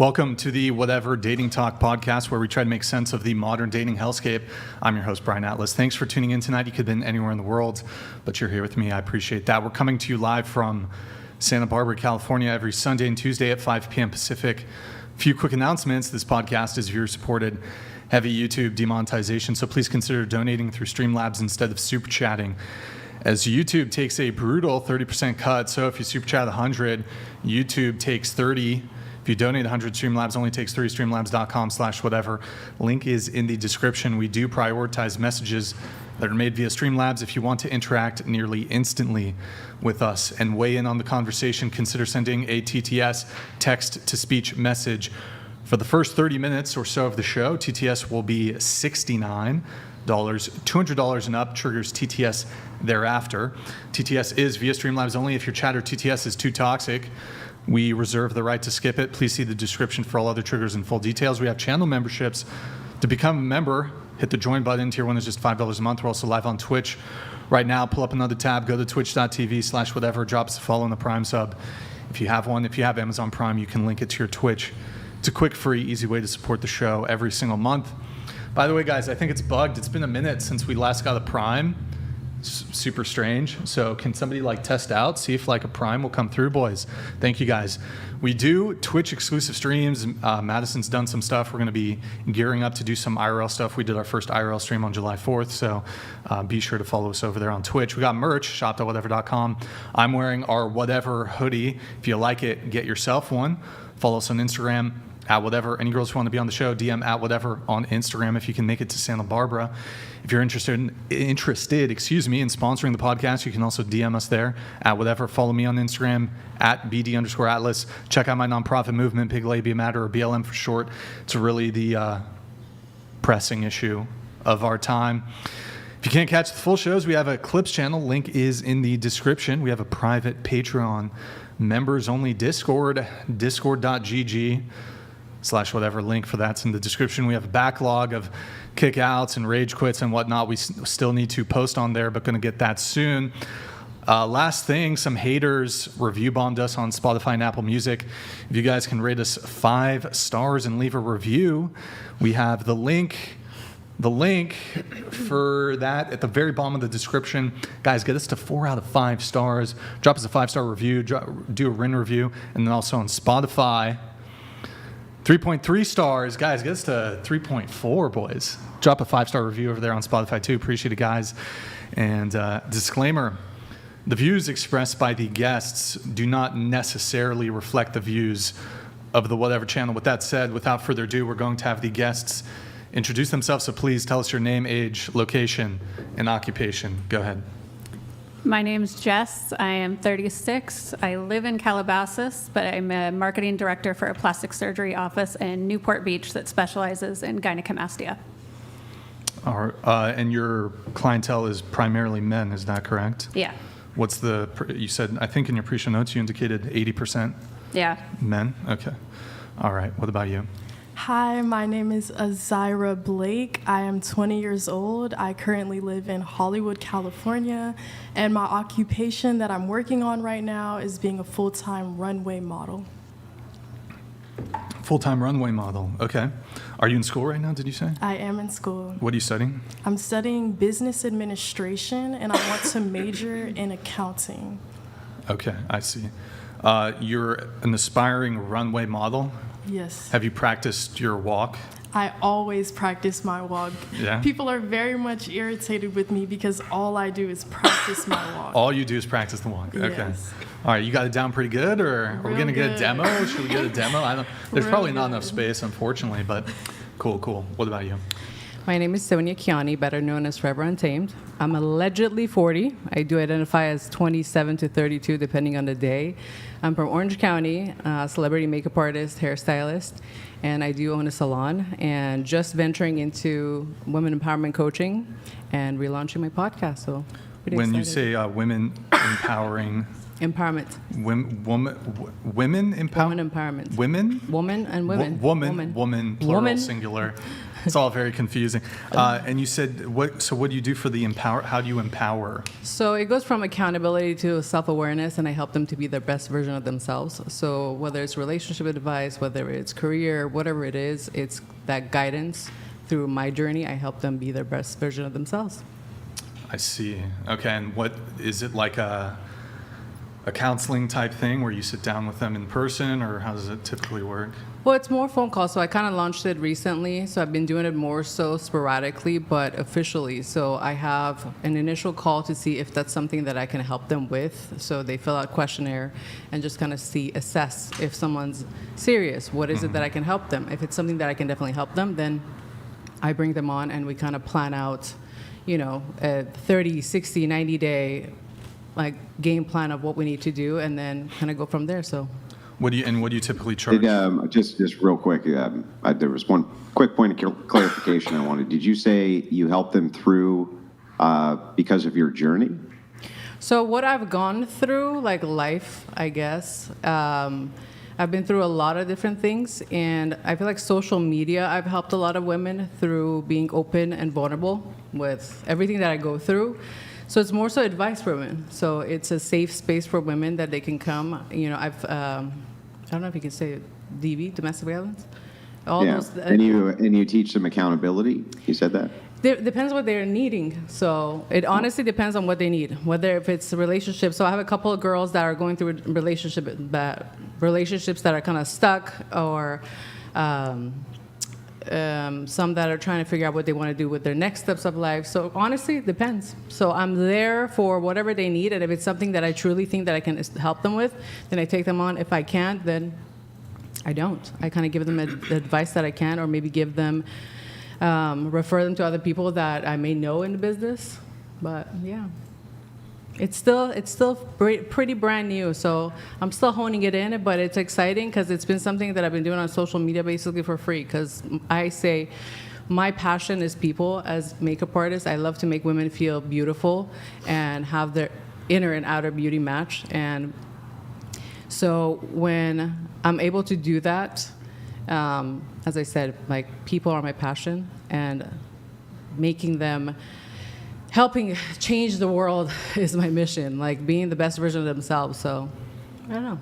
Welcome to the Whatever Dating Talk podcast, where we try to make sense of the modern dating hellscape. I'm your host, Brian Atlas. Thanks for tuning in tonight. You could have been anywhere in the world, but you're here with me. I appreciate that. We're coming to you live from Santa Barbara, California, every Sunday and Tuesday at 5 p.m. Pacific. A few quick announcements. This podcast is viewer-supported, heavy YouTube demonetization, so please consider donating through Streamlabs instead of super chatting, as YouTube takes a brutal 30% cut. So if you super chat 100, YouTube takes 30. If you donate 100, Streamlabs only takes 3, streamlabs.com/whatever. Link is in the description. We do prioritize messages that are made via Streamlabs. If you want to interact nearly instantly with us and weigh in on the conversation, consider sending a TTS, text-to-speech message. For the first 30 minutes or so of the show, TTS will be $69. $200 and up triggers TTS thereafter. TTS is via Streamlabs only. If your chat or TTS is too toxic, we reserve the right to skip it. Please see the description for all other triggers and full details. We have channel memberships. To become a member, hit the join button. Tier 1 is just $5 a month. We're also live on Twitch right now. Pull up another tab. Go to twitch.tv/whatever. Drop us a follow in the Prime sub. If you have one, if you have Amazon Prime, you can link it to your Twitch. It's a quick, free, easy way to support the show every single month. By the way, guys, I think it's bugged. It's been a minute since we last got a Prime. Super strange. So can somebody test out, see if a Prime will come through, boys? Thank you, guys. We do Twitch exclusive streams. Madison's done some stuff. We're going to be gearing up to do some IRL stuff. We did our first IRL stream on July 4th, so be sure to follow us over there on Twitch. We got merch, shop.whatever.com. I'm wearing our Whatever hoodie. If you like it, get yourself one. Follow us on Instagram, at Whatever. Any girls who want to be on the show, DM at Whatever on Instagram if you can make it to Santa Barbara. If you're interested in sponsoring the podcast, you can also DM us there at Whatever. Follow me on Instagram at BD_Atlas. Check out my nonprofit movement, Big Labia Matter, or BLM for short. It's really the pressing issue of our time. If you can't catch the full shows, we have a Clips channel. Link is in the description. We have a private Patreon members only Discord, discord.gg/whatever. Link for that's in the description. We have a backlog of kickouts and rage quits and whatnot. We still need to post on there, but going to get that soon. Last thing, some haters review bombed us on Spotify and Apple Music. If you guys can rate us 5 stars and leave a review, we have the link for that at the very bottom of the description. Guys, get us to 4 out of 5 stars. Drop us a 5-star review. Do a RIN review. And then also on Spotify, 3.3 stars. Guys, get us to 3.4, boys. Drop a 5-star review over there on Spotify, too. Appreciate it, guys. And disclaimer, the views expressed by the guests do not necessarily reflect the views of the Whatever channel. With that said, without further ado, we're going to have the guests introduce themselves. So please tell us your name, age, location, and occupation. Go ahead. My name's Jess. I am 36. I live in Calabasas, but I'm a marketing director for a plastic surgery office in Newport Beach that specializes in gynecomastia. And your clientele is primarily men, is that correct? Yeah. You said, I think in your pre-show notes you indicated 80%? Yeah. Men? Okay. All right. What about you? Hi, my name is Azira Blake. I am 20 years old. I currently live in Hollywood, California, and my occupation that I'm working on right now is being a full-time runway model. Full-time runway model. Okay. Are you in school right now, did you say? I am in school. What are you studying? I'm studying business administration, and I want to major in accounting. Okay, I see. You're an aspiring runway model? Yes. Have you practiced your walk? I always practice my walk. Yeah? People are very much irritated with me because all I do is practice my walk. All you do is practice the walk. Okay. Yes. All right, you got it down pretty good, or are we going to get a good. demo? Should we get a demo? There's Real probably not good. enough space, unfortunately, but cool. What about you? My name is Sonia Kiani, better known as Forever Untamed. I'm allegedly 40. I do identify as 27 to 32, depending on the day. I'm from Orange County, celebrity makeup artist, hairstylist, and I do own a salon, and just venturing into women empowerment coaching and relaunching my podcast. So pretty When excited. you say women empowering... Empowerment. Women empower... Women empowerment. Women? Woman and women. Woman, plural, Woman. singular. It's all very confusing. And you said, so what do you do for the empower? How do you empower? So it goes from accountability to self-awareness, and I help them to be their best version of themselves. So whether it's relationship advice, whether it's career, whatever it is, it's that guidance through my journey. I help them be their best version of themselves. I see. Okay, and what is it, like a counseling type thing where you sit down with them in person, or how does it typically work? Well, it's more phone calls. So I kind of launched it recently. So I've been doing it more so sporadically, but officially. So I have an initial call to see if that's something that I can help them with. So they fill out questionnaire and just kind of assess if someone's serious. What is it that I can help them? If it's something that I can definitely help them, then I bring them on and we kind of plan out, a 30, 60, 90-day like game plan of what we need to do, and then kind of go from there. So. What do you typically charge? Just real quick, there was one quick point of clarification I wanted. Did you say you helped them through because of your journey? So what I've gone through, like life, I guess, I've been through a lot of different things, and I feel like social media, I've helped a lot of women through being open and vulnerable with everything that I go through. So it's more so advice for women. So it's a safe space for women that they can come. I don't know if you can say it, DV, domestic violence. And you teach them accountability. You said that. Depends what they're needing. So it honestly depends on what they need. Whether if it's a relationship. So I have a couple of girls that are going through relationships that are kind of stuck, or some that are trying to figure out what they want to do with their next steps of life. So honestly, it depends. So I'm there for whatever they need, and if it's something that I truly think that I can help them with, then I take them on. If I can't, then I don't. I kind of give them the advice that I can, or maybe give them, refer them to other people that I may know in the business. But yeah. It's still pretty brand new, so I'm still honing it in, but it's exciting because it's been something that I've been doing on social media basically for free, because I say my passion is people. As makeup artists, I love to make women feel beautiful and have their inner and outer beauty match. And so when I'm able to do that, as I said, like, people are my passion, and helping change the world is my mission, like being the best version of themselves. So, I don't know,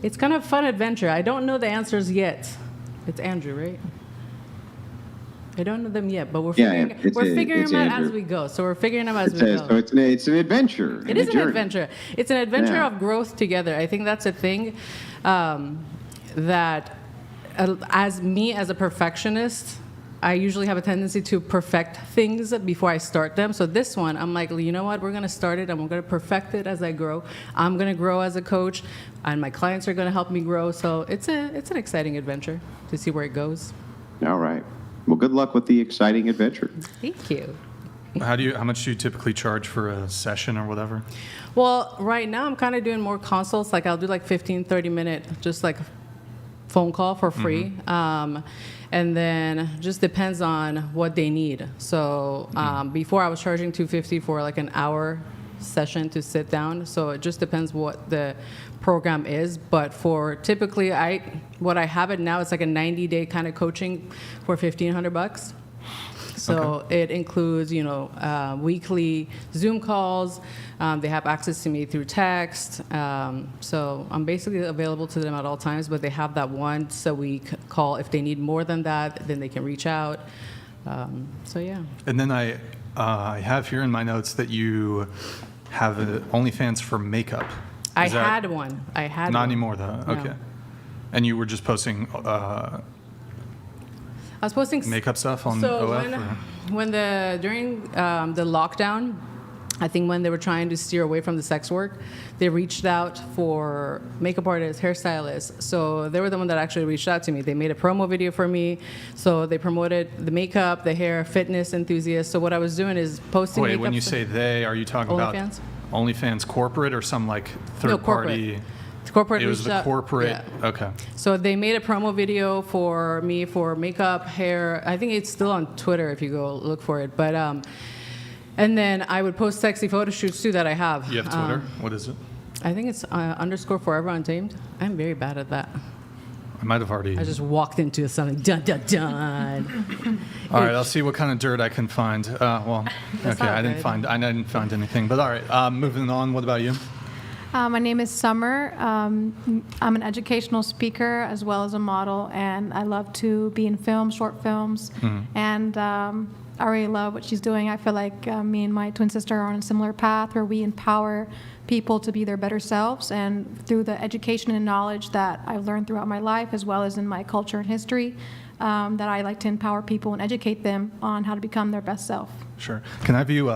it's kind of a fun adventure. I don't know the answers yet. It's Andrew, right? I don't know them yet, but we're figuring them out as we go. So we're figuring them out as we go. So it's an adventure. It is an adventure. It's an adventure of growth together. I think that's a thing that, as a perfectionist, I usually have a tendency to perfect things before I start them. So this one, I'm like, you know what? We're going to start it, and we're going to perfect it as I grow. I'm going to grow as a coach, and my clients are going to help me grow. So it's an exciting adventure to see where it goes. All right. Well, good luck with the exciting adventure. Thank you. How much do you typically charge for a session or whatever? Well, right now I'm kind of doing more consults. Like, I'll do like 15, 30-minute, just like phone call for free. And then just depends on what they need. So before I was charging $250 for like an hour session to sit down. So it just depends what the program is. But for typically, what I have it now, it's like a 90-day kind of coaching for $1,500. So it includes, weekly Zoom calls. They have access to me through text. So I'm basically available to them at all times, but they have that once a week call. If they need more than that, then they can reach out. So yeah. And then I have here in my notes that you have OnlyFans for makeup. I had one. Not anymore, though. No. Okay. And you were just posting... I was posting makeup stuff on OF? During the lockdown, I think when they were trying to steer away from the sex work, they reached out for makeup artists, hairstylists. So they were the one that actually reached out to me. They made a promo video for me. So they promoted the makeup, the hair, fitness enthusiasts. So what I was doing is posting makeup. Wait, when you say they, are you talking about OnlyFans corporate or some like third party? Corporate. It was the corporate. Yeah. Okay. So they made a promo video for me for makeup, hair. I think it's still on Twitter if you go look for it. But and then I would post sexy photo shoots too that I have. You have Twitter? What is it? I think it's _Forever Untamed. I'm very bad at that. might have already. I just walked into something. Dun dun dun. All right, I'll see what kind of dirt I can find. Well, That's okay, not I good. didn't find anything. But all right, moving on. What about you? My name is Summer. I'm an educational speaker as well as a model, and I love to be in film, short films, and I really love what she's doing. I feel like me and my twin sister are on a similar path where we empower people to be their better selves, and through the education and knowledge that I've learned throughout my life as well as in my culture and history, that I like to empower people and educate them on how to become their best self. Sure. Can I have you?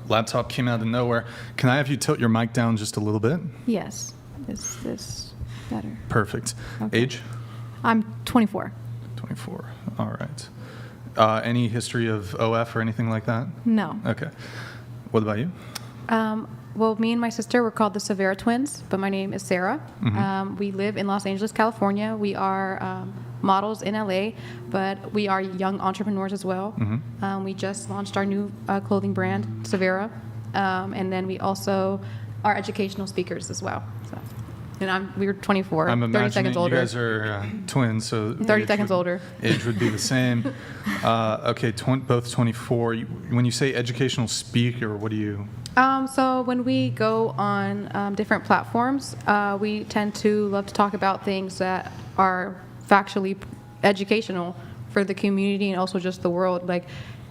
Laptop came out of nowhere. Can I have you tilt your mic down just a little bit? Yes, is this better? Perfect. Okay. Age? I'm 24. 24. All right. Any history of OF or anything like that? No. Okay. What about you? Well, me and my sister were called the Severa twins, but my name is Sarah. We live in Los Angeles, California. We are models in LA, but we are young entrepreneurs as well. We just launched our new clothing brand, Severa, and then we also are educational speakers as well. So, and we were 24, I'm 30 imagining seconds you older. guys are twins, so 30 age seconds would- older. Age would be the same. Okay, both 24. When you say educational speaker, what do you? So when we go on different platforms, we tend to love to talk about things that are factually educational for the community and also just the world. Like,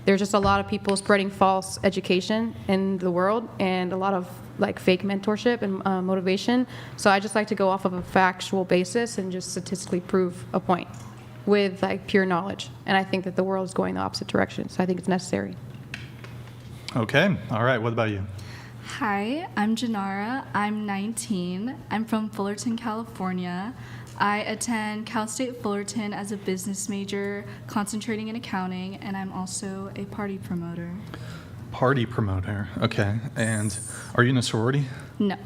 there's just a lot of people spreading false education in the world and a lot of like fake mentorship and motivation. So I just like to go off of a factual basis and just statistically prove a point with like pure knowledge. And I think that the world is going the opposite direction. So I think it's necessary. Okay. All right. What about you? Hi, I'm Janara. I'm 19. I'm from Fullerton, California. I attend Cal State Fullerton as a business major, concentrating in accounting, and I'm also a party promoter. Party promoter. Okay. And are you in a sorority? No,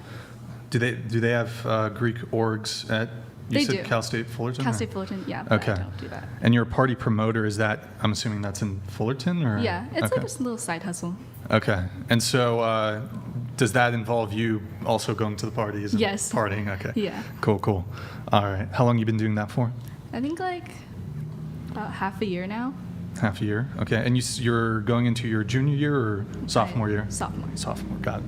Do they have Greek orgs at? You They said do. Cal State Fullerton. Cal or- State Fullerton, yeah, but Okay. I don't do that. And you're a party promoter. Is that? I'm assuming that's in Fullerton, or? Yeah, it's okay. like a little side hustle. Okay. And so, does that involve you also going to the parties? And Yes. Partying. Okay. Yeah. Cool. All right. How long you been doing that for? I think like about half a year now. Half a year. Okay. And you're going into your junior year or sophomore year? Sophomore. Sophomore. Got it.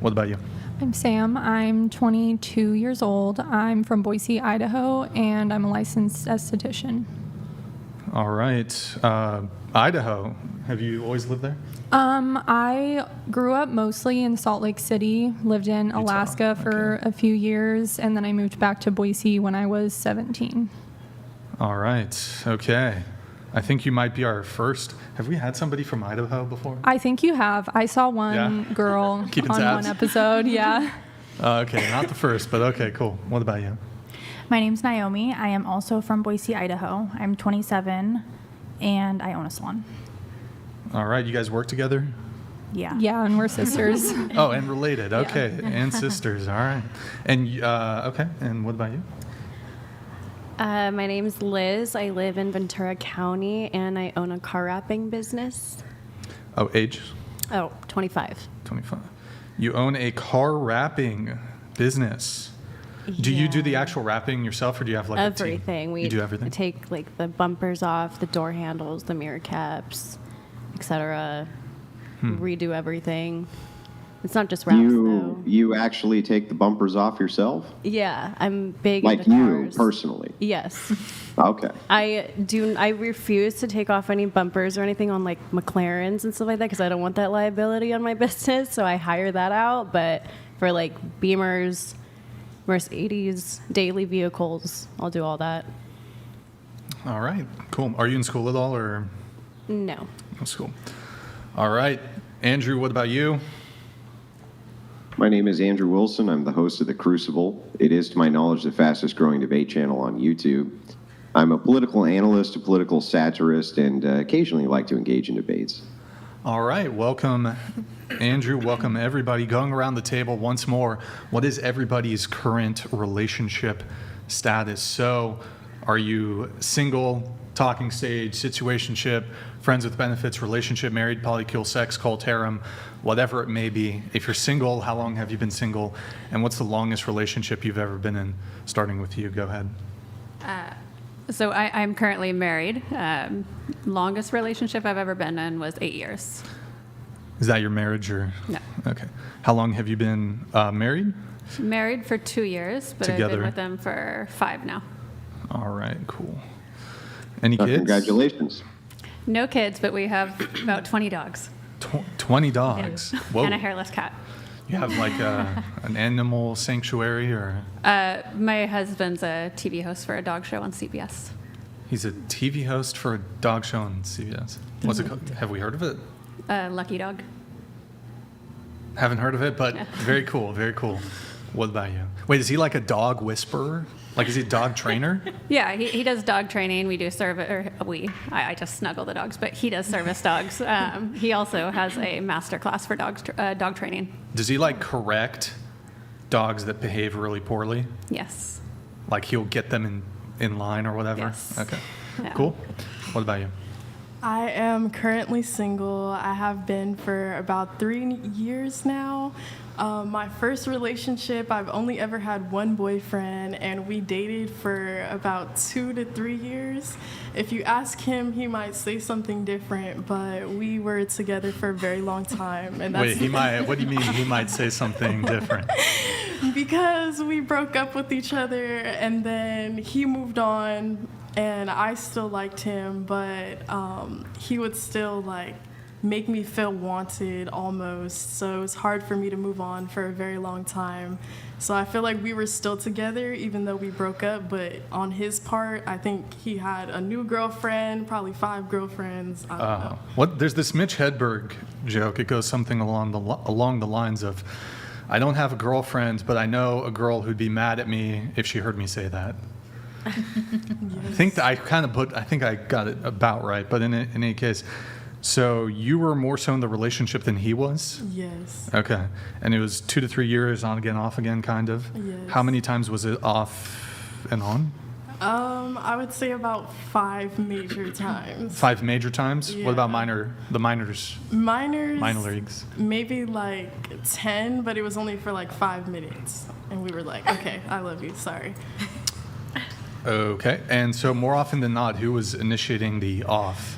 What about you? I'm Sam. I'm 22 years old. I'm from Boise, Idaho, and I'm a licensed esthetician. All right. Idaho. Have you always lived there? I grew up mostly in Salt Lake City, lived in Utah, Alaska for okay. a few years, and then I moved back to Boise when I was 17. All right. Okay. I think you might be our first. Have we had somebody from Idaho before? I think you have. I saw one Yeah. girl Keeping on tabs. one episode. Yeah. Okay. Not the first, but okay, cool. What about you? My name's Naomi. I am also from Boise, Idaho. I'm 27, and I own a salon. All right. You guys work together? Yeah. Yeah, and we're sisters. Oh, and related. Okay. And sisters. All right. And, okay. And what about you? My name's Liz. I live in Ventura County, and I own a car wrapping business. Oh, age? Oh, 25. 25. You own a car wrapping business. Do you do the Yeah. actual wrapping yourself, or do you have like a team? Everything. You do everything? take like the bumpers off, the door handles, the mirror caps, etc. Redo everything. It's not just wraps though. You actually take the bumpers off yourself? Yeah, I'm big Like into you cars. personally? Yes. Okay. I refuse to take off any bumpers or anything on like McLarens and stuff like that because I don't want that liability on my business. So I hire that out. But for like Beamers, Mercedes, daily vehicles, I'll do all that. All right. Cool. Are you in school at all, or No. no school? All right. Andrew, what about you? My name is Andrew Wilson. I'm the host of The Crucible. It is, to my knowledge, the fastest growing debate channel on YouTube. I'm a political analyst, a political satirist, and occasionally like to engage in debates. All right. Welcome, Andrew. Welcome, everybody. Going around the table once more. What is everybody's current relationship status? So, are you single, talking stage, situationship, friends with benefits, relationship, married, polycule, sex, cult, harem, whatever it may be? If you're single, how long have you been single? And what's the longest relationship you've ever been in? Starting with you. Go ahead. So I'm currently married. Longest relationship I've ever been in was 8 years. Is that your marriage or? No. Okay. How long have you been married? Married for 2 years, but I've Together? been with him for 5 now. All right, cool. Any kids? Congratulations. No kids, but we have about 20 dogs 20 dogs. Whoa. and a hairless cat. You have like an animal sanctuary or? My husband's a TV host for a dog show on CBS. He's a TV host for a dog show on CBS. What's it called? Have we heard of it? Lucky Dog. Haven't heard of it, but very cool, very cool. What about you? Wait, is he like a dog whisperer? Like, is he a dog trainer? Yeah, he does dog training. We do I just snuggle the dogs, but he does service dogs. He also has a master class for dog training. Does he like correct dogs that behave really poorly? Yes. Like he'll get them in line or whatever? Yes. Okay. Yeah. Cool. What about you? I am currently single. I have been for about 3 years now. My first relationship, I've only ever had one boyfriend, and we dated for about 2 to 3 years. If you ask him, he might say something different, but we were together for a very long time. And that's Wait, what do you mean he might say something different? Because we broke up with each other, and then he moved on, and I still liked him, but he would still like make me feel wanted almost. So it was hard for me to move on for a very long time. So I feel like we were still together even though we broke up, but on his part, I think he had a new girlfriend, probably 5 girlfriends. I don't know. There's this Mitch Hedberg joke. It goes something along the lines of, I don't have a girlfriend, but I know a girl who'd be mad at me if she heard me say that. Yes. I think I got it about right, but in any case, so you were more so in the relationship than he was? Yes. Okay. And it was 2 to 3 years, on again, off again, kind of? Yes. How many times was it off and on? I would say about 5 major times. 5 major times? Yeah. What about the minors? Minor leagues? Maybe like 10, but it was only for like 5 minutes. And we were like, okay, I love you, sorry. Okay. And so more often than not, who was initiating the off?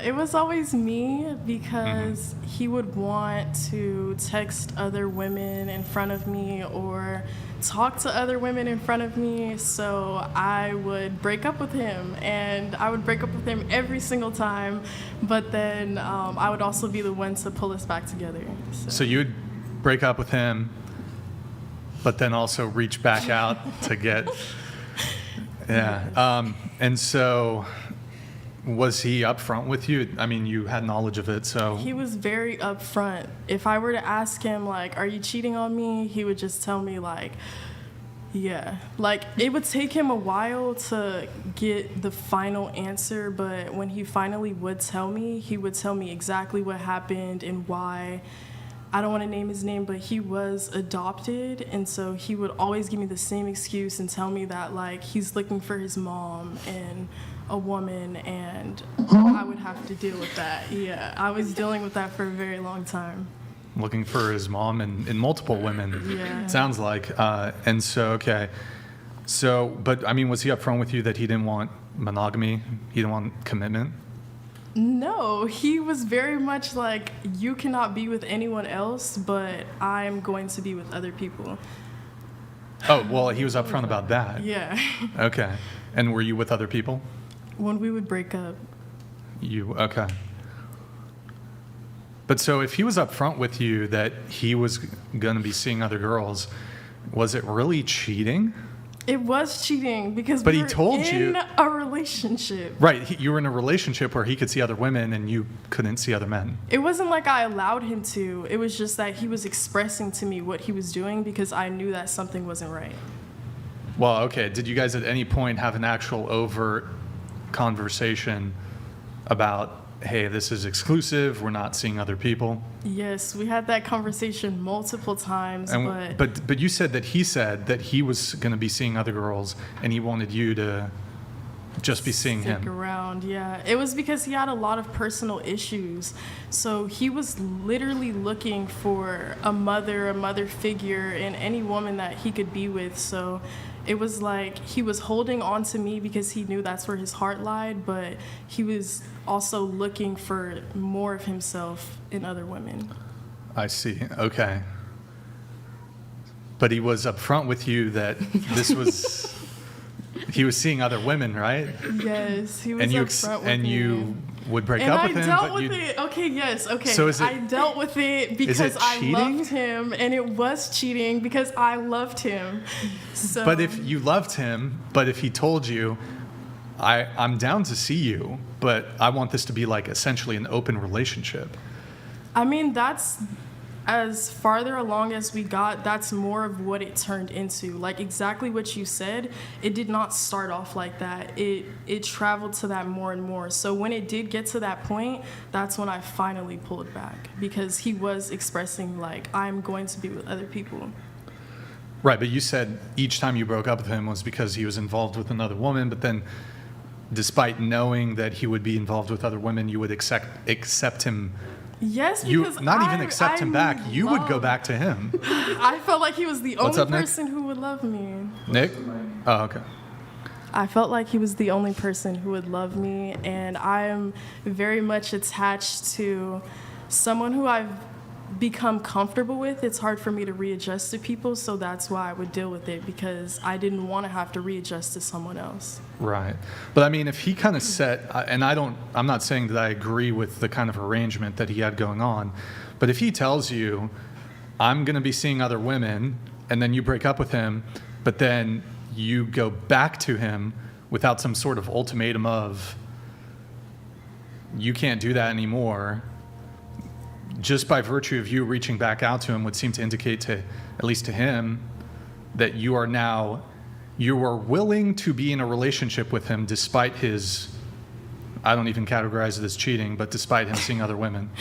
It was always me because he would want to text other women in front of me or talk to other women in front of me. So I would break up with him, and I would break up with him every single time. But then I would also be the one to pull us back together. So you would break up with him, but then also reach back out to get... Yeah. And so... Was he upfront with you? I mean, you had knowledge of it, so... He was very upfront. If I were to ask him, like, are you cheating on me? He would just tell me, like, yeah. Like, it would take him a while to get the final answer, but when he finally would tell me, he would tell me exactly what happened and why. I don't want to name his name, but he was adopted, and so he would always give me the same excuse and tell me that, like, he's looking for his mom and a woman, and I would have to deal with that. Yeah, I was dealing with that for a very long time. Looking for his mom and multiple women, Yeah. sounds like. And so, okay. So, but, I mean, was he upfront with you that he didn't want monogamy? He didn't want commitment? No, he was very much like, you cannot be with anyone else, but I'm going to be with other people. Oh, well, he was upfront about that. Yeah. Okay. And were you with other people? When we would break up. Okay. But so if he was upfront with you that he was going to be seeing other girls, was it really cheating? It was cheating because But we he were told in you- a relationship. Right. You were in a relationship where he could see other women and you couldn't see other men. It wasn't like I allowed him to. It was just that he was expressing to me what he was doing because I knew that something wasn't right. Well, okay. Did you guys at any point have an actual overt conversation about, hey, this is exclusive, we're not seeing other people? Yes, we had that conversation multiple times, And, but you said that he was going to be seeing other girls and he wanted you to just be seeing stick him. around, yeah. It was because he had a lot of personal issues. So he was literally looking for a mother figure in any woman that he could be with. So it was like he was holding on to me because he knew that's where his heart lied, but he was also looking for more of himself in other women. I see. Okay. But he was upfront with you that this was, he was seeing other women, right? Yes, he was upfront with me. And you would break up with him, And I dealt with it. Okay, yes, okay. So is it, I dealt with it because I loved him, and it was cheating because I loved him. So. But if you loved him, but if he told you, I'm down to see you, but I want this to be like essentially an open relationship. I mean, that's as farther along as we got, that's more of what it turned into. Like exactly what you said, it did not start off like that. It traveled to that more and more. So when it did get to that point, that's when I finally pulled back because he was expressing like, I'm going to be with other people. Right, but you said each time you broke up with him was because he was involved with another woman, but then despite knowing that he would be involved with other women, you would accept him. Yes, because even accept him back. You would go back to him. I felt like he was the What's only up, Nick? person who would love me. Nick? Oh, okay. I felt like he was the only person who would love me, and I am very much attached to someone who I've become comfortable with. It's hard for me to readjust to people, so that's why I would deal with it, because I didn't want to have to readjust to someone else. Right. But I mean, if he kind of set, and I'm not saying that I agree with the kind of arrangement that he had going on, but if he tells you, I'm going to be seeing other women, and then you break up with him, but then you go back to him without some sort of ultimatum of, you can't do that anymore, just by virtue of you reaching back out to him would seem to indicate to, at least to him, that you are willing to be in a relationship with him despite his, I don't even categorize it as cheating, but despite him seeing other women.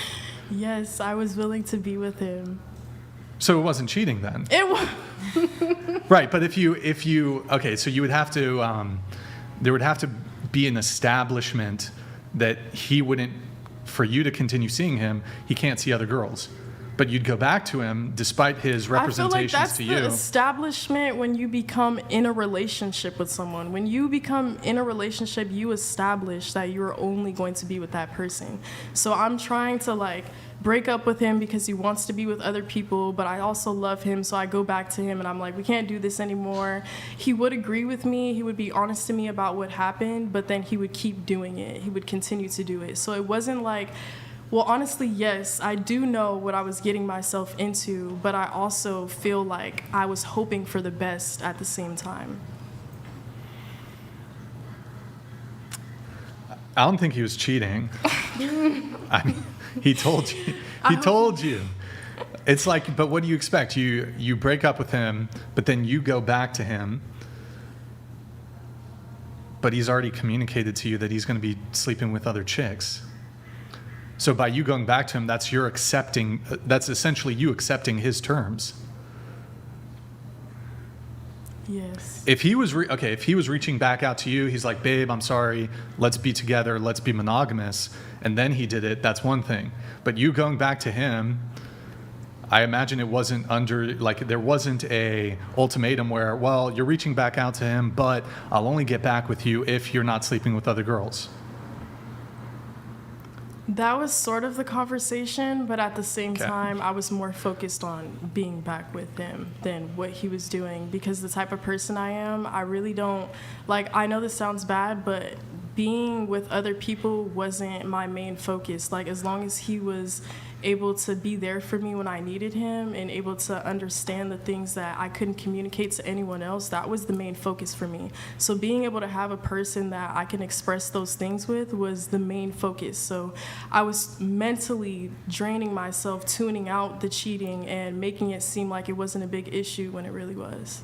Yes, I was willing to be with him. So it wasn't cheating then? It was. Right, but if you, okay, so you would have to, there would have to be an establishment that he wouldn't, for you to continue seeing him, he can't see other girls. But you'd go back to him despite his representations to you. I feel like that's the establishment when you become in a relationship with someone. When you become in a relationship, you establish that you're only going to be with that person. So I'm trying to like break up with him because he wants to be with other people, but I also love him, so I go back to him and I'm like, we can't do this anymore. He would agree with me, he would be honest to me about what happened, but then he would keep doing it. He would continue to do it. So it wasn't like, well, honestly, yes, I do know what I was getting myself into, but I also feel like I was hoping for the best at the same time. I don't think he was cheating. I mean, he told you. He told you. It's like, but what do you expect? You break up with him, but then you go back to him, but he's already communicated to you that he's going to be sleeping with other chicks. So by you going back to him, that's essentially you accepting his terms. Yes. If he was if he was reaching back out to you, he's like, babe, I'm sorry, let's be together, let's be monogamous, and then he did it, that's one thing. But you going back to him, I imagine it wasn't there wasn't a ultimatum where, well, you're reaching back out to him, but I'll only get back with you if you're not sleeping with other girls. That was sort of the conversation, but at the same time, I was more focused on being back with him than what he was doing, because the type of person I am, I really don't, I know this sounds bad, but being with other people wasn't my main focus. As long as he was able to be there for me when I needed him and able to understand the things that I couldn't communicate to anyone else, that was the main focus for me. So being able to have a person that I can express those things with was the main focus. So I was mentally draining myself, tuning out the cheating and making it seem like it wasn't a big issue when it really was.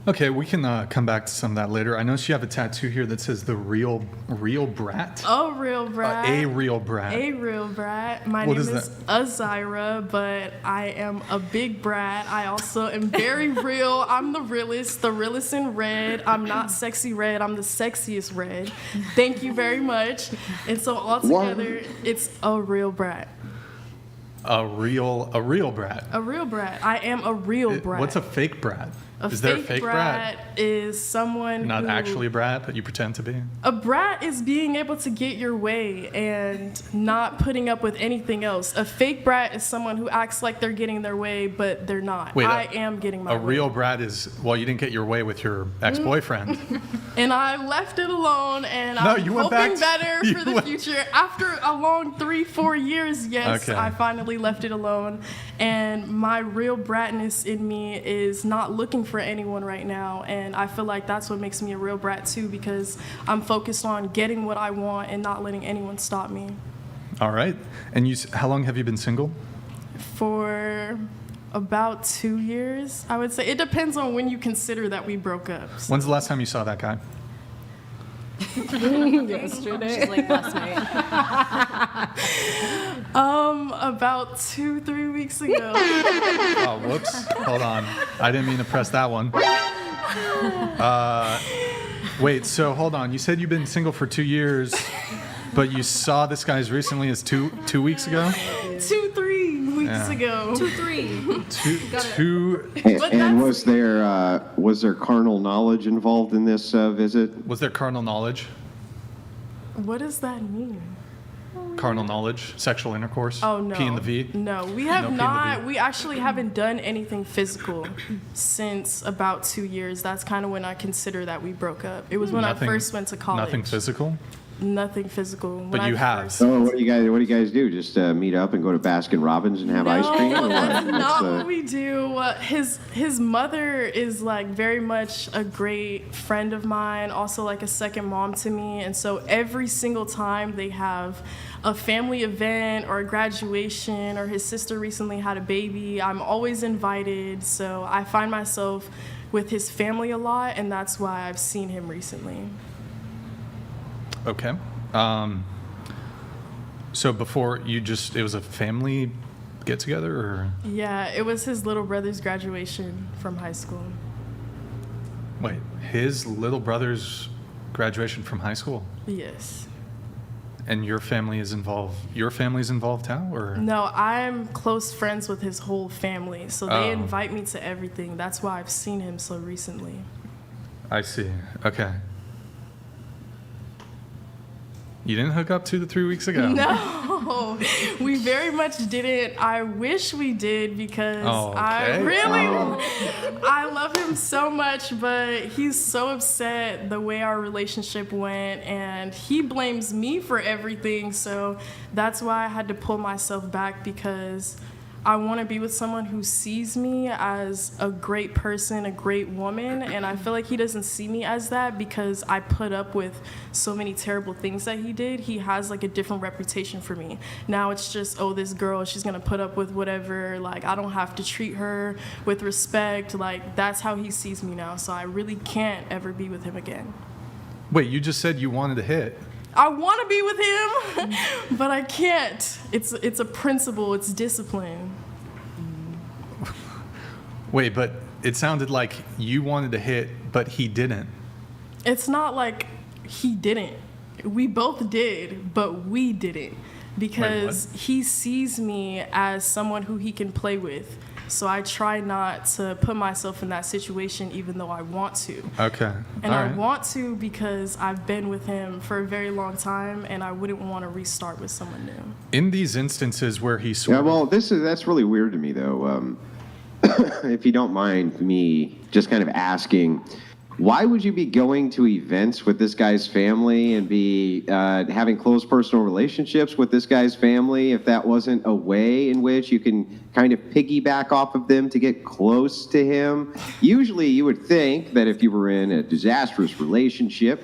Okay, we can come back to some of that later. I notice you have a tattoo here that says the real brat. A real brat. A real brat. A real brat. My name is Azira, but I am a big brat. I also am very real. I'm the realest in red. I'm not sexy red. I'm the sexiest red. Thank you very much. And so altogether, it's a real brat. A real brat. A real brat. I am a real brat. What's a fake brat? Is there a fake brat? Is someone Not who, actually a brat, but you pretend to be? A brat is being able to get your way and not putting up with anything else. A fake brat is someone who acts like they're getting their way, but they're not. Wait, I am getting my way. A real brat is, well, you didn't get your way with your ex-boyfriend. And I left it alone, and No, I'm you went hoping back better for the future. After a long 3-4 years, yes, Okay. I finally left it alone. And my real bratness in me is not looking for anyone right now. And I feel like that's what makes me a real brat too, because I'm focused on getting what I want and not letting anyone stop me. All right. And how long have you been single? For about 2 years, I would say. It depends on when you consider that we broke up. So. When's the last time you saw that guy? Yesterday. She's like last night. About 2-3 weeks ago. Oh, whoops. Hold on. I didn't mean to press that one. Wait, so hold on. You said you've been single for 2 years, but you saw this guy as recently as two weeks ago? 2-3 weeks ago. 2-3. Two. And was there carnal knowledge involved in this visit? Was there carnal knowledge? What does that mean? Carnal knowledge? Sexual intercourse? Oh, no. P in the V? No, we have No P in the not. V. We actually haven't done anything physical since about 2 years. That's kind of when I consider that we broke up. It was when I first went to college. Nothing physical? Nothing physical. When But I you have. first- So what do you guys do? Just meet up and go to Baskin Robbins and have ice cream? Or No, what? that's not What's, what we do. His mother is like very much a great friend of mine, also like a second mom to me. And so every single time they have a family event or a graduation, or his sister recently had a baby, I'm always invited. So I find myself with his family a lot, and that's why I've seen him recently. Okay. So before it was a family get together, or? Yeah, it was his little brother's graduation from high school. Wait, his little brother's graduation from high school? Yes. And your family is involved? Your family's involved now, or? No, I'm close friends with his whole family, so they Oh. invite me to everything. That's why I've seen him so recently. I see. Okay. You didn't hook up 2 to 3 weeks ago? No, we very much didn't. I wish we did, because I love him so much, but he's so upset the way our relationship went, and he blames me for everything. So that's why I had to pull myself back, because I want to be with someone who sees me as a great person, a great woman, and I feel like he doesn't see me as that because I put up with so many terrible things that he did. He has like a different reputation for me. Now it's just, oh, this girl, she's going to put up with whatever. Like, I don't have to treat her with respect. Like, that's how he sees me now. So I really can't ever be with him again. Wait, you just said you wanted to hit. I want to be with him, but I can't. It's a principle. It's discipline. Wait, but it sounded like you wanted to hit, but he didn't. It's not like he didn't. We both did, but we didn't, because he sees me as someone who he can play with. So I try not to put myself in that situation, even though I want to. Okay. And All I right. want to because I've been with him for a very long time, and I wouldn't want to restart with someone new. In these instances where he sort Yeah, well, that's really weird to me, though. If you don't mind me just kind of asking, why would you be going to events with this guy's family and be having close personal relationships with this guy's family if that wasn't a way in which you can kind of piggyback off of them to get close to him? Usually you would think that if you were in a disastrous relationship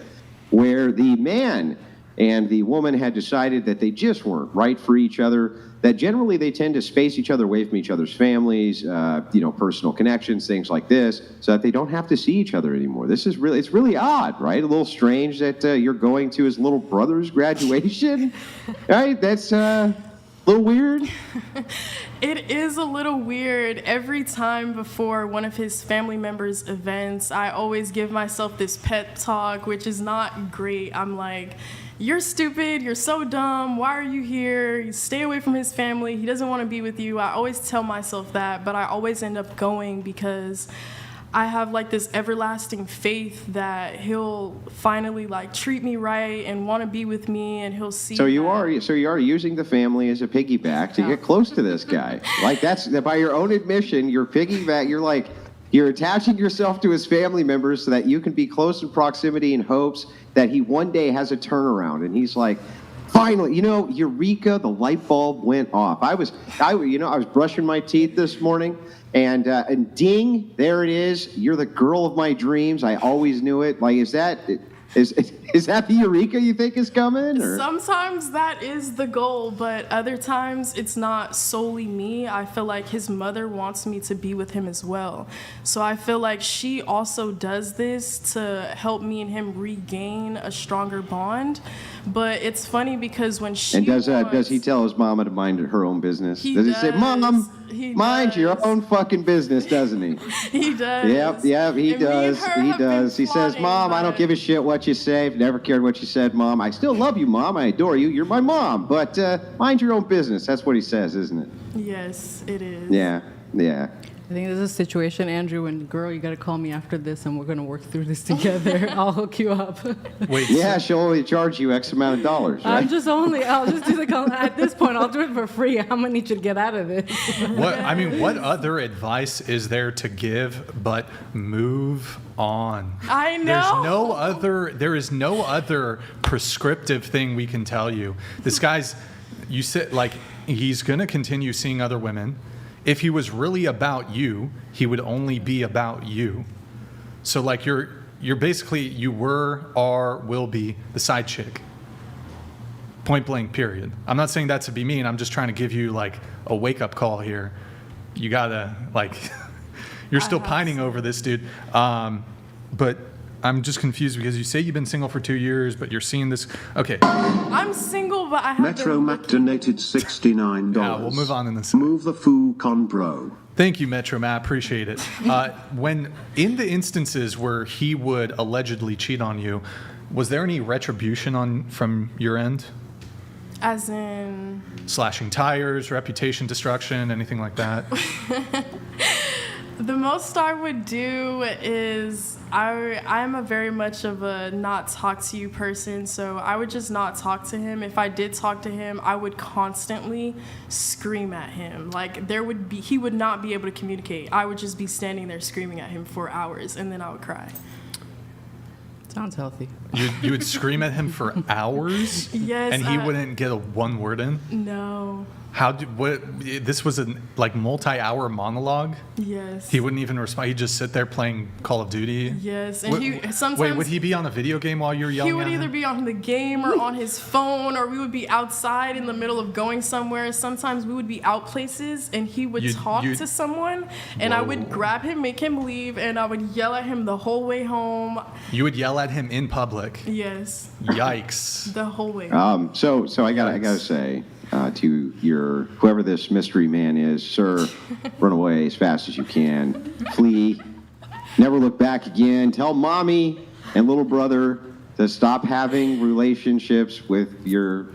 where the man and the woman had decided that they just weren't right for each other, that generally they tend to space each other away from each other's families, personal connections, things like this, so that they don't have to see each other anymore. It's really odd, right? A little strange that you're going to his little brother's graduation, right? That's a little weird. It is a little weird. Every time before one of his family members' events, I always give myself this pep talk, which is not great. I'm like, you're stupid, you're so dumb, why are you here? You stay away from his family, he doesn't want to be with you. I always tell myself that, but I always end up going because I have like this everlasting faith that he'll finally like treat me right and want to be with me, and he'll see. So you are using the family as a piggyback to get close to this guy. Like that's by your own admission, you're piggyback. You're attaching yourself to his family members so that you can be close in proximity in hopes that he one day has a turnaround, and he's like, finally, eureka, the light bulb went off. I was brushing my teeth this morning, and ding, there it is. You're the girl of my dreams. I always knew it. Like, is that the eureka you think is coming? Or? Sometimes that is the goal, but other times it's not solely me. I feel like his mother wants me to be with him as well. So I feel like she also does this to help me and him regain a stronger bond. But it's funny because when she does he tell his mama to mind her own business? Does he say, Mom, mind your own fucking business, doesn't he? He does. Yep, he does. He does. He says, Mom, I don't give a shit what you say. I've never cared what you said, Mom. I still love you, Mom. I adore you. You're my mom. But mind your own business. That's what he says, isn't it? Yes, it is. Yeah. I think there's a situation, Andrew, and girl, you got to call me after this, and we're going to work through this together. I'll hook you up. Wait. Yeah, she'll only charge you X amount of dollars, right? I'll just do the call. At this point, I'll do it for free. How many should get out of this? What other advice is there to give but move on? I know. There is no other prescriptive thing we can tell you. This guy's, you said, like, he's going to continue seeing other women. If he was really about you, he would only be about you. So like you're basically, you were, are, will be the side chick. Point blank, period. I'm not saying that to be mean. I'm just trying to give you like a wake up call here. You gotta like, you're still pining over this dude. But I'm just confused because you say you've been single for 2 years, but you're seeing this. Okay. I'm single, but I have Metro Mac donated $69. Yeah, we'll move on in this. Move the foo con bro. Thank you, Metro Matt. Appreciate it. When in the instances where he would allegedly cheat on you, was there any retribution from your end? As in? Slashing tires, reputation destruction, anything like that? The most I would do is I'm a very much of a not talk to you person, so I would just not talk to him. If I did talk to him, I would constantly scream at him. Like he would not be able to communicate. I would just be standing there screaming at him for hours, and then I would cry. Sounds healthy. You would scream at him for hours? Yes. And he wouldn't get one word in? No. This was a multi-hour monologue? Yes. He wouldn't even respond. He'd just sit there playing Call of Duty? Yes. And sometimes. Wait, would he be on a video game while you were yelling at him? He would either be on the game or on his phone, or we would be outside in the middle of going somewhere. Sometimes we would be out places, and he would talk to someone, and I would grab him, make him leave, and I would yell at him the whole way home. You would yell at him in public? Yes. Yikes. The whole way home. So I gotta say, to whoever this mystery man is, sir, run away as fast as you can. Flee. Never look back again. Tell mommy and little brother to stop having relationships with your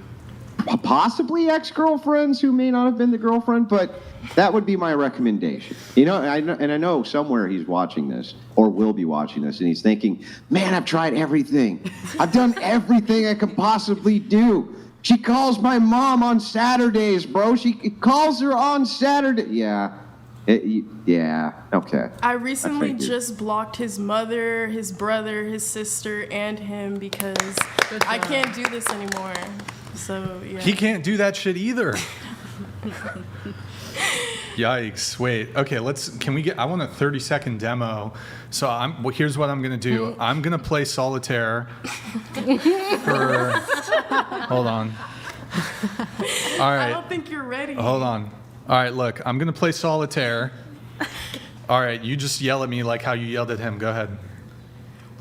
possibly ex-girlfriends who may not have been the girlfriend, but that would be my recommendation. I know somewhere he's watching this or will be watching this, and he's thinking, man, I've tried everything. I've done everything I could possibly do. She calls my mom on Saturdays, bro. She calls her on Saturday. Yeah. Okay. I recently just blocked his mother, his brother, his sister, and him because I can't do this anymore. So, yeah. He can't do that shit either. Yikes. Wait. Okay, I want a 30-second demo. So here's what I'm going to do. I'm going to play solitaire for... Hold on. All right. I don't think you're ready. Hold on. All right, look. I'm going to play solitaire. All right, you just yell at me like how you yelled at him. Go ahead.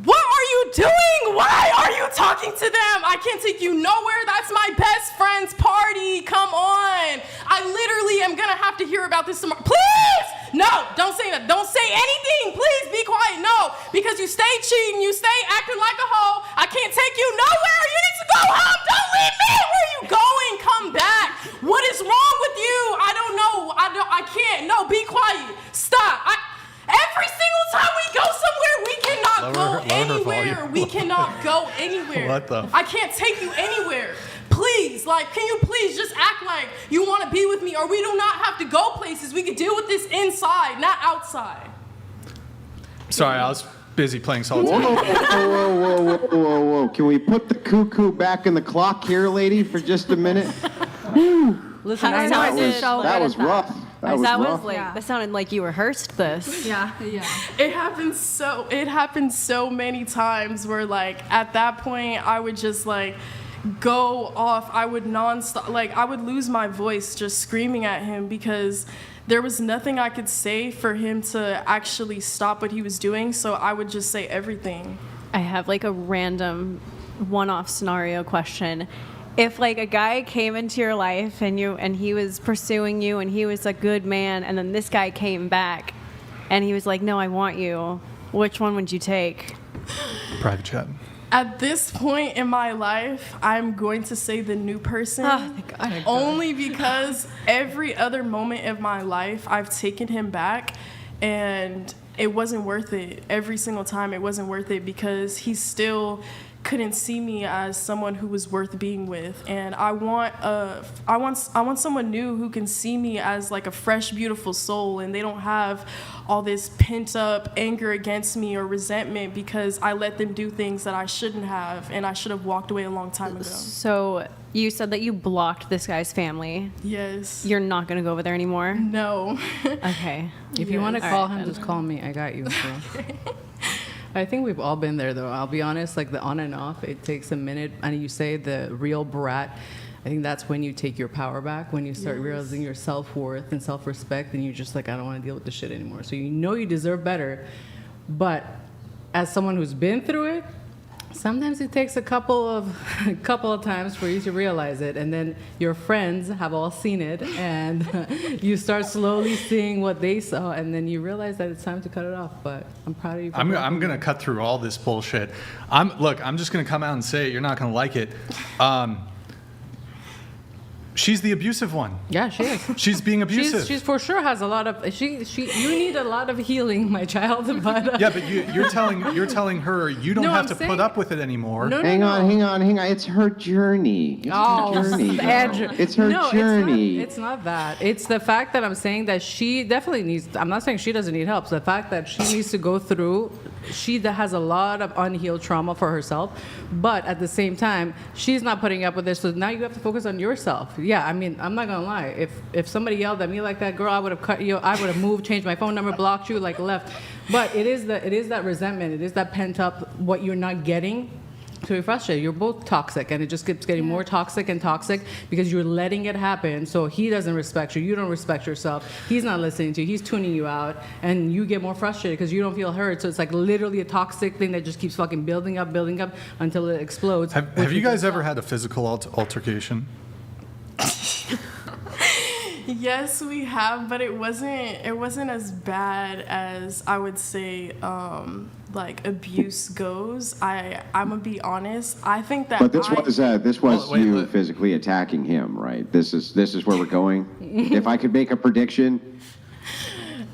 What are you doing? Why are you talking to them? I can't take you nowhere. That's my best friend's party. Come on. I literally am going to have to hear about this tomorrow. Please! No, don't say that. Don't say anything. Please be quiet. No, because you stay cheating. You stay acting like a hoe. I can't take you nowhere. You need to go home. Don't leave me. Where are you going? Come back. What is wrong with you? I don't know. I can't. No, be quiet. Stop. Every single time we We cannot go anywhere. What the? I can't take you anywhere. Please, like, can you please just act like you want to be with me, or we do not have to go places. We could deal with this inside, not outside. Sorry, I was busy playing solitaire. Whoa. Can we put the cuckoo back in the clock here, lady, for just a minute? Listen, I That know was, that was rough. That was rough. That sounded like you rehearsed this. Yeah. It happens so many times where, like, at that point I would just like go off. I would nonstop, like, I would lose my voice just screaming at him because there was nothing I could say for him to actually stop what he was doing, so I would just say everything. I have like a random one-off scenario question. If like a guy came into your life and he was pursuing you and he was a good man, and then this guy came back and he was like, "No, I want you," which one would you take? Private chat. At this point in my life, I'm going to say the new person. thank God. Only because every other moment of my life, I've taken him back, and it wasn't worth it. Every single time, it wasn't worth it because he still couldn't see me as someone who was worth being with, and I want someone new who can see me as like a fresh, beautiful soul, and they don't have all this pent up anger against me or resentment because I let them do things that I shouldn't have, and I should have walked away a long time ago. So you said that you blocked this guy's family. Yes. You're not gonna go over there anymore? No. Okay. If you want to Yes. call All right, him, then. just call me. I got you. So. I think we've all been there, though. I'll be honest, like the on and off, it takes a minute. And you say the real brat. I think that's when you take your power back, when you start realizing your self-worth and self-respect, and you're just like, I don't want to deal with this shit anymore. So you know you deserve better. But as someone who's been through it, sometimes it takes a couple of times for you to realize it, and then your friends have all seen it, and you start slowly seeing what they saw, and then you realize that it's time to cut it off. But I'm proud of you. I'm gonna cut through all this bullshit. I'm just gonna come out and say it. You're not gonna like it. She's the abusive one. Yeah, she is. She's being abusive. She's for sure has a lot of. You need a lot of healing, my child. But Yeah, but you're telling her you don't No, have I'm to saying- put up with it anymore. No, Hang on. It's her journey. It's her journey. Andrew. It's her No, journey. It's not that. It's the fact that I'm saying that she definitely needs. I'm not saying she doesn't need help. It's the fact that she needs to go through. She has a lot of unhealed trauma for herself, but at the same time, she's not putting up with this. So now you have to focus on yourself. Yeah, I mean, I'm not gonna lie. If somebody yelled at me like that, girl, I would have cut you. I would have moved, changed my phone number, blocked you, like left. But it is that resentment. It is that pent up what you're not getting. So you're frustrated. You're both toxic, and it just keeps getting more toxic and toxic because you're letting it happen. So he doesn't respect you. You don't respect yourself. He's not listening to you. He's tuning you out, and you get more frustrated because you don't feel heard. So it's like literally a toxic thing that just keeps fucking building up until it explodes. Have you guys ever had a physical altercation? Yes, we have, but it wasn't as bad as I would say like abuse goes. I'm gonna be honest. I think that But this was wait, you wait. physically attacking him, right? This is where we're going. If I could make a prediction,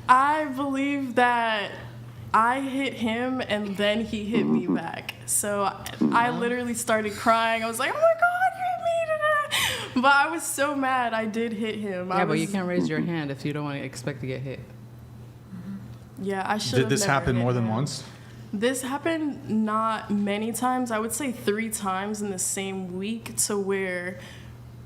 I believe that I hit him and then he hit me back. So I literally started crying. I was like, oh my God, you hit me. But I was so mad I did hit him. Yeah, but you can't raise your hand if you don't want to expect to get hit. Yeah, I should. Did this happen more than once? This happened not many times. I would say 3 times in the same week, to where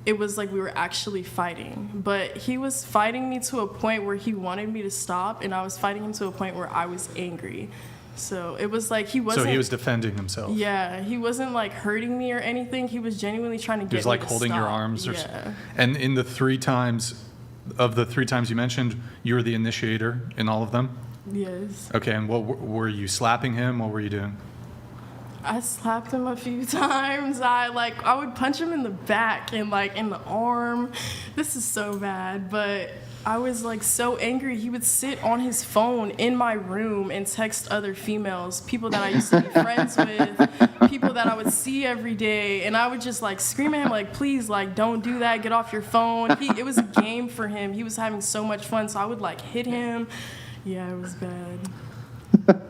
it was like we were actually fighting. But he was fighting me to a point where he wanted me to stop, and I was fighting him to a point where I was angry. So it was like he wasn't. So he was defending himself. Yeah, he wasn't like hurting me or anything. He was genuinely trying to get me He was like to holding your stop. arms, Yeah. and in the 3 times, of the 3 times you mentioned, you were the initiator in all of them. Yes. Okay, and what were you slapping him? What were you doing? I slapped him a few times. I would punch him in the back and like in the arm. This is so bad, but I was like so angry. He would sit on his phone in my room and text other females, people that I used to be friends with, people that I would see every day, and I would just like scream at him like, please, like, don't do that, get off your phone. It was a game for him. He was having so much fun, so I would like hit him. Yeah, it was bad.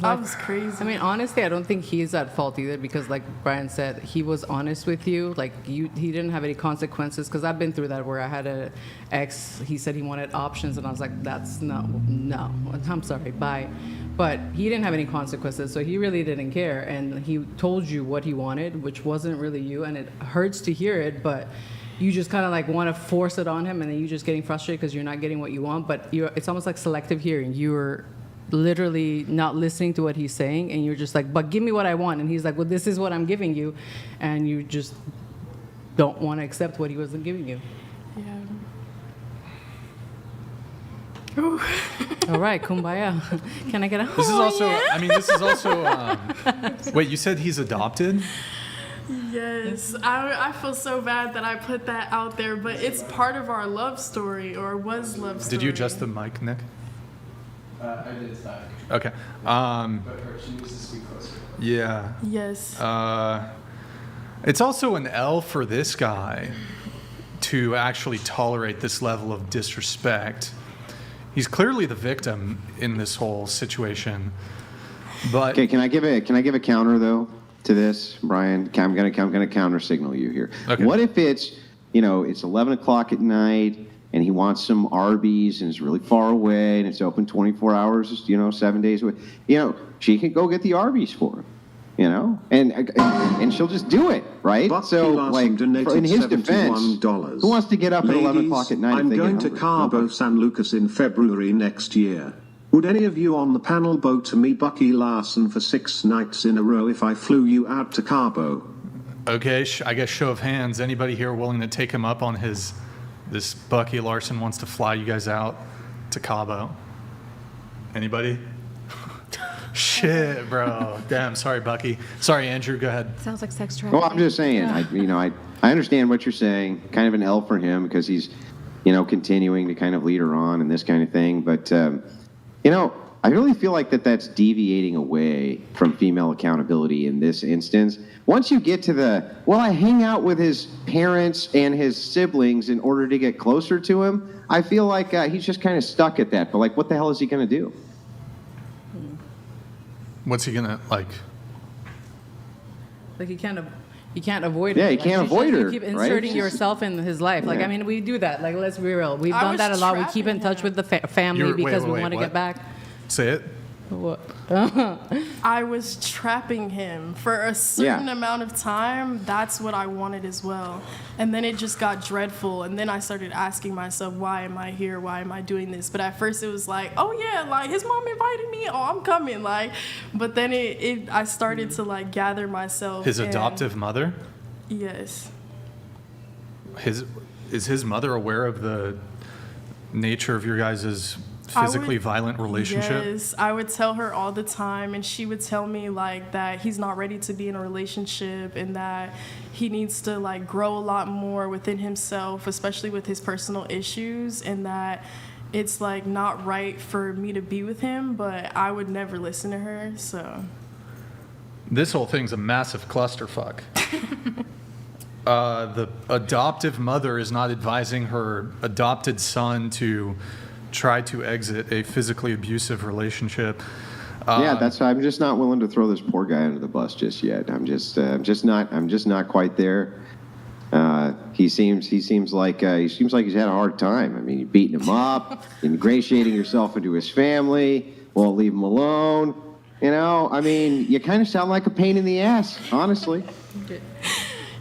That was crazy. I mean, honestly, I don't think he's at fault either because, like Brian said, he was honest with you. Like, he didn't have any consequences because I've been through that where I had an ex, he said he wanted options, and I was like, that's no, I'm sorry, bye. But he didn't have any consequences, so he really didn't care. And he told you what he wanted, which wasn't really you, and it hurts to hear it, but you just kind of like want to force it on him, and then you're just getting frustrated because you're not getting what you want. But it's almost like selective hearing. You're literally not listening to what he's saying, and you're just like, but give me what I want. And he's like, well, this is what I'm giving you. And you just don't want to accept what he wasn't giving you. Yeah. All right, kumbaya. Can I get a... This is also, wait, you said he's adopted? Yes, I feel so bad that I put that out there, but it's part of our love story, or was love story. Did you adjust the mic, Nick? I did stop. Okay. But she needs to speak closer. Yeah. Yes. It's also an L for this guy to actually tolerate this level of disrespect. He's clearly the victim in this whole situation. But Okay, can I give a counter though to this, Brian? I'm gonna counter signal you here. Okay. What if it's it's 11 o'clock at night and he wants some Arby's and it's really far away and it's open 24 hours, 7 days a week. She can go get the Arby's for him, and she'll just do it, right? Bucky So, Larson like, donated in his defense, $71. who wants to get up at 11 o'clock at night? I'm if they going get to hungry? Cabo San Lucas in February next year. Would any of you on the panel vote to me Bucky Larson for 6 nights in a row if I flew you out to Cabo? okay, I guess show of hands. Anybody here willing to take him up on this Bucky Larson wants to fly you guys out to Cabo? Anybody? Shit, bro. Damn, sorry, Bucky. Sorry, Andrew, go ahead. Sounds like sex trafficking. Well, I'm just saying, I understand what you're saying. Kind of an L for him because he's, continuing to kind of lead her on and this kind of thing. But, I really feel like that's deviating away from female accountability in this instance. Once you get to I hang out with his parents and his siblings in order to get closer to him, I feel like he's just kind of stuck at that. But, like, what the hell is he going to do? What's he gonna like? Like, you can't avoid Yeah, her. you can't avoid her, You keep right? inserting yourself in his life. Like, Yeah. I mean, we do that. Like, let's be real. We've I done was that a lot. We trapping keep in touch him. with the family because we want to what? get back. Say it. What? I was trapping him for a certain amount of time. That's what I wanted as well. And then it just got dreadful. And then I started asking myself, why am I here? Why am I doing this? But at first it was like, oh yeah, like his mom invited me. Oh, I'm coming. Like, but then I started to like gather myself. His and- adoptive mother? Yes. Is his mother aware of the nature of your guys' physically violent relationship? Yes, I would tell her all the time, and she would tell me like that he's not ready to be in a relationship and that he needs to like grow a lot more within himself, especially with his personal issues, and that it's like not right for me to be with him, but I would never listen to her, so. This whole thing's a massive clusterfuck. The adoptive mother is not advising her adopted son to try to exit a physically abusive relationship. I'm just not willing to throw this poor guy under the bus just yet. I'm just not quite there. He seems like he's had a hard time. I mean, you're beating him up, ingratiating yourself into his family, won't leave him alone. I mean, you kind of sound like a pain in the ass, honestly.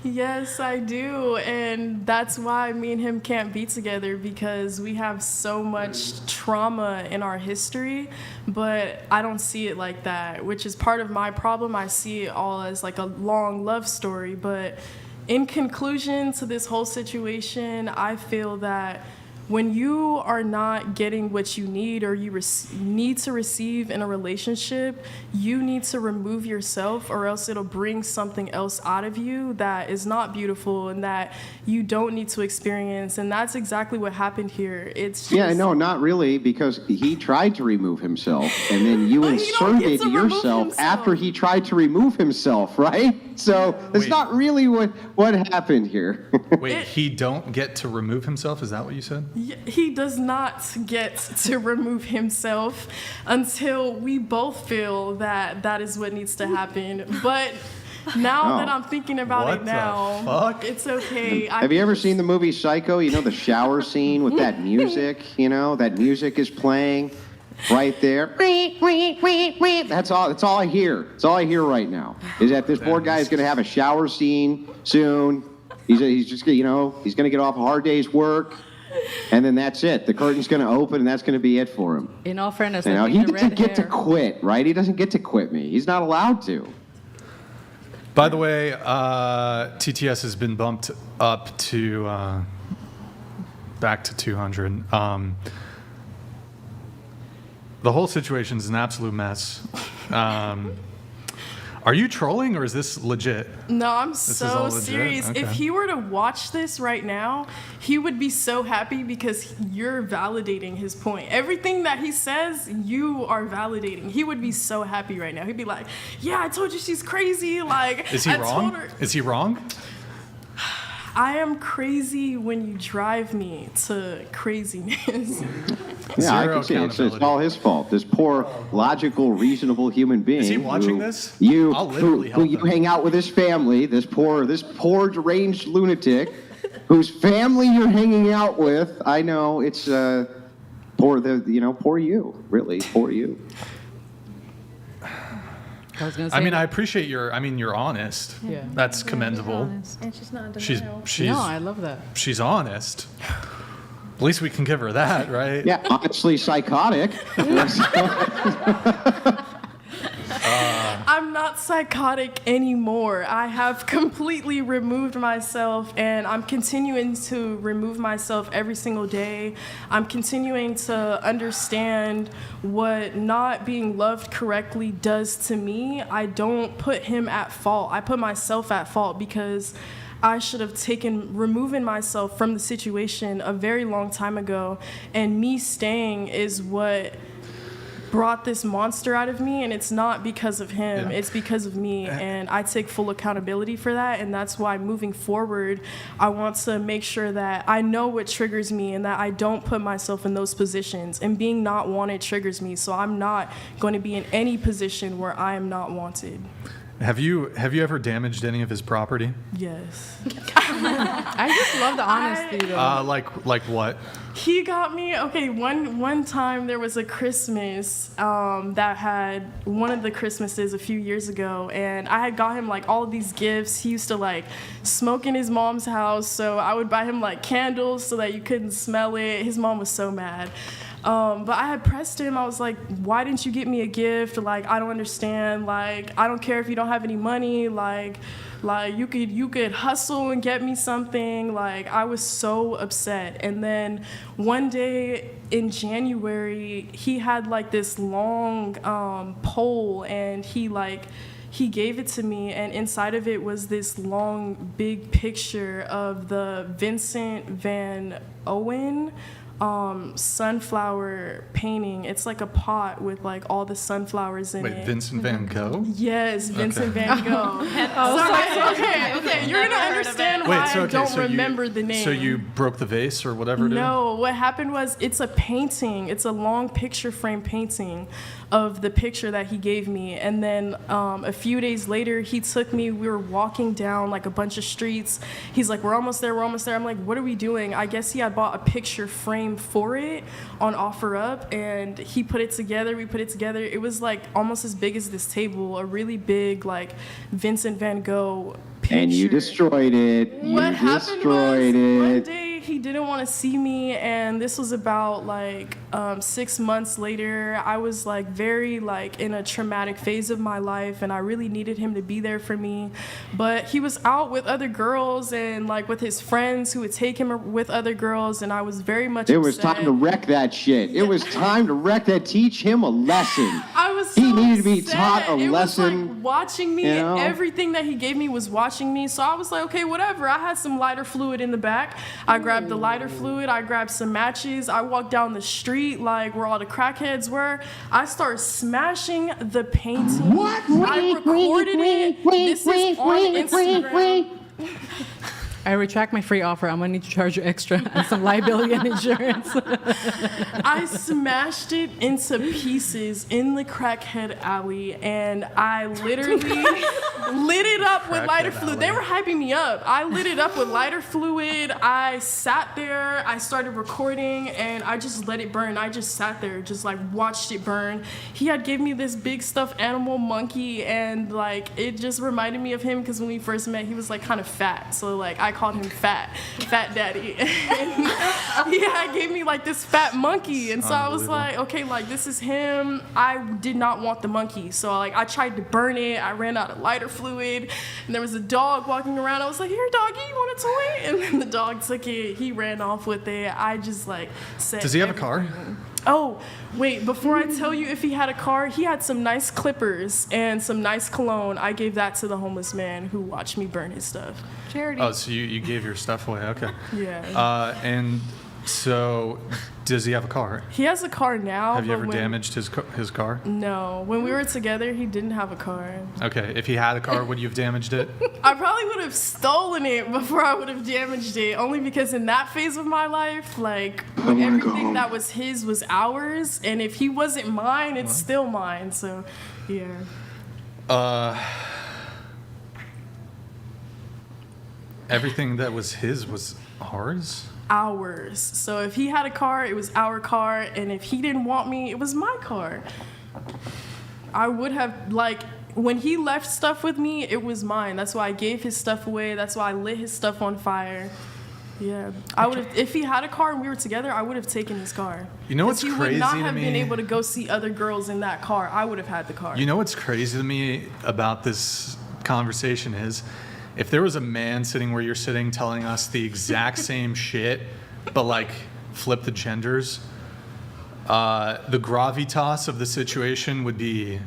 Yes, I do. And that's why me and him can't be together, because we have so much trauma in our history, but I don't see it like that, which is part of my problem. I see it all as like a long love story. But in conclusion to this whole situation, I feel that when you are not getting what you need or you need to receive in a relationship, you need to remove yourself, or else it'll bring something else out of you that is not beautiful and that you don't need to experience. And that's exactly what happened here. It's just, No, not really, because he tried to remove himself, and then you But he don't get inserted to remove yourself himself. after he tried to remove himself, right? So that's Wait. not really what happened here. Wait, he don't get to remove himself? Is that what you said? He does not get to remove himself until we both feel that that is what needs to happen. But now that I'm thinking about What it the now, fuck? it's okay. Have you ever seen the movie Psycho? You know, the shower scene with that music, that music is playing right there. That's all I hear. That's all I hear right now is that this poor guy is going to have a shower scene soon. He's just, he's going to get off a hard day's work. And then that's it. The curtain's going to open, and that's going to be it for him. In all fairness, He I think the doesn't red get to hair- quit, right? He doesn't get to quit me. He's not allowed to. By the way, TTS has been bumped up to back to 200. The whole situation is an absolute mess. Are you trolling or is this legit? No, I'm is so all legit? serious. Okay. If he were to watch this right now, he would be so happy because you're validating his point. Everything that he says, you are validating. He would be so happy right now. He'd be like, "Yeah, I told you she's crazy." Like, Is he I wrong? told her. Is he wrong? I am crazy when you drive me to craziness. Yeah, I Zero can see it. It's accountability. all his fault. This poor, logical, reasonable human being. Is he watching who this? You, I'll literally who help you him. hang out with his family. This poor deranged lunatic, whose family you're hanging out with. I know it's poor you. Really, poor you. I was gonna say. I mean, I appreciate you're honest. Yeah. That's commendable. And she's not in She's denial. No, I love that. she's honest. At least we can give her that, right? Yeah, honestly psychotic. I'm not psychotic anymore. I have completely removed myself, and I'm continuing to remove myself every single day. I'm continuing to understand what not being loved correctly does to me. I don't put him at fault. I put myself at fault because I should have removing myself from the situation a very long time ago, and me staying is what brought this monster out of me, and it's not because of him. Yeah. It's because of me, and I take full accountability for that, and that's why moving forward, I want to make sure that I know what triggers me and that I don't put myself in those positions, and being not wanted triggers me, so I'm not going to be in any position where I am not wanted. Have you ever damaged any of his property? Yes. I just love the honesty, though. Like what? He got me, okay, one time there was a Christmas that had one of the Christmases a few years ago, and I had got him like all of these gifts. He used to like smoke in his mom's house, so I would buy him like candles so that you couldn't smell it. His mom was so mad. But I had pressed him. I was like, why didn't you get me a gift? Like, I don't understand. Like, I don't care if you don't have any money. Like you could hustle and get me something. Like, I was so upset. And then one day in January, he had like this long pole, and he gave it to me, and inside of it was this long, big picture of the Vincent van Owen sunflower painting. It's like a pot with like all the sunflowers in it. Wait, Vincent van Gogh? Yes, Vincent Okay. van Gogh. Okay. You're gonna understand why I don't remember the name. So you broke the vase or whatever? No, what happened was it's a painting. It's a long picture frame painting of the picture that he gave me. And then a few days later, he took me, we were walking down like a bunch of streets. He's like, we're almost there. I'm like, what are we doing? I guess he had bought a picture frame for it on OfferUp, and he put it together. We put it together. It was like almost as big as this table, a really big like Vincent van Gogh picture. And you destroyed it. What You happened destroyed was one it. day he didn't want to see me, and this was about like 6 months later. I was like very like in a traumatic phase of my life, and I really needed him to be there for me. But he was out with other girls and like with his friends who would take him with other girls, and I was very much It was upset. time to wreck that shit. It was time to wreck that. Teach him a lesson. I was so He needed to be upset. taught a It was lesson. like watching me, you and know? everything that he gave me was watching me. So I was like, okay, whatever. I had some lighter fluid in the back. I grabbed grabbed the lighter fluid. I grabbed some matches. I walked down the street like where all the crackheads were. I started smashing the painting. What? I recorded it. This is on Instagram. I retract my free offer. I'm gonna need to charge you extra and some liability and insurance. I smashed it into pieces in the crackhead alley, and I literally lit it up with lighter fluid. They were hyping me up. I lit it up with lighter fluid. I sat there. I started recording, and I just let it burn. I just sat there, just like watched it burn. He had given me this big stuffed animal monkey, and like it just reminded me of him because when we first met, he was like kind of fat. So like I called him Fat Daddy. And he gave me like this fat monkey, and so I was like, okay, like this is him. I did not want the monkey, so like I tried to burn it. I ran out of lighter fluid, and there was a dog walking around. I was like, here, doggy, you want a toy? And then the dog took it. He ran off with it. I just like said, does he have a car? Oh, wait, before I tell you if he had a car, he had some nice clippers and some nice cologne. I gave that to the homeless man who watched me burn his stuff. Charity. Oh, so you gave your stuff away. Okay. Yeah. And so does he have a car? He has a car now. Have you ever damaged his car? No. When we were together, he didn't have a car. Okay. If he had a car, would you have damaged it? I probably would have stolen it before I would have damaged it, only because in that phase of my life, like, everything that was his was ours, and if he wasn't mine, it's still mine, so, yeah. Everything that was his was ours? Ours. So if he had a car, it was our car, and if he didn't want me, it was my car. I would have, like, when he left stuff with me, it was mine. That's why I gave his stuff away. That's why I lit his stuff on fire. Yeah. I would have, if he had a car and we were together, I would have taken his car. You know what's crazy to me? He would not have been able to go see other girls in that car. I would have had the car. You know what's crazy to me about this conversation is, if there was a man sitting where you're sitting telling us the exact same shit, but like flip the genders, the gravitas of the situation would be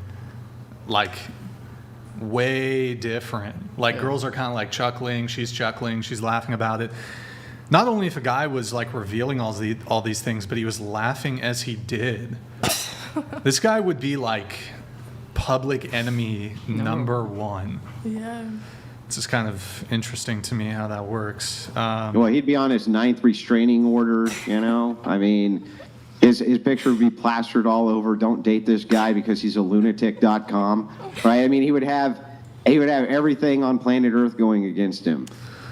like way different. Like girls are kind of like chuckling, she's laughing about it. Not only if a guy was like revealing all these things, but he was laughing as he did. This guy would be like public enemy number one. Yeah. It's just kind of interesting to me how that works. Well, he'd be on his 9th restraining order, you know? I mean, his picture would be plastered all over, don't date this guy because he's a lunatic.com, right? I mean, he would have everything on planet Earth going against him.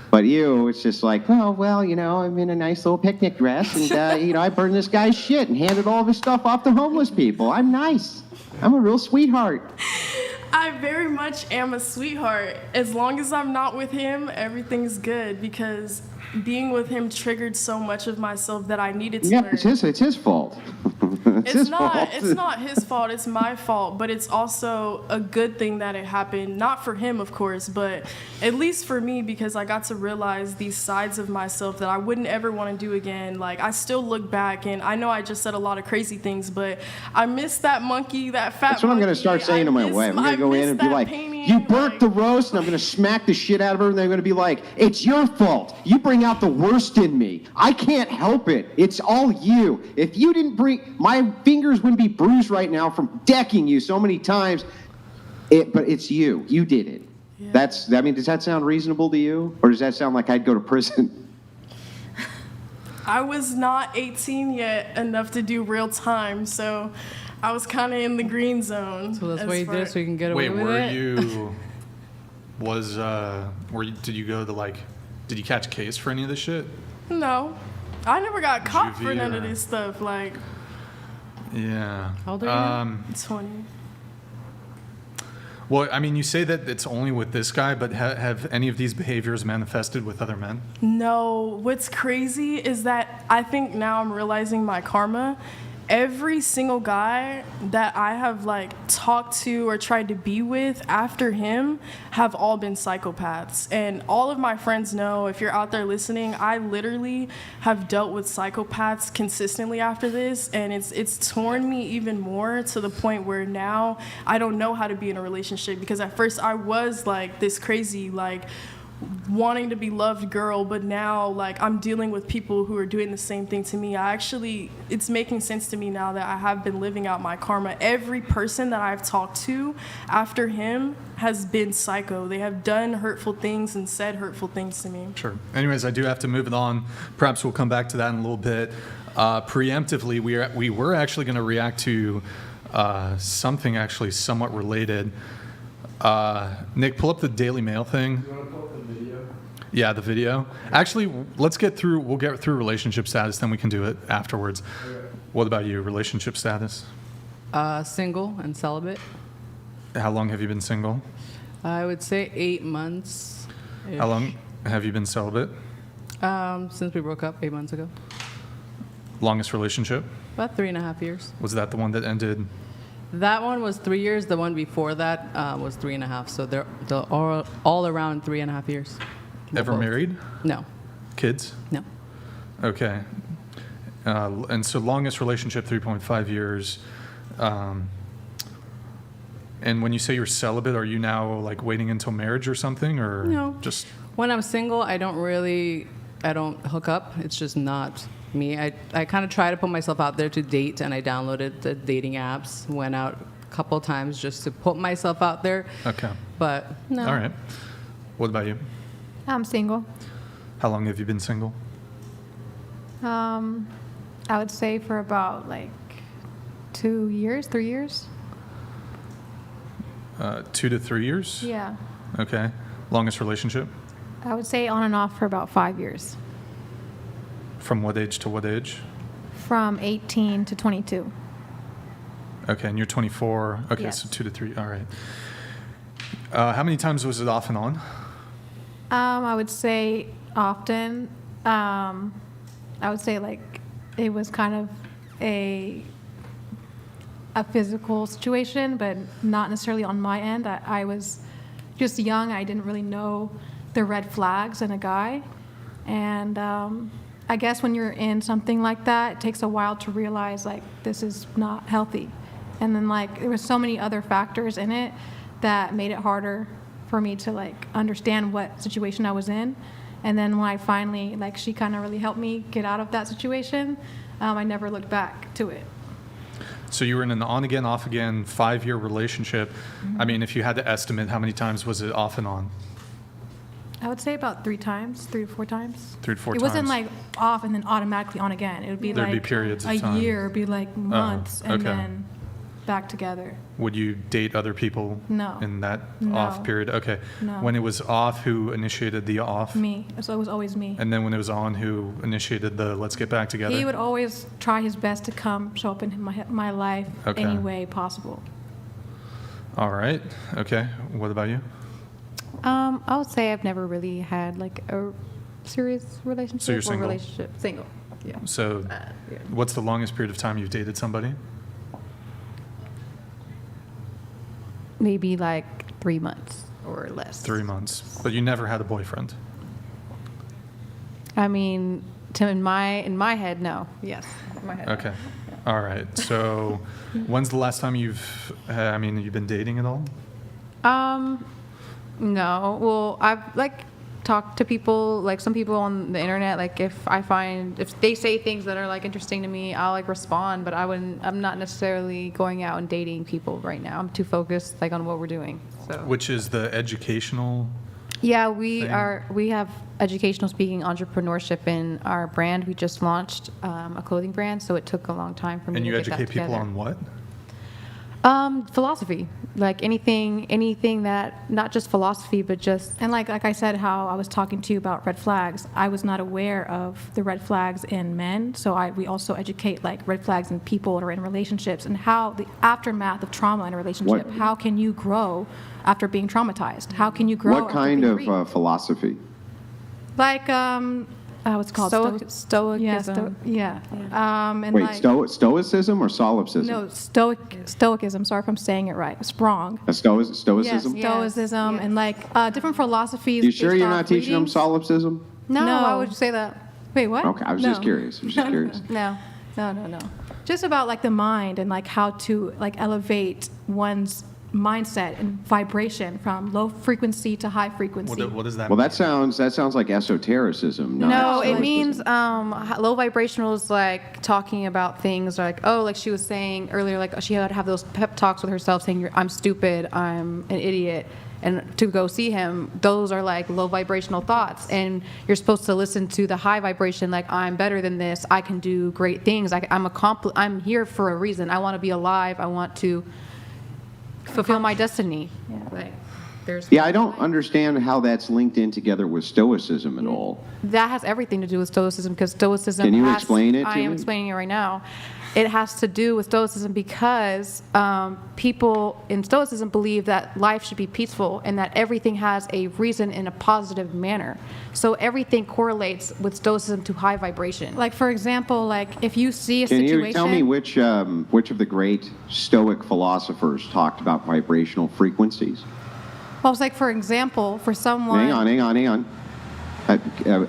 But you, it's just like, oh, well, you know, I'm in a nice little picnic dress, and, you know, I burned this guy's shit and handed all of his stuff off to homeless people. I'm nice. I'm a real sweetheart. I very much am a sweetheart. As long as I'm not with him, everything's good, because being with him triggered so much of myself that I needed to learn. It's his fault. It's not his fault, it's my fault, but it's also a good thing that it happened, not for him, of course, but at least for me, because I got to realize these sides of myself that I wouldn't ever want to do again. Like, I still look back, and I know I just said a lot of crazy things, but I miss that monkey, that fat monkey. That's what I'm going to start saying to my wife. I'm going to go in and be like, you burnt the roast, and I'm going to smack the shit out of her, and they're going to be like, it's your fault. You bring out the worst in me. I can't help it. It's all you. If you didn't bring, my fingers wouldn't be bruised right now from decking you so many times, but it's you. You did it. Yeah. Does that sound reasonable to you? Or does that sound like I'd go to prison? I was not 18 yet enough to do real time, so I was kind of in the green zone. So that's why you did it, so you can get away with it? Did you go to like, did you catch a case for any of this shit? No. I never got caught for none of this stuff, like. Yeah. How old are you? 20. Well, I mean, you say that it's only with this guy, but have any of these behaviors manifested with other men? No. What's crazy is that I think now I'm realizing my karma. Every single guy that I have like talked to or tried to be with after him have all been psychopaths. And all of my friends know, if you're out there listening, I literally have dealt with psychopaths consistently after this, and it's torn me even more to the point where now I don't know how to be in a relationship, because at first I was like this crazy, like, wanting to be loved girl, but now like I'm dealing with people who are doing the same thing to me. It's making sense to me now that I have been living out my karma. Every person that I've talked to after him has been psycho. They have done hurtful things and said hurtful things to me. Sure. Anyways, I do have to move it on. Perhaps we'll come back to that in a little bit. Preemptively, we were actually going to react to something actually somewhat related. Nick, pull up the Daily Mail thing. You want to pull up the video? Yeah, the video. Actually, we'll get through relationship status, then we can do it afterwards. Okay. What about you, relationship status? Single and celibate. How long have you been single? I would say 8 months. How long have you been celibate? Since we broke up 8 months ago. Longest relationship? About 3.5 years. Was that the one that ended? That one was 3 years. The one before that was 3.5. So they're all around 3.5 years. Ever Both. married? No. Kids? No. Okay. And so longest relationship, 3.5 years. And when you say you're celibate, are you now like waiting until marriage or something, or No. just? When I'm single, I don't hook up. It's just not me. I kind of try to put myself out there to date, and I downloaded the dating apps, went out a couple times just to put myself out there. Okay. But no. All right. What about you? I'm single. How long have you been single? I would say for about like 2 years, 3 years. 2 to 3 years? Yeah. Okay. Longest relationship? I would say on and off for about 5 years. From what age to what age? From 18 to 22. Okay, and you're 24. Okay, Yes. so 2 to 3. All right. How many times was it off and on? I would say often. I would say like it was kind of a physical situation, but not necessarily on my end. I was just young. I didn't really know the red flags in a guy. And I guess when you're in something like that, it takes a while to realize like this is not healthy. And then like there was so many other factors in it that made it harder for me to like understand what situation I was in. And then when I finally, like she kind of really helped me get out of that situation, I never looked back to it. So you were in an on-again, off-again 5-year relationship. Mm-hmm. I mean, if you had to estimate, how many times was it off and on? I would say about 3 times, 3 to 4 times. 3 to 4 It times. wasn't like off and then automatically on again. It would be There'd like be periods of a time. year, it'd be like months, and okay. then back together. Would you date other people No. in that No. off period? Okay. No. When it was off, who initiated the off? Me. So it was always me. And then when it was on, who initiated the let's get back together? He would always try his best to show up in my life Okay. any way possible. All right. Okay. What about you? I would say I've never really had like a serious relationship. So you're or single? relationship. Single. Yeah. So Yeah. what's the longest period of time you've dated somebody? Maybe like 3 months or less. 3 months. But you never had a boyfriend? I mean, in my head, no. Yes. In my head. Okay. All right. So when's the last time you've been dating at all? No. Well, I've like talked to people, like some people on the internet, like if they say things that are like interesting to me, I'll like respond, but I'm not necessarily going out and dating people right now. I'm too focused like on what we're doing. So Which is the educational yeah, thing? we have educational speaking entrepreneurship in our brand. We just launched a clothing brand, so it took a long time for me And to you get that educate people together. on what? Philosophy, like anything that, not just philosophy, but just. And like I said, how I was talking to you about red flags, I was not aware of the red flags in men. So we also educate like red flags in people or in relationships and how the aftermath of trauma in a relationship. What- How can you grow after being traumatized? How can you grow? What after kind being of grieved? philosophy? Like what's it called? Stoicism. Yeah. And Wait, like, stoicism or solipsism? no, stoicism. Sorry if I'm saying it right. It's wrong. Stoicism? Yes, stoicism Yes. and like different philosophies. You sure based you're off not teaching them readings. solipsism? No, No. why would you say that? Wait, what? Okay, I was just curious. No. No. Just about like the mind and like how to like elevate one's mindset and vibration from low frequency to high frequency. What does that Well, mean? that sounds like esotericism. Not No, it like- means low vibrational is like talking about things like, oh, like she was saying earlier, like she had to have those pep talks with herself saying, I'm stupid, I'm an idiot, and to go see him, those are like low vibrational thoughts. And you're supposed to listen to the high vibration, like I'm better than this, I can do great things, I'm here for a reason, I want to be alive, I want to fulfill my destiny. Like, Yeah, I don't understand how that's linked in together with Stoicism at all. That has everything to do with Stoicism because Stoicism Can you has, explain it to I am me? explaining it right now. It has to do with Stoicism because people in Stoicism believe that life should be peaceful and that everything has a reason in a positive manner. So everything correlates with Stoicism to high vibration. Like, for example, like if you see a Can situation. you tell me which of the great Stoic philosophers talked about vibrational frequencies? Well, it's like, for example, for someone. Hang on. I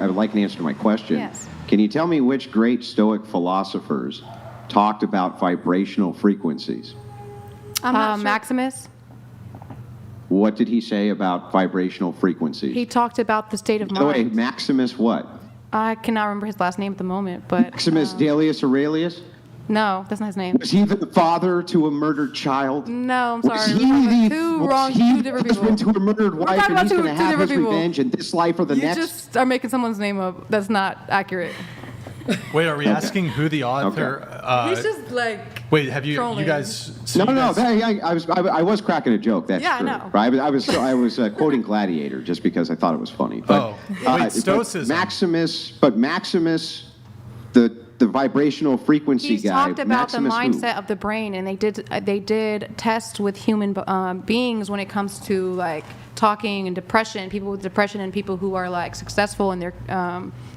would like an answer to my question. Yes. Can you tell me which great Stoic philosophers talked about vibrational frequencies? I'm not sure. Maximus, What did he say about vibrational frequencies? he talked about the state of By the way, mind. Maximus what? I cannot remember his last name at the moment, but Maximus Delius Aurelius? no, that's not his name. Was he the father to a murdered child? No, I'm Was sorry. he the Two different people. husband to a murdered We're wife, talking and he's about going to two have his different people. revenge in this life or the You next? just are making someone's name up. That's not accurate. Wait, are we asking who the author? He's just like. Wait, have you trolling. guys? No, you no, guys- I was cracking a joke. That's Yeah, I true. know. Right? I was quoting Gladiator just because I thought it was funny. Oh, wait, but Stoicism. Maximus, the vibrational frequency He's guy. talked about the Maximus who? mindset of the brain, and they did tests with human beings when it comes to like talking and depression, people with depression and people who are like successful in their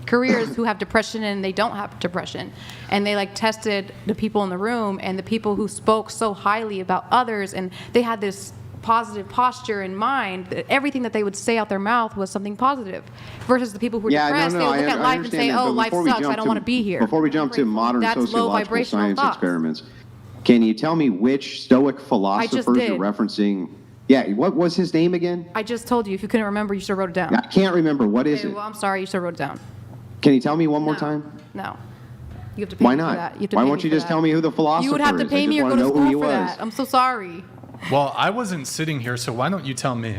careers who have depression and they don't have depression, and they like tested the people in the room and the people who spoke so highly about others, and they had this positive posture in mind that everything that they would say out their mouth was something positive, versus the people who were depressed, they would look at life and say, oh, life sucks, I don't want to be here. Before we jump to modern That's low sociological vibrational science thoughts. experiments, can you tell me which Stoic philosophers did. you're referencing? Yeah, what was his name again? I just told you. If you couldn't remember, you should have wrote it down. I can't remember. What is Okay, it? well, I'm sorry. You should have wrote it down. Can you tell me one more time? No. You have to pay Why me for not? that. You have to Why pay won't me you for just that. tell me who the philosopher is? You would have to pay me or go to know who he school for was. that. I'm so sorry. Well, I wasn't sitting here, so why don't you tell me?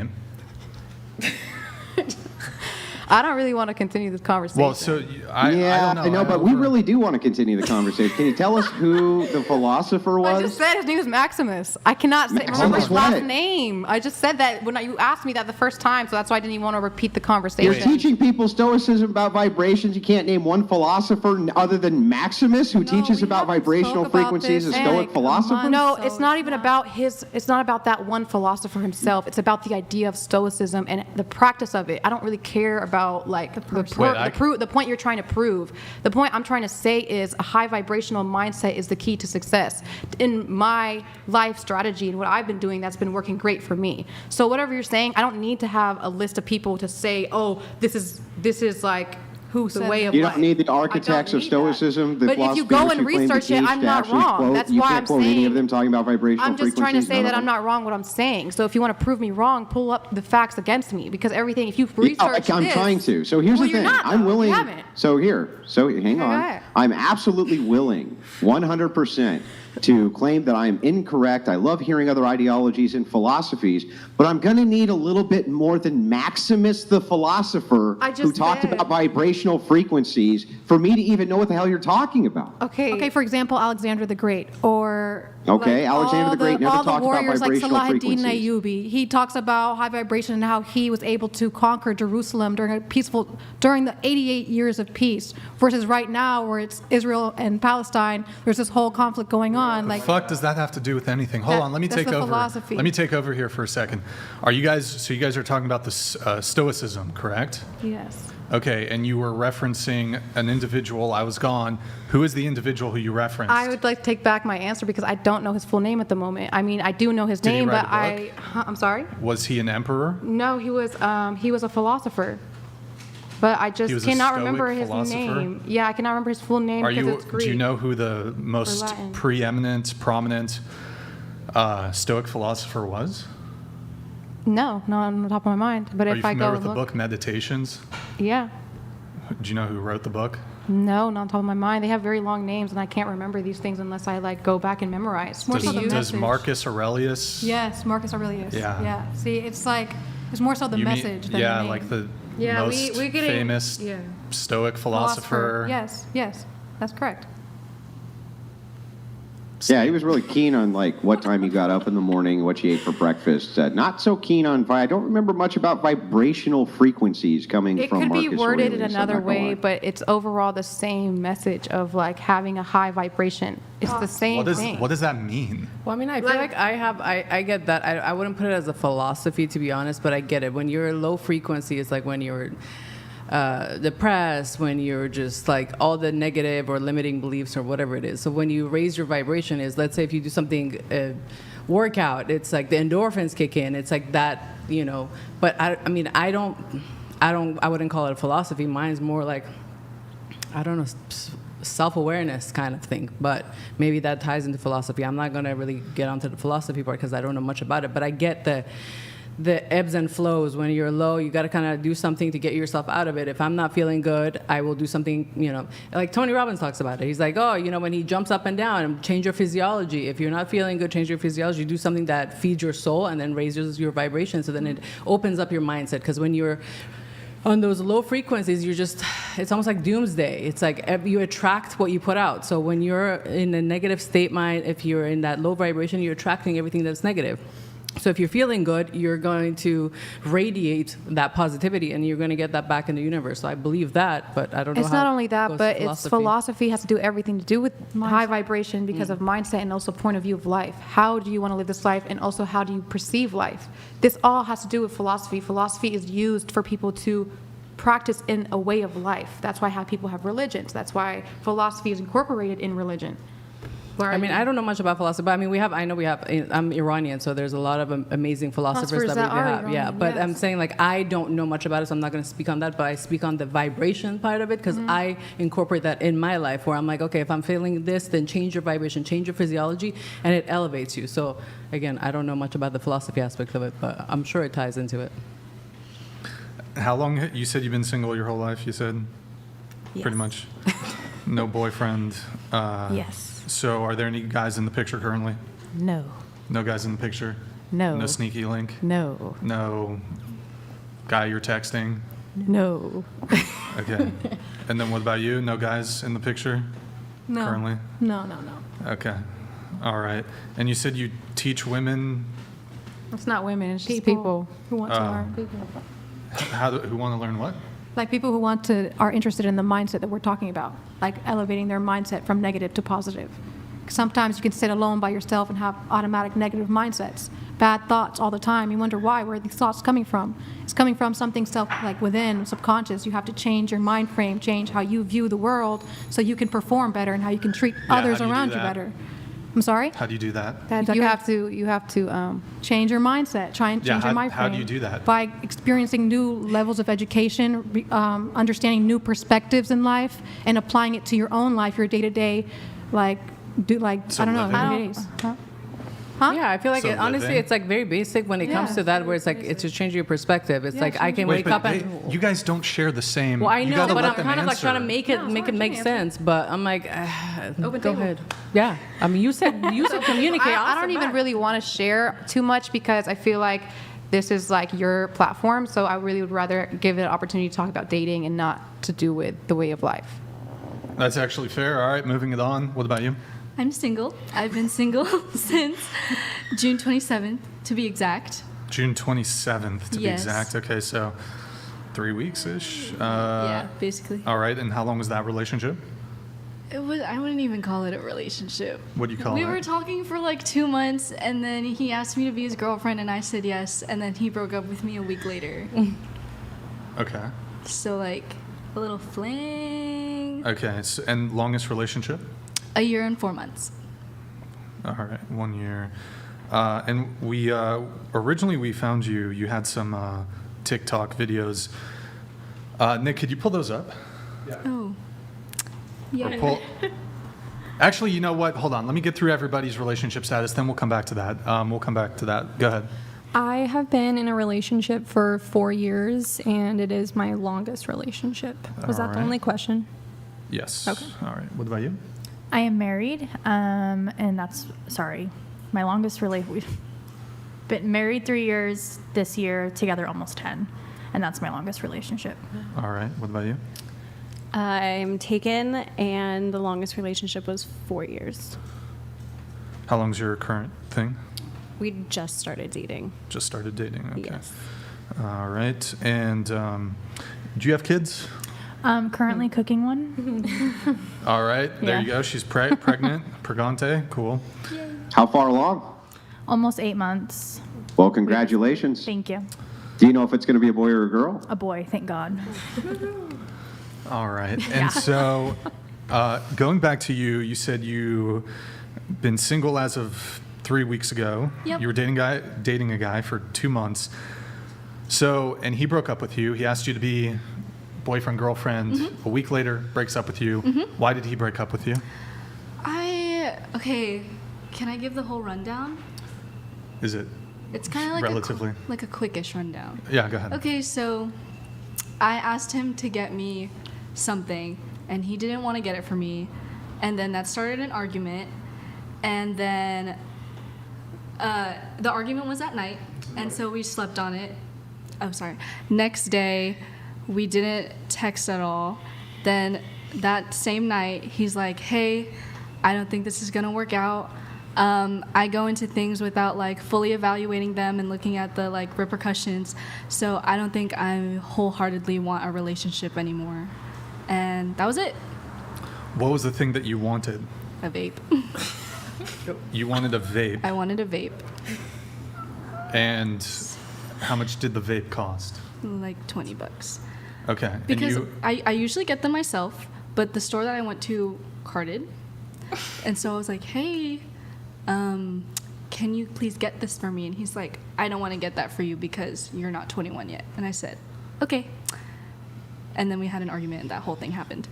I don't really want to continue this conversation. Well, so I don't know. but we really do want to continue the conversation. Can you tell us who the philosopher I was? just said his name is Maximus. I cannot say, remember Maximus his last what? name. I just said that when you asked me that the first time, so that's why I didn't even want to repeat the conversation. You're teaching people Stoicism about vibrations. You can't name one philosopher other than Maximus who teaches about vibrational frequencies, a Stoic philosopher? No, it's not even about it's not about that one philosopher himself. It's about the idea of Stoicism and the practice of it. I don't really care about like the point you're trying to prove. The point I'm trying to say is a high vibrational mindset is the key to success. In my life strategy and what I've been doing, that's been working great for me. So whatever you're saying, I don't need to have a list of people to say, oh, this is like the way of You life. don't need the architects of Stoicism, the But if you go philosophers and who claim research to it, teach I'm to not actually wrong. quote- That's you why can't I'm quote any saying- of them talking about vibrational I'm just trying to frequencies, say none that of I'm them? not wrong what I'm saying. So if you want to prove me wrong, pull up the facts against me, because everything, if you've researched I'm this, trying to. So here's well, the you're thing. not, I'm though. You willing. haven't. So hang Go on. ahead. I'm absolutely willing, 100%, to claim that I am incorrect. I love hearing other ideologies and philosophies, but I'm going to need a little bit more than Maximus the philosopher who talked about vibrational frequencies for me to even know what the hell you're talking about. Okay, for example, Alexander the Great, or Okay, like Alexander the Great never all the talked about warriors like vibrational Salahuddin frequencies. Ayyubi. He talks about high vibration and how he was able to conquer Jerusalem during the 88 years of peace, versus right now where it's Israel and Palestine. There's this whole conflict going on. The fuck does that have to do with anything? Hold on, let me that's take the over. philosophy. Let me take over here for a second. You guys are talking about this Stoicism, correct? Yes. Okay, and you were referencing an individual. I was gone. Who is the individual who you referenced? I would like to take back my answer because I don't know his full name at the moment. I mean, I do know his Did he name, write but a book? I'm sorry? Was he an emperor? No, he was a philosopher. But I He just was a cannot Stoic remember his philosopher? name. Yeah, I cannot remember his full name because it's Greek. Do you know who the most Latin. preeminent, prominent Stoic philosopher was? No, not on the top of my mind. But Are if you I familiar go with the look, book Meditations? yeah. Do you know who wrote the book? No, not on top of my mind. They have very long names, and I can't remember these things unless I like go back and memorize. More so the Does message. Marcus Aurelius? Yes, Marcus Aurelius. Yeah. Yeah. See, it's like it's more so the You mean- message than yeah, the name. like the Yeah, most we're getting famous Stoic philosopher. Yes, yes, that's correct. Yeah, he was really keen on like what time you got up in the morning, what you ate for breakfast. Not so keen on. I don't remember much about vibrational frequencies coming It from could Marcus be worded in Aurelius, I'm another not gonna way, lie. but it's overall the same message of like having a high vibration. It's the same thing. What does that mean? Well, I mean, I feel like I get that. I wouldn't put it as a philosophy, to be honest, but I get it. When you're low frequency, it's like when you're depressed, when you're just like all the negative or limiting beliefs or whatever it is. So when you raise your vibration is, let's say if you do something, workout, it's like the endorphins kick in. It's like that, you know, but I mean, I wouldn't call it a philosophy. Mine's more like, I don't know, self-awareness kind of thing, but maybe that ties into philosophy. I'm not going to really get onto the philosophy part because I don't know much about it, but I get the ebbs and flows. When you're low, you got to kind of do something to get yourself out of it. If I'm not feeling good, I will do something, you know, like Tony Robbins talks about it. He's like, oh, you know, when he jumps up and down, change your physiology. If you're not feeling good, change your physiology. Do something that feeds your soul and then raises your vibration. So then it opens up your mindset. Because when you're on those low frequencies, it's almost like doomsday. It's like you attract what you put out. So when you're in a negative state mind, if you're in that low vibration, you're attracting everything that's negative. So if you're feeling good, you're going to radiate that positivity, and you're going to get that back in the universe. So I believe that, but I don't know It's how not it only that, goes but to it's philosophy has to do everything to do with high vibration because of mindset and also point of view of life. How do you want to live this life, and also how do you perceive life? This all has to do with philosophy. Philosophy is used for people to practice in a way of life. That's why how people have religions. That's why philosophy is incorporated in religion. I mean, I don't know much about philosophy, but I mean, I'm Iranian, so there's a lot of amazing philosophers that we have. Yeah, but I'm saying, like, I don't know much about it, so I'm not going to speak on that, but I speak on the vibration part of it, because I incorporate that in my life, where I'm like, okay, if I'm feeling this, then change your vibration, change your physiology, and it elevates you. So, again, I don't know much about the philosophy aspect of it, but I'm sure it ties into it. How long, you said you've been single your whole life, you said? Yes. Pretty much. No boyfriend. Yes. So are there any guys in the picture currently? No. No guys in the picture? No. No sneaky link? No. No guy you're texting? No. Okay. And then what about you? No guys in the picture No. currently? No. Okay. All right. And you said you teach women It's not women, it's just people. who want to learn. who want to learn what? Like people who are interested in the mindset that we're talking about, like elevating their mindset from negative to positive. Sometimes you can sit alone by yourself and have automatic negative mindsets, bad thoughts all the time. You wonder why, where are these thoughts coming from? It's coming from something like within, subconscious. You have to change your mind frame, change how you view the world so you can perform better and how you can treat others how do you do around you that? better. I'm sorry? How do you do that? You have to Change your mindset. Try and change your mind frame. how do you do that? By experiencing new levels of education, understanding new perspectives in life, and applying it to your own life, your day-to-day, So I don't know, living. everyday. Huh? Yeah, I feel like So honestly, living. it's like very basic when it comes to that, where it's like it's just changing your perspective. It's like I can wake up and. you guys don't share the same. Well, I you know, gotta but let I'm them kind of like trying to answer. make it make sense. But I'm like, go table. ahead. Yeah, I mean, you said communicate. I don't even really want to share too much because I feel like this is like your platform. So I really would rather give it an opportunity to talk about dating and not to do with the way of life. That's actually fair. All right, moving it on. What about you? I'm single. I've been single since June 27th, to be exact. June 27th, to be Yes. exact. Okay, so 3 weeks-ish. Yeah, basically. All right, and how long was that relationship? I wouldn't even call it a relationship. What do you call We it? were talking for like 2 months, and then he asked me to be his girlfriend, and I said yes, and then he broke up with me a week later. Okay. So like a little fling. Okay, so, and longest relationship? A year and 4 months. All right, 1 year. And we originally we found you. You had some TikTok videos. Nick, could you pull those up? Oh. Or Yeah. pull. Actually, you know what? Hold on. Let me get through everybody's relationship status, then we'll come back to that. We'll come back to that. Go ahead. I have been in a relationship for 4 years, and it is my longest relationship. Was that the only question? Yes. Okay. All right. What about you? I am married, and that's, my longest relationship. We've been married 3 years this year, together almost 10, and that's my longest relationship. All right. What about you? I'm taken, and the longest relationship was 4 years. How long's your current thing? We just started dating. Just started dating. Okay. Yes. All right. And do you have kids? I'm currently cooking one. All right. There Yeah. you go. She's pregnant. Pregante. Cool. How far along? Almost 8 months. Well, congratulations. Thank you. Do you know if it's going to be a boy or a girl? A boy, thank God. All right. And so going back to you, you said you've been single as of 3 weeks ago. Yep. You were dating a guy for 2 months. So, and he broke up with you. He asked you to be boyfriend, girlfriend. A week later, breaks up with you. Why did he break up with you? Okay, can I give the whole rundown? Is it It's kind of like relatively? like a quickish rundown. Yeah, go ahead. Okay, so I asked him to get me something, and he didn't want to get it for me, and then that started an argument, and then the argument was at night, and so we slept on it. Oh, sorry. Next day, we didn't text at all. Then that same night, he's like, hey, I don't think this is going to work out. I go into things without like fully evaluating them and looking at the like repercussions. So I don't think I wholeheartedly want a relationship anymore. And that was it. What was the thing that you wanted? A vape. You wanted a vape. I wanted a vape. And how much did the vape cost? Like $20. Okay. Because and I usually get them myself, but the store that I went to carded. And so I was like, hey, can you please get this for me? And he's like, I don't want to get that for you because you're not 21 yet. And I said, okay. And then we had an argument and that whole thing happened.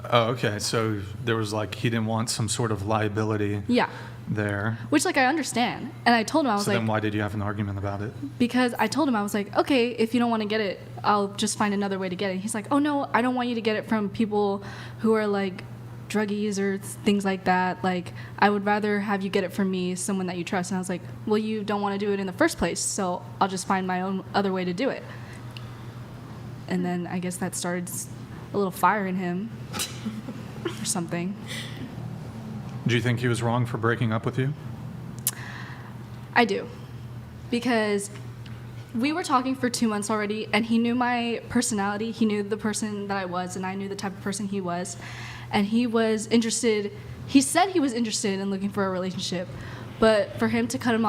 Oh, okay. So there was like, he didn't want some sort of liability Yeah. there. Which, like, I understand. And I told him, I was So like, then why did you have an argument about it? because I told him, I was like, okay, if you don't want to get it, I'll just find another way to get it. He's like, oh, no, I don't want you to get it from people who are, like, druggies or things like that. Like, I would rather have you get it from me, someone that you trust. And I was like, well, you don't want to do it in the first place, so I'll just find my own other way to do it. And then I guess that started a little fire in him or something. Do you think he was wrong for breaking up with you? I do. Because we were talking for 2 months already, and he knew my personality. He knew the person that I was, and I knew the type of person he was. And he was interested. He said he was interested in looking for a relationship. But for him to cut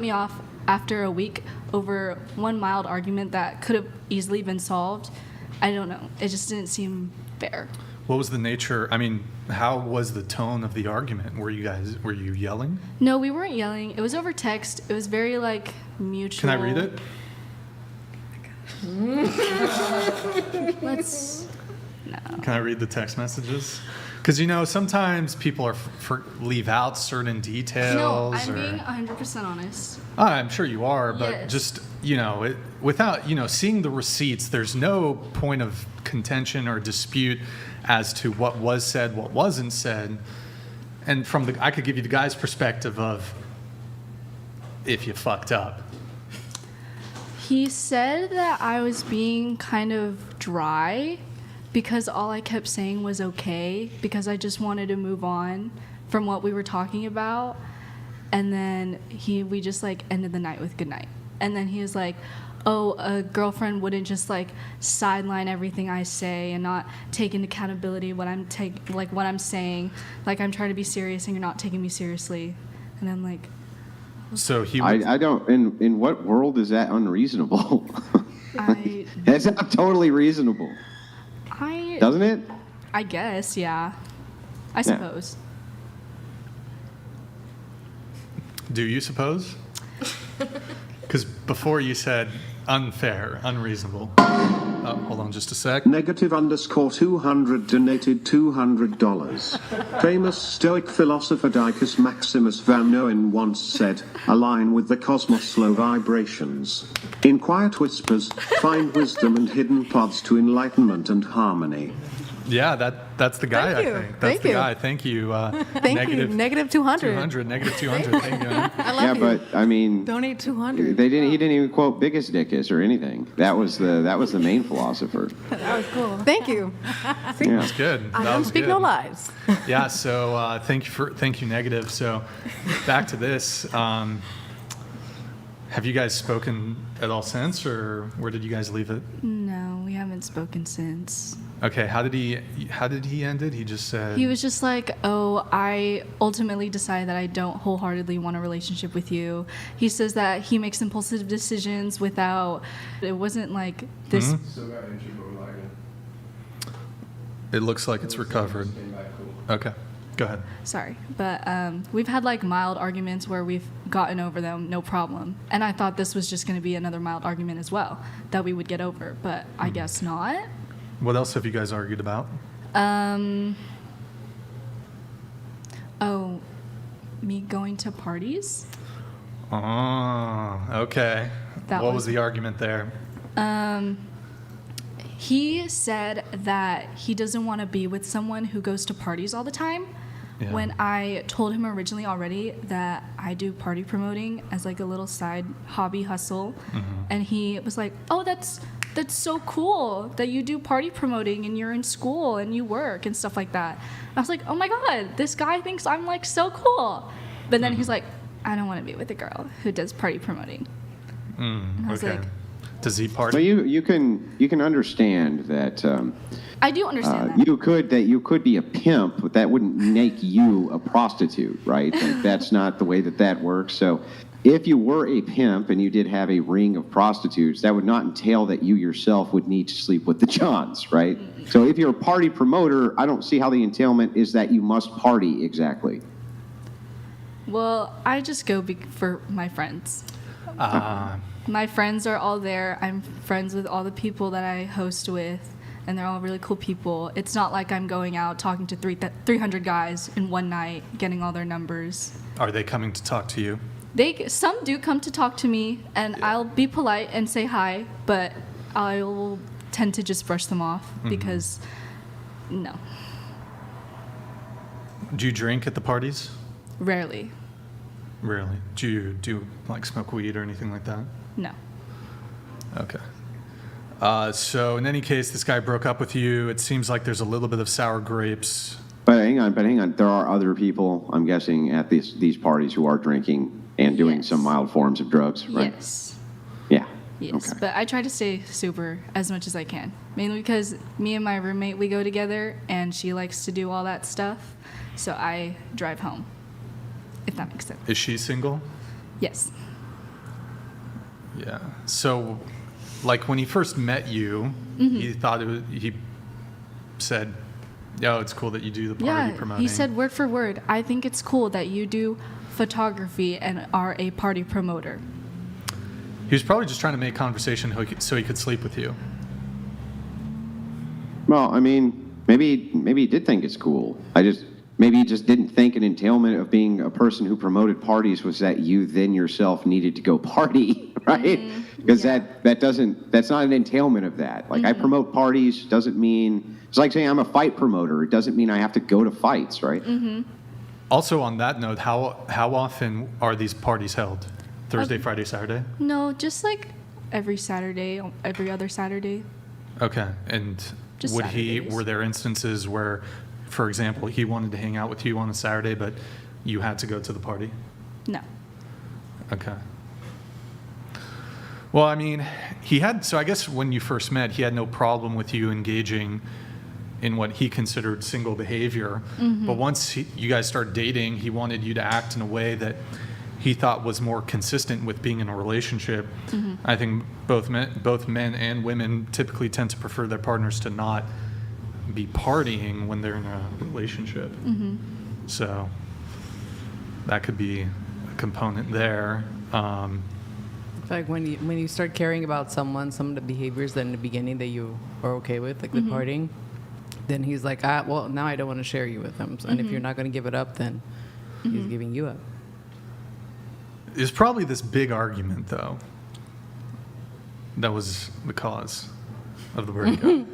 me off after a week over one mild argument that could have easily been solved, I don't know. It just didn't seem fair. What was the nature? I mean, how was the tone of the argument? Were you yelling? No, we weren't yelling. It was over text. It was very, like, mutual. Can I read it? No. Can I read the text messages? Because, sometimes people leave out certain details. No, I'm being 100% honest. I'm sure you are, but Yes. just, without, seeing the receipts, there's no point of contention or dispute as to what was said, what wasn't said. And I could give you the guy's perspective of if you fucked up. He said that I was being kind of dry because all I kept saying was okay, because I just wanted to move on from what we were talking about. And then we just like ended the night with good night. And then he was like, oh, a girlfriend wouldn't just like sideline everything I say and not take into accountability what I'm saying. Like, I'm trying to be serious and you're not taking me seriously. And I'm like, so he I don't, in what world is that unreasonable? That's not totally reasonable. Doesn't it? I guess, yeah. I suppose. Do you suppose? Because before you said unfair, unreasonable. Hold on just a sec. Negative_200 donated $200. Famous Stoic philosopher Dicus Maximus Van Noen once said, align with the cosmos' low vibrations. In quiet whispers, find wisdom and hidden paths to enlightenment and harmony. Yeah, that's the guy, Thank you. I think. That's Thank the you. guy. Thank you. Thank you. Negative 200. 200. Negative 200. Thank you. I love Yeah, you. but I mean, Donate 200. he didn't even quote Biggest Dickus or anything. That was the main philosopher. That was cool. Thank you. Yeah. That's good. I That don't was speak good. no lies. Yeah, so thank you, Negative. So back to this. Have you guys spoken at all since, or where did you guys leave it? No, we haven't spoken since. Okay, how did he end it? He just said He was just like, oh, I ultimately decided that I don't wholeheartedly want a relationship with you. He says that he makes impulsive decisions without, it wasn't like this. Still got injured, but we're like, It looks like it's recovered. came back cool. Okay, go ahead. Sorry, but we've had like mild arguments where we've gotten over them, no problem. And I thought this was just going to be another mild argument as well that we would get over, but I guess not. What else have you guys argued about? Oh, me going to parties? Oh, okay. That What was- was the argument there? He said that he doesn't want to be with someone who goes to parties all the time. Yeah. When I told him originally already that I do party promoting as like a little side hobby hustle, and he was like, "Oh, that's so cool that you do party promoting and you're in school and you work and stuff like that." I was like, "Oh my God, this guy thinks I'm like so cool." But then he's like, "I don't want to be with a girl who does party promoting." And I was Okay. like, Does he party? But you can understand that I do understand that. you could be a pimp, but that wouldn't make you a prostitute, right? Like, that's not the way that works. So if you were a pimp and you did have a ring of prostitutes, that would not entail that you yourself would need to sleep with the Johns, right? So if you're a party promoter, I don't see how the entailment is that you must party exactly. Well, I just go for my friends. My friends are all there. I'm friends with all the people that I host with, and they're all really cool people. It's not like I'm going out talking to 300 guys in one night, getting all their numbers. Are they coming to talk to you? Some do come to talk to me, and I'll be polite and say hi, but I will tend to just brush them off because, no, Do you drink at the parties? rarely, Rarely. Do you like smoke weed or anything like that? no. Okay. So in any case, this guy broke up with you. It seems like there's a little bit of sour grapes. But hang on. There are other people, I'm guessing, at these parties who are drinking and doing Yes. some mild forms of drugs, right? Yes. Yeah. Yes, Okay. but I try to stay sober as much as I can. Mainly because me and my roommate, we go together, and she likes to do all that stuff. So I drive home, if that makes sense. Is she single? Yes. Yeah. So, like when he first met you, he said, "Yo, it's cool that you do the party Yeah, promoting." he said word for word, I think it's cool that you do photography and are a party promoter. He was probably just trying to make conversation so he could sleep with you. Well, I mean, maybe he did think it's cool. Maybe he just didn't think an entailment of being a person who promoted parties was that you then yourself needed to go party, right? Because that's not an entailment of that. Like, I promote parties doesn't mean, it's like saying I'm a fight promoter. It doesn't mean I have to go to fights, right? Also, on that note, how often are these parties held? Thursday, Friday, Saturday? No, just like every Saturday, every other Saturday. Okay. And Just Saturdays. were there instances where, for example, he wanted to hang out with you on a Saturday, but you had to go to the party? No. Okay. Well, I mean, so I guess when you first met, he had no problem with you engaging in what he considered single behavior. But once you guys started dating, he wanted you to act in a way that he thought was more consistent with being in a relationship. I think both men and women typically tend to prefer their partners to not be partying when they're in a relationship. So that could be a component there. Like when you start caring about someone, some of the behaviors that in the beginning that you are okay with, like the partying, then he's like, well, now I don't want to share you with him. And if you're not going to give it up, then he's giving you up. There's probably this big argument, though, that was the cause of the breakup.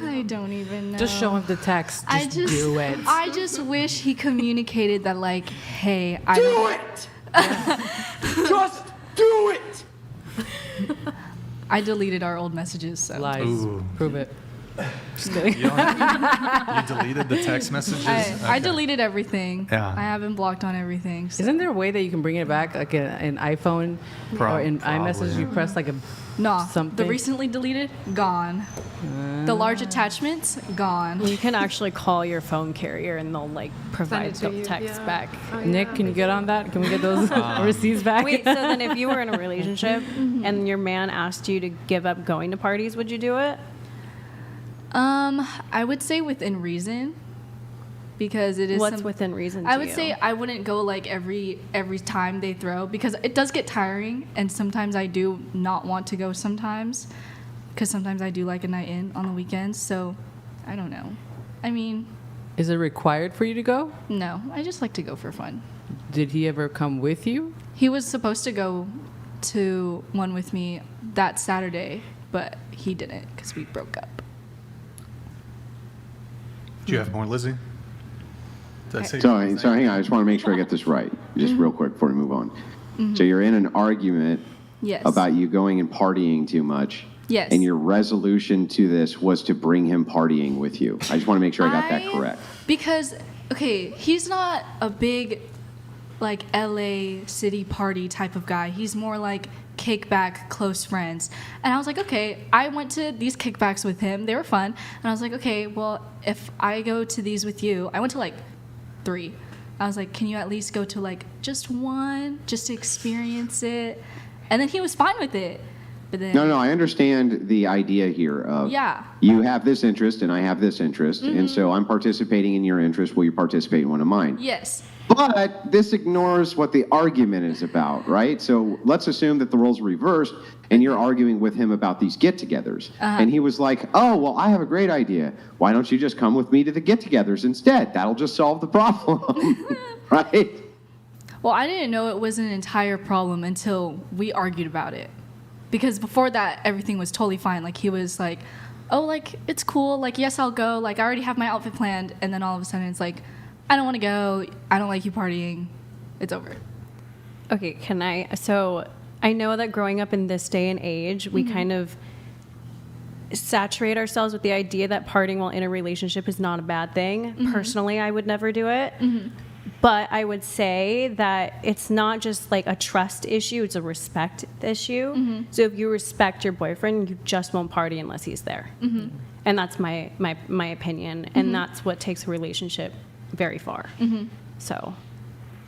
I don't even know. Just show him the text. Just do it. I just wish he communicated that, like, hey, Do it! Just do it! I deleted our old messages, so. Lies. Ooh. Prove it. Just kidding. You deleted the text messages? I deleted everything. Yeah. I have been blocked on everything. So. Isn't there a way that you can bring it back, like an iPhone or in iMessage? You press like a something. The recently deleted, gone. The large attachments, gone. You can actually call your phone carrier and they'll like provide to the you, text yeah. back. Nick, can you get on that? Can we get those receipts back? Wait, so then if you were in a relationship and your man asked you to give up going to parties, would you do it? I would say within reason, because it is. What's within reason? I would say I wouldn't go like every time they throw, because it does get tiring, and sometimes I do not want to go sometimes, because sometimes I do like a night in on the weekends. So, I don't know. I mean, Is it required for you to go? no, I just like to go for fun. Did he ever come with you? He was supposed to go to one with me that Saturday, but he didn't because we broke up. Do you have more, Lizzie? Did I say So hang on, I just want to make sure I get this right, just real quick before we move on. So you're in an argument Yes. about you going and partying too much. Yes. And your resolution to this was to bring him partying with you. I just want to make sure I got that correct. Because, okay, he's not a big, like, LA city party type of guy. He's more like kickback, close friends. And I was like, okay, I went to these kickbacks with him. They were fun. And I was like, okay, well, if I go to these with you, I went to like 3. I was like, can you at least go to like just one, just to experience it? And then he was fine with it. But then, No, I understand the idea here of Yeah. you have this interest and I have this interest, and so I'm participating in your interest. Will you participate in one of mine? Yes. But this ignores what the argument is about, right? So let's assume that the roles are reversed and you're arguing with him about these get-togethers. And he was like, oh, well, I have a great idea. Why don't you just come with me to the get-togethers instead? That'll just solve the problem, right? Well, I didn't know it was an entire problem until we argued about it. Because before that, everything was totally fine. Like, he was like, oh, like, it's cool. Like, yes, I'll go. Like, I already have my outfit planned. And then all of a sudden, it's like, I don't want to go. I don't like you partying. It's over. Okay, so I know that growing up in this day and age, we kind of saturate ourselves with the idea that partying while in a relationship is not a bad thing. Personally, I would never do it. But I would say that it's not just like a trust issue, it's a respect issue. So if you respect your boyfriend, you just won't party unless he's there. And that's my opinion. And that's what takes a relationship very far. So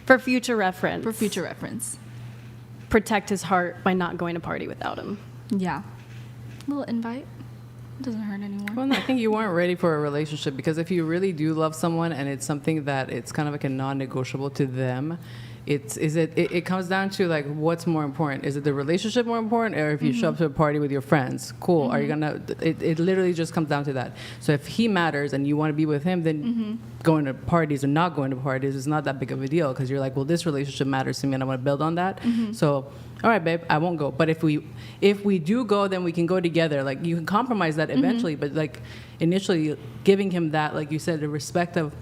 for future reference. Protect his heart by not going to party without him. Yeah. Little invite. Doesn't hurt anyone. Well, no, I think you weren't ready for a relationship, because if you really do love someone and it's something that it's kind of like a non-negotiable to them, it comes down to like what's more important. Is it the relationship more important, or if you show up to a party with your friends? Cool. Are you gonna? It literally just comes down to that. So if he matters and you want to be with him, then going to parties or not going to parties is not that big of a deal, because you're like, well, this relationship matters to me and I want to build on that. So, all right, babe, I won't go. But if we do go, then we can go together. Like, you can compromise that eventually, but like initially giving him that, like you said, the respect of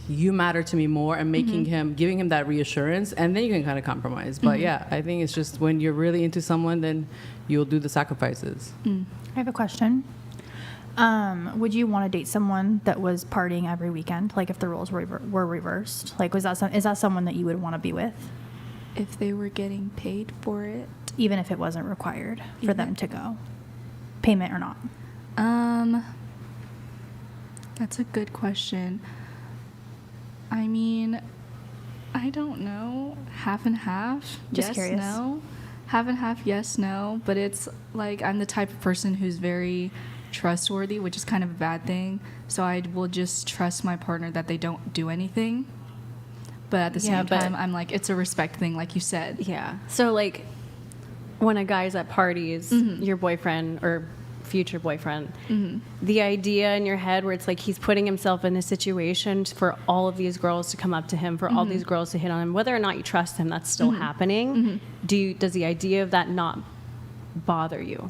you matter to me more, and giving him that reassurance, and then you can kind of compromise. But yeah, I think it's just when you're really into someone, then you'll do the sacrifices. I have a question. Would you want to date someone that was partying every weekend? Like, if the roles were reversed? Like, is that someone that you would want to be with? If they were getting paid for it. Even if it wasn't required for them to go? Payment or not? That's a good question. I mean, I don't know. Half and half. Just yes, curious. no. Half and half, yes, no. But it's like, I'm the type of person who's very trustworthy, which is kind of a bad thing. So I will just trust my partner that they don't do anything. But at the same time, I'm like, it's a respect thing, like you said. Yeah. So, like, when a guy's at parties, your boyfriend or future boyfriend, the idea in your head where it's like he's putting himself in a situation for all of these girls to come up to him, for all these girls to hit on him, whether or not you trust him, that's still happening. Does the idea of that not bother you?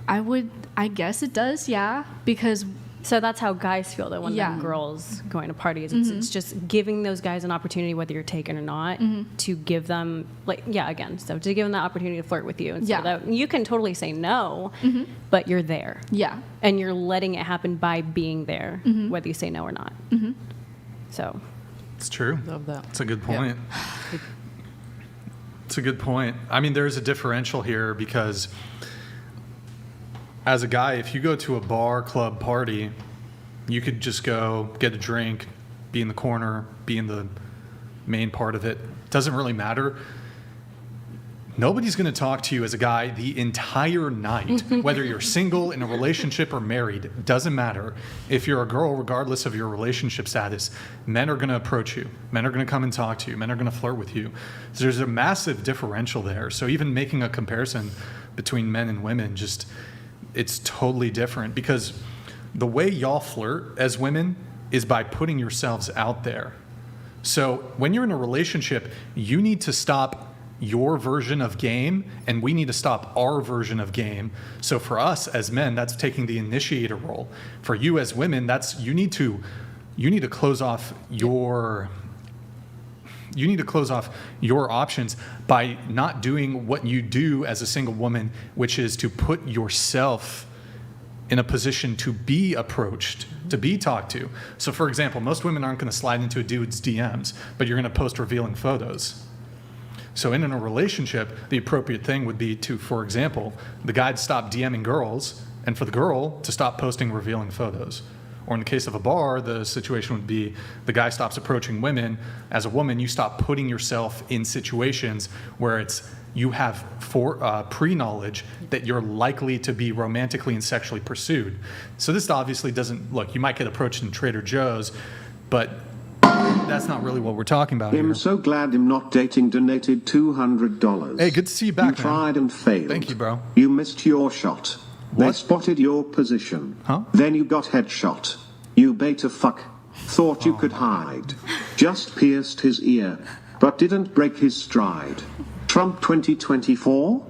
I guess it does, yeah, because so that's how guys feel though when they're girls going to parties. It's just giving those guys an opportunity, whether you're taken or not, to give them so to give them that opportunity to flirt with you. And so that you can totally say no, but you're there. Yeah. And you're letting it happen by being there, whether you say no or not. So. It's true. Love that. It's a good point. It's a good point. I mean, there's a differential here because as a guy, if you go to a bar, club, party, you could just go get a drink, be in the corner, be in the main part of it. Doesn't really matter. Nobody's going to talk to you as a guy the entire night, whether you're single, in a relationship, or married. It doesn't matter. If you're a girl, regardless of your relationship status, men are going to approach you. Men are going to come and talk to you. Men are going to flirt with you. So there's a massive differential there. So even making a comparison between men and women, it's totally different because the way y'all flirt as women is by putting yourselves out there. So when you're in a relationship, you need to stop your version of game and we need to stop our version of game. So for us as men, that's taking the initiator role. For you as women, that's you need to close off your options by not doing what you do as a single woman, which is to put yourself in a position to be approached, to be talked to. So for example, most women aren't going to slide into a dude's DMs, but you're going to post revealing photos. So in a relationship, the appropriate thing would be to, for example, the guy to stop DMing girls and for the girl to stop posting revealing photos. Or in the case of a bar, the situation would be the guy stops approaching women. As a woman, you stop putting yourself in situations where you have pre-knowledge that you're likely to be romantically and sexually pursued. So this obviously doesn't, look, you might get approached in Trader Joe's, but that's not really what we're talking about I'm here. so glad I'm not dating donated $200. Hey, good to see you back, You tried and failed. Thank you, bro. You missed your shot. They spotted your position. Then you got headshot. You beta fuck. Thought you could hide. Just pierced his ear, but didn't break his stride. Trump 2024?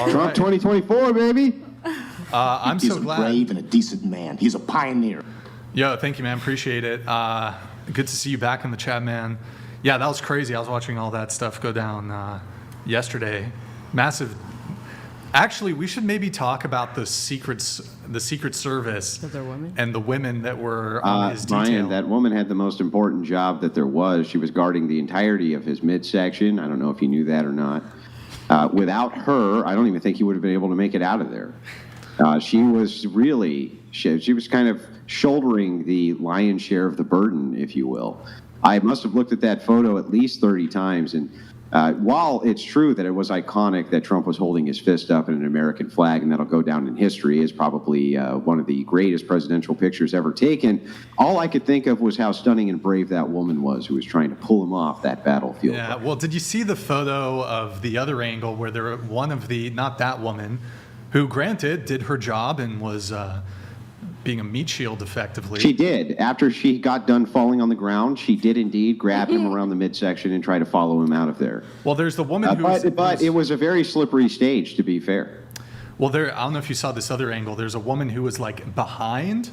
Trump 2024, baby. I'm so glad. He's a brave and a decent man. He's a pioneer. Yo, thank you, man. Appreciate it. Good to see you back in the chat, man. Yeah, that was crazy. I was watching all that stuff go down yesterday. Massive. Actually, we should maybe talk about the Secret Service and the women that were on his detail. Brian, that woman had the most important job that there was. She was guarding the entirety of his midsection. I don't know if you knew that or not. Without her, I don't even think he would have been able to make it out of there. She was kind of shouldering the lion's share of the burden, if you will. I must have looked at that photo at least 30 times, and while it's true that it was iconic that Trump was holding his fist up in an American flag, and that'll go down in history as probably one of the greatest presidential pictures ever taken, all I could think of was how stunning and brave that woman was who was trying to pull him off that battlefield. Yeah, well, did you see the photo of the other angle where not that woman, who granted did her job and was being a meat shield effectively. She did. After she got done falling on the ground, she did indeed grab him around the midsection and try to follow him out of there. Well, there's the woman who but it was a very slippery stage, to be fair. Well, I don't know if you saw this other angle. There's a woman who was like behind,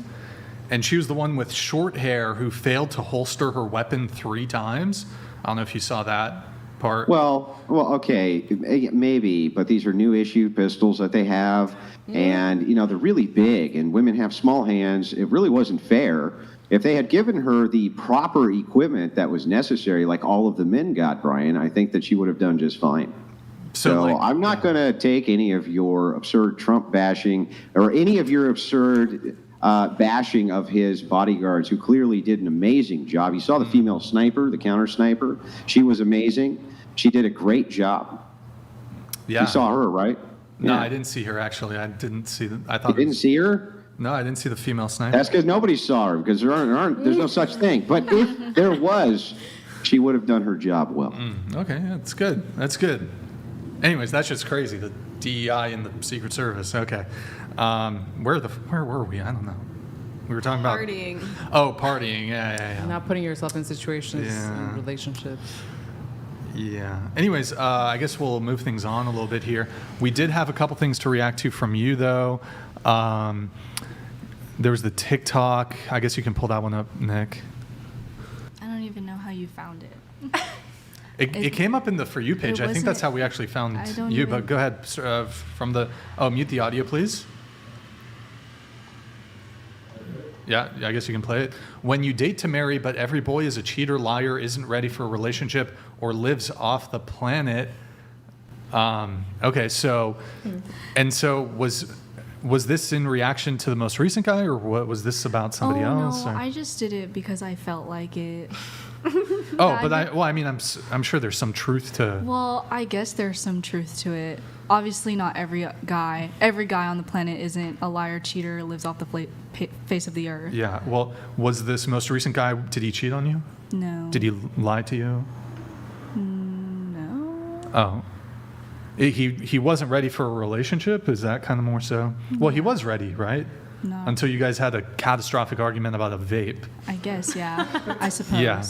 and she was the one with short hair who failed to holster her weapon 3 times. I don't know if you saw that part. Well, okay, maybe, but these are new issue pistols that they have. And, they're really big, and women have small hands. It really wasn't fair. If they had given her the proper equipment that was necessary, like all of the men got, Brian, I think that she would have done just fine. So I'm not going to take any of your absurd Trump bashing or any of your absurd bashing of his bodyguards, who clearly did an amazing job. You saw the female sniper, the counter sniper. She was amazing. She did a great job. Yeah. You saw her, right? No, Yeah. I didn't see her, actually. I didn't see them. I thought You didn't see her? No, I didn't see the female sniper. That's because nobody saw her, because there's no such thing. But if there was, she would have done her job well. Okay, that's good. That's good. Anyways, that's just crazy. The DEI and the Secret Service. Okay. Where were we? I don't know. We were talking Partying. about... Oh, partying. Yeah. Not putting yourself in situations, in relationships. Yeah. Anyways, I guess we'll move things on a little bit here. We did have a couple things to react to from you, though. There was the TikTok. I guess you can pull that one up, Nick. I don't even know how you found it. It came up in the For You page. I think that's how we actually found you. But go ahead. From the... Oh, mute the audio, please. Yeah, I guess you can play it. When you date to marry, but every boy is a cheater, liar, isn't ready for a relationship, or lives off the planet. Okay, so... And so was this in reaction to the most recent guy, or what was this about somebody else? No, or? I just did it because I felt like it. I'm sure there's some truth to... Well, I guess there's some truth to it. Obviously, not every guy on the planet isn't a liar, cheater, lives off the face of the earth. Yeah, well, was this most recent guy, did he cheat on you? No. Did he lie to you? No. Oh. He wasn't ready for a relationship? Is that kind of more so? Well, he was ready, right? No. Until you guys had a catastrophic argument about a vape. I guess, yeah. I suppose. Yeah.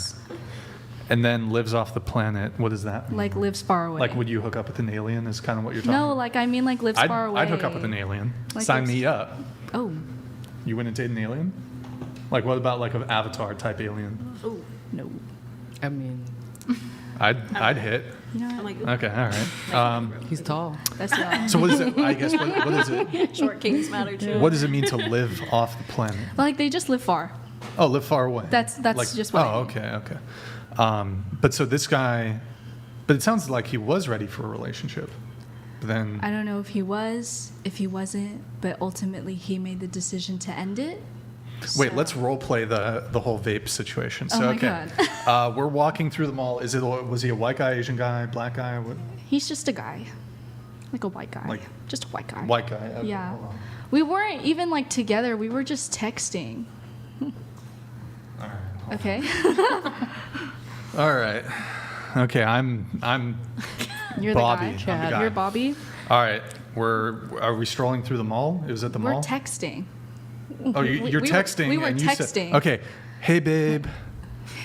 And then lives off the planet. What is that? Like lives far away. Like, would you hook up with an alien is kind of what you're talking No, like, I mean, like, lives far away. I'd hook up with an alien. Like Sign me up. Oh. You wouldn't date an alien? Like, what about, like, an Avatar type alien? Oh, no. I mean... I'd hit. You know, like, okay, all right. He's tall. That's young. So what is it? I guess what is it? Short kings matter too. What does it mean to live off the planet? Like, they just live far. Oh, live far away. That's like, just what. Oh, okay. But so this guy, but it sounds like he was ready for a relationship. But then I don't know if he was, if he wasn't, but ultimately he made the decision to end it. Wait, let's role play the whole vape situation. So, oh my God. We're walking through the mall. Was he a white guy, Asian guy, black guy? What? He's just a guy, like a white guy, like just a white guy. White guy. Okay, yeah. We weren't even like together. We were just texting. All right. Okay. All right. Okay, I'm You're Bobby. The guy. You're Bobby. All right. Are we strolling through the mall? It was at the mall? We're texting. Oh, you're texting. We were and you texting. Said, okay. Hey, babe.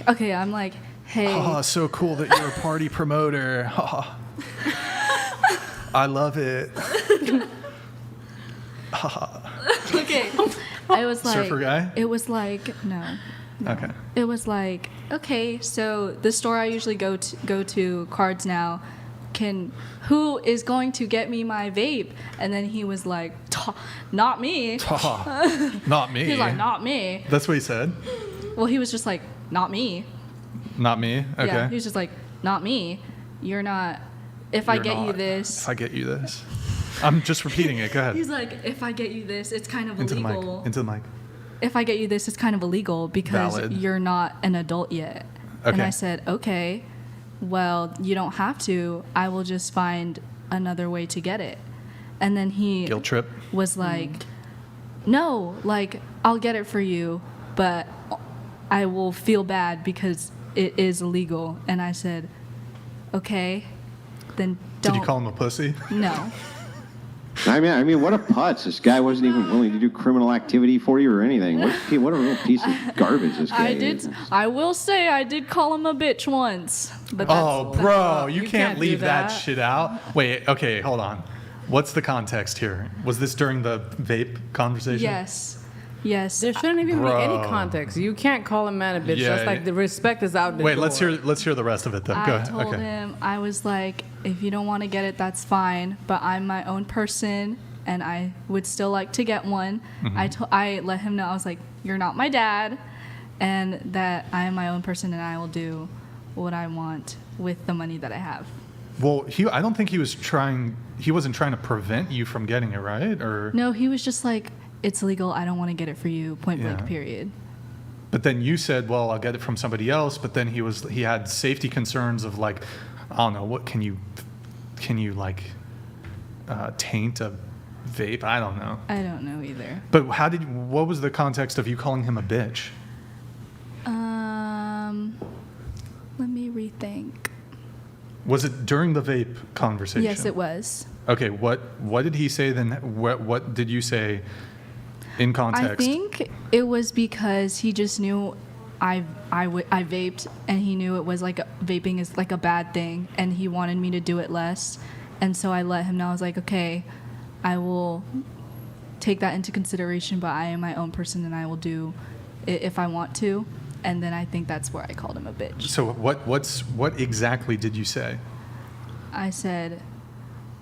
Okay, I'm like, hey. Oh, so cool that you're a party promoter. I love it. Okay. I was like, surfer guy? It was like, no. Okay. It was like, okay, so the store I usually go to Cards Now, who is going to get me my vape? And then he was like, not me. Not me. He's like, not me. That's what he said? Well, he was just like, not me. Not me? Okay. Yeah, he was just like, not me. You're not. If I get you this. If I get you this. I'm just repeating it. Go ahead. He's like, if I get you this, it's kind of Into illegal. Into the mic. If I get you this, it's kind of illegal because Valid. You're not an adult yet. Okay. And I said, okay, well, you don't have to. I will just find another way to get it. And then he guilt trip was like, no, like, I'll get it for you, but I will feel bad because it is illegal. And I said, okay, then don't. Did you call him a pussy? No. I mean, what a putz. This guy wasn't even willing to do criminal activity for you or anything. What a real piece of garbage this guy is. I will say I did call him a bitch once. But bro, you can't leave that shit out. Wait, okay, hold on. What's the context here? Was this during the vape conversation? Yes. There shouldn't even be any context. You can't call a man a bitch. Yeah, That's like the respect is out the Wait, door. let's hear the rest of it then. Go I ahead. told him, I was like, if you don't want to get it, that's fine. But I'm my own person, and I would still like to get one. Mm-hmm. I let him know, I was like, you're not my dad, and that I am my own person, and I will do what I want with the money that I have. Well, I don't think he wasn't trying to prevent you from getting it, right? Or no, he was just like, it's legal. I don't want to get it for you. Point blank. Period. But then you said, well, I'll get it from somebody else. But then he had safety concerns of like, I don't know, what can you like taint a vape? I don't know. I don't know either. But what was the context of you calling him a bitch? Let me rethink. Was it during the vape conversation? Yes, it was. Okay, what did he say then? What did you say in context? I think it was because he just knew I vaped, and he knew it was like vaping is like a bad thing, and he wanted me to do it less. And so I let him know. I was like, okay, I will take that into consideration, but I am my own person, and I will do it if I want to. And then I think that's where I called him a bitch. So what exactly did you say? I said,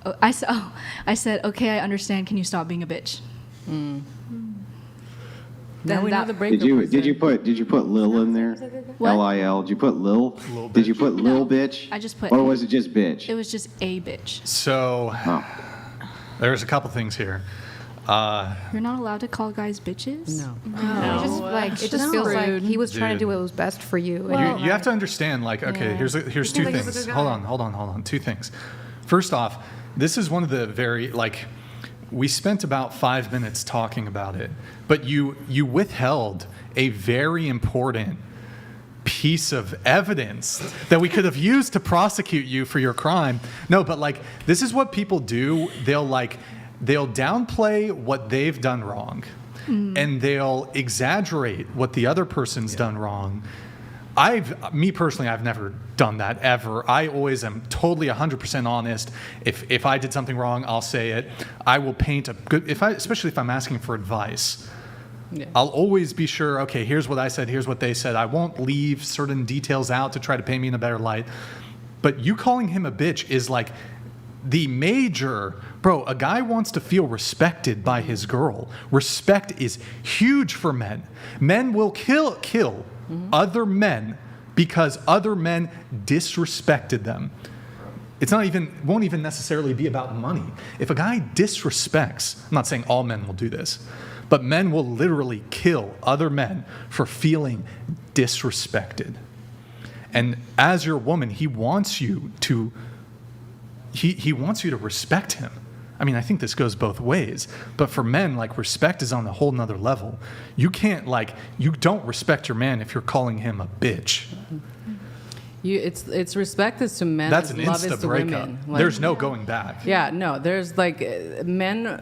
okay, I understand. Can you stop being a bitch? Now we know the breakup. Did you put Lil in there? What? L-I-L. Did you put Lil? Did you put Lil bitch? I just put. Or was it just bitch? It was just a bitch. So there's a couple things here. You're not allowed to call guys bitches? No. It just feels like he was trying to do what was best for you. Well, you have to understand, like, okay, here's two things. Hold on. Two things. First off, this is one of the very, like, we spent about 5 minutes talking about it, but you withheld a very important piece of evidence that we could have used to prosecute you for your crime. No, but like, this is what people do. They'll downplay what they've done wrong, and they'll exaggerate what the other person's done wrong. Me personally, I've never done that ever. I always am totally 100% honest. If I did something wrong, I'll say it. I will paint a good, especially if I'm asking for advice. Yeah. I'll always be sure, okay, here's what I said, here's what they said. I won't leave certain details out to try to paint me in a better light. But you calling him a bitch is like the major, bro, a guy wants to feel respected by his girl. Respect is huge for men. Men will kill other men because other men disrespected them. Won't even necessarily be about money. If a guy disrespects, I'm not saying all men will do this, but men will literally kill other men for feeling disrespected. And as your woman, he wants you to respect him. I mean, I think this goes both ways. But for men, like, respect is on a whole nother level. You don't respect your man if you're calling him a bitch. It's respect is to men. That's an love is insta to breakup. women. There's no going back. Yeah, no. There's like men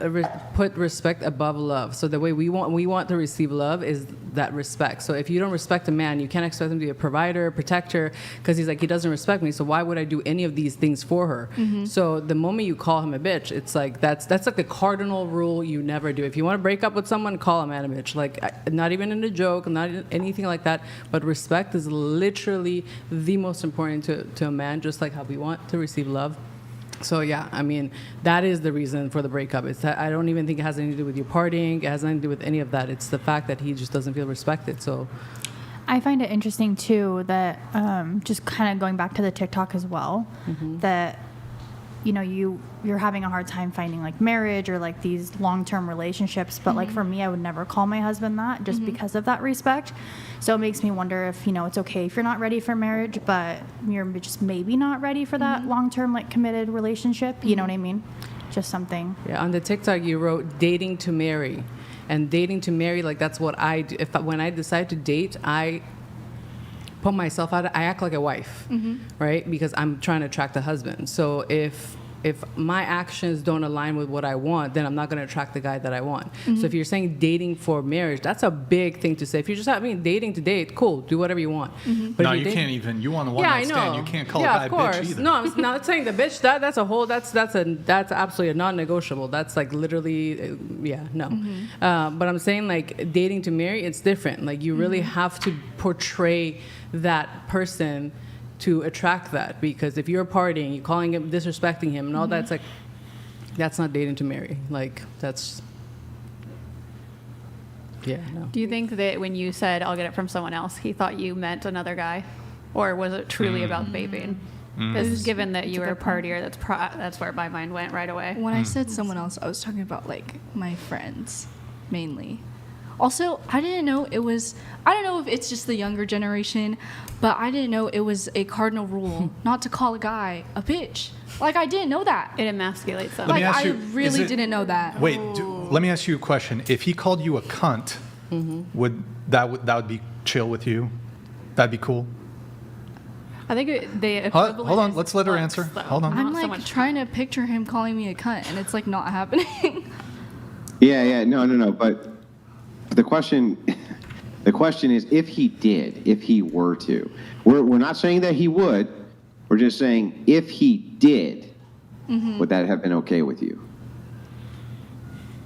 put respect above love. So the way we want to receive love is that respect. So if you don't respect a man, you can't expect him to be a provider, protector, because he's like, he doesn't respect me. So why would I do any of these things for her? Mm-hmm. So the moment you call him a bitch, it's like that's like the cardinal rule you never do. If you want to break up with someone, call a man a bitch. Like, not even in a joke, not anything like that. But respect is literally the most important to a man, just like how we want to receive love. So yeah, I mean, that is the reason for the breakup. It's that I don't even think it has anything to do with you partying. It has nothing to do with any of that. It's the fact that he just doesn't feel respected. So I find it interesting too that just kind of going back to the TikTok as well, that you're having a hard time finding like marriage or like these long-term relationships, but like for me, I would never call my husband that just because of that respect. So it makes me wonder if it's okay if you're not ready for marriage, but you're just maybe not ready for that long-term like committed relationship. You know what I mean? Just something. Yeah, on the TikTok you wrote dating to marry, and dating to marry, like that's what I do. When I decide to date, I put myself out. I act like a wife, right? Because I'm trying to attract a husband. So if my actions don't align with what I want, then I'm not going to attract the guy that I want. So if you're saying dating for marriage, that's a big thing to say. If you're just having dating to date, cool, do whatever you want. But no, you can't even. You want a one-night stand. You can't call a guy a bitch either. No, I'm not saying the bitch. That's absolutely a non-negotiable. That's like literally, no. But I'm saying like dating to marry, it's different. Like you really have to portray that person to attract that, because if you're partying, you're calling him, disrespecting him, and all that's like, that's not dating to marry. Like that's, no. Do you think that when you said I'll get it from someone else, he thought you meant another guy, or was it truly about vaping? Because given that you were a partier, that's where my mind went right away. When I said someone else, I was talking about like my friends mainly. Also, I didn't know I don't know if it's just the younger generation, but I didn't know it was a cardinal rule not to call a guy a bitch. Like, I didn't know that. It emasculates them. Like, I really didn't know that. Wait, let me ask you a question. If he called you a cunt, would that be chill with you? That'd be cool? I think the Hold equivalent on, is let's let her looks, answer. though. Hold on. I'm Not so like much trying to picture him calling me a cunt, and it's like not happening. Yeah, no. But the question is, if he were to, we're not saying that he would. We're just saying if he did, would that have been okay with you?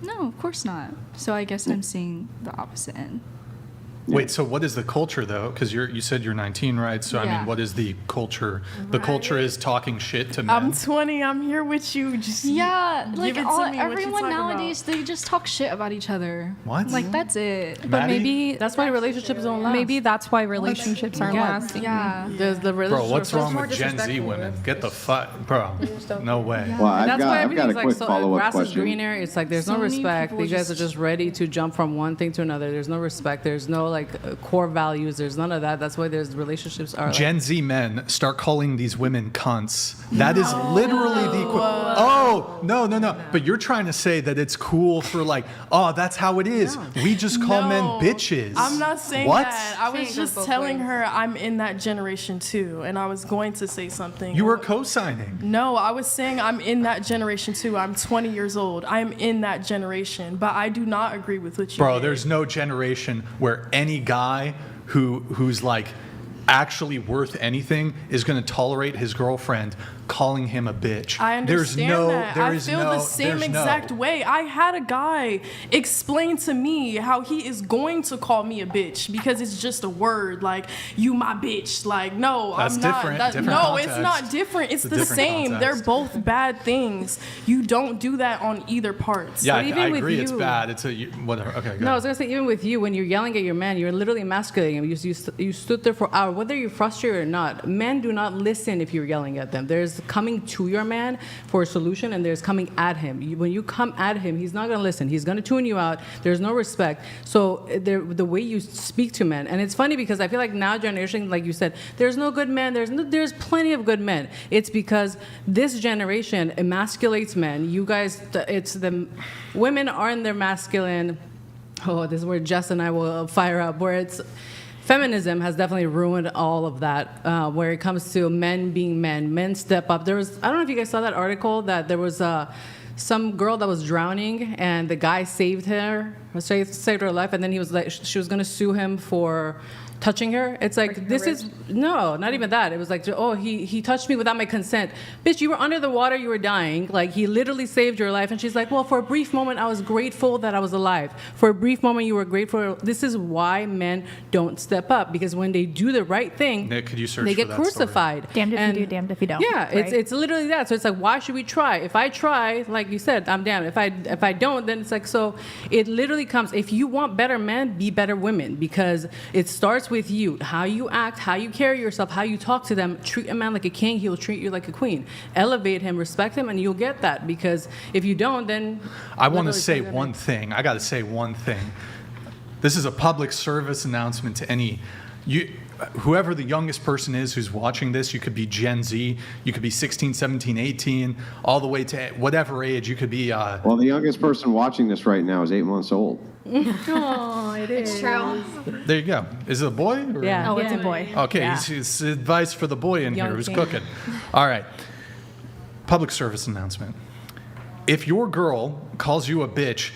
No, of course not. So I guess I'm seeing the opposite end. Wait, so what is the culture, though? Because you said you're 19, right? So, I Yeah. mean, what is the culture? The culture is talking shit to men. I'm 20. I'm here with you. Just Yeah, give like it to me. What you everyone talking nowadays, they just talk shit about each other. What? Like, that's it. But Maddie? maybe That's why relationships don't last. maybe that's why relationships aren't lasting. Yeah. There's the Bro, relationship. what's wrong more with Gen Z disrespectful. women? Get the fuck, bro. No way. Well, I've That's why got a everything's like quick so, follow-up grass is question. greener. It's like there's So no many respect. people You guys are just ready to jump from one thing to another. There's no respect. There's no like core values. There's none of that. That's why there's relationships are. Like, Gen Z men start calling these women cunts. That is literally the Oh, no. But you're trying to say that it's cool for like, oh, that's how it is. We just call men bitches. I'm not saying what? that. I was just telling her I'm in that generation too, and I was going to say something. You were co-signing. No, I was saying I'm in that generation too. I'm 20 years old. I am in that generation, but I do not agree with what you Bro, did. there's no generation where any guy who's like actually worth anything is going to tolerate his girlfriend calling him a bitch. I understand that. I feel the same exact way. I had a guy explain to me how he is going to call me a bitch because it's just a word, like, you my bitch. Like, no, That's I'm not. different. That, Different no, context. it's not different. It's It's a the different same. context. They're both bad things. You don't do that on either parts. Yeah, But even I with agree it's you- bad. It's whatever. Okay, go No, I ahead. was gonna say even with you, when you're yelling at your man, you're literally emasculating him. You stood there for hours, whether you're frustrated or not. Men do not listen if you're yelling at them. There's coming to your man for a solution, and there's coming at him. When you come at him, he's not gonna listen. He's gonna tune you out. There's no respect. So the way you speak to men, and it's funny because I feel like now generation, like you said, there's no good men. There's plenty of good men. It's because this generation emasculates men. You guys, it's the women are in their masculine. Oh, this is where Jess and I will fire up. Where it's feminism has definitely ruined all of that. Where it comes to men being men step up. I don't know if you guys saw that article that there was some girl that was drowning and the guy saved her life, and then he was like, she was gonna sue him for touching her. It's like, this is, no, not even that. It was like, oh, he touched me without my consent. Bitch, you were under the water, you were dying. Like, he literally saved your life. And she's like, well, for a brief moment, I was grateful that I was alive. For a brief moment, you were grateful. This is why men don't step up, because when they do the right thing, Nick, could you search they for get that story? crucified. Damned if you do, damned if you don't. Yeah, right? it's literally that. So it's like, why should we try? If I try, like you said, I'm damned. If I don't, then it's like, so it literally comes, if you want better men, be better women, because it starts with you. How you act, how you carry yourself, how you talk to them. Treat a man like a king, he'll treat you like a queen. Elevate him, respect him, and you'll get that. Because if you don't, then I want to say one thing. I got to say one thing. This is a public service announcement to whoever the youngest person is who's watching this. You could be Gen Z, you could be 16, 17, 18, all the way to whatever age. You could be Well, the youngest person watching this right now is 8 months old. Oh, it is. It's true. there you go. Is it a boy? Or? Yeah. Oh, it's a boy. Okay, Yeah. it's advice for the boy in Young here who's king. cooking. All right. Public service announcement. If your girl calls you a bitch,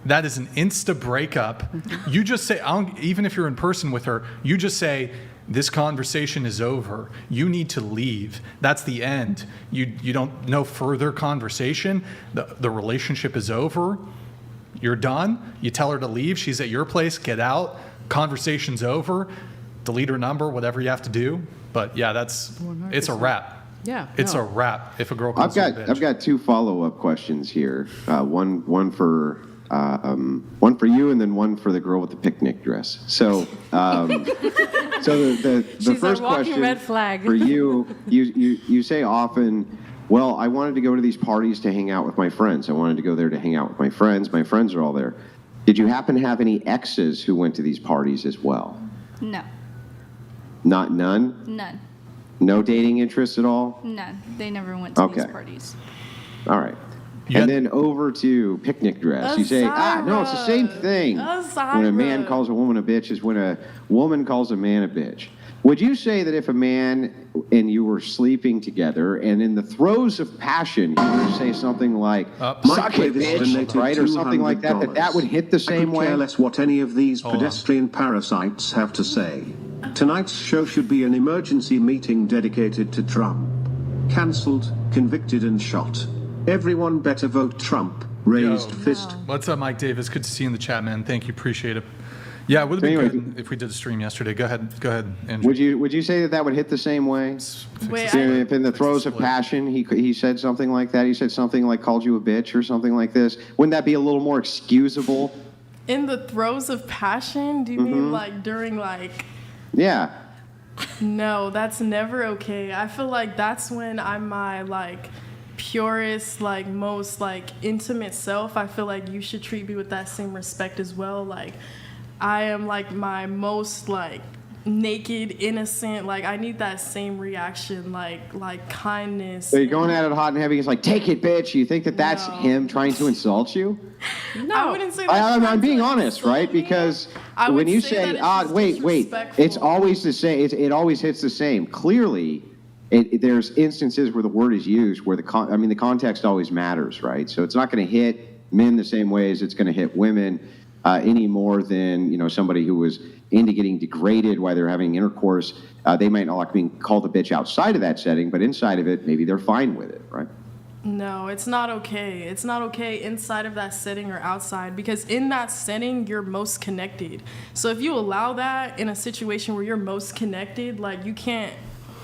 that is an insta breakup. You just say, even if you're in person with her, you just say, this conversation is over. You need to leave. That's the end. You don't, no further conversation. The relationship is over. You're done. You tell her to leave. She's at your place. Get out. Conversation's over. Delete her number, whatever you have to do. But yeah, it's a wrap. Yeah. It's a wrap if a girl calls you a bitch. I've got two follow-up questions here. One for you, and then one for the girl with the picnic dress. So, the She's first a walking question red flag. for you say often, well, I wanted to go to these parties to hang out with my friends. I wanted to go there to hang out with my friends. My friends are all there. Did you happen to have any exes who went to these parties as well? No, None? none. No dating interest at all? None. They never went to these Okay. parties. All right. You And got- then over to picnic dress. You say, no, it's the same thing. When a man calls a woman a bitch is when a woman calls a man a bitch. Would you say that if a man and you were sleeping together and in the throes of passion, you would say something like, suck it, bitch, right? Or something like that, that would hit the same way? I could care less what any of these pedestrian parasites have to say. Tonight's show should be an emergency meeting dedicated to Trump. Cancelled, convicted, and shot. Everyone better vote Trump. Raised fist. What's up, Mike Davis? Good to see you in the chat, man. Thank you. Appreciate it. Yeah, it would have been good if we did a stream yesterday. Go ahead, Andrew. Would you say that would hit the same way? If in the throes of passion he said something like that, he said something like called you a bitch or something like this, wouldn't that be a little more excusable? In the throes of passion? Do you mean like during like... Yeah. No, that's never okay. I feel like that's when I'm my like purest, like most like intimate self. I feel like you should treat me with that same respect as well. Like I am like my most like naked, innocent. Like I need that same reaction, like kindness. So you're going at it hot and heavy. It's like, take it, bitch. You think that that's him trying to insult you? No, I wouldn't say that. I'm being honest, right? Because when you say, wait, it's always the same. It always hits the same. Clearly, there's instances where the word is used where the context always matters, right? So it's not going to hit men the same way as it's going to hit women. Any more than somebody who was into getting degraded while they're having intercourse. They might not like being called a bitch outside of that setting, but inside of it, maybe they're fine with it, right? No, it's not okay. It's not okay inside of that setting or outside, because in that setting, you're most connected. So if you allow that in a situation where you're most connected, like you can't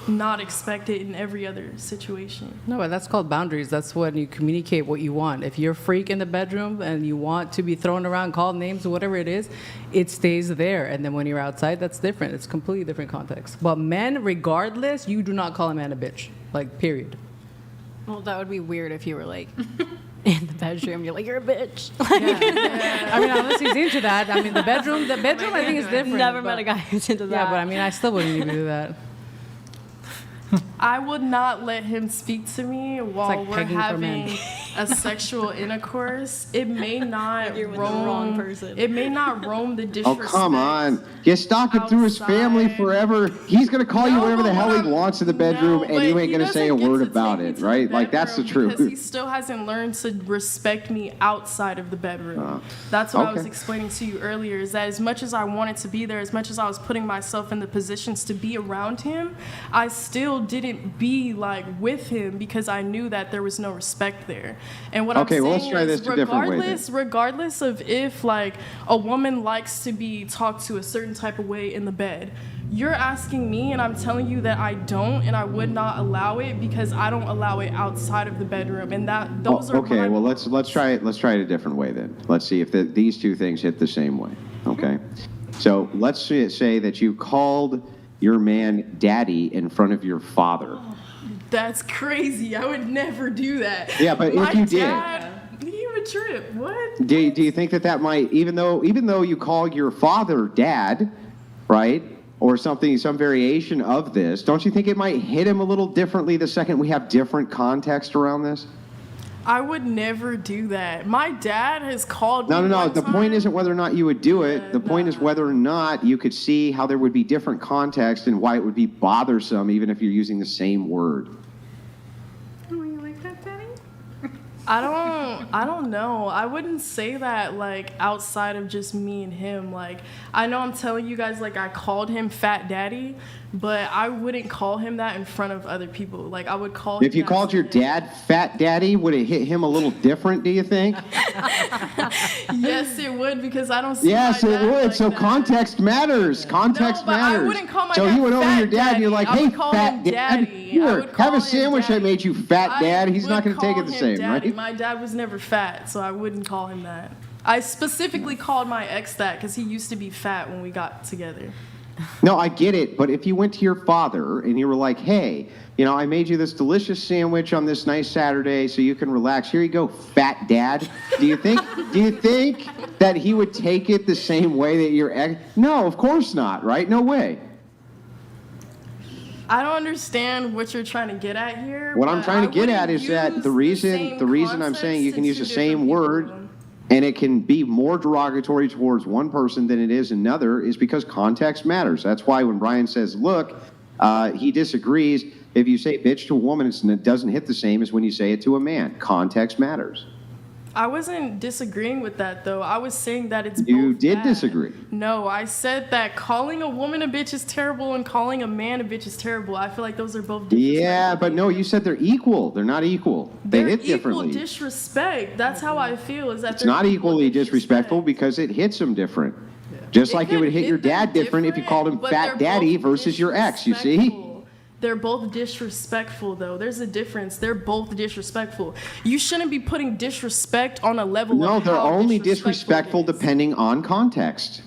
not expect it in every other situation. No, but that's called boundaries. That's when you communicate what you want. If you're a freak in the bedroom and you want to be thrown around, called names, or whatever it is, it stays there. And then when you're outside, that's different. It's completely different context. But men, regardless, you do not call a man a bitch. Like, period. Well, that would be weird if you were like in the bedroom. You're like, you're a bitch. Yeah. I mean, unless he's into that. I mean, the bedroom I think is different. Never met a guy who's into that. Yeah, but I mean, I still wouldn't even do that. I would not let him speak to me while we're having a sexual intercourse. It may not You're with the wrong person. It may not roam the disrespect. Oh, come on. You're stalking through his family forever. He's going to call you whatever the hell he wants in the bedroom, and you ain't going to say a word about it, right? Like, that's the truth. Because he still hasn't learned to respect me outside of the bedroom. That's what I was explaining to you earlier, is that as much as I wanted to be there, as much as I was putting myself in the positions to be around him, I still didn't be like with him because I knew that there was no respect there. And what I'm saying let's try this a different way then. Regardless of if like a woman likes to be talked to a certain type of way in the bed, you're asking me and I'm telling you that I don't and I would not allow it because I don't allow it outside of the bedroom. And those are okay. Well, let's try it. Let's try it a different way then. Let's see if these two things hit the same way. Okay. So let's say that you called your man daddy in front of your father. That's crazy. I would never do that. Yeah, but if you did, he would trip. What? Do you think that might, even though you call your father dad, right, or something, some variation of this, don't you think it might hit him a little differently the second we have different context around this? I would never do that. My dad has called me. No. The point isn't whether or not you would do it. The point is whether or not you could see how there would be different context and why it would be bothersome even if you're using the same word. Oh, you like that, Daddy? I don't know. I wouldn't say that like outside of just me and him. Like I know I'm telling you guys like I called him Fat Daddy, but I wouldn't call him that in front of other people. Like I would call him. If you called your dad Fat Daddy, would it hit him a little different, do you think? Yes, it would, because I don't see Yes, my it dad would. like So that. context matters. Context matters. I wouldn't call my so dad he went over Fat to your dad and you're like, Daddy. I hey, would call Fat him Dad, Daddy. I here, would call have a him sandwich Daddy. I made you, Fat Dad. He's would not going to take call it the him same, Daddy. right? My dad was never fat, so I wouldn't call him that. I specifically called my ex that because he used to be fat when we got together. No, I get it, but if you went to your father and you were like, hey, I made you this delicious sandwich on this nice Saturday so you can relax. Here you go, Fat Dad. Do you think that he would take it the same way that your ex? No, of course not, right? No way. I don't understand what you're trying to get at here. What I'm trying to get at is use that the reason I'm saying you can use the same word. and it can be more derogatory towards one person than it is another, is because context matters. That's why when Brian says, look, he disagrees. If you say bitch to a woman, it doesn't hit the same as when you say it to a man. Context matters. I wasn't disagreeing with that, though. I was saying that it's You both did bad. disagree. No, I said that calling a woman a bitch is terrible and calling a man a bitch is terrible. I feel like those are both disrespectful. Yeah, but no, you said they're equal. They're not equal. They hit differently. Equal disrespect. That's how I feel. Is that It's not equally disrespectful because it hits them different. Just like it would hit your dad different if you called him fat daddy versus your ex, you see? They're both disrespectful, though. There's a difference. They're both disrespectful. You shouldn't be putting disrespect on a level No, of they're how only disrespectful disrespectful depending on context.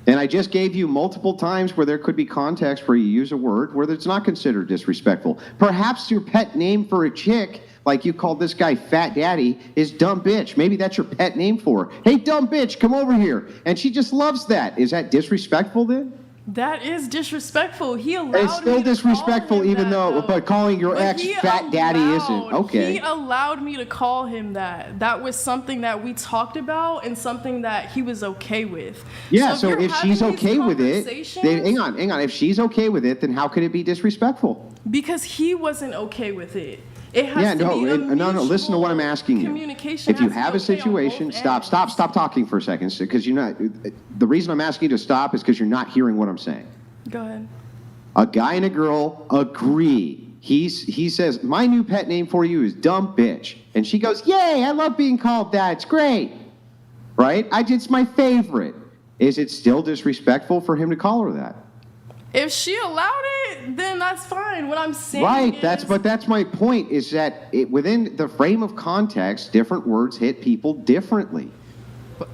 And I just gave you multiple times where there could be context where you use a word where it's not considered disrespectful. Perhaps your pet name for a chick, like you called this guy fat daddy, is dumb bitch. Maybe that's your pet name for her. Hey, dumb bitch, come over here. And she just loves that. Is that disrespectful then? That is disrespectful. He allowed me It's still to disrespectful even though, but calling your But ex he fat daddy isn't. Okay. He allowed me to call him that. That was something that we talked about and something that he was okay with. Yeah, so you're if she's having these okay with it, conversations- then hang on. If she's okay with it, then how could it be disrespectful? Because he wasn't okay with it. It has Yeah, to be a no, listen to what I'm asking you. communication If you has to have be a okay on situation, both stop talking for a second, because you're not, the reason I'm asking you to stop is because you're not hearing what I'm saying. Go ahead. A guy and a girl agree. He says, my new pet name for you is dumb bitch. And she goes, yay, I love being called that. It's great. Right? It's my favorite. Is it still disrespectful for him to call her that? If she allowed it, then that's fine. What I'm saying Right, is, that's my point, is that within the frame of context, different words hit people differently.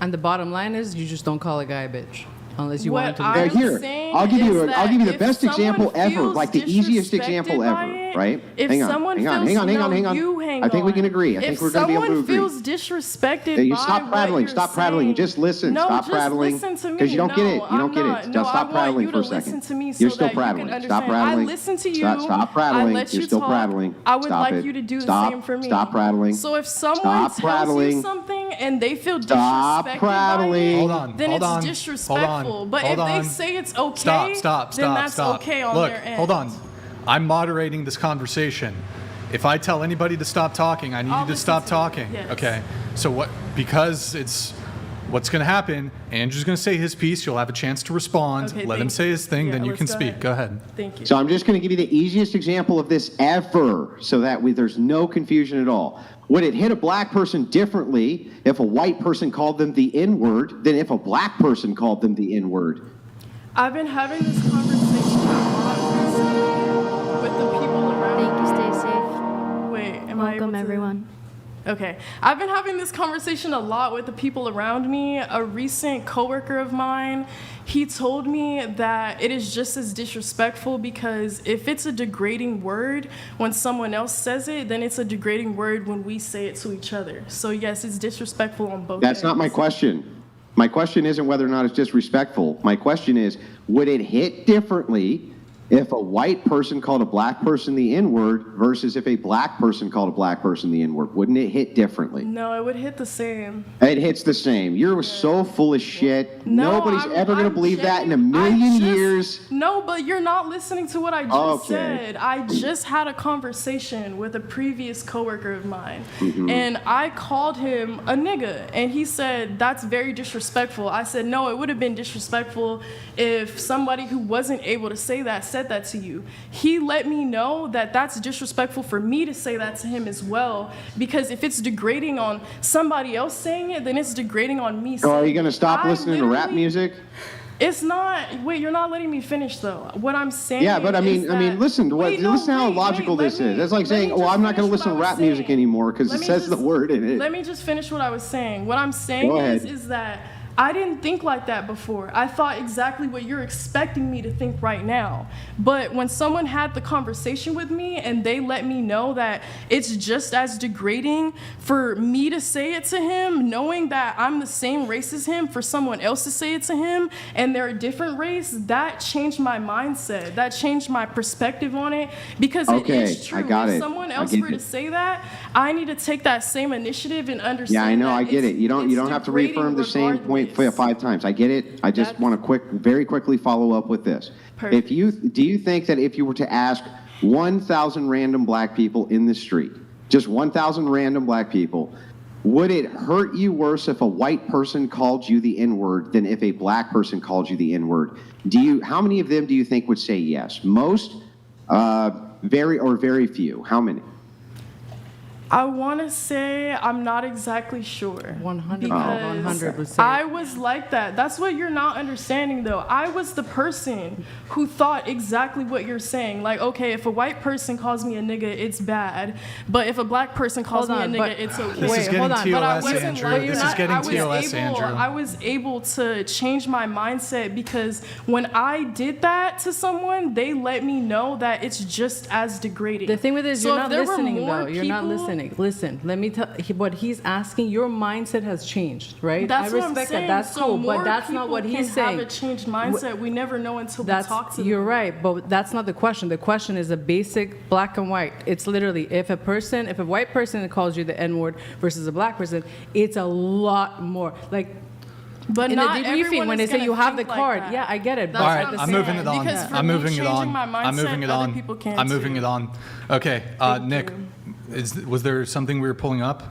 And the bottom line is, you just don't call a guy a bitch. Unless you What want to. I'm Here, saying I'll give you is that the if best someone example ever, feels like the easiest example disrespected by ever, it, right? If Hang on, someone hang on, feels, hang on, no, hang on. you hang I think we on. can agree. I think we're going to be able to If agree. someone feels disrespected Hey, you by stop prattling. what you're Stop prattling. saying, Just listen. No, Stop just prattling. listen to me. Because you don't get it. You No, don't get I'm it. not. Just No, stop I want prattling you for a to listen second. to me so You're still that you can prattling. Stop understand. prattling. I listen to you. Stop prattling. I let You're you still talk. prattling. I would Stop like it. you to do the Stop. same for me. Stop prattling. So if someone Stop tells prattling. you something and they feel Stop disrespected prattling. by Hold it, then it's disrespectful. But if they say it's okay, then that's okay on Look, their end. hold on. I'm moderating this conversation. If I tell anybody to stop talking, I need you to stop talking. Yes. Okay. So what? Because it's what's going to happen. Andrew's going to say his piece. You'll have a chance to respond. Okay, Let him say his thing. yeah, then you let's can go speak. ahead. Go ahead. Thank you. So I'm just going to give you the easiest example of this ever, so that there's no confusion at all. Would it hit a black person differently if a white person called them the N-word than if a black person called them the N-word? I've been having this conversation a lot recently with the people around me. Thank you. Stay safe. Wait, am I able Welcome, to? everyone. Okay. I've been having this conversation a lot with the people around me. A recent coworker of mine, he told me that it is just as disrespectful because if it's a degrading word when someone else says it, then it's a degrading word when we say it to each other. So yes, it's disrespectful on both That's ends. not my question. My question isn't whether or not it's disrespectful. My question is, would it hit differently if a white person called a black person the N-word versus if a black person called a black person the N-word? Wouldn't it hit differently? No, it would hit the same. It hits the same. You're so full of shit. No, Nobody's ever going to believe that in a I million just- years. No, but you're not listening to what I just Okay. said. I just had a conversation with a previous coworker of mine, Mhm. and I called him a nigga, and he said, that's very disrespectful. I said, no, it would have been disrespectful if somebody who wasn't able to say that said that to you. He let me know that that's disrespectful for me to say that to him as well, because if it's degrading on somebody else saying it, then it's degrading on me So saying are you going to stop I listening to rap literally- music? It's not. Wait, you're not letting me finish though. What I'm saying. Yeah, but I is mean, listen to Wait, no, listen how wait, logical wait, this let is. me- That's like let me saying, "Oh, just I'm not going to finish listen to what I rap was music saying. anymore because Let it me says the just- word in it." Let me just finish what I was saying. What I'm Go saying ahead. is that I didn't think like that before. I thought exactly what you're expecting me to think right now. But when someone had the conversation with me and they let me know that it's just as degrading for me to say it to him, knowing that I'm the same race as him, for someone else to say it to him and they're a different race, that changed my mindset. That changed my perspective on it, because it is true. I got if it. someone else were to say that, I need to take that same initiative and understand. Yeah, I know. that I get it. You don't have to reaffirm the same point 5 times. I get it. I just want to very quickly follow up with this. Perfect. Do you think that if you were to ask 1,000 random black people in the street, just 1,000 random black people, would it hurt you worse if a white person called you the N-word than if a black person called you the N-word? How many of them do you think would say yes? Most, very few. How many? I want to say I'm not exactly sure. 100%. I was like that. That's what you're not understanding, though. I was the person who thought exactly what you're saying. Like, okay, if a white person calls me a nigga, it's bad. But if a black person calls me a nigga, it's okay. This is getting TOS, Andrew. This is getting TOS, Andrew. I was able to change my mindset because when I did that to someone, they let me know that it's just as degrading. The thing with this, you're not listening, though. You're not people- listening. Listen, let me tell what he's asking. Your mindset has changed, right? That's I what I'm respect saying. that. That's so cool, more but that's not what people he's can saying. Have a changed mindset. We never know until we talk to them. You're right, but that's not the question. The question is a basic black and white. It's literally if a white person calls you the N-word versus a black person, it's a lot more like. But in not the debriefing, everyone when is they say gonna you have the think like card, that. yeah, I get it. That's All what right, I'm I'm saying. moving it on. Because for I'm me moving it changing on. my mindset, I'm moving it other on. people can I'm moving too. it on. Okay, Nick, was there something we were pulling up?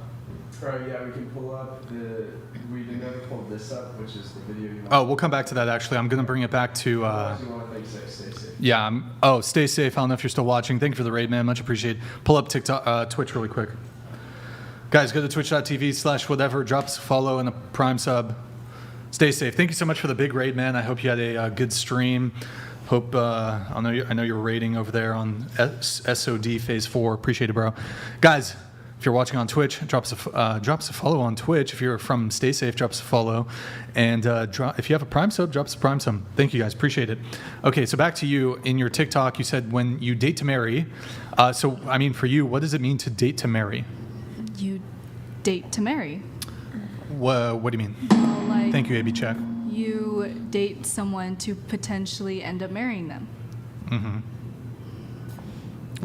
Yeah, we can pull up we never pulled this up, which is the video. Oh, we'll come back to that, actually. I'm going to bring it back to... you want to stay safe. Yeah. Stay safe. I don't know if you're still watching. Thank you for the raid, man. Much appreciated. Pull up TikTok, Twitch really quick. Guys, go to twitch.tv/whatever. Drop us a follow and a Prime sub. Stay safe. Thank you so much for the big raid, man. I hope you had a good stream. Hope I know you're raiding over there on SOD Phase 4. Appreciate it, bro. Guys, if you're watching on Twitch, drop us a follow on Twitch. If you're from Stay Safe, drop us a follow. And if you have a Prime sub, drop us a Prime sub. Thank you, guys. Appreciate it. Okay, so back to you. In your TikTok, you said when you date to marry. For you, what does it mean to date to marry? You date to marry. What do you mean? Well, like, Thank you, AB Check. You date someone to potentially end up marrying them. Mm-hmm.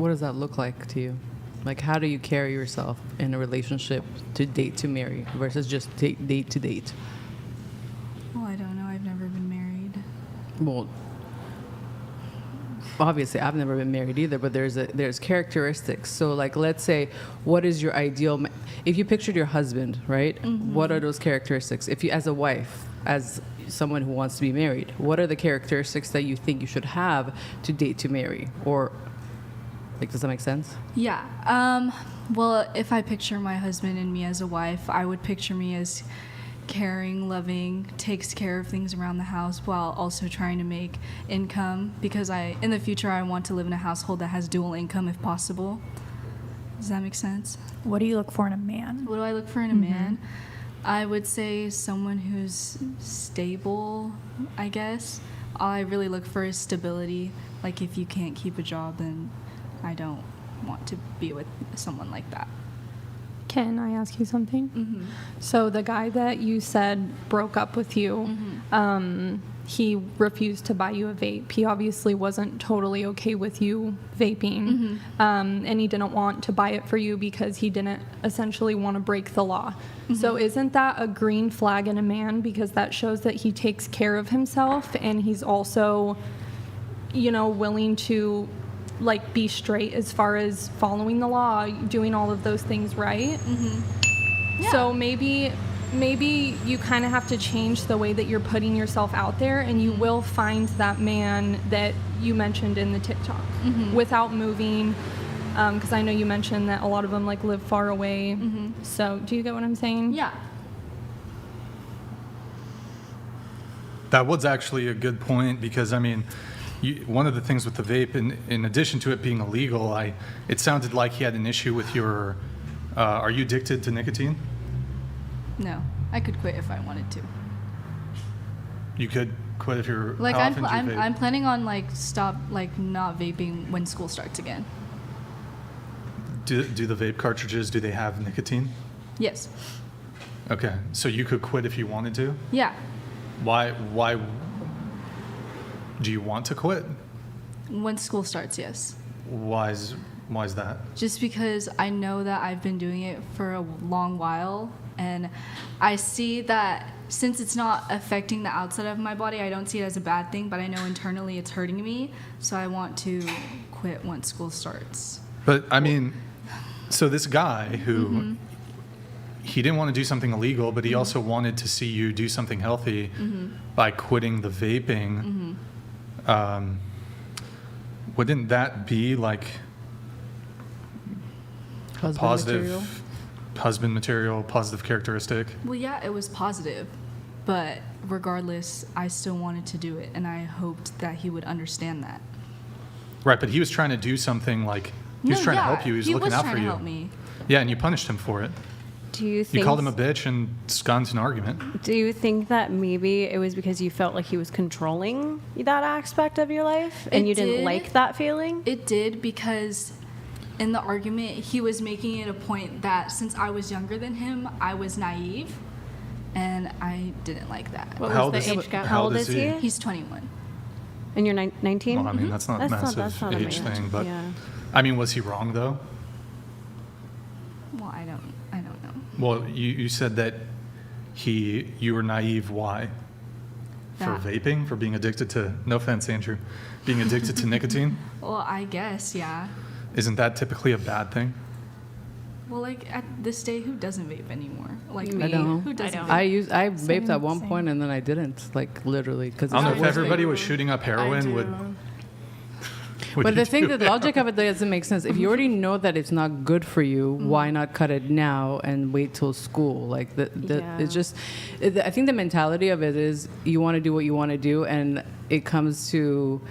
What does that look like to you? Like, how do you carry yourself in a relationship to date to marry versus just date to date? Well, I don't know. I've never been married. Well, obviously, I've never been married either, but there's characteristics. So, like, let's say, what is your ideal? If you pictured your husband, right? Mm-hmm. What are those characteristics? If you, as a wife, as someone who wants to be married, what are the characteristics that you think you should have to date to marry? Or, like, does that make sense? Yeah. Well, if I picture my husband and me as a wife, I would picture me as caring, loving, takes care of things around the house while also trying to make income, because in the future I want to live in a household that has dual income if possible. Does that make sense? What do you look for in a man? What do I look for in a man? I would say someone who's stable, I guess. All I really look for is stability. Like, if you can't keep a job, then I don't want to be with someone like that. Can I ask you something? Mm-hmm. So the guy that you said broke up with you, he refused to buy you a vape. He obviously wasn't totally okay with you vaping, and he didn't want to buy it for you because he didn't essentially want to break the law. So isn't that a green flag in a man? Because that shows that he takes care of himself and he's also, willing to like be straight as far as following the law, doing all of those things right. Yeah. So maybe you kind of have to change the way that you're putting yourself out there, and you will find that man that you mentioned in the TikTok without moving, because I know you mentioned that a lot of them like live far away. So do you get what I'm saying? Yeah. That was actually a good point, because one of the things with the vape, in addition to it being illegal, it sounded like he had an issue with your. Are you addicted to nicotine? No, I could quit if I wanted to. You could quit if you're. Like how I'm, often do you vape? I'm planning on like not vaping when school starts again. Do the vape cartridges, do they have nicotine? Yes. Okay, so you could quit if you wanted to? Yeah. Why do you want to quit? When school starts, yes. Why is that? Just because I know that I've been doing it for a long while, and I see that since it's not affecting the outside of my body, I don't see it as a bad thing, but I know internally it's hurting me, so I want to quit once school starts. But I mean, so this guy who Mm-hmm. he didn't want to do something illegal, but he also wanted to see you do something healthy by quitting the vaping. Wouldn't that be like husband material, positive characteristic? Well, yeah, it was positive, but regardless, I still wanted to do it, and I hoped that he would understand that. Right, but he was trying to do something like he was trying to help you. He was looking out for you. He was trying to help me. Yeah, and you punished him for it. Do you think You called him a bitch and got into an argument. Do you think that maybe it was because you felt like he was controlling that aspect of your life and you didn't like that feeling? It did, because in the argument, he was making it a point that since I was younger than him, I was naive, and I didn't like that. What How was the old is- age gap? how How old old is is he? he? He's 21. And you're 19? Well, I mean, that's not a massive a age major- thing, but yeah. I mean, was he wrong though? Well, I don't know. Well, you said that you were naive. Why? For That- vaping? For being addicted to, no offense, Andrew, being addicted to nicotine? Well, I guess, yeah. Isn't that typically a bad thing? Well, like at this day, who doesn't vape anymore? Like me, I don't. who doesn't vape? I vaped at one point and then I didn't, like literally, because I don't know if everybody was shooting up heroin would. But the thing, the logic of it doesn't make sense. If you already know that it's not good for you, why not cut it now and wait till school? Like it's just, I think the mentality of it is you want to do what you want to do, and it comes to,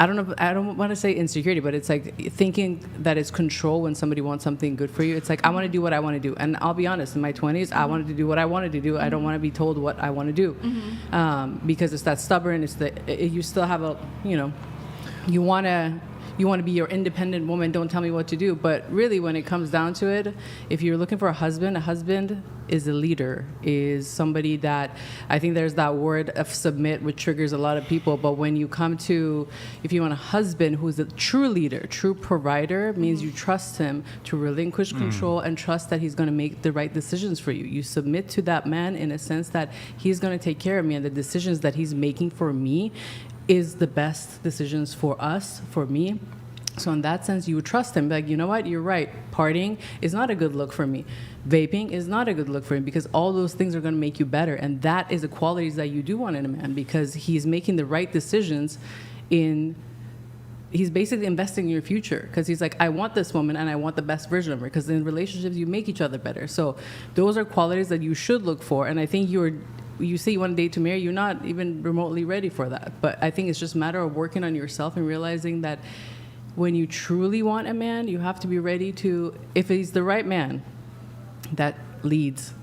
I don't want to say insecurity, but it's like thinking that it's control when somebody wants something good for you. It's like, I want to do what I want to do. And I'll be honest, in my 20s, I wanted to do what I wanted to do. I don't want to be told what I want to do. Because it's that stubborn, you still have a, you want to be your independent woman, don't tell me what to do. But really, when it comes down to it, if you're looking for a husband is a leader, is somebody that, I think there's that word of submit, which triggers a lot of people. But when you come to, if you want a husband who's a true leader, true provider, means you trust him to relinquish control and trust that he's going to make the right decisions for you. You submit to that man in a sense that he's going to take care of me, and the decisions that he's making for me is the best decisions for us, for me. So in that sense, you would trust him. Like, you know what? You're right. Partying is not a good look for me. Vaping is not a good look for me, because all those things are going to make you better. And that is the qualities that you do want in a man, because he's making the right decisions he's basically investing in your future, because he's like, I want this woman and I want the best version of her, because in relationships, you make each other better. So those are qualities that you should look for. And I think you say you want to date to marry, you're not even remotely ready for that. But I think it's just a matter of working on yourself and realizing that when you truly want a man, you have to be ready to, if he's the right man that leads,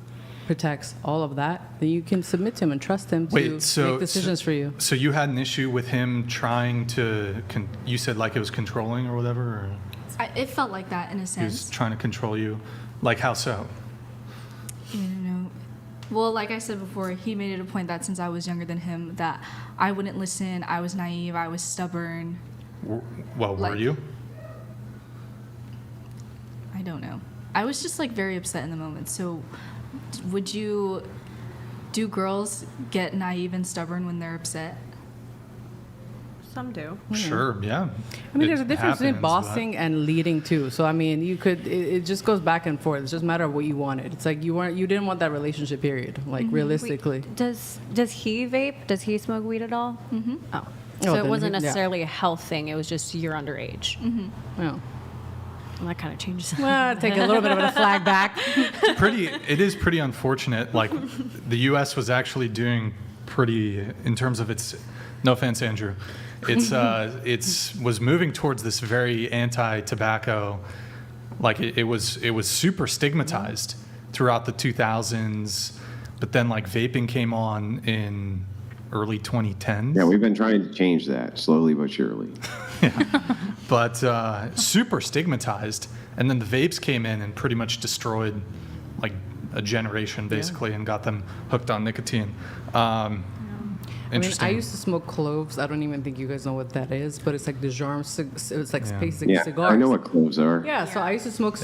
protects, all of that, then you can submit to him and trust him to make decisions for you. So you had an issue with him trying to, you said like it was controlling or whatever? Or It felt like that in a he sense. was trying to control you? Like how so? Well, like I said before, he made it a point that since I was younger than him, that I wouldn't listen, I was naive, I was stubborn. Well, were you? I don't know. I was just like very upset in the moment. So do girls get naive and stubborn when they're upset? Some do. Sure, yeah. I mean, there's a difference between bossing and leading too. So I mean, it just goes back and forth. It's just a matter of what you wanted. It's like you didn't want that relationship period, like realistically. Wait, does he vape? Does he smoke weed at all? Mm-hmm. Oh. So then it wasn't yeah. necessarily a health thing. It was just you're underage. Mm-hmm. Yeah. Well, that kind of changes. Well, take a little bit of a flag back. It is pretty unfortunate. Like the U.S. was actually doing pretty in terms of its. No offense, Andrew. It's was moving towards this very anti-tobacco. Like it was super stigmatized throughout the 2000s. but then like vaping came on in early 2010s. Yeah, we've been trying to change that slowly but surely. But super stigmatized. And then the vapes came in and pretty much destroyed like a generation basically and got them hooked on nicotine. Interesting. I used to smoke cloves. I don't even think you guys know what that is, but it's like the germ. It's like basic cigars. I know what cloves are. Yeah, so I used to smoke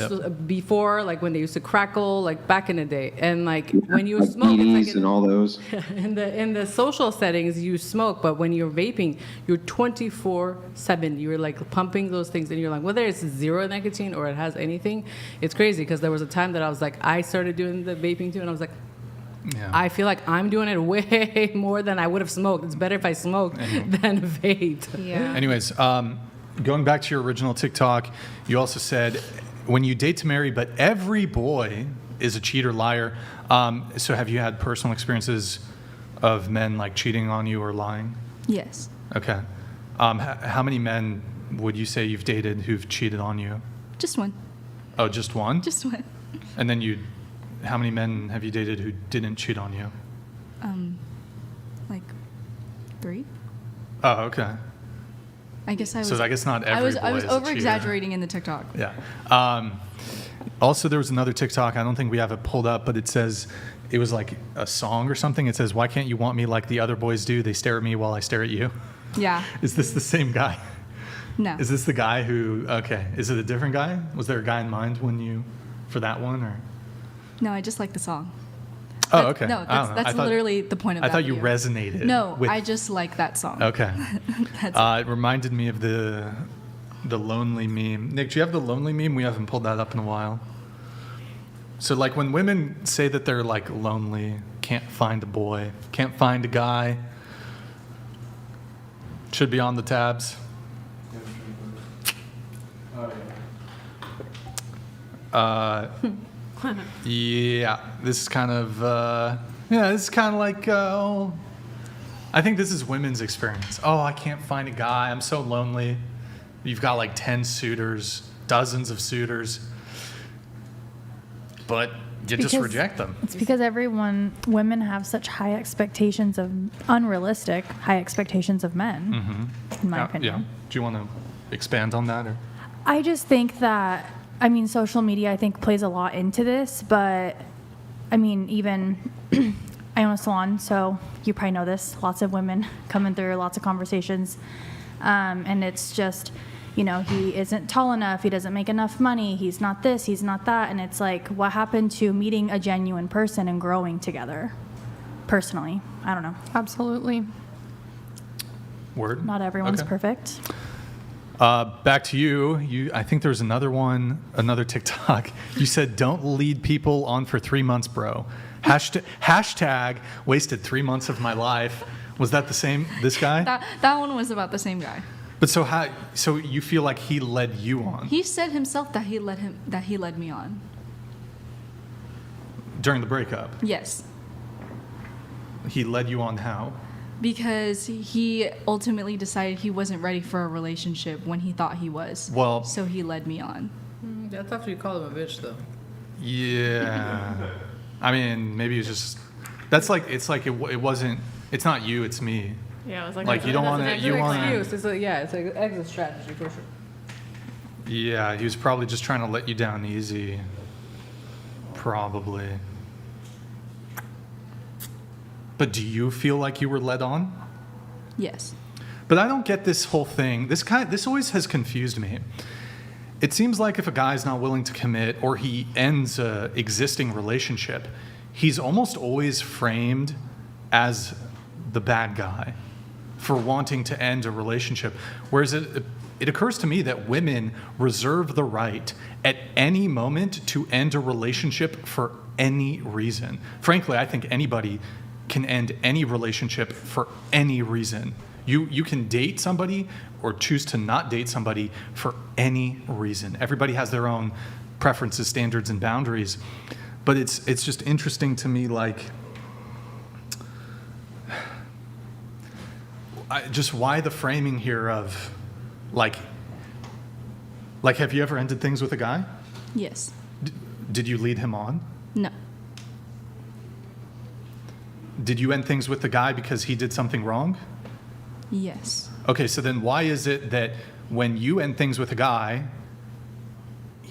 before, like when they used to crackle, like back in the day, and like when you like smoke, it's like and all those. in the social settings you smoke, but when you're vaping, you're 24/7. You're like pumping those things, and you're like, whether it's zero nicotine or it has anything, it's crazy. Because there was a time that I was like, I started doing the vaping too, and I was like, I feel like I'm doing it way more than I would have smoked. It's better if I smoked than vaped. Yeah. Anyways, going back to your original TikTok, you also said when you date to marry, but every boy is a cheater, liar. So have you had personal experiences of men like cheating on you or lying? Yes. Okay. How many men would you say you've dated who've cheated on you? Just one. Oh, just one? Just one. And then how many men have you dated who didn't cheat on you? Like 3. Oh, okay. I guess I was. So I guess not every boy I was is a over cheater. exaggerating in the TikTok. Yeah. Also, there was another TikTok. I don't think we have it pulled up, but it says it was like a song or something. It says, "Why can't you want me like the other boys do? They stare at me while I stare at you." Yeah. Is this the same guy? No. Is this the guy who? Okay. Is it a different guy? Was there a guy in mind for that one or? No, I just like the song. Oh, okay. No, I don't know. that's literally the point of that I thought you video. resonated. No, with, I just like that song. Okay. That's It reminded me of the lonely meme. Nick, do you have the lonely meme? We haven't pulled that up in a while. So like when women say that they're like lonely, can't find a boy, can't find a guy, should be on the tabs. Yeah, this is kind of like, I think this is women's experience. Oh, I can't find a guy. I'm so lonely. You've got like 10 suitors, dozens of suitors, but you just reject them. It's because women have such high expectations unrealistic high expectations of men, in my opinion. Yeah. Do you want to expand on that? Or? I just think that, social media, I think, plays a lot into this, but, even I own a salon, so you probably know this. Lots of women coming through, lots of conversations, and it's just, he isn't tall enough, he doesn't make enough money, he's not this, he's not that, and it's like, what happened to meeting a genuine person and growing together? Personally, I don't know. Absolutely. Word? Not everyone's perfect. Back to you. I think there's another TikTok. You said, "Don't lead people on for 3 months, bro." Hashtag wasted 3 months of my life. Was that the same? This guy? That one was about the same guy. But so you feel like he led you on He said himself that he led me on. during the breakup? Yes. He led you on how? Because he ultimately decided he wasn't ready for a relationship when he thought he was. Well, so he led me on. That's after you call him a bitch, though. Yeah. Maybe it's just. That's like it wasn't. It's not you. It's me. Yeah, it was like you don't want to. You want to. It's an exit strategy for sure. Yeah, he was probably just trying to let you down easy. Probably. But do you feel like you were led on? Yes. But I don't get this whole thing. This always has confused me. It seems like if a guy's not willing to commit or he ends a existing relationship, he's almost always framed as the bad guy for wanting to end a relationship. Whereas it occurs to me that women reserve the right at any moment to end a relationship for any reason. Frankly, I think anybody can end any relationship for any reason. You can date somebody or choose to not date somebody for any reason. Everybody has their own preferences, standards, and boundaries. But it's just interesting to me, like, just why the framing here of, like, have you ever ended things with a guy? Yes. Did you lead him on? No. did you end things with the guy because he did something wrong? Yes. Okay, so then why is it that when you end things with a guy,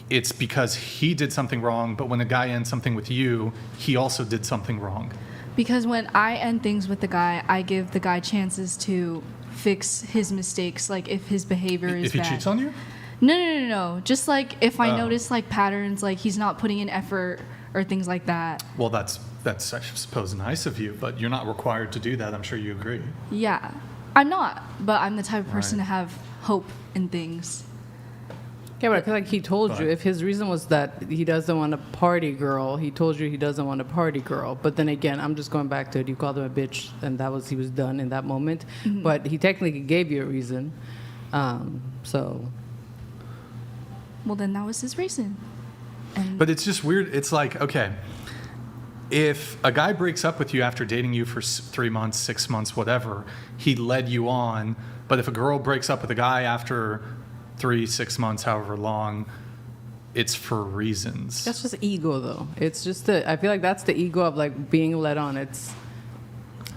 it's because he did something wrong, but when a guy ends something with you, he also did something wrong? Because when I end things with the guy, I give the guy chances to fix his mistakes, like if his behavior is If he bad. cheats on you? No. Just like if I Oh. notice like patterns, like he's not putting in effort or things like that. Well, that's I suppose nice of you, but you're not required to do that. I'm sure you agree. Yeah. I'm not, but I'm the type of person Right. to have hope in things. Yeah, but I feel like he told you, But- if his reason was that he doesn't want a party girl, he told you he doesn't want a party girl. But then again, I'm just going back to it. You called him a bitch, and he was done in that moment. Mhm. But he technically gave you a reason. So Well, then that was his reason. And But it's just weird. It's like, okay, if a guy breaks up with you after dating you for 3 months, 6 months, whatever, he led you on. But if a girl breaks up with a guy after 3, 6 months, however long, it's for reasons. that's just ego, though. It's just I feel like that's the ego of like being led on.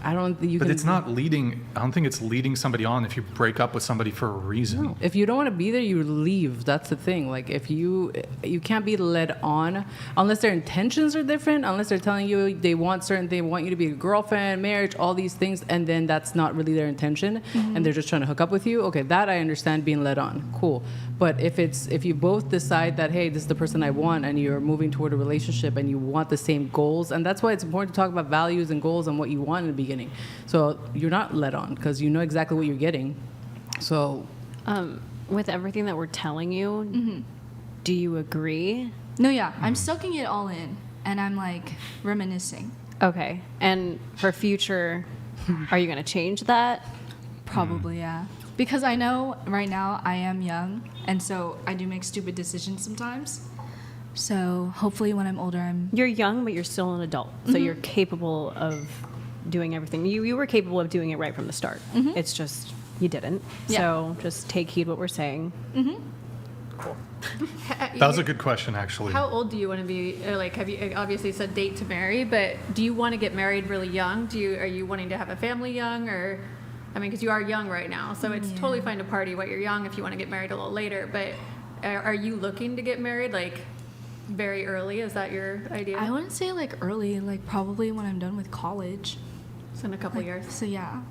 But it's not leading. I don't think it's leading somebody on if you break up with somebody for a reason. No. If you don't want to be there, you leave. That's the thing. Like if you can't be led on unless their intentions are different, unless they're telling you they want certain things, want you to be a girlfriend, marriage, all these things, and then that's not really their intention, and they're just trying to hook up with you. Okay, that I understand being led on. Cool. But if you both decide that, hey, this is the person I want, and you're moving toward a relationship and you want the same goals, and that's why it's important to talk about values and goals and what you want in the beginning. So you're not led on because you know exactly what you're getting. So with everything that we're telling you, do you agree? No, yeah, I'm soaking it all in, and I'm like reminiscing. Okay. And for future, are you going to change that? Probably, yeah. Because I know right now I am young, and so I do make stupid decisions sometimes. So hopefully when I'm older, You're young, but you're still an adult. So you're capable of doing everything. You were capable of doing it right from the start. It's just you didn't. Yeah. So just take heed what we're saying. That was a good question, actually. How old do you want to be? Like, have you obviously said date to marry, but do you want to get married really young? Are you wanting to have a family young, or, I mean, because you are young right now, so it's totally fine to party while you're young if you want to get married a little later. But are you looking to get married like very early? Is that your idea? I wouldn't say like early, like probably when I'm done with college. So in a couple years. So yeah.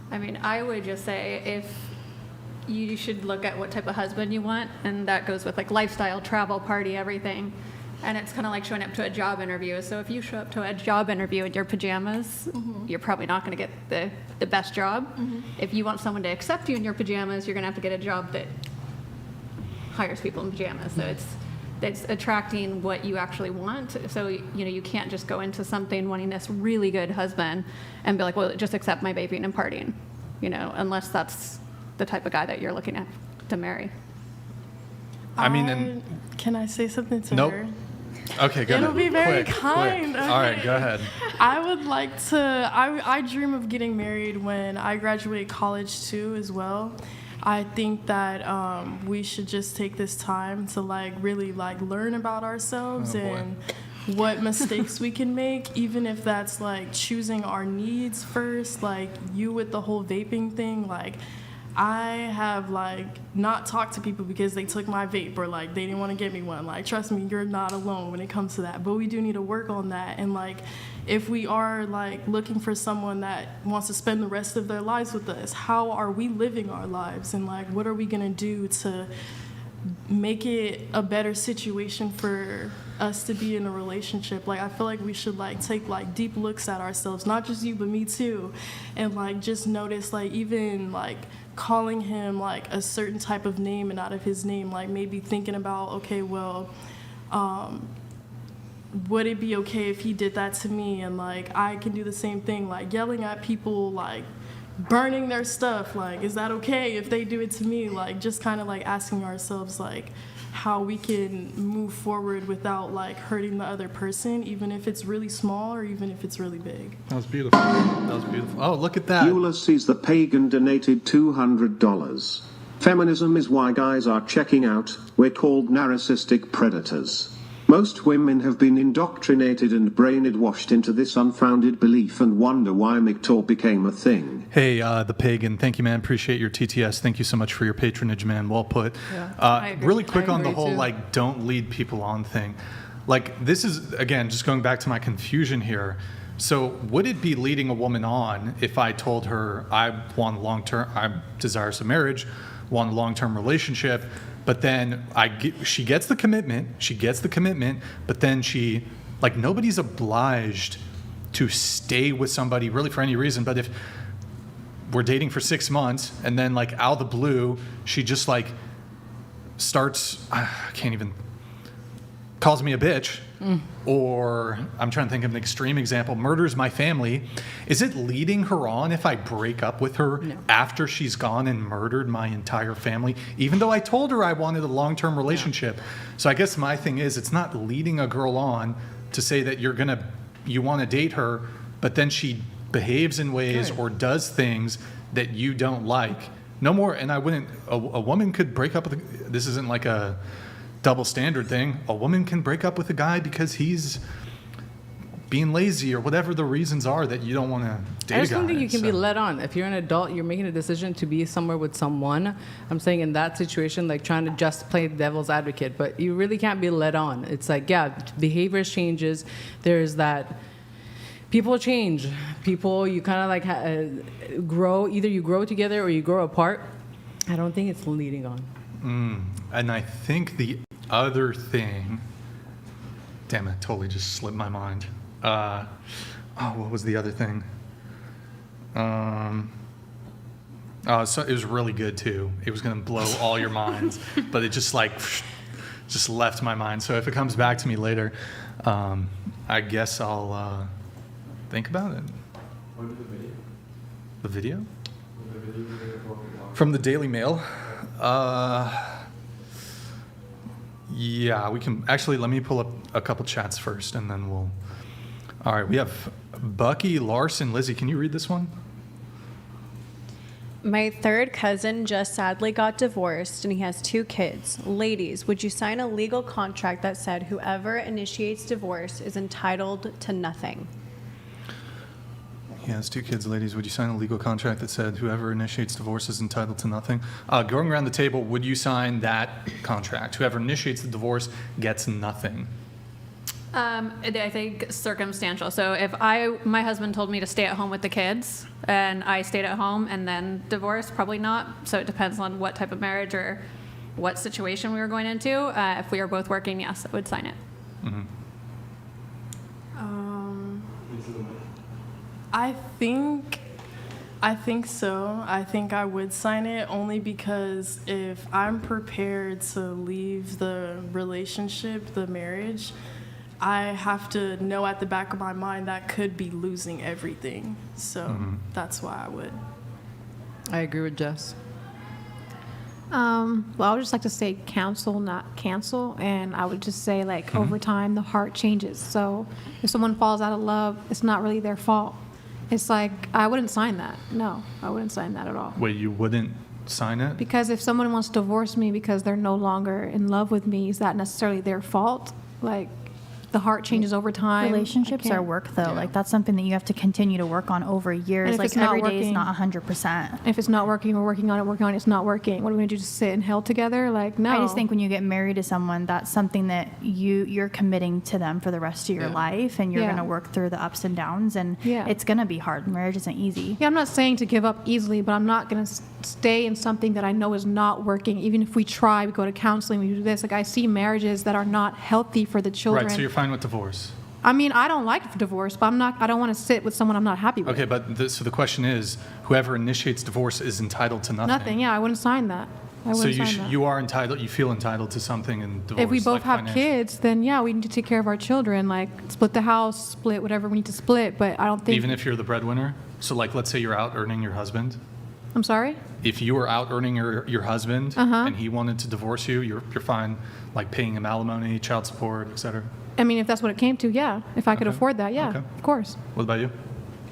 I mean, I would just say if you should look at what type of husband you want, and that goes with like lifestyle, travel, party, everything. And it's kind of like showing up to a job interview. So if you show up to a job interview in your pajamas, you're probably not going to get the best job. If you want someone to accept you in your pajamas, you're going to have to get a job that hires people in pajamas. So it's attracting what you actually want. So you can't just go into something wanting this really good husband and be like, well, just accept my vaping and partying, unless that's the type of guy that you're looking at to marry. I mean, Can I say something to Nope. her? Okay, go It'll ahead. be very Quick. kind. All right, go ahead. I would like to. I dream of getting married when I graduate college too, as well. I think that we should just take this time to really learn about ourselves and what mistakes we can make, even if that's choosing our needs first. You with the whole vaping thing, I have not talked to people because they took my vape or they didn't want to get me one. Trust me, you're not alone when it comes to that. But we do need to work on that. And if we are looking for someone that wants to spend the rest of their lives with us, how are we living our lives? And what are we gonna do to make it a better situation for us to be in a relationship? I feel like we should take deep looks at ourselves, not just you but me too, and just notice even calling him a certain type of name and not of his name, maybe thinking about, okay, well, would it be okay if he did that to me? And I can do the same thing, yelling at people, burning their stuff, is that okay if they do it to me? Just kind of asking ourselves how we can move forward without hurting the other person, even if it's really small or even if it's really big. That was beautiful. That was beautiful. Oh, look at that. Ulysses the Pagan donated $200. Feminism is why guys are checking out. We're called narcissistic predators. Most women have been indoctrinated and brainwashed into this unfounded belief and wonder why MGTOW became a thing. Hey, the pagan, thank you, man. Appreciate your TTS. Thank you so much for your patronage, man. Well put. Really quick on the whole, like, don't lead people on thing. Like, this is, again, just going back to my confusion here. So would it be leading a woman on if I told her I want long-term, I'm desirous of marriage, want a long-term relationship, but then she gets the commitment, but then she, like, nobody's obliged to stay with somebody really for any reason. But if we're dating for 6 months and then, like, out of the blue, she just, like, starts, calls me a bitch, or I'm trying to think of an extreme example, murders my family, is it leading her on if I break up with her after she's gone and murdered my entire family, even though I told her I wanted a long-term relationship? So I guess my thing is, it's not leading a girl on to say that you want to date her, but then she behaves in ways or does things that you don't like. No more, and I wouldn't, a woman could break up with, this isn't like a double standard thing. A woman can break up with a guy because he's being lazy or whatever the reasons are that you don't want to date a guy. I just don't think you can be led on. If you're an adult, you're making a decision to be somewhere with someone. I'm saying in that situation, like trying to just play devil's advocate, but you really can't be led on. It's like, yeah, behavior changes. There's that. People change. People, you kind of like grow. Either you grow together or you grow apart. I don't think it's leading on. And I think the other thing, damn it, totally just slipped my mind. What was the other thing? So it was really good too. It was going to blow all your minds, but it just just left my mind. So if it comes back to me later, I guess I'll think about it. What is the video? The video? The video you were talking about. From the Daily Mail? Yeah, we can. Actually, let me pull up a couple chats first, and then we'll. All right, we have Bucky, Larson, Lizzie. Can you read this one? My third cousin just sadly got divorced, and he has 2 kids. Ladies, would you sign a legal contract that said whoever initiates divorce is entitled to nothing? He has 2 kids. Ladies, would you sign a legal contract that said whoever initiates divorce is entitled to nothing? Going around the table, would you sign that contract? Whoever initiates the divorce gets nothing. I think circumstantial. So if my husband told me to stay at home with the kids and I stayed at home and then divorced, probably not. So it depends on what type of marriage or what situation we were going into. If we were both working, yes, I would sign it. Mm-hmm. I think so. I think I would sign it only because if I'm prepared to leave the relationship, the marriage, I have to know at the back of my mind that could be losing everything. So that's why I would. I agree with Jess. Well, I would just like to say counsel, not cancel. And I would just say, like, over time, the heart changes. So if someone falls out of love, it's not really their fault. It's like, I wouldn't sign that. No, I wouldn't sign that at all. Wait, you wouldn't sign it? Because if someone wants to divorce me because they're no longer in love with me, is that necessarily their fault? Like, the heart changes over time. Relationships are work, though. Like, that's something that you have to continue to work on over years. Like, every day is not 100%. If it's not working, we're working on it, it's not working. What are we going to do, just sit and hell together? Like, no. I just think when you get married to someone, that's something that you're committing to them for the rest of your life, and you're going to work through the ups and downs, and it's going to be hard. Marriage isn't easy. Yeah, I'm not saying to give up easily, but I'm not going to stay in something that I know is not working. Even if we try, we go to counseling, we do this. Like, I see marriages that are not healthy for the children. Right, so you're fine with divorce? I mean, I don't like divorce, but I don't want to sit with someone I'm not happy with. Okay, but so the question is, whoever initiates divorce is entitled to nothing? Nothing, yeah, I wouldn't sign that. So you are entitled, you feel entitled to something in divorce? If we both like have kids, then yeah, we need to take care of our children, like split the house, split whatever we need to split, but I don't think... Even if you're the breadwinner? So, like, let's say you're out earning your husband? I'm sorry? If you were out earning your husband and he wanted to divorce you, you're fine, like, paying him alimony, child support, et cetera? I mean, if that's what it came to, yeah. If I could afford that, yeah, of course. What about you?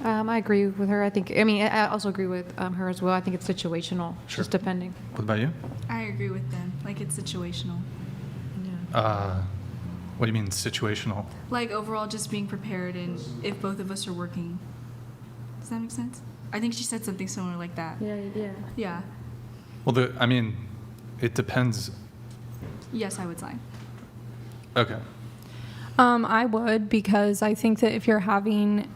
I agree with her. I also agree with her as well. I think it's situational, just depending. What about you? I agree with them. Like, it's situational. Yeah. What do you mean situational? Like overall, just being prepared, and if both of us are working. Does that make sense? I think she said something similar like that. Yeah. Well, I mean, it depends. Yes, I would sign. Okay. I would, because I think that if you're having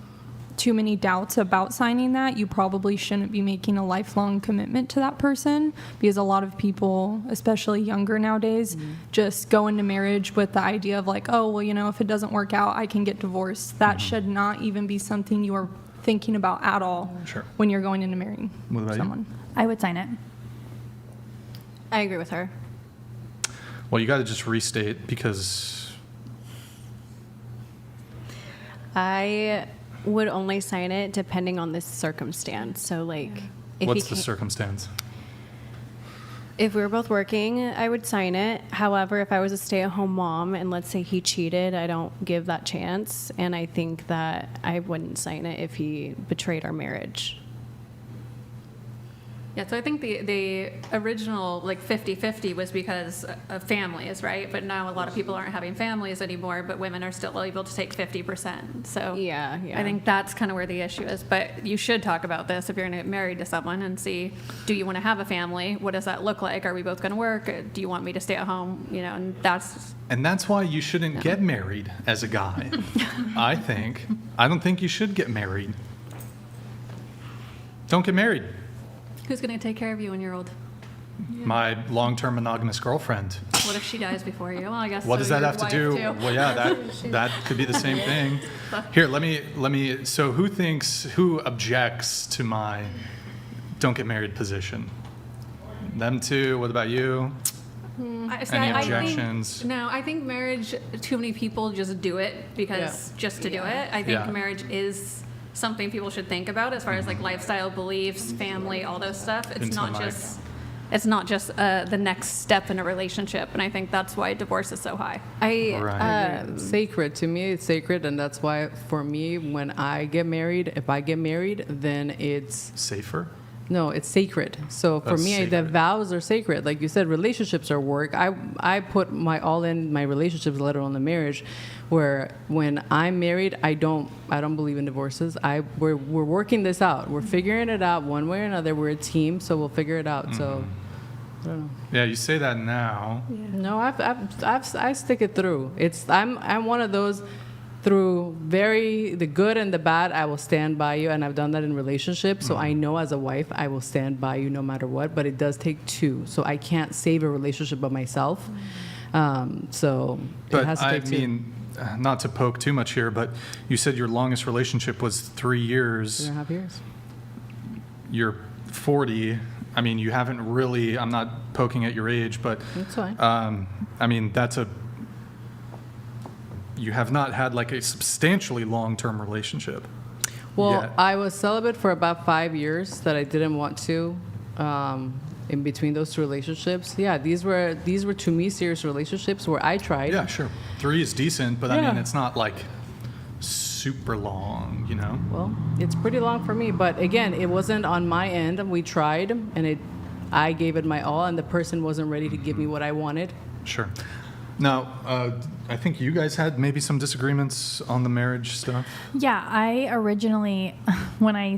too many doubts about signing that, you probably shouldn't be making a lifelong commitment to that person, because a lot of people, especially younger nowadays, just go into marriage with the idea of like, oh, well, you know, if it doesn't work out, I can get divorced. That should not even be something you are thinking about at all when you're going into marrying someone. I would sign it. I agree with her. Well, you got to just restate, because I would only sign it depending on the circumstance. So, like, if what's the circumstance? If we were both working, I would sign it. However, if I was a stay-at-home mom and let's say he cheated, I don't give that chance. And I think that I wouldn't sign it if he betrayed our marriage. Yeah, so I think the original like 50-50 was because of families, right? But now a lot of people aren't having families anymore, but women are still able to take 50%. So yeah. I think that's kind of where the issue is. But you should talk about this if you're going to get married to someone and see, do you want to have a family? What does that look like? Are we both going to work? Do you want me to stay at home? You know, and that's why you shouldn't get married as a guy. I don't think you should get married. Don't get married. Who's going to take care of you when you're old? My long-term monogamous girlfriend. What if she dies before you? Well, I guess. What does that have to do? Too. Well, yeah, that could be the same thing. Here, let me. So, who objects to my don't get married position? Them two. What about you? Any objections? I think marriage. Too many people just do it because just to do it. I think marriage is something people should think about as far as like lifestyle, beliefs, family, all those stuff. It's not just the next step in a relationship, and I think that's why divorce is so high. Sacred to me, it's sacred, and that's why for me, when I get married, if I get married, then it's safer. No, it's sacred. So for me, the vows are sacred. Like you said, relationships are work. I put my all in my relationships, let alone the marriage. Where when I'm married, I don't believe in divorces. We're working this out. We're figuring it out one way or another. We're a team, so we'll figure it out. So I don't know. Yeah, you say that now. Yeah. No, I stick it through. I'm one of those. Through the good and the bad, I will stand by you, and I've done that in relationships. So I know as a wife, I will stand by you no matter what. But it does take two, so I can't save a relationship by myself. So it has to take two. I mean, not to poke too much here, but you said your longest relationship was 3 years. 3.5 years. You're 40. I mean, you haven't really. I'm not poking at your age, but that's fine. I mean, you have not had like a substantially long-term relationship. Well, yet. I was celibate for about 5 years that I didn't want to. In between those two relationships, these were to me serious relationships where I tried. Yeah, sure. 3 is decent, but I mean, it's not like super long, you know? Well, it's pretty long for me, but again, it wasn't on my end. We tried, and I gave it my all, and the person wasn't ready to give me what I wanted. Sure. Now, I think you guys had maybe some disagreements on the marriage stuff. Yeah, I originally, when I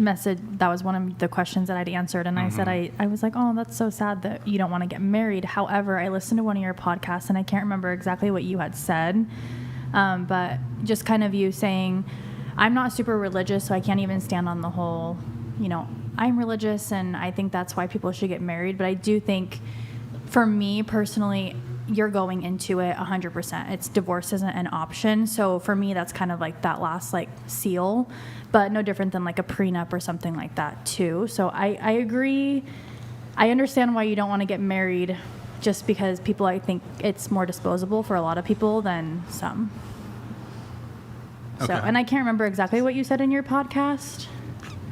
messaged, that was one of the questions that I'd answered, and I said I was like, oh, that's so sad that you don't want to get married. However, I listened to one of your podcasts, and I can't remember exactly what you had said, but just kind of you saying, I'm not super religious, so I can't even stand on the whole, I'm religious, and I think that's why people should get married. But I do think, for me personally, you're going into it 100%. It's divorce isn't an option. So for me, that's kind of like that last seal, but no different than like a prenup or something like that too. So I agree. I understand why you don't want to get married, just because I think it's more disposable for a lot of people than some. Okay. So, and I can't remember exactly what you said in your podcast.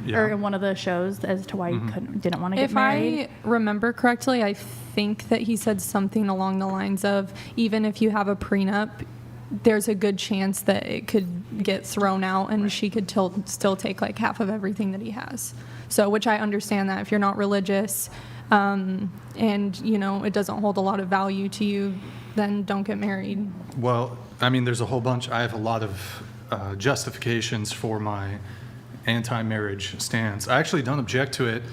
Yeah. Or in one of the shows as to why you didn't want to get married. If I remember correctly, I think that he said something along the lines of, even if you have a prenup, there's a good chance that it could get thrown out and she could still take like half of everything that he has. So, which I understand that if you're not religious and, it doesn't hold a lot of value to you, then don't get married. Well, I mean, there's a whole bunch. I have a lot of justifications for my anti-marriage stance. I actually don't object to it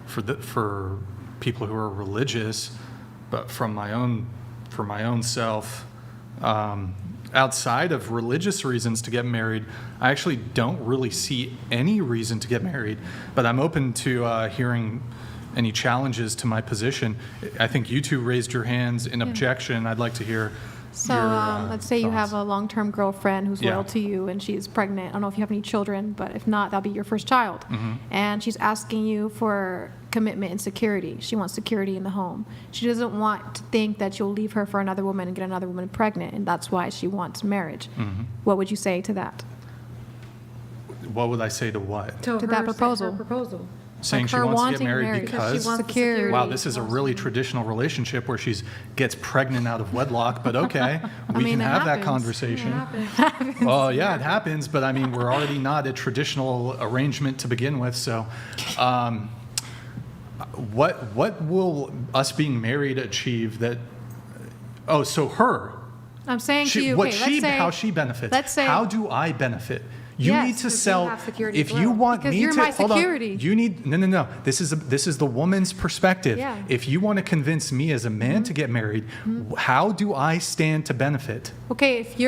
for people who are religious, but for my own self, outside of religious reasons to get married, I actually don't really see any reason to get married. But I'm open to hearing any challenges to my position. I think you two raised your hands in objection. I'd like to hear. So your, let's say you have a long-term girlfriend who's Yeah. loyal to you and she's pregnant. I don't know if you have any children, but if not, that'll be your first child. And she's asking you for commitment and security. She wants security in the home. She doesn't want to think that you'll leave her for another woman and get another woman pregnant, and that's why she wants marriage. What would you say to that? What would I say to what? To that proposal. Saying Like she her wants to get wanting married marriage, because she wants security. Wow, this is a really traditional relationship where she gets pregnant out of wedlock, but okay, we can have that conversation. Well, yeah, it happens, but I mean, we're already not a traditional arrangement to begin with, so what will us being married achieve that, oh, so her, I'm saying to you, okay, let's say, how she benefits, let's say, how do I benefit? You Yes, need to because you sell. have security If as you well. want Because me you're to my hold on, security. you need no. This is the woman's perspective. Yeah. If you want to convince me as a man to get married, how do I stand to benefit? okay, if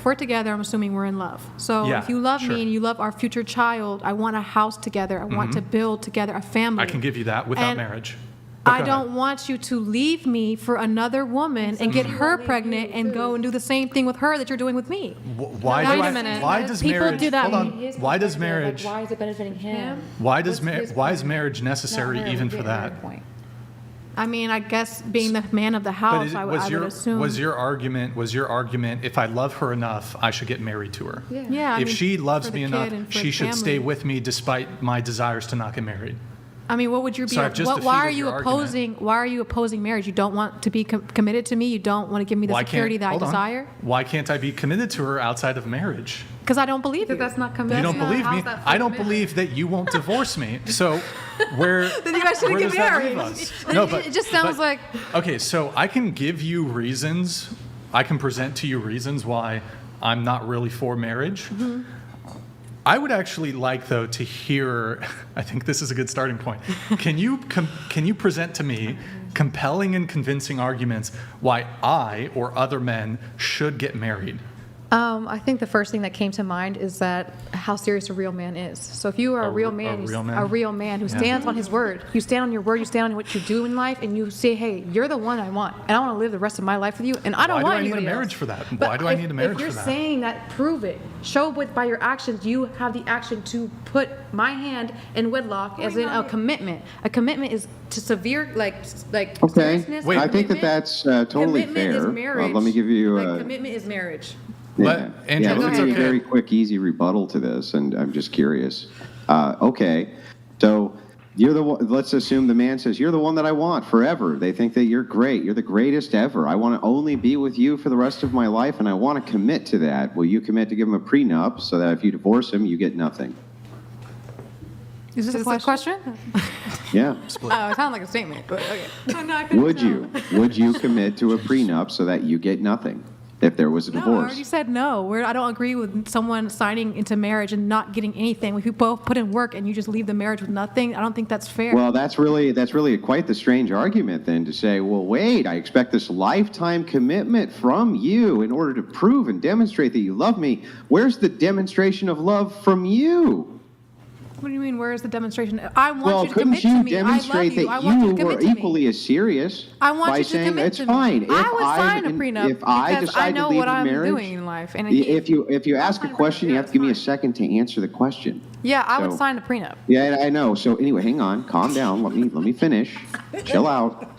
we're together, I'm assuming we're in love. So Yeah, if you love sure. me and you love our future child, I want a house together. I want to build together a family. I can give you that without And marriage. But I go don't ahead. want you to leave me for another woman and get her pregnant and go and do the same thing with her that you're doing with me. Why Wait do a I- minute. Why does People marriage? do that. Hold on. Why does marriage? Why is it benefiting him? Why is marriage necessary even for that? I mean, I guess being the man of the house, I would assume. Was your argument if I love her enough, I should get married to her? Yeah, I If mean, she loves for me the enough, kid and for she the should stay family. with me despite my desires to not get married. I mean, what would you be? So I've just why are defeated you your argument. opposing? Why are you opposing marriage? You don't want to be committed to me. You don't want to give me the security that I hold on. desire. Why can't I be committed to her outside of marriage? Because I don't believe you. That's not You commitment. don't believe me. I don't believe that you won't divorce me. So where Then you guys shouldn't where get does that married. leave us? Then No, it just sounds like. Okay, so I can give you reasons. I can present to you reasons why I'm not really for marriage. I would actually like, though, to hear. I think this is a good starting point. Can you present to me compelling and convincing arguments why I or other men should get married? I think the first thing that came to mind is that how serious a real man is. So if you are a real man, who stands on his word, you stand on your word, you stand on what you do in life, and you say, hey, you're the one I want, and I want to live the rest of my life with you, and I don't want anybody else. Why do I need a marriage for that? But Why do I need a marriage for that? If you're saying that, prove it. Show by your actions you have the action to put my hand in wedlock as in a commitment. A commitment is to severe, like Okay. seriousness. I think that's totally Commitment is fair. marriage. Let me give you commitment is marriage. Yeah, Andrew, let me it's give you a okay. very quick, easy rebuttal to this, and I'm just curious. Okay, so you're the one, let's assume the man says, you're the one that I want forever. They think that you're great. You're the greatest ever. I want to only be with you for the rest of my life, and I want to commit to that. Will you commit to give him a prenup so that if you divorce him, you get nothing? Is this a question? Yeah. Oh, it sounded like a statement, but okay. Would you commit to a prenup so that you get nothing if there was a No, I divorce? already said no. I don't agree with someone signing into marriage and not getting anything. If you both put in work and you just leave the marriage with nothing, I don't think that's fair. Well, that's really quite the strange argument then to say, well, wait, I expect this lifetime commitment from you in order to prove and demonstrate that you love me. Where's the demonstration of love from you? What do you mean? Where is the demonstration? I want Well, you to commit couldn't to you me. I love demonstrate you. that I want you you to commit were to me. equally as serious I want by you to saying commit it's to fine? me. I would sign a prenup if I because decide I know to leave what the I'm marriage, doing in life. And if you ask a question, you have to give me a second to answer the question. Yeah, I would So- sign a prenup. Yeah, I know. So anyway, hang on, calm down. Let me finish. Chill out.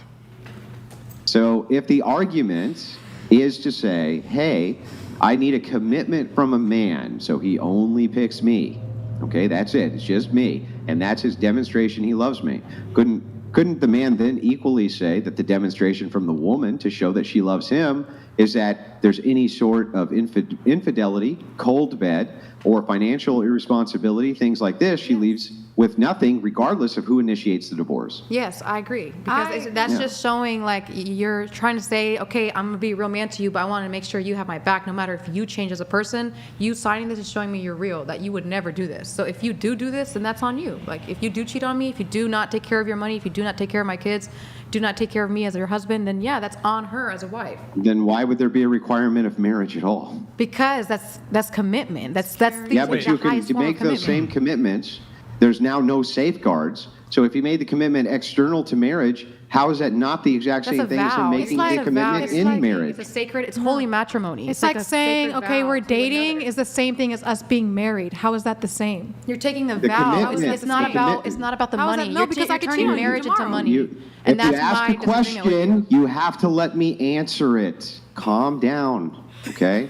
So if the argument is to say, hey, I need a commitment from a man, so he only picks me. Okay, that's it. It's just me, and that's his demonstration he loves me. Couldn't the man then equally say that the demonstration from the woman to show that she loves him is that there's any sort of infidelity, cold bed, or financial irresponsibility, things like this, she leaves with nothing regardless of who initiates the divorce. Yes, I agree. Because that's just showing like you're trying to say, okay, I'm going to be real man to you, but I want to make sure you have my back no matter if you change as a person. You signing this is showing me you're real, that you would never do this. So if you do this, then that's on you. Like if you do cheat on me, if you do not take care of your money, if you do not take care of my kids, do not take care of me as your husband, then yeah, that's on her as a wife. Then why would there be a requirement of marriage at all? Because that's commitment. That's yeah, but you can make those same commitments. There's now no safeguards. So if you made the commitment external to marriage, how is that not the exact same thing as making the commitment in marriage? It's a sacred, it's holy matrimony. It's like saying, okay, we're dating is the same thing as us being married. How is that the same? You're taking the vow. It's not about the money. No, because I could turn marriage into money. If you ask a question, you have to let me answer it. Calm down, okay?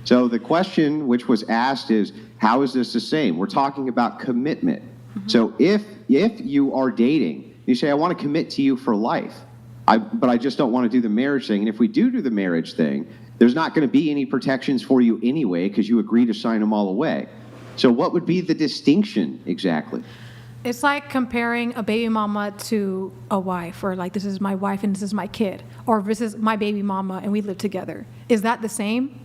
So the question which was asked is, how is this the same? We're talking about commitment. So if you are dating, you say, I want to commit to you for life, but I just don't want to do the marriage thing. And if we do the marriage thing, there's not going to be any protections for you anyway because you agree to sign them all away. So what would be the distinction exactly? It's like comparing a baby mama to a wife, or like this is my wife and this is my kid, or this is my baby mama and we live together. Is that the same?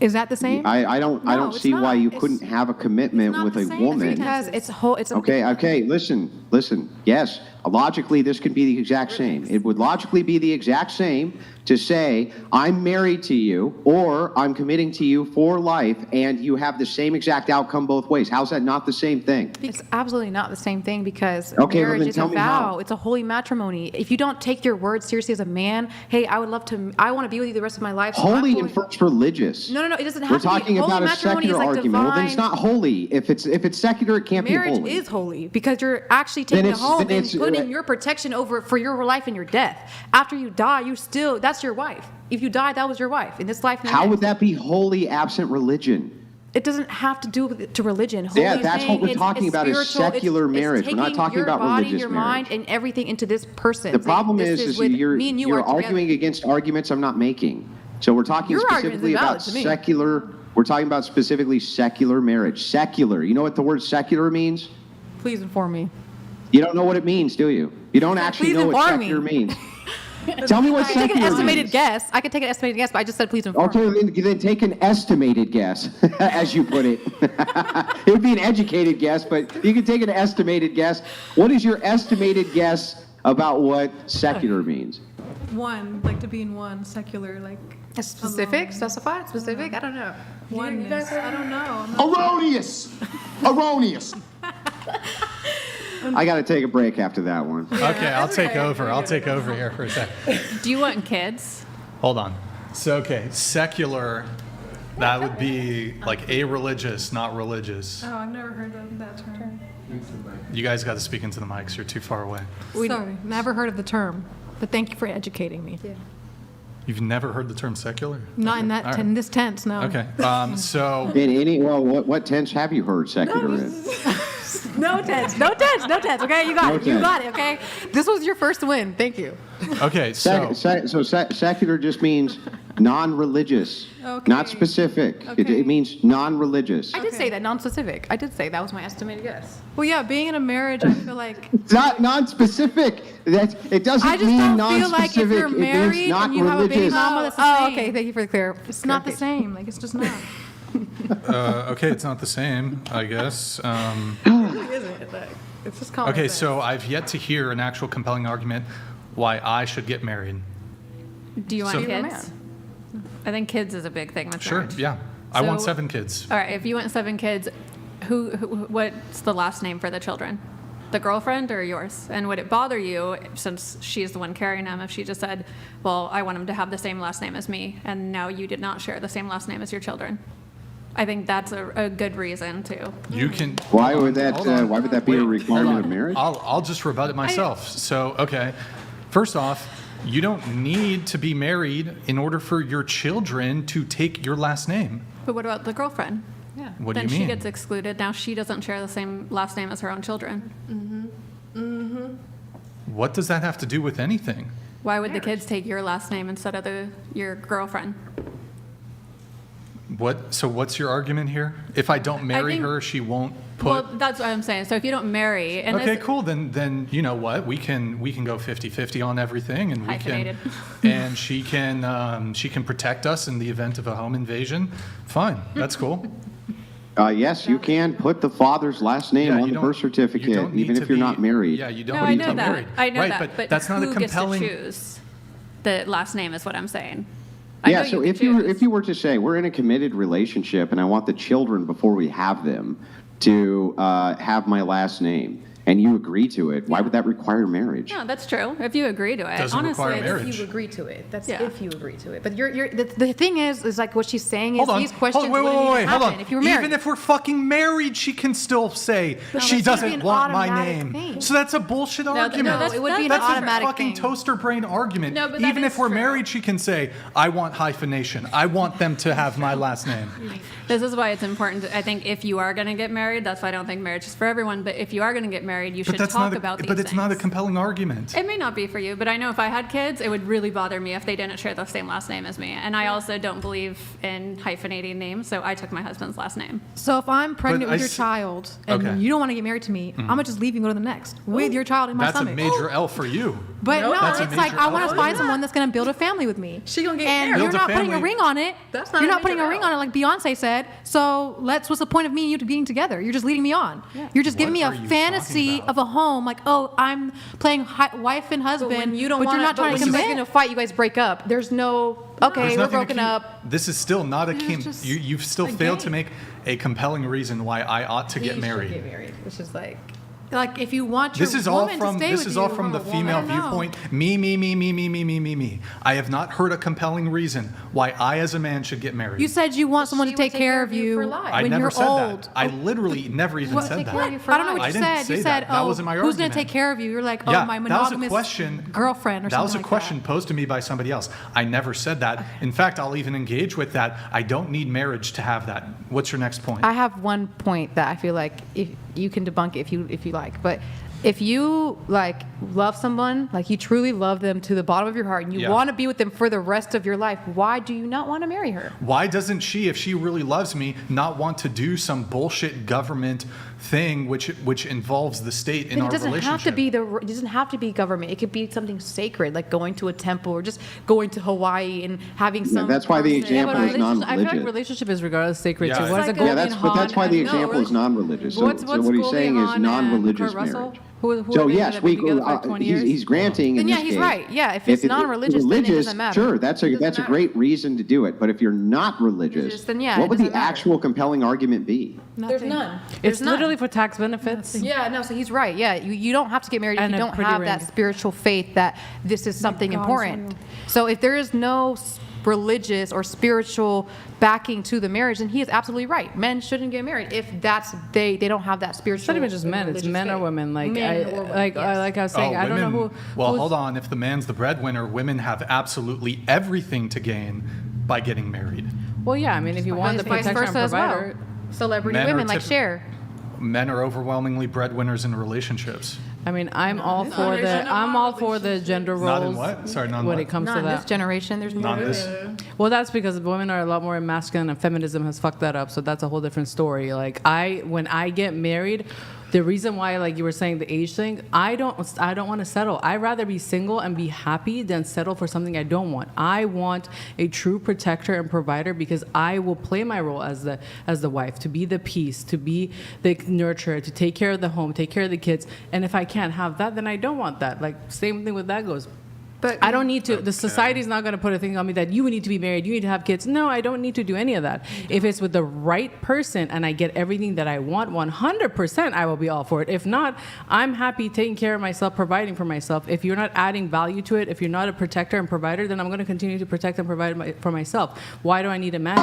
Is that the same? I don't see why you couldn't have a commitment with a woman. Because it's okay, listen. Yes, logically this could be the exact same. It would logically be the exact same to say, I'm married to you, or I'm committing to you for life, and you have the same exact outcome both ways. How's that not the same thing? It's absolutely not the same thing because marriage is a vow. It's a holy matrimony. If you don't take your word seriously as a man, hey, I want to be with you the rest of my life. So holy infers religious. No, it doesn't have We're to be. talking about a secular like argument. Well, then it's not holy. If it's secular, it can't be holy. Marriage is holy because you're actually taking it home and putting your protection over for your life and your death. After you die, that's your wife. If you die, that was your wife in this life. How would that be holy absent religion? It doesn't have to do to religion. Yeah, that's what we're talking about is secular marriage. We're not talking about religious marriage. Your mind and everything into this person. The problem is you're arguing against arguments I'm not making. So we're talking specifically about secular. We're talking about specifically secular marriage. Secular. You know what the word secular means? Please inform me. You don't know what it means, do you? You don't actually know what secular means. Tell me what secular means. I could take an estimated guess, but I just said please inform me. Okay, then take an estimated guess, as you put it. It would be an educated guess, but you can take an estimated guess. What is your estimated guess about what secular means? One, like to be in one, secular, like... Specific? Specified? Specific? I don't know. Oneness. I don't know. Erroneous. I got to take a break after that one. Okay, I'll take over. I'll take over here for a sec. Do you want kids? Hold on. So, okay, secular, that would be like a-religious, not religious. Oh, I've never heard of that term. You guys got to speak into the mics. You're too far away. Sorry, never heard of the term, but thank you for educating me. Yeah. You've never heard the term secular? Not in that in this tense, no. Okay. So what tense have you heard secular in? No tense. Okay, you got it. Okay, this was your first win. Thank you. Okay, so secular just means non-religious, not specific. Okay. It means non-religious. I did say that, non-specific. I did say that was my estimated guess. Well, yeah, being in a marriage, I feel like it's not non-specific. It doesn't mean non-specific. I just don't feel like if you're married and you have a baby mama, that's the same. Okay, thank you for the clear. It's not the same. Like it's just not. Okay, it's not the same, I guess. It's just common okay, sense. so I've yet to hear an actual compelling argument why I should get married. Do you want kids? I think kids is a big thing with Sure, marriage. yeah. I want 7 kids. All right, if you want 7 kids, what's the last name for the children? The girlfriend or yours? And would it bother you, since she's the one carrying them, if she just said, well, I want them to have the same last name as me, and now you did not share the same last name as your children? I think that's a good reason too. You can. Why would that be a requirement of marriage? I'll just rebut it myself. So, okay. First off, you don't need to be married in order for your children to take your last name. But what about the girlfriend? Yeah. What do then you mean? She gets excluded. Now she doesn't share the same last name as her own children. What does that have to do with anything? Why would the kids take your last name instead of your girlfriend? So what's your argument here? If I don't marry think- her, she won't put. Well, that's what I'm saying. So if you don't marry, and Okay, this, cool. Then you know what? We can go 50-50 on everything, and we Hyphenated. can, and she can protect us in the event of a home invasion. Fine, that's cool. Yes, you can put the father's last name Yeah, on you the don't- birth you certificate, don't need even to if you're be- not married. Yeah, you don't no, need I to know be that. married. I know right, that. but that's not a who compelling. gets to choose the last name? Is what I'm saying. I Yeah, know so you if can choose. you were to say we're in a committed relationship and I want the children before we have them to have my last name, and you agree to it, why would that require marriage? No, that's true. If you agree to it, Doesn't honestly, require it's- marriage. If you agree to it. That's Yeah. if you agree to it. But the thing is like what she's saying is Hold on. these questions Wait, wouldn't even hold happen on. if you were married. Even if we're fucking married, she can still say she that's doesn't an want my automatic name. thing. So that's a bullshit argument. no, it would be an That's automatic a fucking thing. toaster brain argument. No, but that Even is if we're true. married, she can say, I want hyphenation. I want them to have my last name. This is why it's important. I think if you are going to get married, that's why I don't think marriage is for everyone. But if you are going to get married, you should talk about these But it's not a things. compelling argument. It may not be for you, but I know if I had kids, it would really bother me if they didn't share the same last name as me. And I also don't believe in hyphenating names, so I took my husband's last name. So if I'm pregnant But with I your s- child and Okay. you don't want to get married to me, I'm gonna just leave you and go to the next with your child in my That's a stomach. major L for you. But no, That's a it's like major I want L to for find you. someone that's gonna build a family with me. She gonna get And married. you're Build a not putting a family. ring on it. That's not You're a not putting a major ring L. on it like Beyonce said. So what's the point of me and you to being together? You're just leading me on. You're just giving me What a are you fantasy talking about? of a home. Like, oh, I'm playing wife and husband, But when you don't but want you're not trying when to you guys commit. get in a fight, you guys break up. There's no okay, There's we're nothing to broken keep- up. This is still not a just you've still a failed to game. make a compelling reason why I ought to get married. Get married, which is like Like if you want your This is all woman from to stay this with is you, all from the female I don't know. viewpoint. Me. I have not heard a compelling reason why I, as a man, should get married. You said you want someone to take care of you for life. I when never you're said old. that. I literally never even What? said Take that. care of you for I don't know what I you didn't said. say You that. said, That "Oh, wasn't my who's going argument. to take care of you?" You're like, "Oh, Yeah, my that was a monogamous question. girlfriend or That was something a like question that." posed to me by somebody else. I never said that. In fact, I'll even engage with that. I don't need marriage to have that. What's your next point? I have one point that I feel like if you can debunk it if you like, but if you like love someone, like you truly love them to the bottom of your heart, and you Yeah. want to be with them for the rest of your life, why do you not want to marry her? Why doesn't she, if she really loves me, not want to do some bullshit government thing which involves the state in But our it doesn't relationship? it doesn't have to be government. It could be something sacred, like going to a temple or just going to Hawaii and having some. that's why the person- example but is relationship- I feel like non-religious. relationship is regardless sacred Yeah. too. It's What is like a a- golden But that's why the Han- example is non-religious. So, What's so what he's Goldie saying is Hawn and non-religious Kurt Russell? marriage. Who So are they yes, that have been together for like 20 years? he's granting. Then in yeah, this he's case, right. Yeah, if it's non-religious, then it religious, doesn't matter. sure, that's a great reason to do it. But if you're not religious, Then yeah, what it would the doesn't matter. actual compelling argument be? There's none. It's There's none. literally for tax benefits. Yeah, no, so he's right. Yeah, you don't have to get married if And you a don't pretty have ring. that spiritual faith that this is something God is important. real. So if there is no religious or spiritual backing to the marriage, then he is absolutely right. Men shouldn't get married if they don't have that spiritual. It's not even just men; it's religious men or faith. women. Like Men I, or women, like yes. like I was saying, I don't know who. Well, who's- hold on. If the man's the breadwinner, women have absolutely everything to gain by getting married. Well, yeah. I mean, if you want the Vice protection and versa as well. provider, Celebrity Men are women like typ- Cher. Men are overwhelmingly breadwinners in relationships. I mean, I'm all for the gender roles. Not in what? Sorry, not in when what? it comes Not to in that. this generation. There's Not more. this. Well, that's because women are a lot more masculine, and feminism has fucked that up. So that's a whole different story. Like when I get married, the reason why, like you were saying, the age thing, I don't want to settle. I'd rather be single and be happy than settle for something I don't want. I want a true protector and provider because I will play my role as the wife, to be the peace, to be the nurturer, to take care of the home, take care of the kids. And if I can't have that, then I don't want that. Like same thing with that goes. But I don't need to. The society's not going to put a thing on me that you need to be married, you need to have kids. No, I don't need to do any of that. If it's with the right person and I get everything that I want, 100%, I will be all for it. If not, I'm happy taking care of myself, providing for myself. If you're not adding value to it, if you're not a protector and provider, then I'm going to continue to protect and provide for myself. Why do I need a man?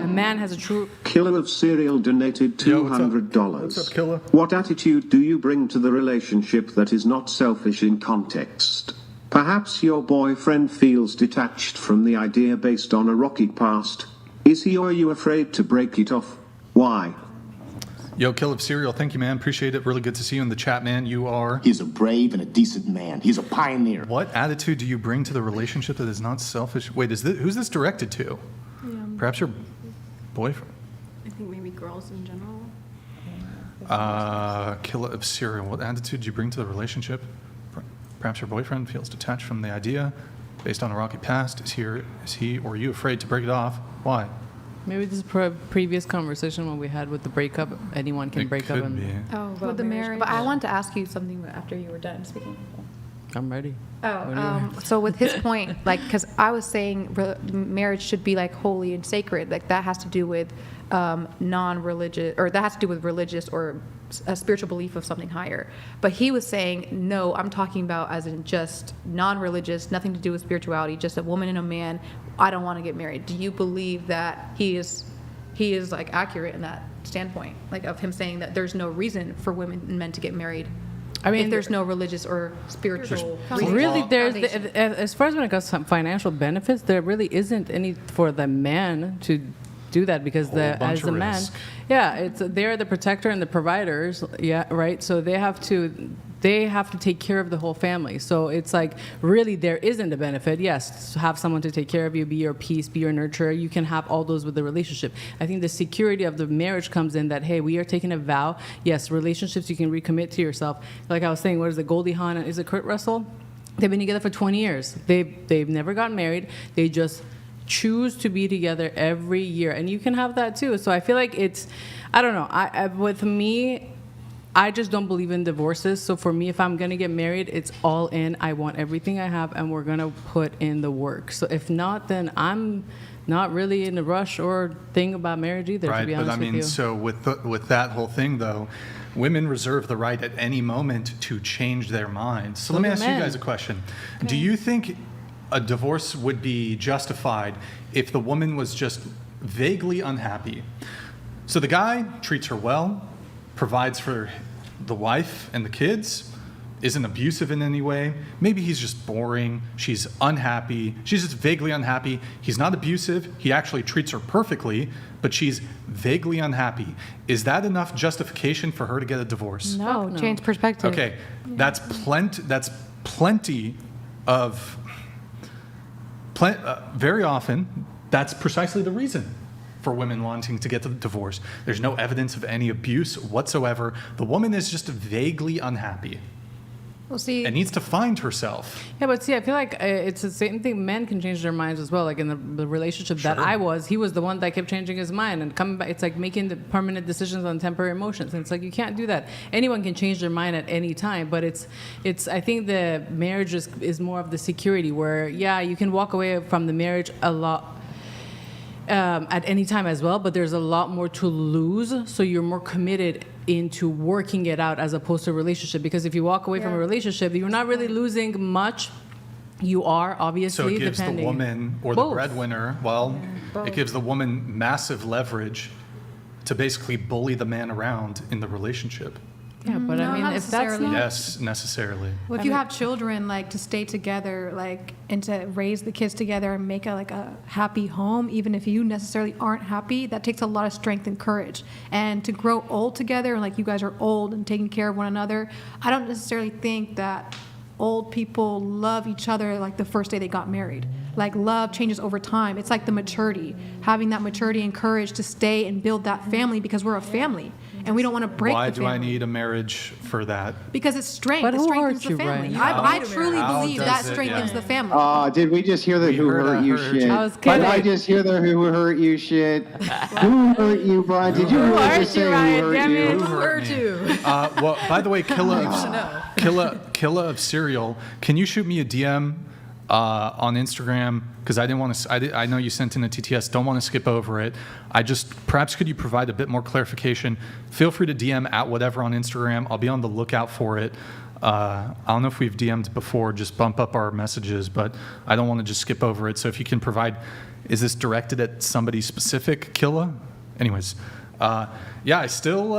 A man has a true. Killer of Cereal donated Yo, what's up? $200. What's up, Killer? What attitude do you bring to the relationship that is not selfish in context? Perhaps your boyfriend feels detached from the idea based on a rocky past. Is he or are you afraid to break it off? Why? Yo, Kill of Cereal, thank you, man. Appreciate it. Really good to see you in the chat, man. You are... He's a brave and a decent man. He's a pioneer. What attitude do you bring to the relationship that is not selfish? Wait, who's this directed to? Perhaps your boyfriend? I think maybe girls in general. Killer of Cereal, what attitude do you bring to the relationship? Perhaps your boyfriend feels detached from the idea based on a rocky past. Is he or you afraid to break it off? Why? Maybe this is previous conversation when we had with the breakup. Anyone can break up. With the marriage. But I wanted to ask you something after you were done speaking. I'm ready. So with his point, like, because I was saying marriage should be like holy and sacred, like that has to do with non-religious, or that has to do with religious or a spiritual belief of something higher. But he was saying, no, I'm talking about as in just non-religious, nothing to do with spirituality, just a woman and a man. I don't want to get married. Do you believe that he is like accurate in that standpoint, like of him saying that there's no reason for women and men to get married? I mean, if there's no religious or spiritual reason. Really, as far as when it comes to financial benefits, there really isn't any for the man to do that because as a man, they're the protector and the providers, right? So they have to take care of the whole family. So it's like, really, there isn't a benefit. Yes, to have someone to take care of you, be your peace, be your nurturer. You can have all those with the relationship. I think the security of the marriage comes in that, hey, we are taking a vow. Yes, relationships, you can recommit to yourself. Like I was saying, what is it, Goldie Hawn, is it Kurt Russell? They've been together for 20 years. They've never gotten married. They just choose to be together every year. And you can have that too. So I feel like it's, I don't know, with me, I just don't believe in divorces. So for me, if I'm going to get married, it's all in. I want everything I have, and we're going to put in the work. So if not, then I'm not really in a rush or thing about marriage either, to be honest with you. So with that whole thing, though, women reserve the right at any moment to change their mind. So let me ask you guys a question. Okay. Do you think a divorce would be justified if the woman was just vaguely unhappy? So the guy treats her well, provides for the wife and the kids, isn't abusive in any way. Maybe he's just boring. She's unhappy. She's just vaguely unhappy. He's not abusive. He actually treats her perfectly, but she's vaguely unhappy. Is that enough justification for her to get a divorce? No. Change perspective. Okay, that's plenty of... very often, that's precisely the reason for women wanting to get the divorce. There's no evidence of any abuse whatsoever. The woman is just vaguely unhappy. Well, see, and needs to find herself. Yeah, but see, I feel like it's the same thing. Men can change their minds as well. Like in the relationship that he was the one that kept changing his mind and coming back. It's like making the permanent decisions on temporary emotions. And it's like, you can't do that. Anyone can change their mind at any time, but it's. I think the marriage is more of the security where, you can walk away from the marriage a lot. At any time as well, but there's a lot more to lose, so you're more committed into working it out as opposed to a relationship, because if you walk away from a relationship, you're not really losing much. You are, obviously, so it gives the woman or the breadwinner, it gives the woman massive leverage to basically bully the man around in the relationship. Yeah, but I mean, if that's not... Yes, necessarily. Well, if you have children, like, to stay together, like, and to raise the kids together and make a happy home, even if you necessarily aren't happy, that takes a lot of strength and courage. And to grow old together, like you guys are old and taking care of one another, I don't necessarily think that old people love each other like the first day they got married. Like, love changes over time. It's like the maturity, having that maturity and courage to stay and build that family, because we're a family and we don't want to break the family. Why do I need a marriage for that? Because it's strength. It strengthens the family. I truly believe that strengthens the family. Did we just hear the who hurt you shit? Did I just hear the who hurt you shit? Who hurt you, Brian? Did you really just say who hurt you? Who hurt you? Well, by the way, Killa of Cereal, can you shoot me a DM on Instagram, because I didn't want to. I know you sent in a TTS. Don't want to skip over it. Perhaps could you provide a bit more clarification? Feel free to DM at whatever on Instagram. I'll be on the lookout for it. I don't know if we've DM'd before. Just bump up our messages, but I don't want to just skip over it. So if you can provide, is this directed at somebody specific, Killa? Anyways, I still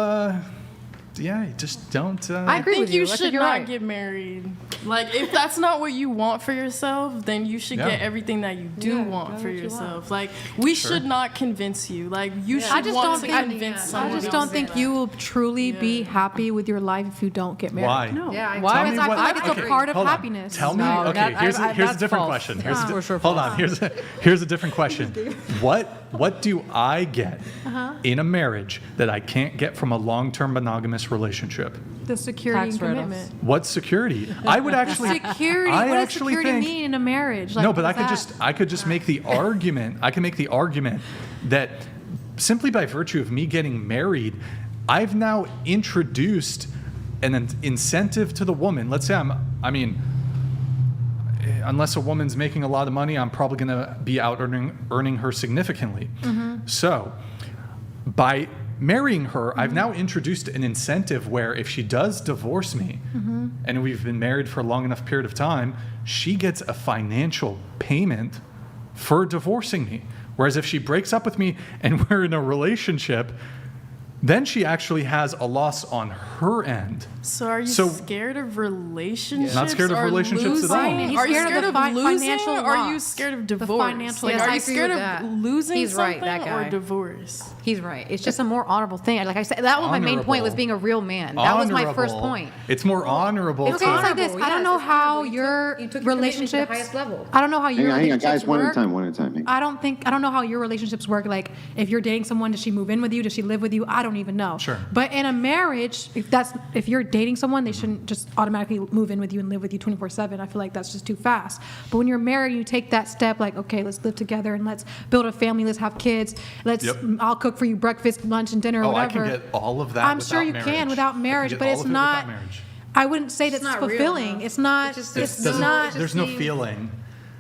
just don't. I agree think with you. you I think should you're not right. get married. Like, if that's not what you want for yourself, then you should Yeah. get everything that you do want go for what you yourself. Like, we Sure. should not convince you. Like, you should I just want don't to think convince I someone just else don't think that. you will truly be happy with your life if you don't get married. Why? No. Yeah, Why? Tell me because I what- feel like it's okay, a part of hold on. happiness. Tell me. No, Okay, that- here's a that's different false. question. That's for sure Hold on. false. Here's a different question. What do I get in a marriage that I can't get from a long-term monogamous relationship? The security Tax and write-offs. commitment. What security? I would actually. Security. I What does actually security think, mean in a marriage? Like, no, but what is I could just make the argument. I can make the argument that simply by virtue of me getting married, I've now introduced an incentive to the woman. Let's say unless a woman's making a lot of money, I'm probably going to be out earning her significantly. So by marrying her, I've now introduced an incentive where if she does divorce me, and we've been married for a long enough period of time, she gets a financial payment for divorcing me. Whereas if she breaks up with me and we're in a relationship, then she actually has a loss on her end. So are you So- scared of relationships? Not scared of or relationships at all. losing? He's Are you scared scared of of the losing, financial or are you loss. scared of The divorce? financial Like, loss. are I you agree scared with of that. losing He's right, something that guy. or divorce? He's right. It's just a more honorable thing. Like I said, that was my main point, was being a real man. That was my first Honorable. point. It's more honorable. Okay, to- it's like this. I don't know how your relationships. I don't know how your Hang on, relationships guys, one at a work. time, one at a time. I don't know how your relationships work. Like, if you're dating someone, does she move in with you? Does she live with you? I don't even know. Sure. But in a marriage, if you're dating someone, they shouldn't just automatically move in with you and live with you 24/7. I feel like that's just too fast. But when you're married, you take that step. Like, okay, let's live together and let's build a family. Let's have kids. I'll cook for you breakfast, lunch, and dinner, or Oh, I whatever. can get all of that. I'm sure you without can marriage. without I can marriage, get but all it's of it not. without marriage. I wouldn't say that's not real fulfilling. enough. It's not. It just- It's Doesn't- not. There's no feeling.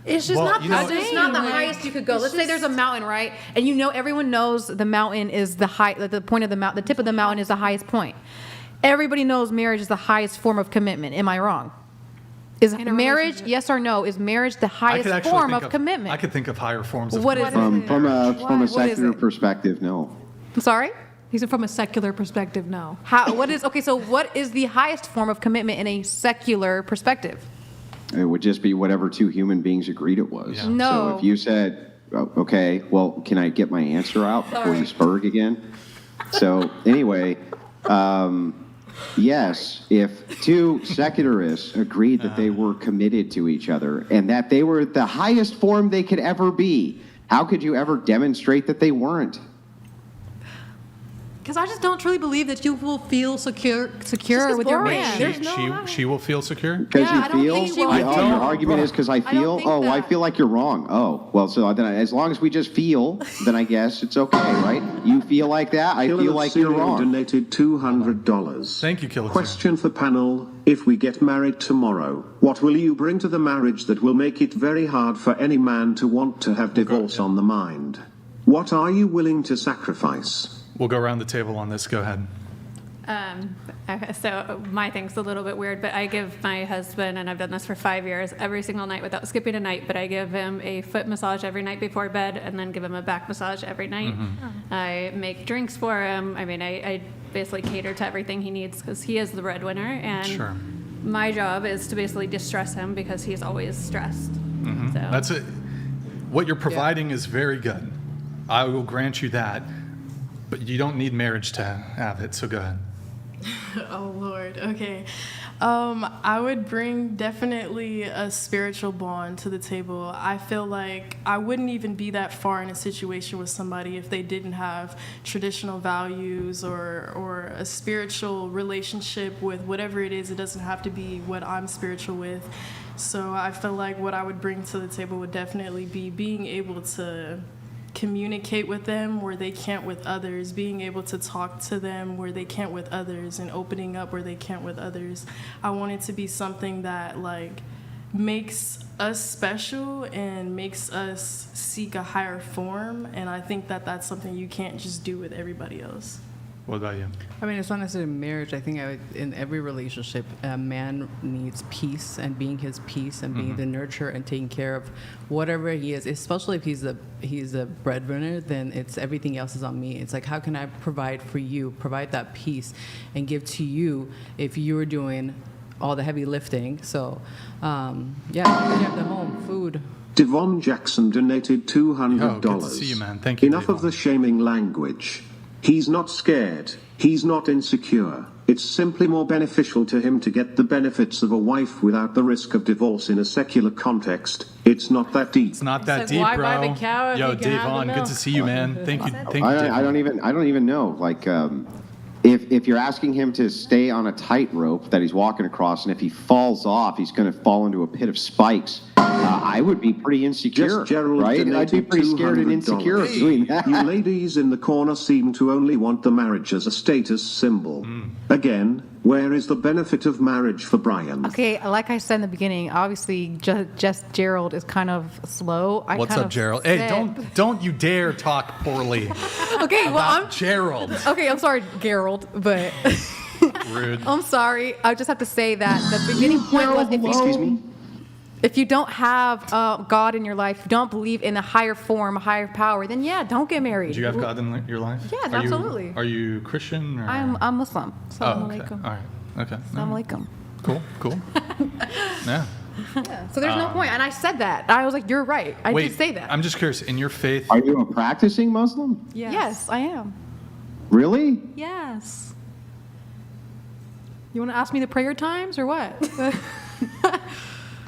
It's just Well, not you the know- same. It's not the Like, highest you could go. it's Let's say there's a mountain, right? And everyone knows the mountain is the height, the point of the mountain, the tip of the mountain is the highest point. Everybody knows marriage is the highest form of commitment. Am I wrong? Is In a marriage, relationship. yes or no, is marriage the I could highest actually form think of commitment? I could think of higher forms of What is commitment. it? From a What is secular it? perspective, no. I'm sorry? He said from a secular perspective, no. What is the highest form of commitment in a secular perspective? It would just be whatever two human beings agreed it was. Yeah. No. So if you said, okay, well, can I get my answer out before you spurg again? So anyway, yes, if two secularists agreed that they were committed to each other and that they were the highest form they could ever be, how could you ever demonstrate that they weren't? Because I just don't truly believe that you will feel secure with your boring. man. She will feel secure. Because Yeah, I don't you think feel? she would Oh, feel- your argument is because I don't feel? think Oh, I that. feel like you're wrong. Oh, well, so then as long as we just feel, then I guess it's okay, right? You feel like that, I feel like you're wrong. Donated $200. Thank you, Killer. Question for panel: if we get married tomorrow, what will you bring to the marriage that will make it very hard for any man to want to have divorce on the mind? What are you willing to sacrifice? We'll go around the table on this. Go ahead. Okay, so my thing's a little bit weird, but I give my husband, and I've done this for 5 years, every single night without skipping a night, but I give him a foot massage every night before bed and then give him a back massage every night. I make drinks for him. I mean, I basically cater to everything he needs because he is the breadwinner, and Sure. my job is to basically distress him because he's always stressed. So That's it. What you're providing is very good. I will grant you that. But you don't need marriage to have it, so go ahead. Oh Lord. Okay. I would bring definitely a spiritual bond to the table. I feel like I wouldn't even be that far in a situation with somebody if they didn't have traditional values or a spiritual relationship with whatever it is. It doesn't have to be what I'm spiritual with. So I feel like what I would bring to the table would definitely be being able to communicate with them where they can't with others, being able to talk to them where they can't with others, and opening up where they can't with others. I want it to be something that like makes us special and makes us seek a higher form, and I think that that's something you can't just do with everybody else. What about you? I mean, it's not necessarily marriage. I think in every relationship, a man needs peace and being his peace and being the nurturer and taking care of whatever he is. Especially if he's a breadwinner, then it's everything else is on me. It's like, how can I provide for you, provide that peace, and give to you if you were doing all the heavy lifting? So, you have the home, food. Devon Jackson donated $200. Good to see you, man. Thank you, Enough Devon. of the shaming language. He's not scared. He's not insecure. It's simply more beneficial to him to get the benefits of a wife without the risk of divorce in a secular context. It's not that deep. It's not that like, deep, why bro. buy the cow if Yo, you can have the Devon, good milk? to see you, man. Thank you. Thank you, I Devon. don't even know. Like, if you're asking him to stay on a tightrope that he's walking across, and if he falls off, he's going to fall into a pit of spikes. I would be pretty insecure, Just Gerald right? I'd be donated pretty scared and insecure of doing that. You ladies in the corner seem to only want the marriage as a status symbol. Again, where is the benefit of marriage for Brian? Okay, like I said in the beginning, obviously just Gerald is kind of slow. What's up, Gerald? Hey, don't you dare talk poorly Okay, well, about Gerald. Okay, I'm sorry, Gerald, but Rude. I'm sorry. I just have to say that the beginning point was if you don't have God in your life, you don't believe in a higher form, a higher power, then yeah, don't get married. Do you have God in your life? Yes, Are you- absolutely. Are you Christian? Or? I'm Muslim. Oh, Assalamu okay. alaikum. All right. Okay. Assalamu alaikum. Cool. Yeah. So there's no point. And I said that. I was like, you're right. I Wait, did say that. I'm just curious. In your faith, Are you a practicing Muslim? Yes, I am. Really? Yes. You want to ask me the prayer times or what?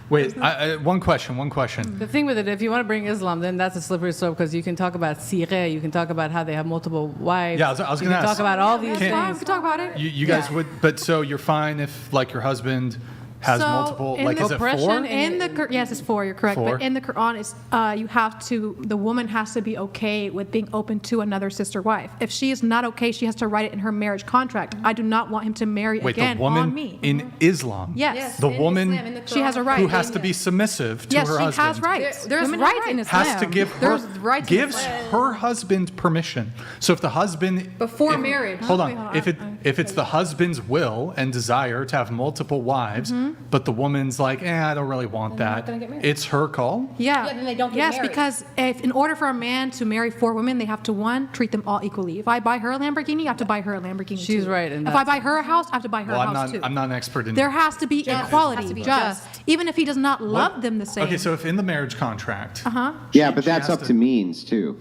wait. One question. The thing with it, if you want to bring Islam, then that's a slippery slope because you can talk about Syria, you can talk about how they have multiple wives. Yeah, I was you gonna can ask. talk about all these Can- Fine, we things. can talk about it. You guys would, but so you're fine if like your husband has So, multiple. in Like, the is it oppression four? and- In the yes, it's 4. You're correct. 4. But in the Quran, it's you have to. The woman has to be okay with being open to another sister wife. If she is not okay, she has to write it in her marriage contract. I do not want him to marry Wait, again the woman on me. in Islam. Yes. The woman She has a right. who has to be submissive to yes, her she husband. has rights. There's Women rights have in Islam. has to give her There's rights in gives Islam. her husband permission. So if the husband Before marriage. hold on, Wait, hold on. if it's the husband's will and desire to have multiple wives, but the woman's like, I don't really want they're not that. gonna get married. It's her call. Yeah. Yeah, then they don't get yes, married. because if in order for a man to marry 4 women, they have to, 1, treat them all equally. If I buy her a Lamborghini, I have to buy her a Lamborghini She's too. right, and If I buy her a house, I have to buy her Well, a I'm house not. too. I'm not an expert in. There has to be equality, Has to be just. Even if he does not love them the same. Okay, so if in the marriage contract, Yeah, but she that's has up to means too.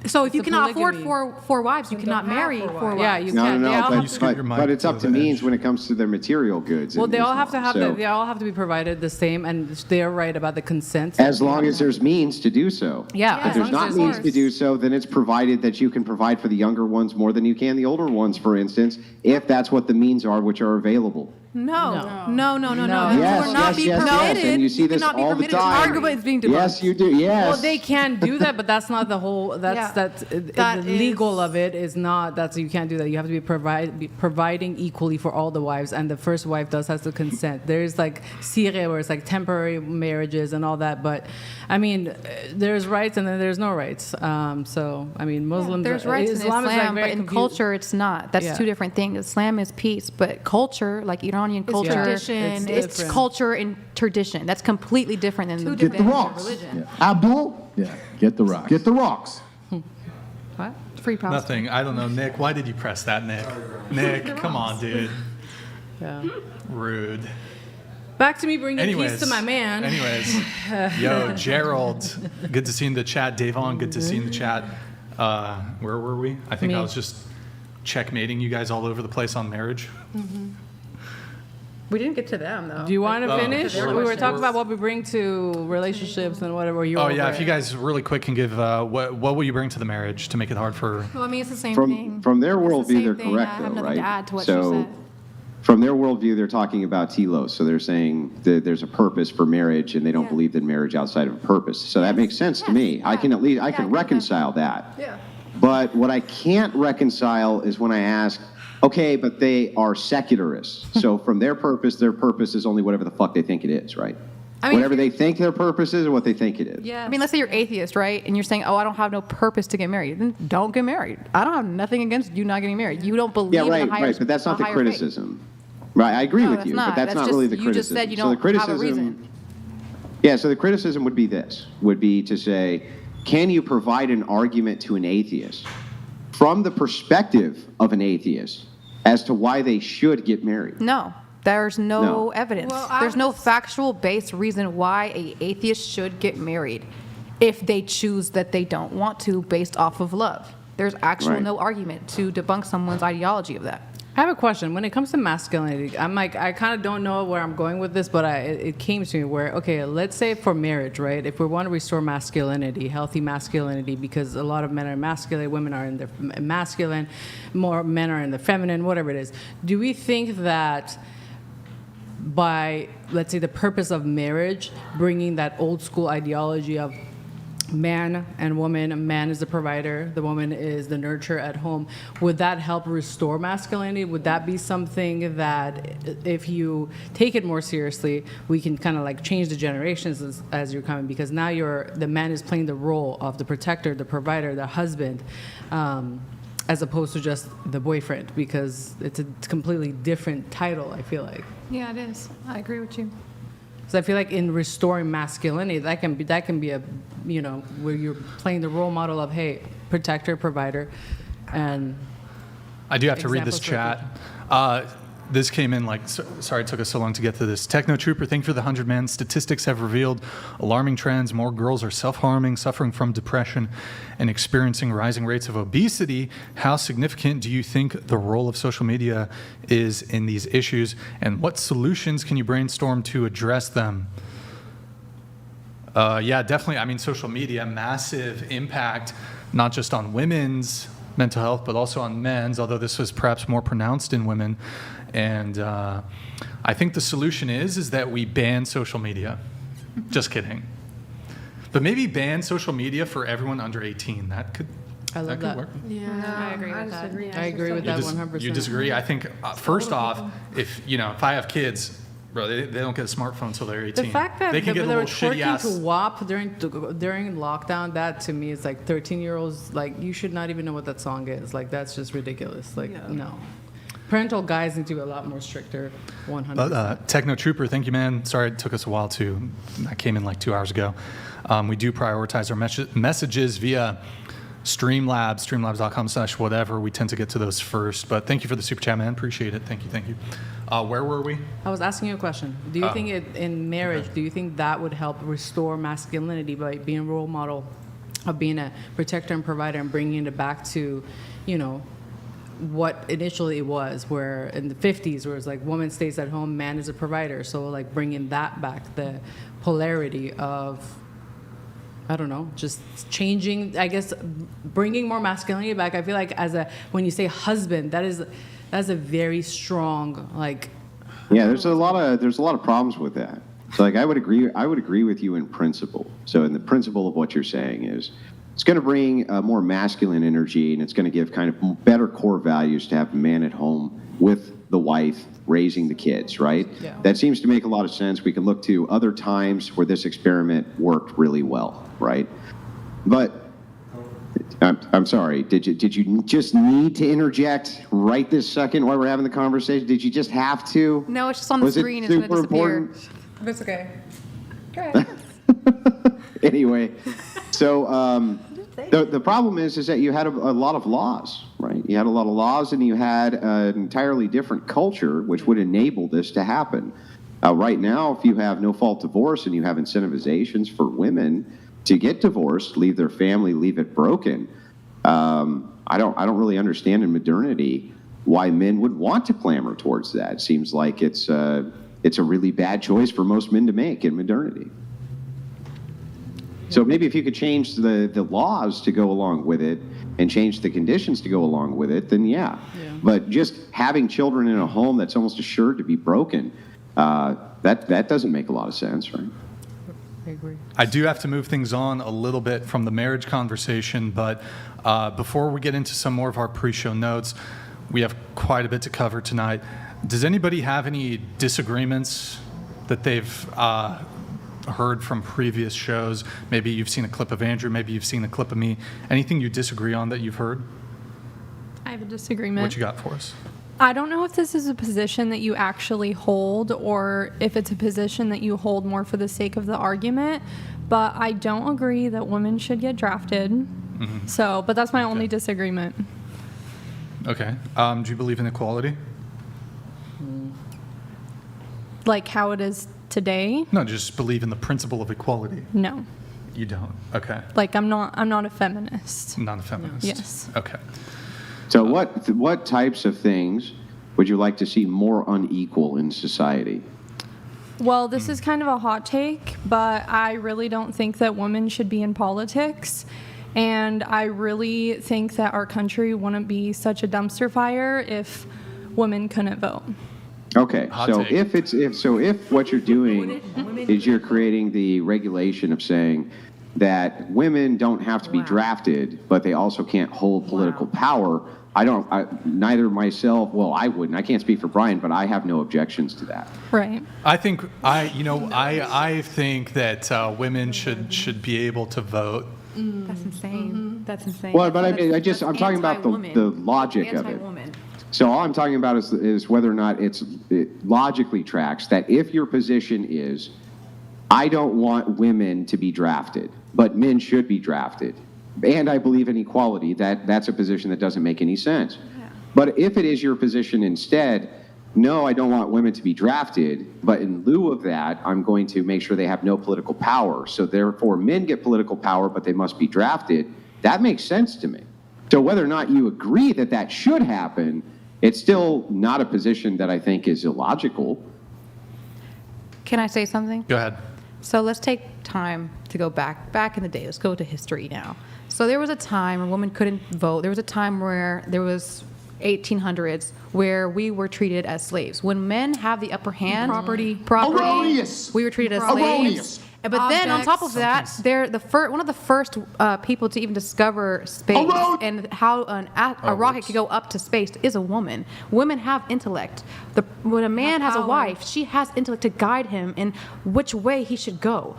So if you It's a cannot afford polygamy. four wives, you cannot have marry 4 4 wives. wives. Yeah, you No, can. no, They all no, have You scoot your mic but it's up to to the means edge. when it comes to their material goods. Well, in they all Islam. have to have So, they all have to be provided the same, and they're right about the consent. as long as there's means to do so. Yeah, If as there's long not as means there's- to do so, then it's provided that you can provide for the younger ones more than you can the older ones, for instance, if that's what the means are which are available. No. No. That Yes, will not yes, be yes, permitted. yes, and you see this cannot be all the permitted. time. This argument is being debunked. Yes, you do. Yes. Well, they can do that, but that's not the whole. That's Yeah. the legal of it is not. That's you can't do that. You have to be providing equally for all the wives, and the first wife does have to consent. There's like Syria where it's like temporary marriages and all that, but I mean, there's rights and then there's no rights. So I mean, Muslims. There's rights Islam in is Islam, like very but in confused. culture, it's not. That's Yeah. 2 different things. Islam is peace, but culture, like Iranian culture, tradition. it's Different. culture and tradition. That's completely different than Get the rocks. Abdul, get the rocks. Get the rocks. What? Free Palestine. nothing. I don't know, Nick. Why did you press that, Nick? Nick, come on, dude. Yeah. Rude. Back to me bringing Anyways, peace to my man. Anyways, yo, Gerald, good to see you in the chat. Davon, good to see you in the chat. Where were we? I think Me. I was just checkmating you guys all over the place on marriage. We didn't get to them, though. Do you want to Oh, finish? sure. We were talking about what we bring to relationships and whatever. You're Oh yeah, over if you it. guys really quick can give what will you bring to the marriage to make it hard for? Well, I mean, it's the same thing. From their It's the worldview, same they're thing. correct, I though, have nothing right? to add to what so, she said. from their worldview, they're talking about telos. So they're saying that there's a purpose for marriage, and they don't believe in marriage outside of a purpose. So that makes sense to me. I can at least I can reconcile that. Yeah. But what I can't reconcile is when I ask, okay, but they are secularists. So from their purpose is only whatever the fuck they think it is, right? I mean, whatever they think their purpose is or what they think it is. I mean, let's say you're atheist, right? And you're saying, oh, I don't have no purpose to get married. Then don't get married. I don't have nothing against you not getting married. You don't believe Yeah, right, in a higher right. But that's not a the higher faith. criticism. Right, I agree No, with that's you, not. but that's not just, really the you criticism. just said you So the don't have a criticism- reason. Yeah, so the criticism would be this, would be to say, can you provide an argument to an atheist from the perspective of an atheist as to why they should get married? No, there's no No. evidence. There's no factual based reason why a atheist should get married if they choose that they don't want to based off of love. There's actually Right. no argument to debunk someone's ideology of that. I have a question. When it comes to masculinity, I'm like, I kind of don't know where I'm going with this, but it came to me where, okay, let's say for marriage, right? If we want to restore masculinity, healthy masculinity, because a lot of men are masculine, women are in their masculine, more men are in the feminine, whatever it is. Do we think that by, let's say, the purpose of marriage, bringing that old school ideology of man and woman, man is the provider, the woman is the nurturer at home, would that help restore masculinity? Would that be something that if you take it more seriously, we can kind of like change the generations as you're coming, because now the man is playing the role of the protector, the provider, the husband, as opposed to just the boyfriend, because it's a completely different title, I feel like. Yeah, it is. I agree with you. So I feel like in restoring masculinity, that can be a, where you're playing the role model of, hey, protector, provider, and I do have to read this examples chat. This came in sorry it took us so long to get to this. Techno Trooper, thank you for the 100 men. Statistics have revealed alarming trends. More girls are self-harming, suffering from depression, and experiencing rising rates of obesity. How significant do you think the role of social media is in these issues, and what solutions can you brainstorm to address them? Yeah, definitely. I mean, social media, massive impact, not just on women's mental health, but also on men's, although this was perhaps more pronounced in women. And I think the solution is that we ban social media. Just kidding. But maybe ban social media for everyone under 18. That could work. Yeah, I agree with that. I agree with that 100%. You disagree? I think, first off, if I have kids, bro, they don't get a smartphone until they're 18. The fact that they can get a they were little shitty twerking ass. to WAP during lockdown, that to me is like 13-year-olds, like, you should not even know what that song is. Like, that's just ridiculous. Like, no. Parental guides need to be a lot more stricter, 100%. But, Techno Trooper, thank you, man. Sorry it took us a while to. I came in like 2 hours ago. We do prioritize our messages via Streamlabs, streamlabs.com/whatever. We tend to get to those first. But thank you for the super chat, man. Appreciate it. Thank you. Where were we? I was asking you a question. Do you think in marriage, do you think that would help restore masculinity by being a role model of being a protector and provider and bringing it back to, what initially it was, where in the 50s, where it's like woman stays at home, man is a provider. So like bringing that back, the polarity of, I don't know, just changing, I guess, bringing more masculinity back. I feel like when you say husband, that's a very strong, like. Yeah, there's a lot of problems with that. So like I would agree with you in principle. So in the principle of what you're saying is, it's going to bring more masculine energy, and it's going to give kind of better core values to have a man at home with the wife raising the kids, right? Yeah. That seems to make a lot of sense. We can look to other times where this experiment worked really well, right? But I'm sorry, did you just need to interject right this second while we're having the conversation? Did you just have to? No, it's just on the Was it screen. It's going to super disappear. important? That's okay. Anyway, so the problem is that you had a lot of laws, right? You had a lot of laws, and you had an entirely different culture which would enable this to happen. Right now, if you have no-fault divorce and you have incentivizations for women to get divorced, leave their family, leave it broken, I don't really understand in modernity why men would want to clamor towards that. It seems like it's a really bad choice for most men to make in modernity. So maybe if you could change the laws to go along with it and change the conditions to go along with it, then yeah. But just having children in a home that's almost assured to be broken, that doesn't make a lot of sense, right? I agree. I do have to move things on a little bit from the marriage conversation, but before we get into some more of our pre-show notes, we have quite a bit to cover tonight. Does anybody have any disagreements that they've heard from previous shows? Maybe you've seen a clip of Andrew, maybe you've seen a clip of me. Anything you disagree on that you've heard? I have a disagreement. What you got for us? I don't know if this is a position that you actually hold or if it's a position that you hold more for the sake of the argument, but I don't agree that women should get drafted. Mm-hmm. So, but that's my only disagreement. Okay. Do you believe in equality? Like how it is today? No, just believe in the principle of equality. No. You don't. Okay. Like I'm not a feminist. Not a feminist. Yes. Okay. So what types of things would you like to see more unequal in society? Well, this is kind of a hot take, but I really don't think that women should be in politics. And I really think that our country wouldn't be such a dumpster fire if women couldn't vote. Okay, Hot so take. if what you're doing is you're creating the regulation of saying that women don't have to be drafted, but they also can't hold political power, neither myself, well, I wouldn't. I can't speak for Brian, but I have no objections to that. Right. I think I think that women should be able to vote. That's insane. That's insane. Well, but I mean, I'm talking about the logic of it. Anti-woman. So all I'm talking about is whether or not it logically tracks that if your position is, I don't want women to be drafted, but men should be drafted, and I believe in equality, that's a position that doesn't make any sense. Yeah. But if it is your position instead, no, I don't want women to be drafted, but in lieu of that, I'm going to make sure they have no political power. So therefore, men get political power, but they must be drafted. That makes sense to me. So whether or not you agree that that should happen, it's still not a position that I think is illogical. Can I say something? Go ahead. So let's take time to go back in the day. Let's go to history now. So there was a time where women couldn't vote. There was a time where there was 1800s where we were treated as slaves. When men have the upper hand, property, Erroneous. we were treated as Erroneous. slaves. But then on top of that, they're one of the first people to even discover space and how a rocket could go up to space is a woman. Women have intellect. When a man has a wife, she has intellect to guide him in which way he should go.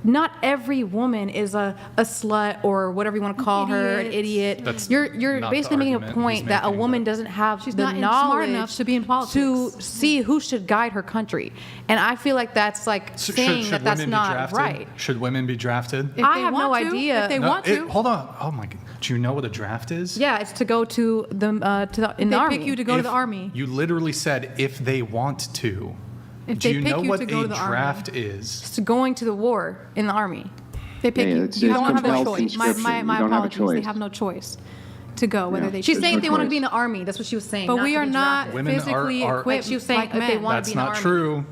Not every woman is a slut or whatever you want to call her, an idiot. You're basically making a point that a woman doesn't have the not knowledge smart enough to be in politics. to see who should guide her country. And I feel like that's like saying Should that's women be not drafted? right. Should women be drafted? I have no idea. If they No, want to. Hold on. Oh my God. Do you know what a draft is? Yeah, it's to go to the in the They army. pick you to go to If- the army. You literally said if they want to. If Do they you pick know you what to go a to the army. draft is? It's going to the war in the army. They pick Yeah, you. it's You don't have a compelled choice. My conscription. You don't have a apologies. They choice. have no choice to go whether Yeah. they She's choose saying or if they no want to choice. be in the army. That's what she was saying. But we to are be not drafted. Women physically are- equipped She was saying like if they men. want That's to be in the not army. true.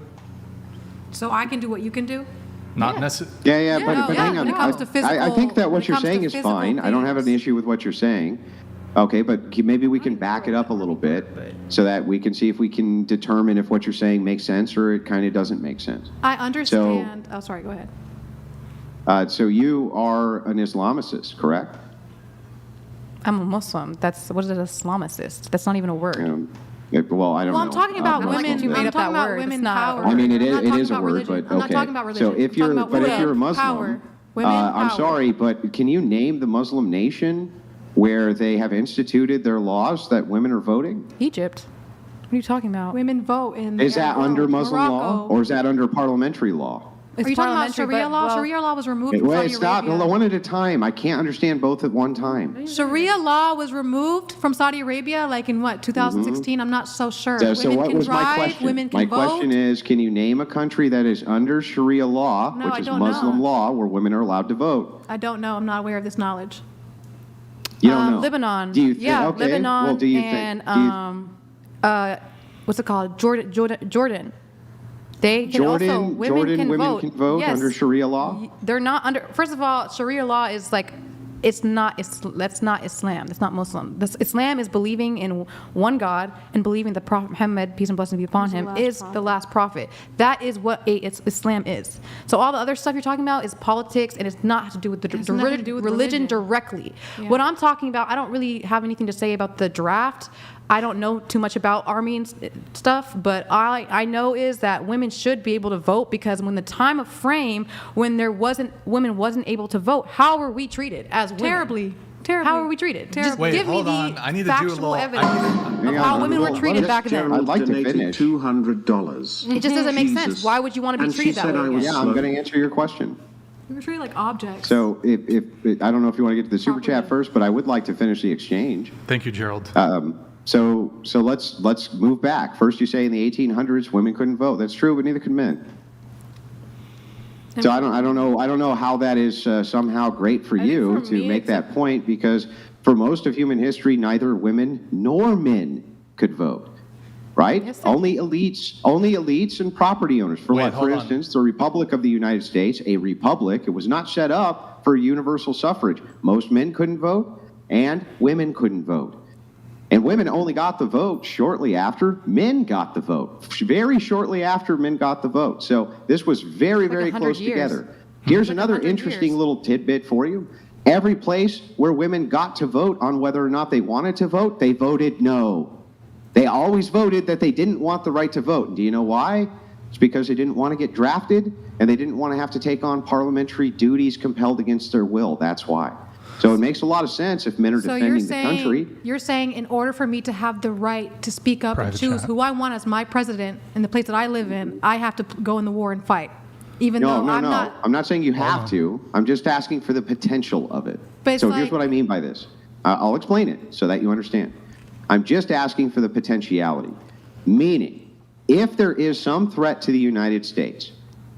So I can do what you can do? Not necessarily. Yeah, but yeah, hang on. when it comes to I think that when what it you're comes to saying is physical fine. I don't have an things. issue with what you're saying. Okay, but maybe we can back it up a little bit so that we can see if we can determine if what you're saying makes sense or it kind of doesn't make sense. I understand. Oh, sorry. Go ahead. So you are an Islamicist, correct? I'm a Muslim. What is an Islamicist? That's not even a word. Well, I don't know. Well, I'm talking about Let's women. go you there. made I'm up talking that about word. women It's not a power. I mean, I'm not it talking is a about word, religion. but I'm not okay. talking about religion. So if I'm talking you're, about but if women you're a Muslim, power. Women I'm power. sorry, but can you name the Muslim nation where they have instituted their laws that women are voting? Egypt. What are you talking about? Women vote in. Is the that Arab under world. Muslim law Morocco. or is that under parliamentary law? It's Are you talking about parliamentary, Sharia but- law? well- Sharia law was removed from Wait, Saudi stop. Arabia. One at a time. I can't understand both at one time. Sharia law was removed from Saudi Arabia, like in what, 2016? I'm not so sure. So Women what can was my drive, question? women can My vote. question is, can you name a country that is under Sharia law, No, which I is don't Muslim know. law, where women are allowed to vote? I don't know. I'm not aware of this knowledge. You don't know. Lebanon. Do you think? Yeah, Okay. Lebanon Well, do you and think? what's it called? Jordan. They can Jordan, also women can vote. Yes. under Sharia law. They're not under. First of all, Sharia law is like, that's not Islam. That's not Muslim. Islam is believing in one God and believing the Prophet Muhammad, peace and blessings be upon him, is the last prophet. That is what Islam is. So all the other stuff you're talking about is politics, and it's not to do with nothing to do with religion directly. Yeah. What I'm talking about, I don't really have anything to say about the draft. I don't know too much about army and stuff, but I know is that women should be able to vote, because when the time of frame when women wasn't able to vote, how were we treated as women? Terribly. How were we treated? Just Wait, give me hold the on. I need to do a factual little. evidence of how women were treated back then. I'd like to donated finish. $200. It just doesn't make sense. Jesus. Why would you want to be And she treated that said way? I was again? Yeah, I'm going to answer your question. We were treated like objects. So if I don't know if you want to get to the super chat first, but I would like to finish the exchange. Thank you, Gerald. So let's move back. First, you say in the 1800s women couldn't vote. That's true, but neither could men. So I don't know how that is somehow great for you to make that point, because for most of human history, neither women nor men could vote. Right? Yes, only elites and property owners. For Wait, what? hold For on. instance, the Republic of the United States, a republic, it was not set up for universal suffrage. Most men couldn't vote, and women couldn't vote. And women only got the vote shortly after men got the vote. Very shortly after men got the vote. So this was very, very 100 close years. together. Here's another 100 interesting years. little tidbit for you. Every place where women got to vote on whether or not they wanted to vote, they voted no. They always voted that they didn't want the right to vote. And do you know why? It's because they didn't want to get drafted, and they didn't want to have to take on parliamentary duties compelled against their will. That's why. So it makes a lot of sense if men are So defending the country. you're saying in order for me to have the right to speak up Private and choose chat. who I want as my president in the place that I live in, I have to go in the war and fight, even though I'm not. I'm not saying you have to. I'm just asking for the potential of it. But it's So like- here's what I mean by this. I'll explain it so that you understand. I'm just asking for the potentiality. Meaning, if there is some threat to the United States,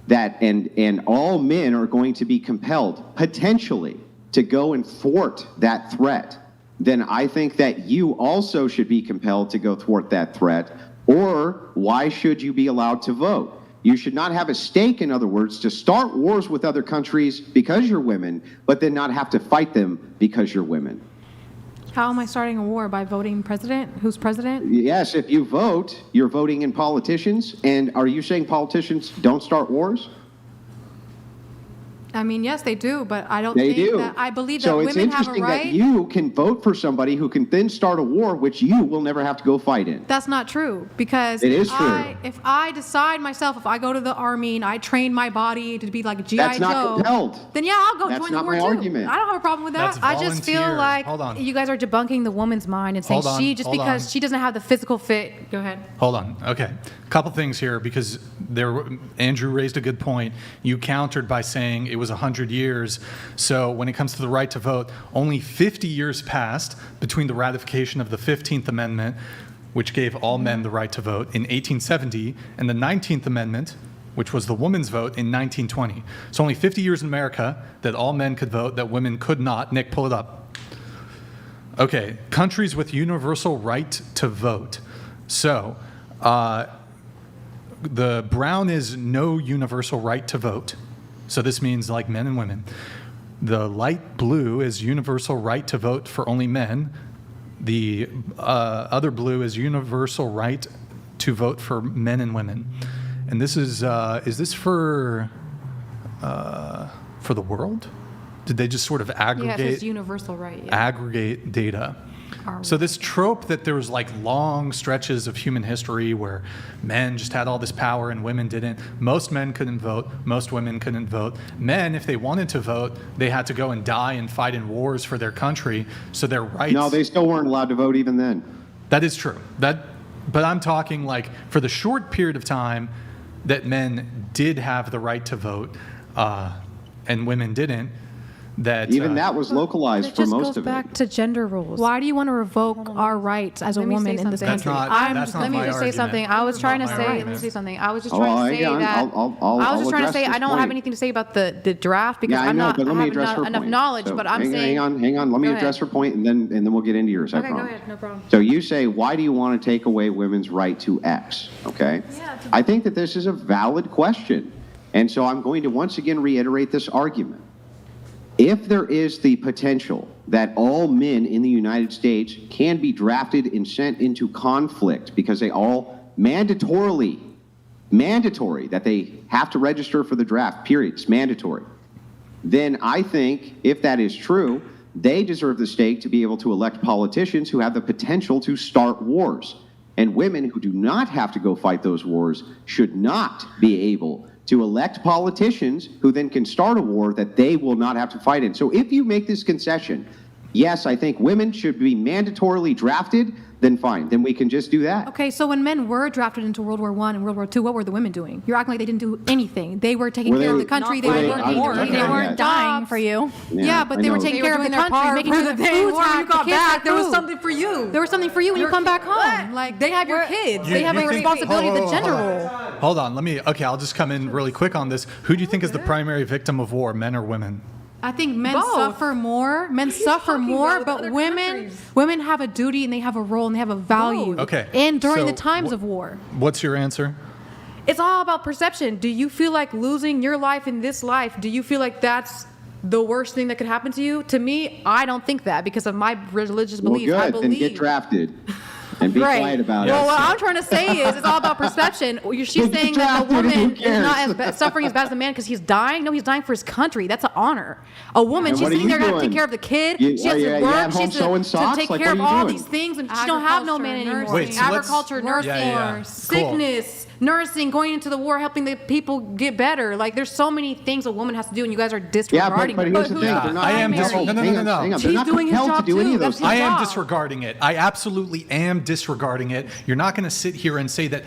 that and all men are going to be compelled, potentially, to go and thwart that threat, then I think that you also should be compelled to go thwart that threat. Or why should you be allowed to vote? You should not have a stake, in other words, to start wars with other countries because you're women, but then not have to fight them because you're women. How am I starting a war? By voting president? Who's president? Yes, if you vote, you're voting in politicians. And are you saying politicians don't start wars? I mean, yes, they do, but I don't They think do. that. I believe that So it's women have a interesting right. that you can vote for somebody who can then start a war which you will never have to go fight in. That's not true, because It is if I decide myself, if I go to the army and I train my body to be like a GI That's not Joe, compelled. then yeah, I'll go That's join the not war my too. argument. I don't have a problem with that. That's I just feel volunteer. like Hold on. you guys are debunking the woman's mind and saying Hold on, she just hold because on. she doesn't have the physical fit. Go ahead. Hold on. Okay. Couple things here, because Andrew raised a good point. You countered by saying it was 100 years. So when it comes to the right to vote, only 50 years passed between the ratification of the 15th Amendment, which gave all men the right to vote, in 1870, and the 19th Amendment, which was the woman's vote, in 1920. So only 50 years in America that all men could vote, that women could not. Nick, pull it up. Okay. Countries with universal right to vote. So, the brown is no universal right to vote. So this means like men and women. The light blue is universal right to vote for only men. The other blue is universal right to vote for men and women. And this is this for the world? Did they just sort of Yeah, aggregate? it's universal right. Yeah. Aggregate data. So this trope that there was like long stretches of human history where men just had all this power and women didn't. Most men couldn't vote. Most women couldn't vote. Men, if they wanted to vote, they had to go and die and fight in wars for their country. So their rights. No, they still weren't allowed to vote even then. That is true. But I'm talking like for the short period of time that men did have the right to vote and women didn't. That Even that was localized for most of it. to gender roles. Why do you want to revoke our rights as a Let me woman say in this something. country? That's not Let me my just say argument. something. I was trying to Not my say. Let me argument. say something. I was just Oh, trying to say hang on. that. I'll I was just trying to address say this I don't have point. anything to say about the draft because Yeah, I I'm know, not. but let I me have address her enough point. knowledge. So But I'm saying. hang on. Let me Go address ahead. her point, and then we'll get into yours. I Okay, go promise. ahead. No problem. So you say, why do you want to take away women's right to X? Okay. I think that this is a valid question, and so I'm going to once again reiterate this argument. If there is the potential that all men in the United States can be drafted and sent into conflict because they all mandatory that they have to register for the draft, period, it's mandatory, then I think if that is true, They deserve the stake to be able to elect politicians who have the potential to start wars. And women who do not have to go fight those wars should not be able to elect politicians who then can start a war that they will not have to fight in. So if you make this concession, yes, I think women should be mandatorily drafted, then fine. Then we can just do that. Okay, so when men were drafted into World War I and World War II, what were the women doing? You're acting like they didn't do anything. They were taking care of the country. They were working. They weren't dying for you. Yeah, but they were taking care of the country, making sure the food When you got back, there was something for you. There was something for you when you come back home. Like, they have your kids. They have a responsibility of the gender role. Hold on, I'll just come in really quick on this. Who do you think is the primary victim of war, men or women? I think men suffer more. Men suffer more, but women have a duty and they have a role and they have a value. Okay. And during So the times of war. What's your answer? It's all about perception. Do you feel like losing your life in this life? Do you feel like that's the worst thing that could happen to you? To me, I don't think that because of my religious beliefs. Well, I good. believe. Then get drafted. And be quiet about it. Well, what I'm trying to say is it's all about perception. She's saying that the woman is not suffering as bad as the man because he's dying. No, he's dying for his country. That's an honor. A woman, she's sitting there to take care of the kid. She has to work. She has to take care of all these things, and she don't have no man anymore. Wait, so Agriculture, nursing, sickness, nursing, going into the war, helping the people get better. Like, there's so many things a woman has to do, and you guys are disregarding. Yeah, but here's the thing. They're not No. They're not compelled to do any of those things. I am disregarding it. I absolutely am disregarding it. You're not going to sit here and say that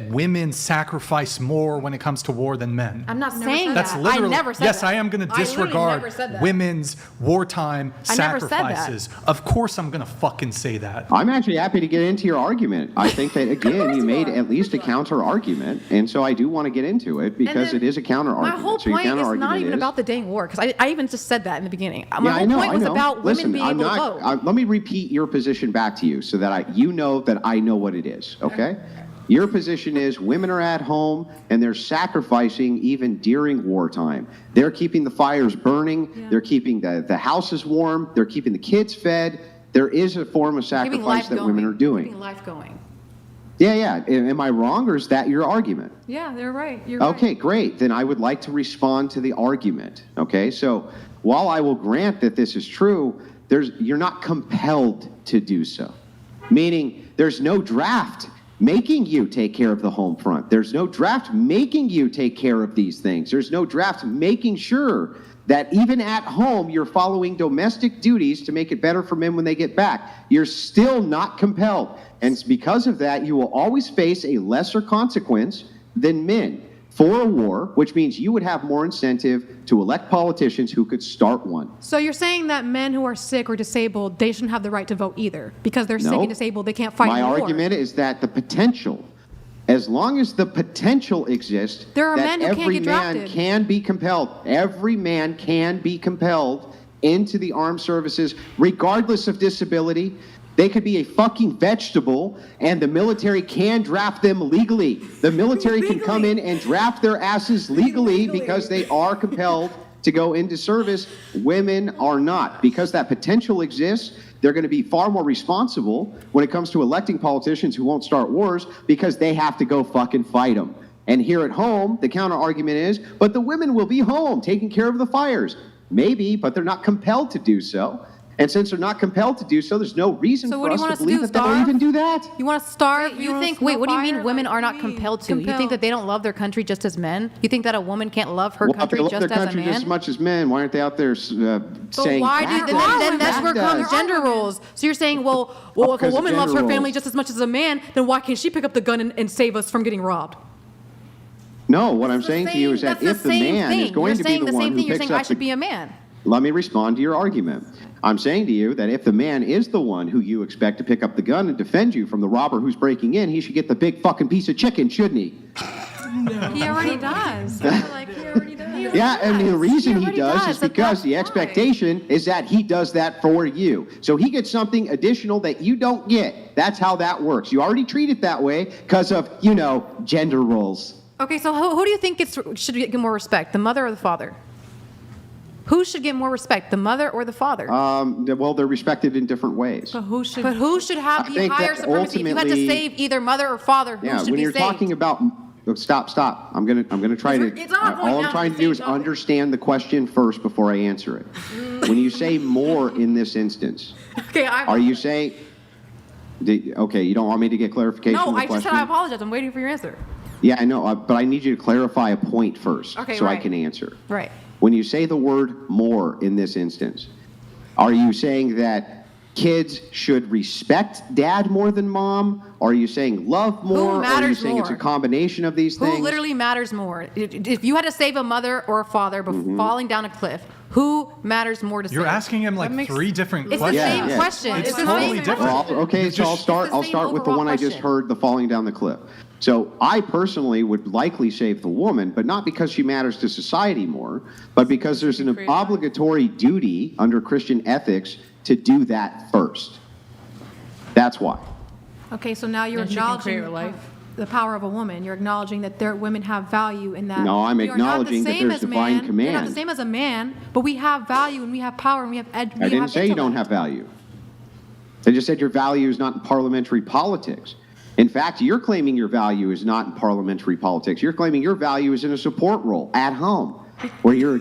women sacrifice more when it comes to war than men. I'm not saying that. That's literally, I never said yes, that. I am going to I literally disregard never said that. women's wartime I never said that. sacrifices. Of course I'm going to fucking say that. I'm actually happy to get into your argument. I think that, again, you made at least a counter argument, and so I do want to get into it because it is a counter argument. My whole point is not even about the dang war, because I even just said that in the beginning. My whole point was about women being able to vote. Let me repeat your position back to you so that you know that I know what it is, okay? Your position is women are at home and they're sacrificing even during wartime. They're keeping the fires burning. Yeah. They're keeping the houses warm. They're keeping the kids fed. There is a form of sacrifice that women are doing. Keeping life going. Yeah. Am I wrong, or is that your argument? Yeah, they're right. You're okay, right. Great. Then I would like to respond to the argument. Okay, so while I will grant that this is true, you're not compelled to do so. Meaning there's no draft making you take care of the home front. There's no draft making you take care of these things. There's no draft making sure that even at home you're following domestic duties to make it better for men when they get back. You're still not compelled. And because of that, you will always face a lesser consequence than men for a war, which means you would have more incentive to elect politicians who could start one. So you're saying that men who are sick or disabled, they shouldn't have the right to vote either because they're sick and disabled, they can't fight in the war. My argument is that the potential, as long as the potential exists, there are that men who every can't get man drafted. can be compelled. Every man can be compelled into the armed services, regardless of disability. They could be a fucking vegetable, and the military can draft them legally. The military can come in and draft their asses legally because they are compelled to go into service. Women are not. Because that potential exists, they're going to be far more responsible when it comes to electing politicians who won't start wars because they have to go fucking fight them. And here at home, the counter argument is, but the women will be home taking care of the fires. Maybe, but they're not compelled to do so. And since they're not compelled to do so, there's no reason for us to believe that they'll even do that. You want to starve? Wait, what do you mean women are not compelled to? You think that they don't love their country just as men? You think that a woman can't love her country just as a man? They love their country just as much as men. Why aren't they out there saying then that's where comes gender roles. So you're saying, well, if a woman loves her family just as much as a man, then why can't she pick up the gun and save us from getting robbed? No, what I'm saying to you is that if the man is going to be the one who picks up you're saying I should be a man. Let me respond to your argument. I'm saying to you that if the man is the one who you expect to pick up the gun and defend you from the robber who's breaking in, he should get the big fucking piece of chicken, shouldn't he? No. He already does. Yeah, and the reason he does is because the expectation is that he does that for you. So he gets something additional that you don't get. That's how that works. You already treat it that way because of, gender roles. Okay, so who do you think should get more respect, the mother or the father? Who should get more respect, the mother or the father? Well, they're respected in different ways. But who should have the higher supremacy? If you had to save either mother or father, who should be saved? When you're talking about Stop. I'm gonna try to. It's not going all down I'm trying the to do same is topic. understand the question first before I answer it. When you say more in this instance, Okay, are you saying? Okay, you don't want me to get clarification No, of the I just question? said I apologize. I'm waiting for your answer. Yeah, I know, but I need you to clarify a point first, Okay, so I right. can answer. Right. When you say the word more in this instance, are you saying that kids should respect dad more than mom? Are you saying love more? Or are you matters saying it's a more? combination of these Who things? literally matters more? If you had to save a mother or a father before Mm-hmm. falling down a cliff, who matters more to save? You're asking him like three different It's questions. the same question. It's the totally same different. Well, okay, so I'll start with the one I just heard, the falling down the cliff. So I personally would likely save the woman, but not because she matters to society more, but because there's an obligatory duty under Christian ethics to do that first. That's why. Okay, so now you're Then she can acknowledging create her life. the power of a woman. You're acknowledging that women have value in that. No, I'm you're not the acknowledging that same there's as divine man. You're not the command. same as a man, but we have value and we have power and we have I didn't say you don't have value. I just said your value is not in parliamentary politics. In fact, you're claiming your value is not in parliamentary politics. You're claiming your value is in a support role at home, where you're,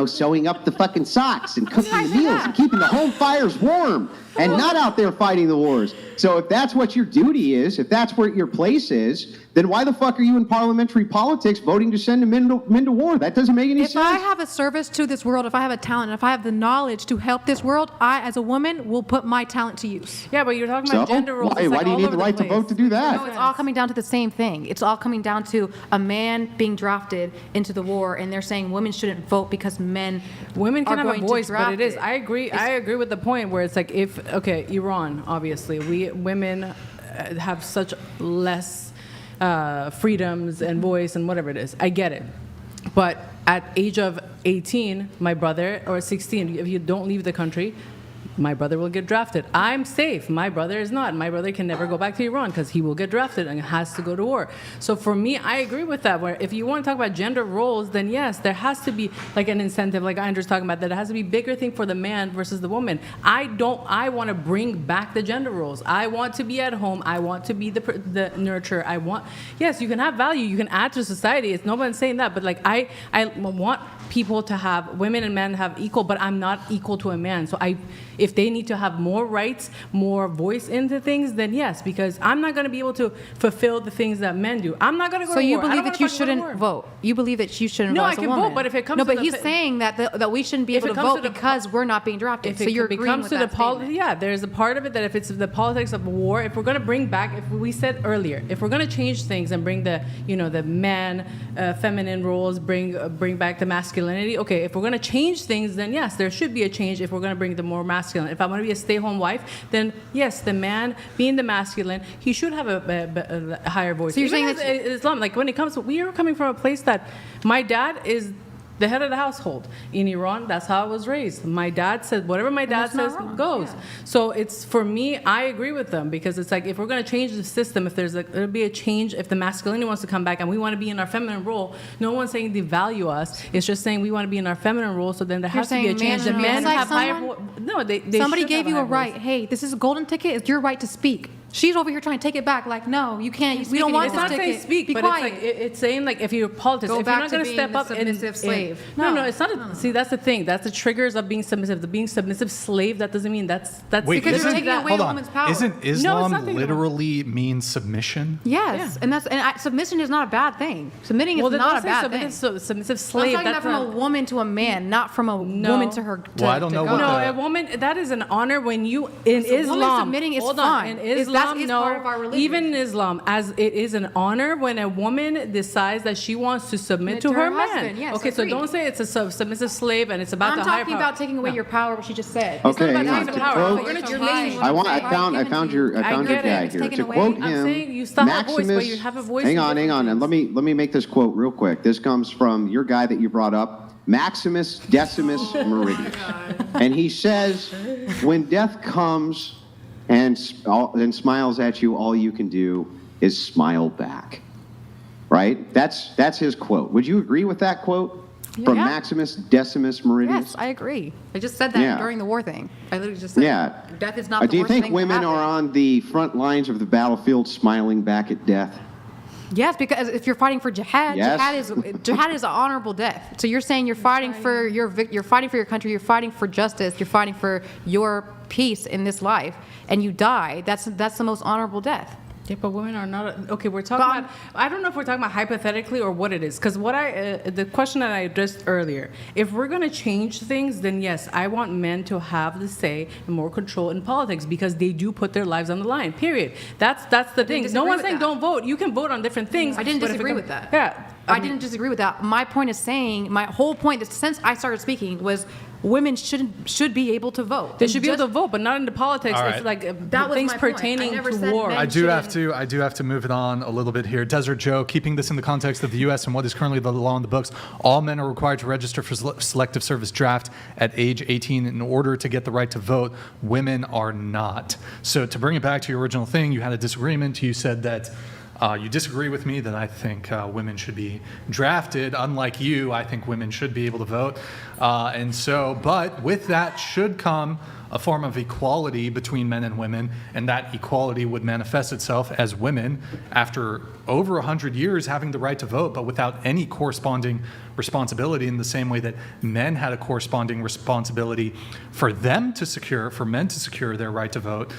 sewing up the fucking socks and cooking the meals and keeping the home fires warm and not out there fighting the wars. So if that's what your duty is, if that's where your place is, then why the fuck are you in parliamentary politics voting to send men to war? That doesn't make any If sense. I have a service to this world, if I have a talent, if I have the knowledge to help this world, I, as a woman, will put my talent to use. Yeah, but you're talking about So, gender roles. why It's like do you all need over the right to place. vote to do that? No, it's all coming down to the same thing. It's all coming down to a man being drafted into the war, and they're saying women shouldn't vote because men Women can are have a going to voice, but draft it is. it. I agree. I agree with the point where it's like Iran, obviously, women have such less freedoms and voice and whatever it is. I get it, but at age of 18, my brother, or 16, if you don't leave the country, my brother will get drafted. I'm safe. My brother is not. My brother can never go back to Iran because he will get drafted and has to go to war. So for me, I agree with that. Where if you want to talk about gender roles, then yes, there has to be like an incentive, like Andrew's talking about, that it has to be a bigger thing for the man versus the woman. I want to bring back the gender roles. I want to be at home. I want to be the nurturer. Yes, you can have value. You can add to society. It's nobody's saying that, but like I want people to have, women and men have equal, but I'm not equal to a man. So if they need to have more rights, more voice into things, then yes, because I'm not going to be able to fulfill the things that men do. I'm not going to go So to you war. I believe don't that you wanna fucking go to shouldn't war. vote? You believe that you shouldn't No, vote I as a can woman? vote, but if it comes no, to but the he's fa- saying that we shouldn't be If able it to comes vote to the because we're not being drafted. If So it you're agreeing becomes with to the that statement. yeah, there's a part of it that if it's the politics of war, if we're going to bring back, if we said earlier, if we're going to change things and bring the the man, feminine roles, bring back the masculinity. Okay, if we're going to change things, then yes, there should be a change. If we're going to bring the more masculine, if I'm going to be a stay-home wife, then yes, the man being the masculine, he should have a higher voice. So you're Even saying as Islam, like when it comes to, we are coming from a place that my dad is the head of the household. In Iran, that's how I was raised. My dad said, whatever my dad that's not says wrong, goes. yeah. So it's, for me, I agree with them because it's like, if we're going to change the system, if there'll be a change, if the masculinity wants to come back and we want to be in our feminine role, no one's saying devalue us. It's just saying we want to be in our feminine role, so then there has to be a saying change. men The men should be have like higher someone? no, they Somebody should gave have you a higher right. voice. Hey, this is a golden ticket. It's your right to speak. She's over here trying to take it back. Like, no, you can't. We don't want It's this not saying ticket. speak, Be but quiet. it's like it's saying like if you're politics, Go if you're back not to going to being step the up submissive slave. No, it's not. See, that's the thing. That's the triggers of being submissive. The being submissive slave. That doesn't mean that's Wait, because you're isn't- taking away hold a on. woman's power. Isn't No, it's Islam not taking away. literally means submission? Yes, and submission is not a bad thing. Submitting is Well, then not don't a say bad thing. submissive I'm slave. talking about from a woman to a man, not from a woman to her. Well, I don't know what No, the- a woman, that is an honor when you, in So woman Islam. submitting is hold fine. on, in It's- Islam, that's no. part of our religion. Even in Islam, as it is an honor when a woman decides that she wants to submit to her man. husband, yes, okay, so agreed. don't say it's a submissive slave and it's about I'm the high talking power. about taking away your power, what she just said. Okay, It's not hang about on. taking To power. quote- You're laying I what found your get guy it. here. Taken To away. quote I'm him, saying you still have a voice, but you have a voice Hang in on, different and let me make this quote real quick. This comes from your guy that you brought up, Maximus Decimus Meridius, and he says, "When death comes and smiles at you, all you can do is smile back." Right? That's his quote. Would you agree with that quote from Yeah. Maximus Decimus Meridius? Yes, I agree. I just said that Yeah. during the war thing. I literally just said Yeah. death is not the Do you worst think thing to women happen. are on the front lines of the battlefield smiling back at death? Yes, because if you're fighting for jihad, Yes. jihad is an honorable death. So you're saying you're fighting for your country, you're fighting for justice, you're fighting for your peace in this life, and you die. That's the most honorable death. Yeah, but women are not okay. We're talking about. I don't know if we're talking about hypothetically or what it is. Because the question that I addressed earlier, if we're gonna change things, then yes, I want men to have the say and more control in politics because they do put their lives on the line. Period. That's the thing. No one's saying don't vote. You can vote on different things. I didn't disagree with that. Yeah, I didn't disagree with that. My point is saying, my whole point since I started speaking was women should be able to vote. They should be able to vote, but not into politics. All right. It's like That was things my point. pertaining I never to said war. men I do have to move it on a little bit here. Desert Joe, keeping this in the context of the U.S. and what is currently the law in the books, all men are required to register for selective service draft at age 18 in order to get the right to vote. Women are not. So to bring it back to your original thing, you had a disagreement. You said that you disagree with me that I think women should be drafted. Unlike you, I think women should be able to vote. But with that should come a form of equality between men and women, and that equality would manifest itself as women, after over 100 years having the right to vote, but without any corresponding responsibility in the same way that men had a corresponding responsibility for men to secure their right to vote.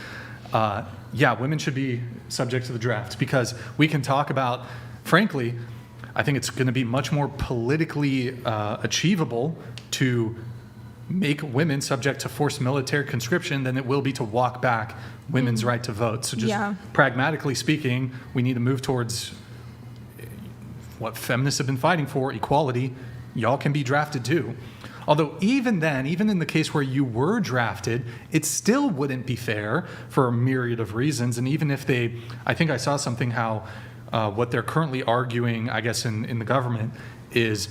Women should be subject to the draft because we can talk about, frankly, I think it's going to be much more politically achievable to make women subject to forced military conscription than it will be to walk back women's right to vote. So just pragmatically speaking, we need to move towards what feminists have been fighting for, equality. Y'all can be drafted too. Although even then, even in the case where you were drafted, it still wouldn't be fair for a myriad of reasons. And even if I think I saw something how what they're currently arguing, I guess, in the government is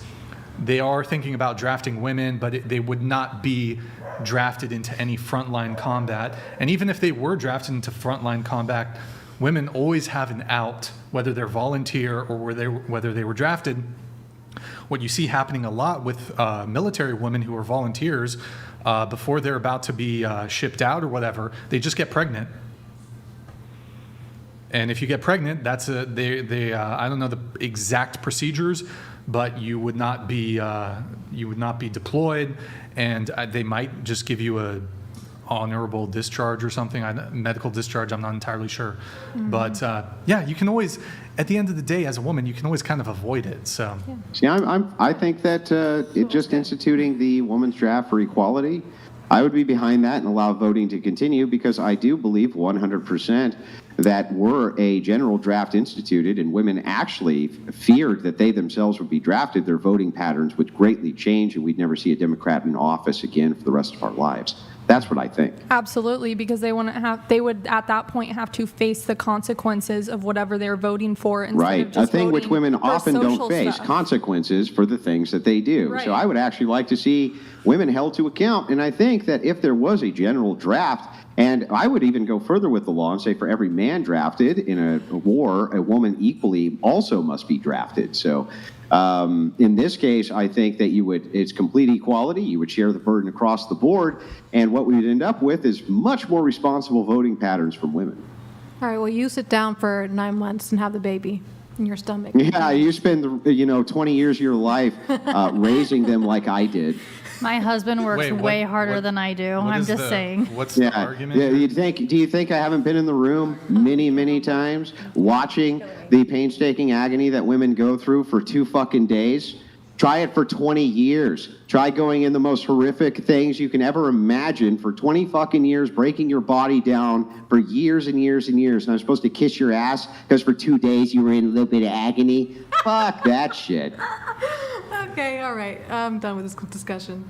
they are thinking about drafting women, but they would not be drafted into any frontline combat. And even if they were drafted into frontline combat, women always have an out, whether they're volunteer or whether they were drafted. What you see happening a lot with military women who are volunteers, before they're about to be shipped out or whatever, they just get pregnant. And if you get pregnant, that's I don't know the exact procedures, but you would not be deployed, and they might just give you a honorable discharge or something, medical discharge. I'm not entirely sure, but you can always, at the end of the day, as a woman, you can always kind of avoid it. So, See, I think that instituting the women's draft for equality, I would be behind that and allow voting to continue because I do believe 100% that were a general draft instituted and women actually feared that they themselves would be drafted, their voting patterns would greatly change and we'd never see a Democrat in office again for the rest of our lives. That's what I think. Absolutely, because they would at that point have to face the consequences of whatever they're voting for. Right, of just a thing which women often don't social face, stuff. Consequences for the things that they do. Right. So I would actually like to see women held to account. And I think that if there was a general draft, and I would even go further with the law and say for every man drafted in a war, a woman equally also must be drafted. So in this case, I think that it's complete equality. You would share the burden across the board. And what we would end up with is much more responsible voting patterns from women. All right, well, you sit down for 9 months and have the baby in your stomach. Yeah, you spend 20 years of your life raising them like I did. My husband works way harder than I do. I'm just saying. What's the argument? Yeah, do you think I haven't been in the room many times watching the painstaking agony that women go through for 2 fucking days? Try it for 20 years. Try going in the most horrific things you can ever imagine for 20 fucking years, breaking your body down for years and years and years. And I'm supposed to kiss your ass because for 2 days you were in a little bit of agony? Fuck that shit. Okay, all right. I'm done with this discussion.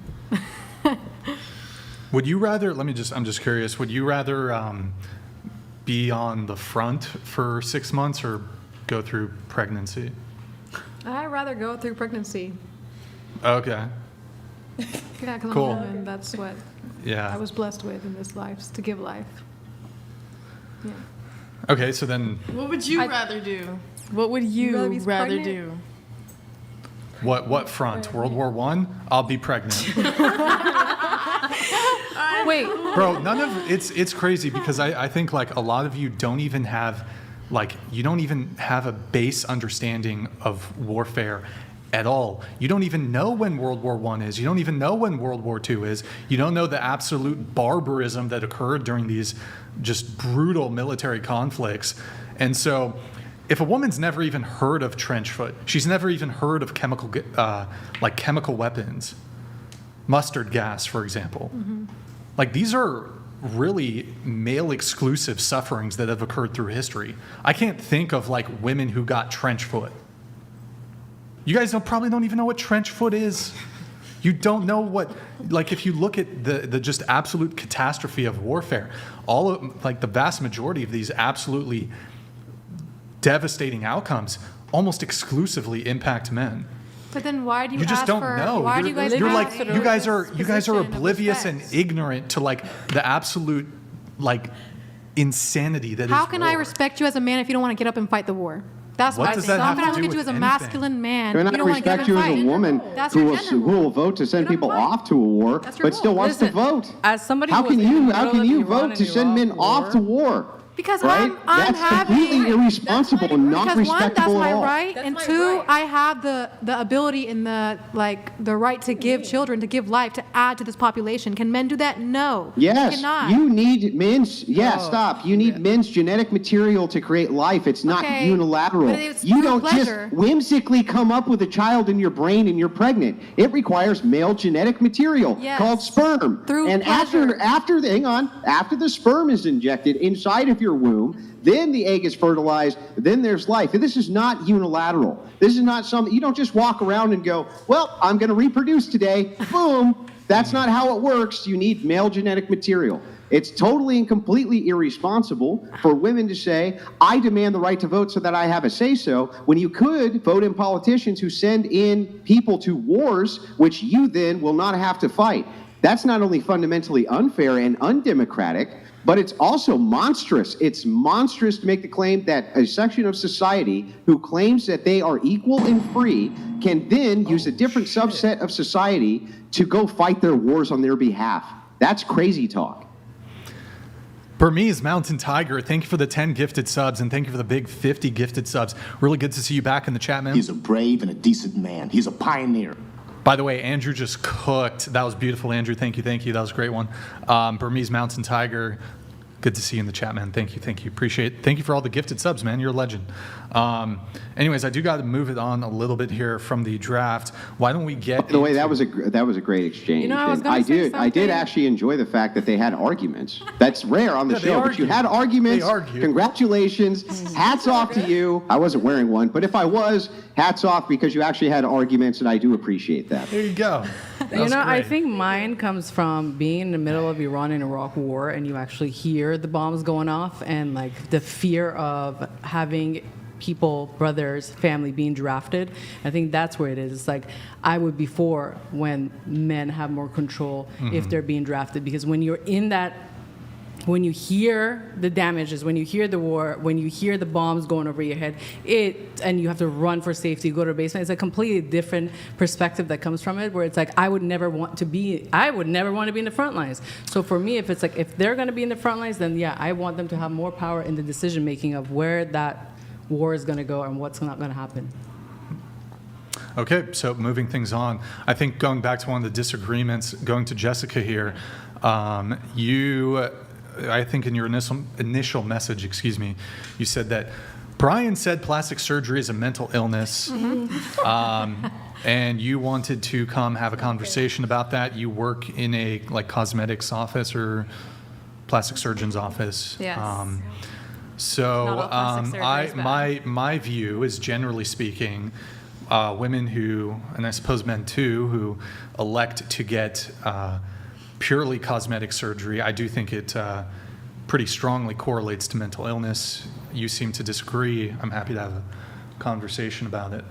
Would you rather, I'm just curious, would you rather be on the front for 6 months or go through pregnancy? I'd rather go through pregnancy. Okay. Yeah, because Cool. I'm a woman. That's what I was blessed with in this life, is to give life. Yeah. Okay, so then What would you rather do? What would you rather do? what front? World War I? I'll be pregnant. Wait. Bro, it's crazy because I think like a lot of you don't even have Like, you don't even have a base understanding of warfare at all. You don't even know when World War I is. You don't even know when World War II is. You don't know the absolute barbarism that occurred during these just brutal military conflicts. And so if a woman's never even heard of trench foot, she's never even heard of chemical weapons, mustard gas, for example. Like, these are really male exclusive sufferings that have occurred through history. I can't think of like women who got trench foot. You guys probably don't even know what trench foot is. You don't know what, like, if you look at the just absolute catastrophe of warfare, all of, like, the vast majority of these absolutely devastating outcomes almost exclusively impact men. But then why do you You just ask don't for, know. why do you guys You're ask like, for you guys are position of oblivious and respect? ignorant to like the absolute like insanity that is How can I war. respect you as a man if you don't want to get up and fight the war? That's What what I does think. that How have can I to look do at you with as a anything? masculine man? Can if you I don't want to get up respect and you as fight? a woman That's who your will, gender who will role. vote to send Get up people and fight. off to a war, That's your but still role. wants to Listen, vote? as somebody How who was can in the you middle of Iran vote and to send men Iraq off to war? Because Right? I'm That's having completely irresponsible and not because one, that's respectable my at all. right, and two, I have the ability and the right to give children, to give life, to add to this population. Can men do that? No. They Yes, cannot. you need men's. Stop. You need men's genetic material to create life. It's not Okay, unilateral. but it's You through don't pleasure. just whimsically come up with a child in your brain and you're pregnant. It requires male genetic material Yes. called sperm. Through and pleasure. after the sperm is injected inside of your womb, then the egg is fertilized, then there's life. And this is not unilateral. This is not something, you don't just walk around and go, well, I'm going to reproduce today. Boom. That's not how it works. You need male genetic material. It's totally and completely irresponsible for women to say, I demand the right to vote so that I have a say-so, when you could vote in politicians who send in people to wars, which you then will not have to fight. That's not only fundamentally unfair and undemocratic, but it's also monstrous. It's monstrous to make the claim that a section of society who claims that they are equal and free can then use a different subset of society to go fight their wars on their behalf. That's crazy talk. Burmese Mountain Tiger, thank you for the 10 gifted subs, and thank you for the big 50 gifted subs. Really good to see you back in the chat, man. He's a brave and a decent man. He's a pioneer. By the way, Andrew just cooked. That was beautiful, Andrew. Thank you. That was a great one. Burmese Mountain Tiger, good to see you in the chat, man. Thank you. Appreciate it. Thank you for all the gifted subs, man. You're a legend. Anyways, I do got to move it on a little bit here from the draft. Why don't we get? By the way, that was a great exchange. You know, I was And gonna say I did something. actually enjoy the fact that they had arguments. That's rare on the Yeah, they show, but you argued. had arguments. They argued. Congratulations. Hats off to you. I wasn't wearing one, but if I was, hats off because you actually had arguments, and I do appreciate that. There you go. You know, I think mine comes from being in the middle of Iran and Iraq war, and you actually hear the bombs going off, and like the fear of having people, brothers, family being drafted. I think that's where it is. It's like I would be for when men have more control if they're being drafted, because when you're in that, when you hear the damages, when you hear the war, when you hear the bombs going over your head, and you have to run for safety, go to a basement, it's a completely different perspective that comes from it, where it's like, I would never want to be in the front lines. So for me, if it's like, if they're going to be in the front lines, then yeah, I want them to have more power in the decision making of where that war is going to go and what's not going to happen. Okay, so moving things on, I think going back to one of the disagreements, going to Jessica here, I think in your initial message, you said that Brian said plastic surgery is a mental illness, and you wanted to come have a conversation about that. You work in a cosmetics office or plastic surgeon's office. Yes. So Not all plastic surgery is bad. my view is, generally speaking, women who, and I suppose men too, who elect to get purely cosmetic surgery, I do think it pretty strongly correlates to mental illness. You seem to disagree. I'm happy to have a conversation about it.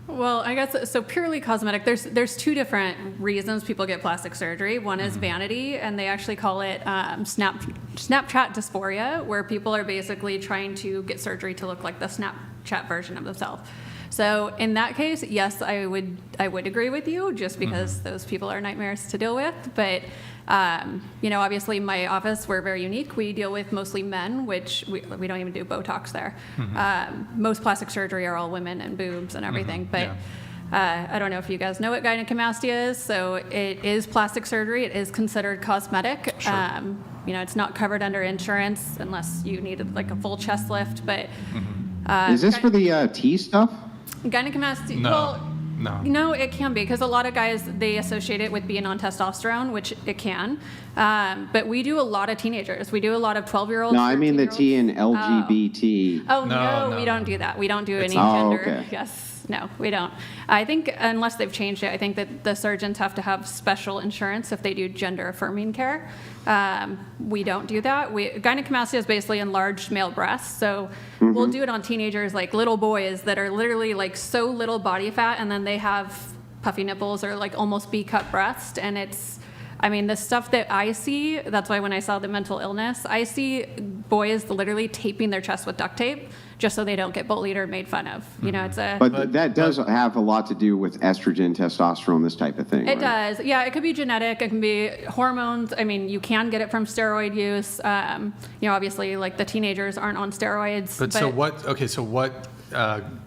Well, I guess so. Purely cosmetic. There's two different reasons people get plastic surgery. One is vanity, and they actually call it Snapchat dysphoria, where people are basically trying to get surgery to look like the Snapchat version of themselves. So in that case, yes, I would agree with you, just because those people are nightmares to deal with. But Obviously my office, we're very unique. We deal with mostly men, which we don't even do Botox there. Most plastic surgery are all women and boobs and everything. But I don't know if you guys know what gynecomastia is. So it is plastic surgery. It is considered cosmetic. Sure. It's not covered under insurance unless you needed like a full chest lift. But is this for the T stuff? Gynecomastia. No. Well, no, it can be, because a lot of guys, they associate it with being on testosterone, which it can. But we do a lot of teenagers. We do a lot of 12-year-olds. No, I mean the T in LGBT. Oh, no, we don't do that. We don't do any gender. Okay. Yes. No, we don't. I think unless they've changed it, I think that the surgeons have to have special insurance if they do gender affirming care. We don't do that. Gynecomastia is basically enlarged male breasts. So we'll do it on teenagers, like little boys that are literally like so little body fat, and then they have puffy nipples or like almost B-cup breast. And the stuff that I see, that's why when I saw the mental illness, I see boys literally taping their chest with duct tape just so they don't get bullied or made fun of. But that does have a lot to do with estrogen, testosterone, this type of thing. It does. Yeah, it could be genetic. It can be hormones. You can get it from steroid use. Obviously, like the teenagers aren't on steroids. But so what? Okay, so what?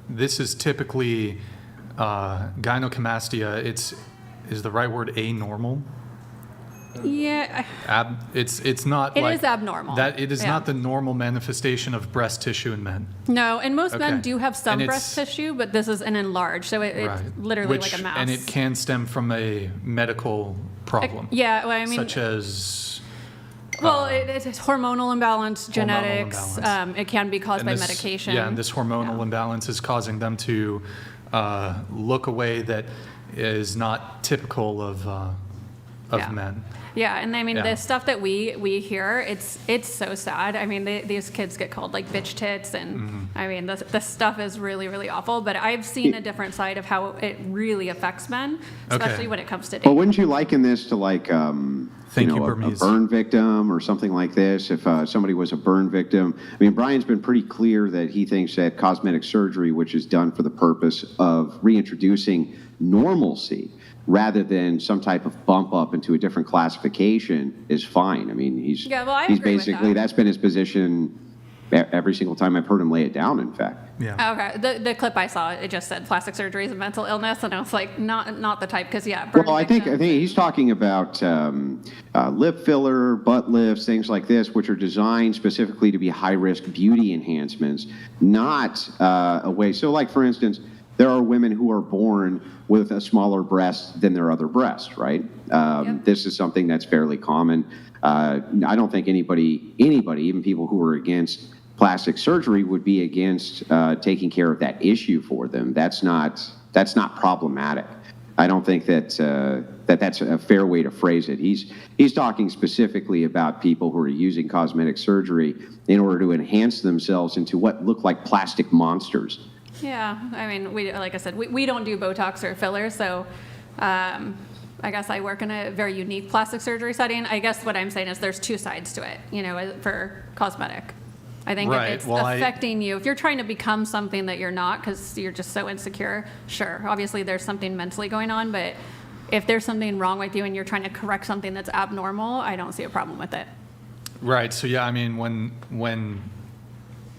This is typically gynecomastia. Is the right word anormal? Yeah. It's not. It is abnormal. That it is not the normal manifestation of breast tissue in men. No, and most men do have some breast tissue, but this is an enlarged, so it's literally like a mass. And it can stem from a medical problem. Such as. It's hormonal imbalance, genetics. It can be caused by medication. Yeah, and this hormonal imbalance is causing them to look a way that is not typical of men. Yeah, and the stuff that we hear, it's so sad. These kids get called like bitch tits, and the stuff is really, really awful. But I've seen a different side of how it really affects men, especially when it comes to dating. Well, wouldn't you liken this to like a burn victim or something like this? If somebody was a burn victim, Brian's been pretty clear that he thinks that cosmetic surgery, which is done for the purpose of reintroducing normalcy, rather than some type of bump up into a different classification, is fine. He's basically, that's been his position every single time I've heard him lay it down, in fact. Yeah. Okay. The clip I saw, it just said plastic surgery is a mental illness, and I was like, not the type, because I think he's talking about lip filler, butt lifts, things like this, which are designed specifically to be high-risk beauty enhancements, not a way. So, like for instance, there are women who are born with a smaller breast than their other breast, right? This is something that's fairly common. I don't think anybody, even people who are against plastic surgery, would be against taking care of that issue for them. That's not problematic. I don't think that that's a fair way to phrase it. He's talking specifically about people who are using cosmetic surgery in order to enhance themselves into what look like plastic monsters. Yeah, like I said, we don't do Botox or fillers, so I guess I work in a very unique plastic surgery setting. I guess what I'm saying is there's two sides to it, for cosmetic. I think if it's affecting you, if you're trying to become something that you're not because you're just so insecure, sure, obviously there's something mentally going on, but if there's something wrong with you and you're trying to correct something that's abnormal, I don't see a problem with it. Right, so yeah, when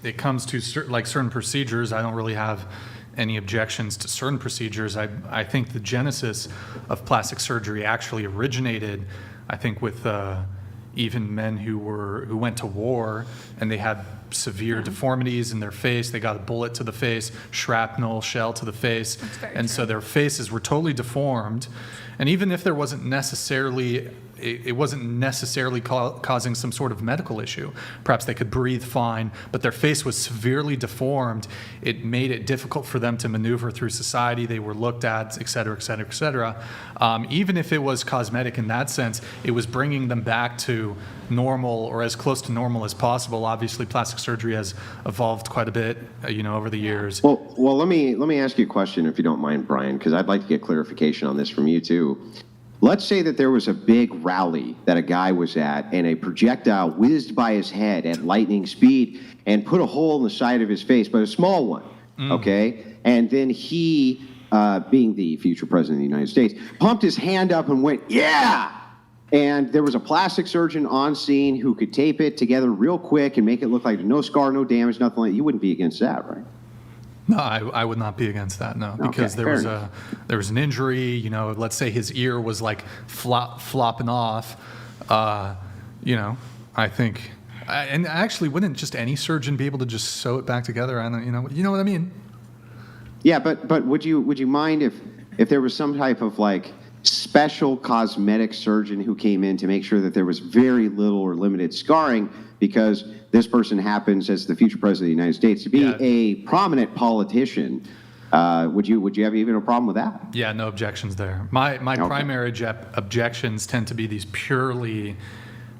it comes to certain procedures, I don't really have any objections to certain procedures. I think the genesis of plastic surgery actually originated, I think, with even men who went to war and they had severe deformities in their face. They got a bullet to the face, shrapnel, shell to the face, and so their faces were totally deformed. And even if there wasn't necessarily it wasn't necessarily causing some sort of medical issue. Perhaps they could breathe fine, but their face was severely deformed. It made it difficult for them to maneuver through society. They were looked at, et cetera, et cetera, et cetera. Even if it was cosmetic in that sense, it was bringing them back to normal or as close to normal as possible. Obviously, plastic surgery has evolved quite a bit, over the years. Well, let me ask you a question, if you don't mind, Brian, because I'd like to get clarification on this from you too. Let's say that there was a big rally that a guy was at and a projectile whizzed by his head at lightning speed and put a hole in the side of his face, but a small one, okay? And then he, being the future president of the United States, pumped his hand up and went, yeah! and there was a plastic surgeon on scene who could tape it together real quick and make it look like no scar, no damage, nothing like that, you wouldn't be against that, right? No, I would not be against that, no, because Okay, there was an injury, you know, let's say his ear was like flopping off, you know, I think, and actually wouldn't just any surgeon be able to just sew it back together? I don't, you know what I mean? Yeah, but would you mind if there was some type of like special cosmetic surgeon who came in to make sure that there was very little or limited scarring because this person happens, as the future president of the United States, to be a prominent politician? Would you have even a problem with that? Yeah, no objections there. My primary objections tend to be these purely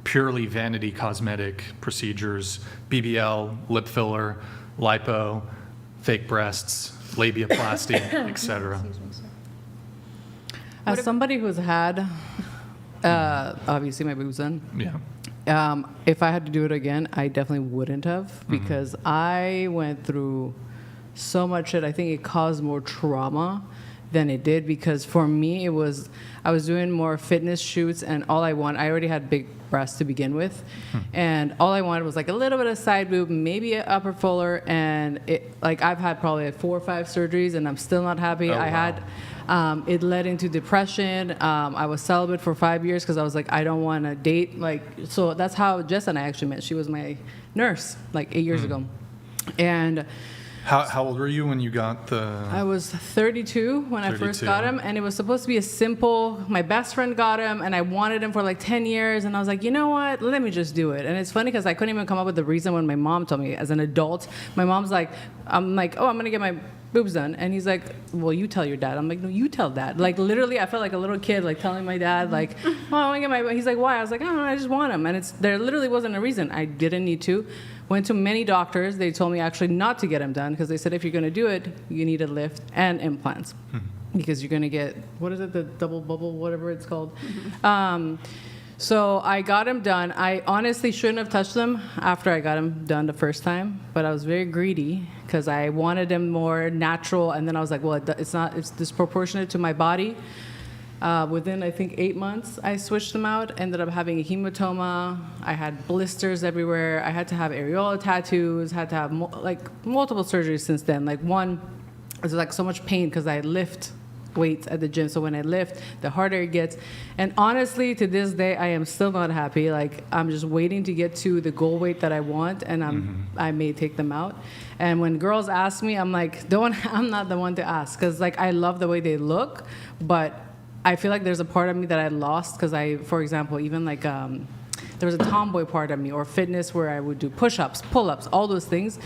vanity cosmetic procedures: BBL, lip filler, lipo, fake breasts, labiaplasty, etc. As somebody who's had, obviously my boobs done. Yeah. If I had to do it again, I definitely wouldn't have, because I went through so much shit. I think it caused more trauma than it did, because for me, I was doing more fitness shoots, and I already had big breasts to begin with, and all I wanted was like a little bit of side boob, maybe an upper fuller, and I've had probably like 4 or 5 surgeries, and I'm still not happy. Oh, wow. It led into depression. I was celibate for 5 years because I was like, I don't want to date. So that's how Jess and I actually met. She was my nurse like 8 years ago, and. How old were you when you got the... I was 32 when I first got him, and it was supposed to be a simple, my best friend got him, and I wanted him for like 10 years, and I was like, you know what, let me just do it. And it's funny because I couldn't even come up with the reason when my mom told me. As an adult, my mom's like, I'm like, oh, I'm going to get my boobs done. And he's like, well, you tell your dad. I'm like, no, you tell dad. Like, literally, I felt like a little kid, like, telling my dad, like, oh, I want to get my... He's like, why? I was like, I don't know, I just want him. And there literally wasn't a reason. I didn't need to. Went to many doctors. They told me actually not to get them done, because they said if you're going to do it, you need a lift and implants, because you're going to get, what is it, the double bubble, whatever it's called. So I got them done. I honestly shouldn't have touched them after I got them done the first time, but I was very greedy because I wanted them more natural, and then I was like, well, it's disproportionate to my body. Within, I think, 8 months, I switched them out. Ended up having a hematoma. I had blisters everywhere. I had to have areola tattoos. Had to have multiple surgeries since then. Like one, it was like so much pain because I lift weights at the gym. So when I lift, the harder it gets. And honestly, to this day, I am still not happy. Like, I'm just waiting to get to the goal weight that I want, and I may take them out. And when girls ask me, I'm like, I'm not the one to ask, because like I love the way they look, but I feel like there's a part of me that I lost because for example, even like there was a tomboy part of me, or fitness, where I would do push-ups, pull-ups, all those things.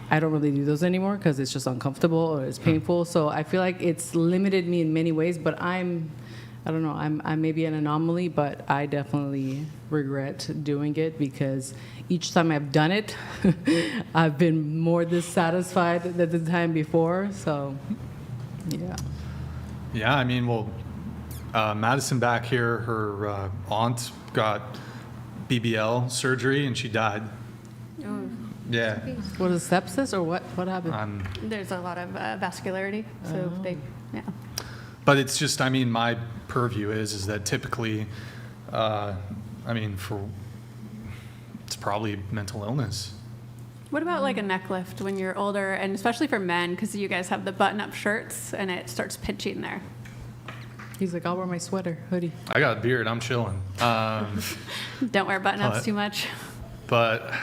I don't really do those anymore because it's just uncomfortable or it's painful. So I feel like it's limited me in many ways, but I don't know, I'm maybe an anomaly, but I definitely regret doing it, because each time I've done it, I've been more dissatisfied than the time before. So, yeah. Yeah, I mean, well, Madison back here, her aunt got BBL surgery and she died. Oh. Yeah. Was it sepsis or what? What happened? There's a lot of vascularity, so yeah. But it's just, I mean, my purview is that typically, I mean, it's probably mental illness. What about like a neck lift when you're older, and especially for men, because you guys have the button-up shirts and it starts pinching there? He's like, I'll wear my sweater, hoodie. I got a beard, I'm chilling. Don't wear button-ups too much. But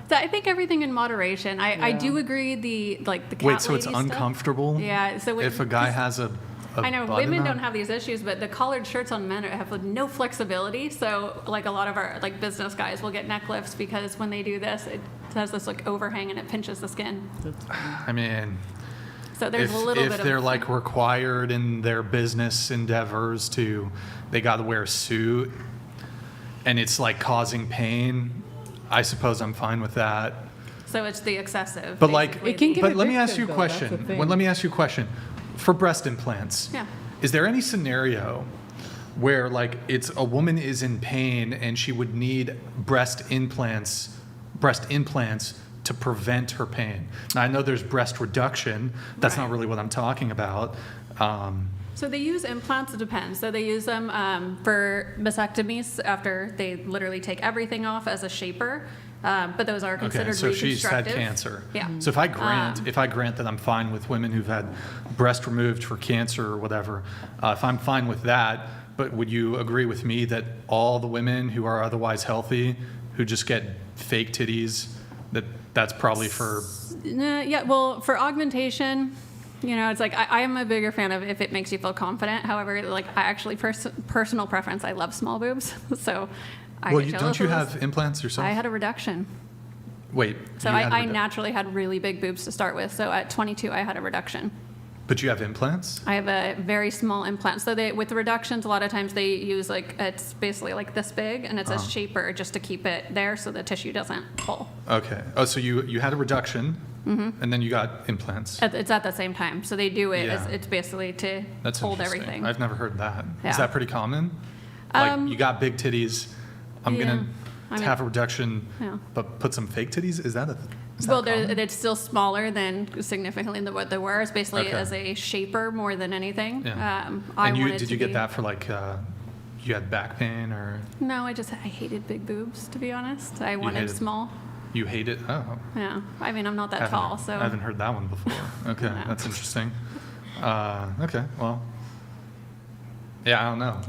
so I think everything in moderation. I do agree the cat wait, so it's lady stuff. Uncomfortable? Yeah. So if a guy has a I know button women up? don't have these issues, but the collared shirts on men have no flexibility. So like a lot of our like business guys will get neck lifts because when they do this, it has this like overhang and it pinches the skin. I mean, so there's a little bit of... If they're like required in their business endeavors they got to wear a suit and it's like causing pain, I suppose I'm fine with that. So it's the excessive. But like, but let me ask you a question. Let me ask you a question. For breast implants, is there any scenario where like a woman is in pain and she would need breast implants to prevent her pain? Now I know there's breast reduction. That's not really what I'm talking about. So they use implants, it depends. So they use them for mastectomies after they literally take everything off as a shaper. But those are considered Okay, so she's had reconstructive. cancer. Yeah. So if I grant that I'm fine with women who've had breast removed for cancer or whatever, if I'm fine with that, but would you agree with me that all the women who are otherwise healthy, who just get fake titties, that's probably for... Yeah, well, for augmentation, it's like I am a bigger fan of if it makes you feel confident. However, like I actually, personal preference, I love small boobs. So I get jealous don't you of those. have implants yourself? I had a reduction. Wait. So I naturally had really big boobs to start with. So at 22, I had a reduction. But you have implants? I have a very small implant. So with the reductions, a lot of times they use it's basically like this big, and it's a shaper just to keep it there so the tissue doesn't pull. Okay. Oh, so you had a reduction, and then you got implants. It's at the same time. So they do it. Yeah. It's basically to That's hold interesting. everything. I've never heard that. Yeah. Is that pretty common? Like you got big titties, I'm gonna have a reduction, but put some fake titties? Is that it's still smaller than significantly than what they were. It's basically as a shaper more than anything. Yeah. Did you get that for like you had back pain or? No, I hated big boobs, to be honest. I wanted small. You hate it? Oh. Yeah. I mean, I'm not that tall, so. I haven't heard that one before. Okay, that's interesting. Okay, well. Yeah, I don't know.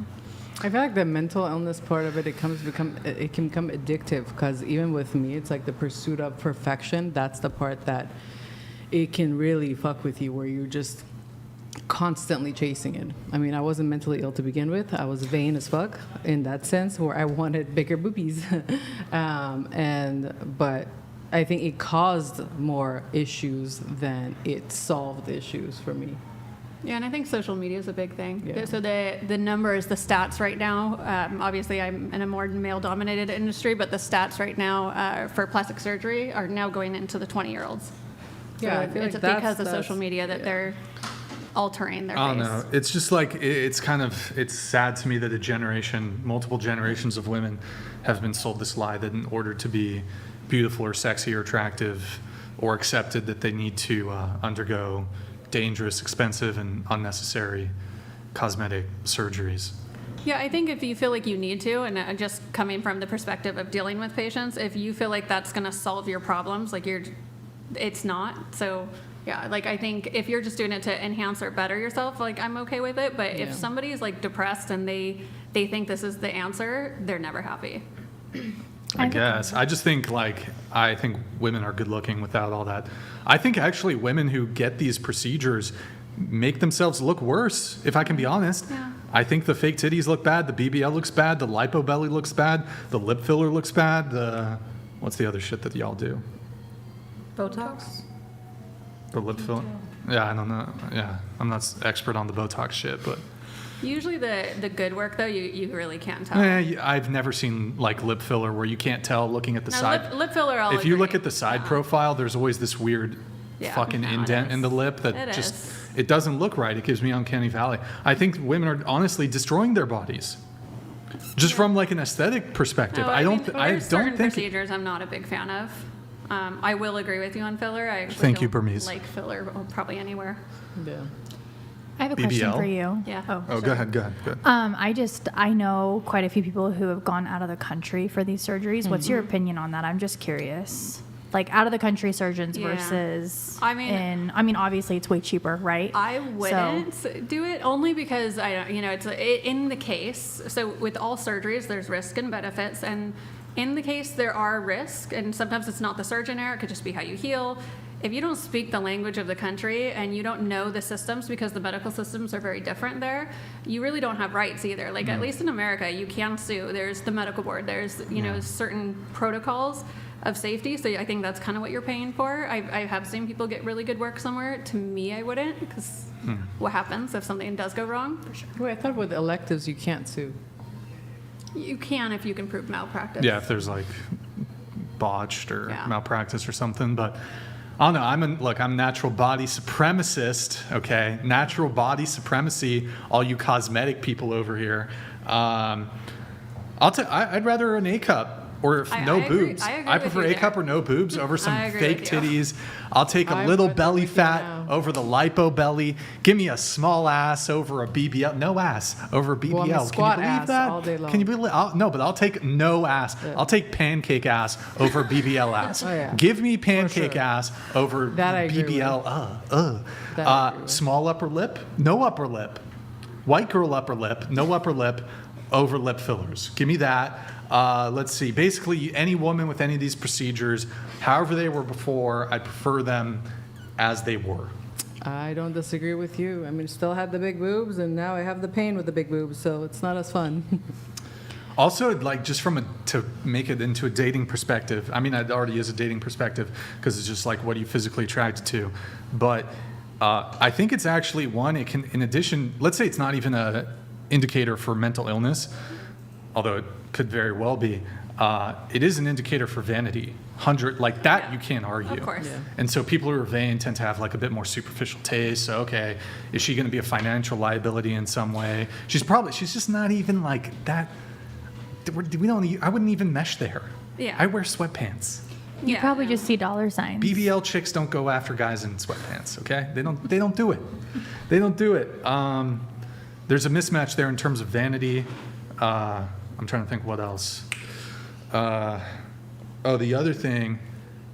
I feel like the mental illness part of it, it can become addictive, because even with me, it's like the pursuit of perfection. That's the part that it can really fuck with you, where you're just constantly chasing it. I mean, I wasn't mentally ill to begin with. I was vain as fuck in that sense, where I wanted bigger boobies. But I think it caused more issues than it solved issues for me. Yeah, and I think social media is a big thing. Yeah. So the numbers, the stats right now, obviously I'm in a more male-dominated industry, but the stats right now for plastic surgery are now going into the 20-years. Yeah, I feel it's like because of social media that they're altering their face. I don't know. It's just like, it's sad to me that multiple generations of women have been sold this lie that in order to be beautiful or sexy or attractive or accepted, that they need to undergo dangerous, expensive, and unnecessary cosmetic surgeries. Yeah, I think if you feel like you need to, and just coming from the perspective of dealing with patients, if you feel like that's going to solve your problems, it's not. So yeah, like I think if you're just doing it to enhance or better yourself, like I'm okay with it. But if somebody is like depressed and they think this is the answer, they're never happy. I guess. I just think I think women are good looking without all that. I think actually women who get these procedures make themselves look worse, if I can be honest. Yeah. I think the fake titties look bad, the BBL looks bad, the lipo belly looks bad, the lip filler looks bad, what's the other shit that y'all do? Botox? The lip filler? Yeah, I don't know. Yeah, I'm not expert on the Botox shit, but... Usually the good work, though, you really can't tell. I've never seen lip filler where you can't tell looking at the side. Lip filler, if you look at the side profile, there's always this weird fucking indent in the lip that it doesn't look right. It gives me uncanny valley. I think women are honestly destroying their bodies. Just from an aesthetic perspective. No, I don't certain think procedures I'm not a big fan of. I will agree with you on filler. I actually Thank you, don't Burmese. like filler probably anywhere. Yeah. I have a BBL? question for you. Yeah. Oh, go ahead. I know quite a few people who have gone out of the country for these surgeries. What's your opinion on that? I'm just curious. Out of the country surgeons versus obviously it's way cheaper, right? I wouldn't do it only because it's in the case. So with all surgeries, there's risk and benefits, and in the case there are risks, and sometimes it's not the surgeon error. It could just be how you heal. If you don't speak the language of the country and you don't know the systems, because the medical systems are very different there, you really don't have rights either. At least in America, you can sue. There's the medical board. There's certain protocols of safety. So I think that's kind of what you're paying for. I have seen people get really good work somewhere. To me, I wouldn't, because what happens if something does go wrong? For sure. Wait, I thought with electives you can't sue. You can if you can prove malpractice. Yeah, if there's botched or malpractice or something, but I don't know. I'm natural body supremacist. Okay, natural body supremacy. All you cosmetic people over here. I'd rather an A cup or if I no agree. boobs. I agree I with prefer you A there. cup or no boobs over some I agree fake with you. titties. I'll take a I'm little with you belly now. fat over the lipo belly. Give me a small ass over a BBL. No ass over a BBL. Well, I'm a Can you squat believe ass that? all day long. Can you believe? No, but I'll take no ass. Yeah. I'll take pancake ass over BBL ass. Oh, yeah. Give me pancake sure. ass over That I agree BBL. That I agree with. Small upper lip, no upper lip. White girl upper lip, no upper lip, over lip fillers. Give me that. Let's see. Basically, any woman with any of these procedures, however they were before, I prefer them as they were. I don't disagree with you. I mean, still had the big boobs, and now I have the pain with the big boobs, so it's not as fun. Also, like just to make it into a dating perspective. I mean, it already is a dating perspective because it's just like what are you physically attracted to, but I think it's actually one. It can, in addition, let's say it's not even a indicator for mental illness, although it could very well be. It is an indicator for vanity. Like that, you can't argue. Of course. Yeah. And so people who are vain tend to have like a bit more superficial taste. So, okay, is she going to be a financial liability in some way? She's just not even like that. I wouldn't even mesh there. Yeah. I wear sweatpants. You Yeah, probably no. just see dollar signs. BBL chicks don't go after guys in sweatpants, okay? They don't do it. They don't do it. There's a mismatch there in terms of vanity. I'm trying to think what else. The other thing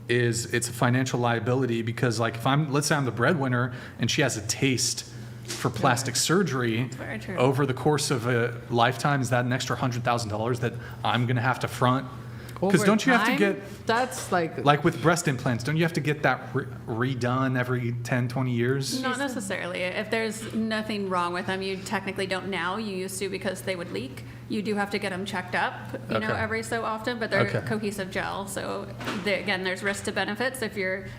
is it's a financial liability because like let's say I'm the breadwinner and she has a taste for plastic surgery very true. over the course of a lifetime, is that an extra $100,000 that I'm going to have to front? Because Over don't you have to time, get, That's like with breast implants, don't you have to get that redone every 10, 20 years? Not necessarily. If there's nothing wrong with them, you technically don't now. You used to because they would leak. You do have to get them checked up, you know, Okay. every so often, but they're Okay. cohesive gel. So again, there's risks to benefits. If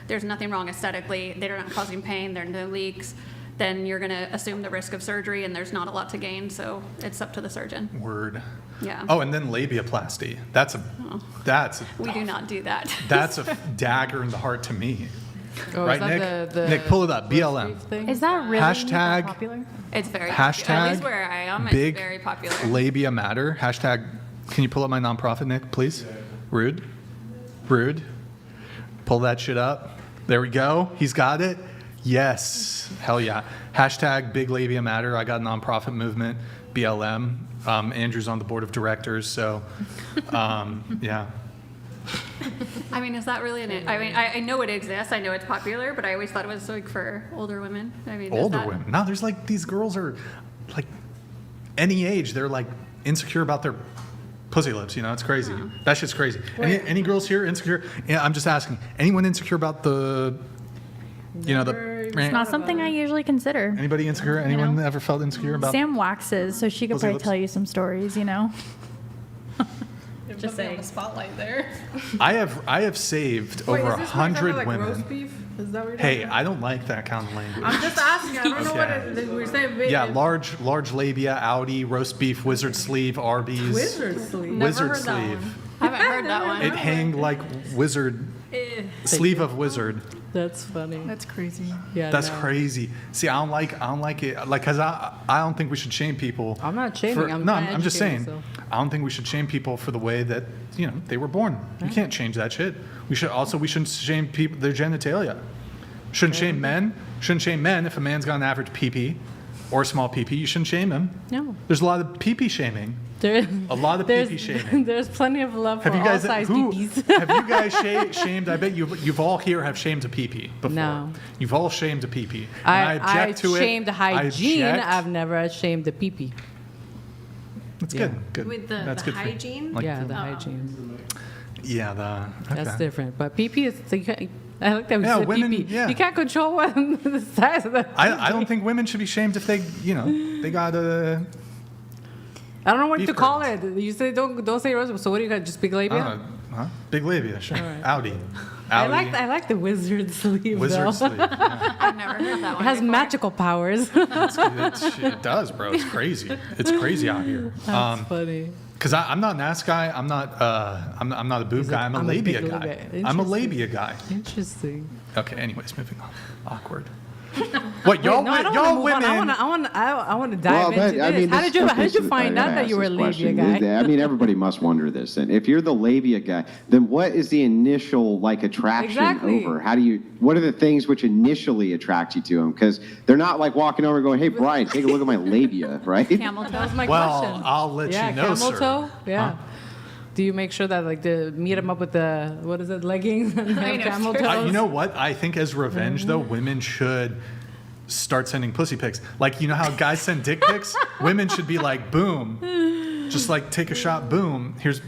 there's nothing wrong aesthetically, they're not causing pain, there are no leaks, then you're going to assume the risk of surgery and there's not a lot to gain. So it's up to the surgeon. Word. Yeah. Oh, and then labiaplasty. That's We do not do that. That's a dagger in the heart to me. Oh, right, is Nick? that the Nick, pull it up. roast BLM. beef thing? Is that really Hashtag- popular? It's very popular. At Hashtag least where I am, big it's very popular. labia matter. Hashtag, can you pull up my nonprofit, Nick, please? Rude. Pull that shit up. There we go. He's got it. Yes. Hell yeah. Hashtag big labia matter. I got a nonprofit movement, BLM. Andrew's on the board of directors, so yeah. I mean, is that really I know it exists. I know it's popular, but I always thought it was like for older women. I mean, is Older that- women. No, there's like these girls are like any age. They're like insecure about their pussy lips. You know, it's crazy. That shit's crazy. Any girls here insecure? Yeah, I'm just asking. Anyone insecure about the, you know, It's not something I usually consider. Anybody insecure? Anyone ever felt insecure about? Sam waxes, so she could Pussy probably lips? tell you some stories, you know? Just saying. The spotlight there. I have saved over 100 women. Roast beef? Is that what you're Hey, talking about? I don't like that kind of language. I'm just asking. I don't know what Okay. we're saying. Yeah, large labia, Audi, roast beef, wizard sleeve, Arby's. Wizard sleeve. Wizard heard that sleeve. I haven't heard that one. It hang like wizard, sleeve of wizard. That's funny. That's crazy. Yeah, That's no. crazy. See, I don't like it. Like, cause I don't think we should shame people. I'm not shaming. for- I'm no, trying to I'm just educate saying. myself. I don't think we should shame people for the way that they were born. You can't change that shit. We shouldn't shame people their genitalia. Shouldn't shame men. Shouldn't shame men if a man's got an average pee or a small pee. You shouldn't shame him. No. There's a lot of pee shaming. There, A lot of there's, pee shaming. there's plenty of love Have for you guys all size who peepees. have you guys shamed? I bet you've all here have shamed a pee before. No. You've all shamed a pee. And I object to it. shamed I hygiene. object. I've never shamed the pee-pee. That's Yeah. good. With That's the good for you. hygiene? Like, Yeah, the hygiene. yeah, That's okay. different. But pee-pee is, so you can't, I like that we Yeah, said women- pee-pee. yeah. You can't control what the size of the I don't think women should be shamed if they they got a. I don't know what Beef to call curtains. it. You say don't say rose. So what do you got? Just big labia? Big labia, sure. right. Audi. I like the wizard sleeve. Wizard though. sleeve. Yeah. I've never heard that It one. has before. magical powers. It does, bro. It's crazy. It's crazy out here. That's funny. Because I'm not an ass guy. I'm not a boob guy. I'm a labia big guy. labia. I'm a Interesting. labia guy. Interesting. Okay. Anyways, moving on. Awkward. What y'all, no, I don't y'all wanna move women? on. I want to dive into this. How did you find out that you were a labia guy? I mean, everybody must wonder this. Then, if you're the labia guy, then what is the initial like attraction Exactly. over? What are the things which initially attract you to them? Because they're not like walking over and going, "Hey, Brian, take a look at my labia," right? Camel toe. That was my Well, question. I'll let you know, camel sir. toe. Yeah. Huh? Do you make sure that like to meet him up with the what is it leggings and have camel toes? You know what? I think as revenge, though, women should start sending pussy pics. Like, you know how guys send dick pics? Women should be like, boom. Just like take a shot, boom. Here's...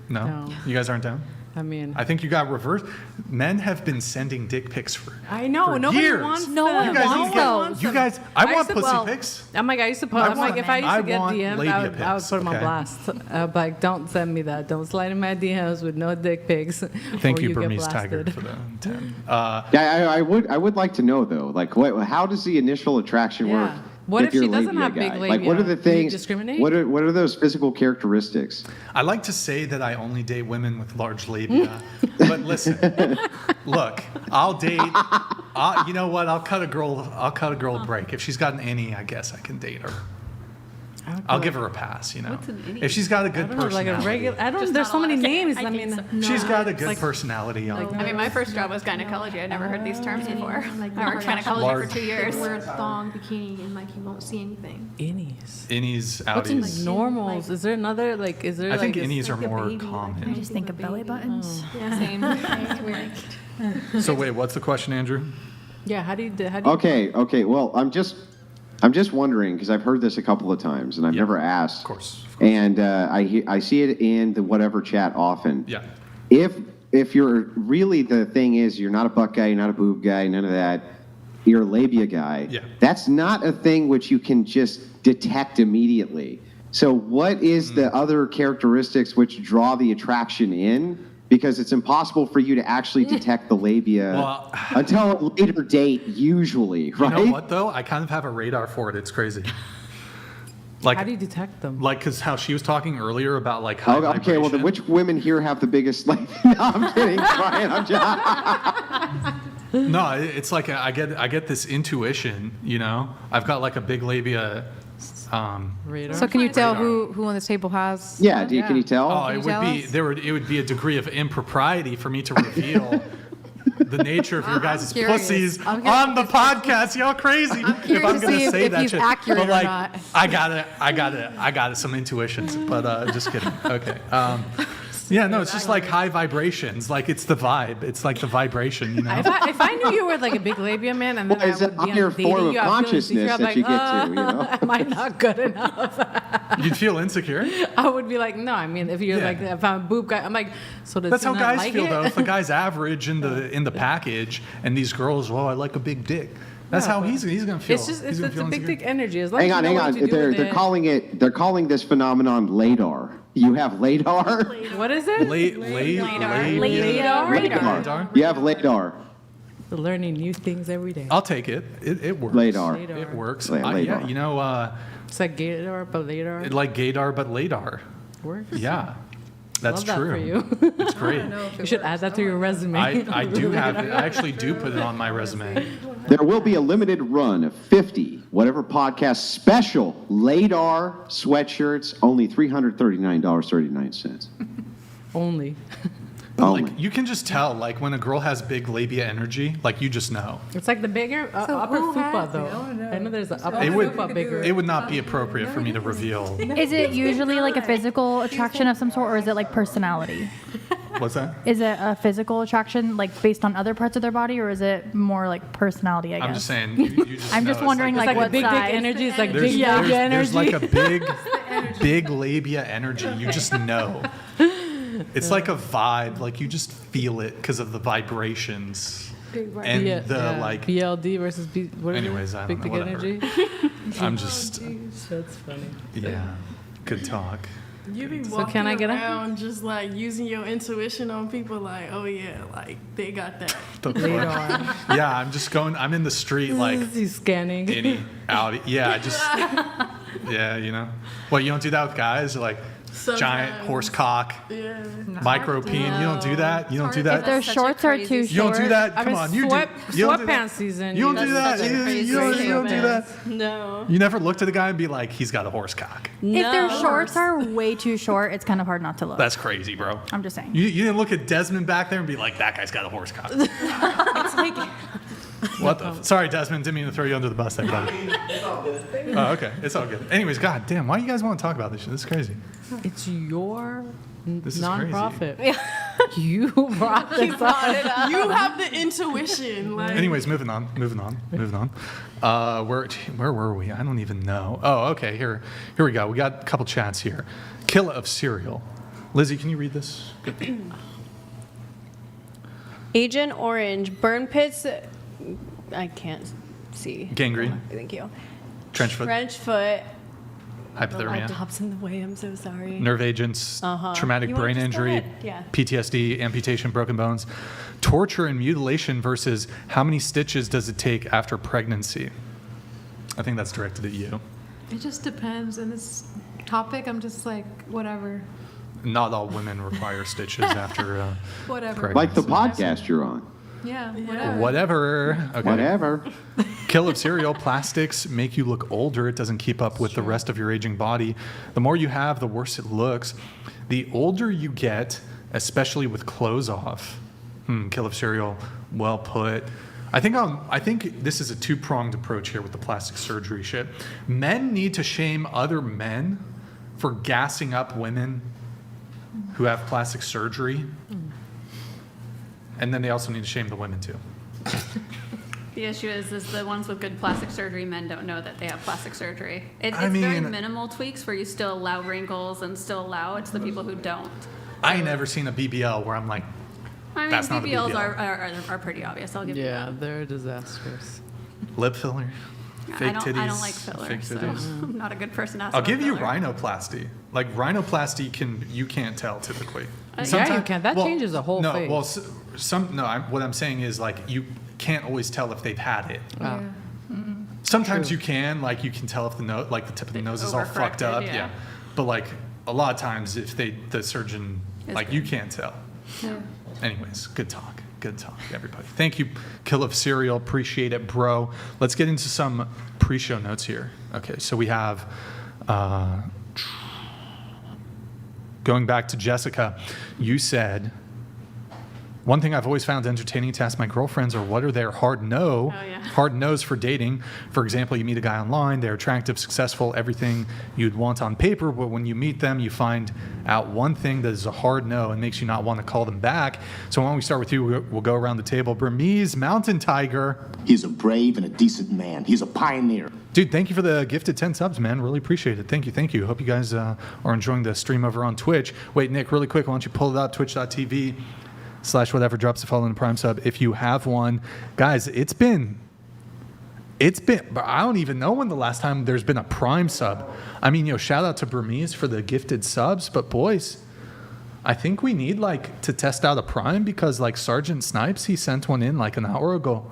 No? You guys aren't down? I mean... I think you got reversed. Men have been sending dick pics for I know. for Nobody years. wants No them. one You guys wants need to get- those. You guys... I want used to- pussy pics. I'm like, I used to put, I'm like, if I used I to get want DMs, labia I would pics, put them on okay? blast. I'd be like, don't send me that. Don't slide in my DMs with no dick pics. Thank or you, get Burmese Tiger, blasted. for the 10. Yeah, I would like to know though, like, how does the initial attraction work? Yeah. What if you're she a doesn't labia have big guy? labia? Like, what are the Do you things? discriminate? What are those physical characteristics? I like to say that I only date women with large labia. But listen, look, I'll date. You know what? I'll cut a girl a break. If she's got an innie, I guess I can date her. I'll give her a pass. You know, What's an innie? if she's got a good I don't know, like personality. a regular. I don't. Just There's not so a many lot of- names. I I think mean, so. She's got a good personality. I mean, my first job was gynecology. I never heard these terms before. Like I worked gynecology Large. for 2 years. Wear a thong, bikini, and like you won't see anything. innies. Innies, What's in outies. normals? Is there another like? Is there? I think like, innies are like a more baby, like common. I just think of belly buttons. Yeah. Same. It's weird. So wait, what's the question, Andrew? Yeah. How do you? How do you Okay. Well, I'm just wondering because I've heard this a couple of times and I've never asked. Of course. And I see it in the whatever chat often. Yeah. If you're really the thing is you're not a butt guy, you're not a boob guy, none of that. You're a labia guy. Yeah. That's not a thing which you can just detect immediately. So what is the other characteristics which draw the attraction in? Because it's impossible for you to actually detect the labia Well, until a later date, usually, right? You know what though? I kind of have a radar for it. It's crazy. Like, How do you detect them? like, cause how she was talking earlier about like high Okay, well, then vibration. which women here have the biggest labia? No, I'm kidding, Brian. I'm just... No, it's like I get this intuition. You know, I've got like a big labia. Radar. So can you tell who on this table has? Yeah, can you tell? Oh, Can it you would tell be us? it would be a degree of impropriety for me to reveal the nature of your guys' curious. pussies I'm on the podcast. Y'all crazy. I'm curious I'm to gonna see say if that he's shit. accurate But or like, not. I got it. Some intuitions, but just kidding. Okay. Yeah, no, it's just like high vibrations. Like it's the vibe. It's like the vibration, you know. If I knew you were like a big labia man, and then Well, is I that would be your on dating form of you, I'd feel consciousness insecure. I'd be that you like, get to, you know? Am I not good enough? You'd feel insecure. I would be like, no. I mean, if you're Yeah. like, if I'm a boob guy, I'm like, so does That's he how not guys like feel it? though. If the guy's average in the package, and these girls, well, I like a big dick. That's how he's gonna feel. It's just He's it's gonna a feel big insecure. dick energy. As long Hang as on, you hang know on. what to do They're with it. they're calling this phenomenon LADAR. You have LADAR? What is it? LADAR. You have LADAR. Learning new things every day. I'll take it. It works. LADAR. It works. LADAR. Yeah, you know, It's like gaydar, but later. like gaydar, but LADAR. Works. Yeah, that's Love that true. for you. It's great. You should add that to your resume. I do have it. I actually do put it on my resume. There will be a limited run of 50 whatever podcast special LADAR sweatshirts, only $339.39. Only. Only. Like you can just tell, like when a girl has big labia energy, like you just know. It's like the bigger upper fupa though. I know there's an upper fupa bigger. It would not be appropriate for me to reveal. Is it usually like a physical attraction of some sort, or is it like personality? What's that? Is it a physical attraction, like based on other parts of their body, or is it more like personality? I guess. I'm just saying. You just I'm know. just It's wondering, It's like, like what a big size? dick energy. It's like There's, big there's, labia energy. there's like a big labia energy. You just know. It's like a vibe. Like you just feel it because of the vibrations. And the like. BLD versus B. What is Anyways, it? I Big don't know, dick whatever. energy. I'm just. That's funny. Yeah. Good talk. You be So walking can I get a- around just like using your intuition on people, like, oh yeah, like they got that. The fuck? Yeah, I'm just going. I'm in the street like. He's scanning. Any out. Yeah, just. Yeah, you know. What, you don't do that with guys? You're like, giant horse cock, micro peen. You don't do that. You don't do that. If their shorts are too short. You don't do that. Come on, you do. You don't do that. Sweatpants season. You don't do that. That's such a You crazy don't do that. No. You never looked at a guy and be like, he's got a horse cock. If their shorts are way too short, it's kind of hard not to look. That's crazy, bro. I'm just saying. You didn't look at Desmond back there and be like, that guy's got a horse cock. It's like What the? Sorry, Desmond. Didn't mean to throw you under the bus there, buddy. It's all good. Oh, okay. It's all good. Anyways, god damn, why do you guys want to talk about this shit? This is crazy. It's your This is nonprofit. crazy. You brought this up. You have the intuition. Like. Anyways, moving on. Where were we? I don't even know. Oh, okay. Here we go. We got a couple chats here. Killer of cereal. Lizzie, can you read this? Agent Orange, burn pits. I can't see. Gangrene. Thank you. Trench foot. My Hypothermia. laptop's in the way. I'm so sorry. Nerve agents. Traumatic You wanna brain just go injury. ahead? Yeah. PTSD. Amputation. Broken bones. Torture and mutilation versus how many stitches does it take after pregnancy? I think that's directed at you. It just depends. In this topic, I'm just like, whatever. Not all women require stitches after Whatever. Like the podcast you're on. Yeah, whatever. Whatever. Okay. Whatever. Kill of cereal. Plastics make you look older. It doesn't keep up with the rest of your aging body. The more you have, the worse it looks. The older you get, especially with clothes off. Kill of cereal. Well put. I think this is a two-pronged approach here with the plastic surgery shit. Men need to shame other men for gassing up women who have plastic surgery. And then they also need to shame the women too. The issue is the ones with good plastic surgery, men don't know that they have plastic surgery. It's very minimal tweaks where you still allow wrinkles and still allow. It's the people who don't. I ain't never seen a BBL where I'm like, I mean, that's not a BBLs BBL. are pretty obvious. I'll give you that. Yeah, they're disastrous. Lip filler. Fake titties. I don't like filler, Fake so titties. I'm not a good person to ask I'll about give you filler. rhinoplasty. Like rhinoplasty you can't tell typically. Yeah, you can. That changes the whole face. What I'm saying is like you can't always tell if they've had it. Oh. Sometimes you can, like you can tell if the tip of the nose is all fucked up. Yeah. But like a lot of times if the surgeon, you can't tell. Yeah. Anyways, good talk, everybody. Thank you, Kill of Cereal. Appreciate it, bro. Let's get into some pre-show notes here. Okay, so we have, going back to Jessica, you said, one thing I've always found entertaining to ask my girlfriends are what are their hard no's for dating. For example, you meet a guy online, they're attractive, successful, everything you'd want on paper, but when you meet them, you find out one thing that is a hard no and makes you not want to call them back. So why don't we start with you? We'll go around the table. Burmese Mountain Tiger. He's a brave and a decent man. He's a pioneer. Dude, thank you for the gifted 10 subs, man. Really appreciate it. Thank you. Hope you guys are enjoying the stream over on Twitch. Wait, Nick, really quick, why don't you pull it up, twitch.tv/whatever drops the follow in the Prime sub if you have one. Guys, it's been, but I don't even know when the last time there's been a Prime sub. I mean, shout out to Burmese for the gifted subs, but boys, I think we need to test out a Prime because Sergeant Snipes, he sent one in an hour ago.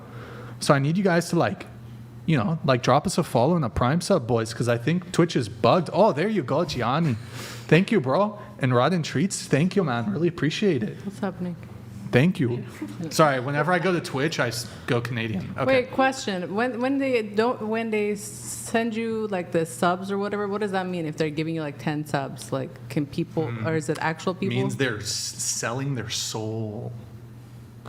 So I need you guys to drop us a follow and a Prime sub, boys, because I think Twitch is bugged. Oh, there you go, Gianni. Thank you, bro. And Rod and Treats, thank you, man. Really appreciate it. What's happening? Thank you. Sorry, whenever I go to Twitch, I go Canadian. Okay. Wait, question. When they send you the subs or whatever, what does that mean? If they're giving you 10 subs, can people or is it actual people? Means they're selling their soul.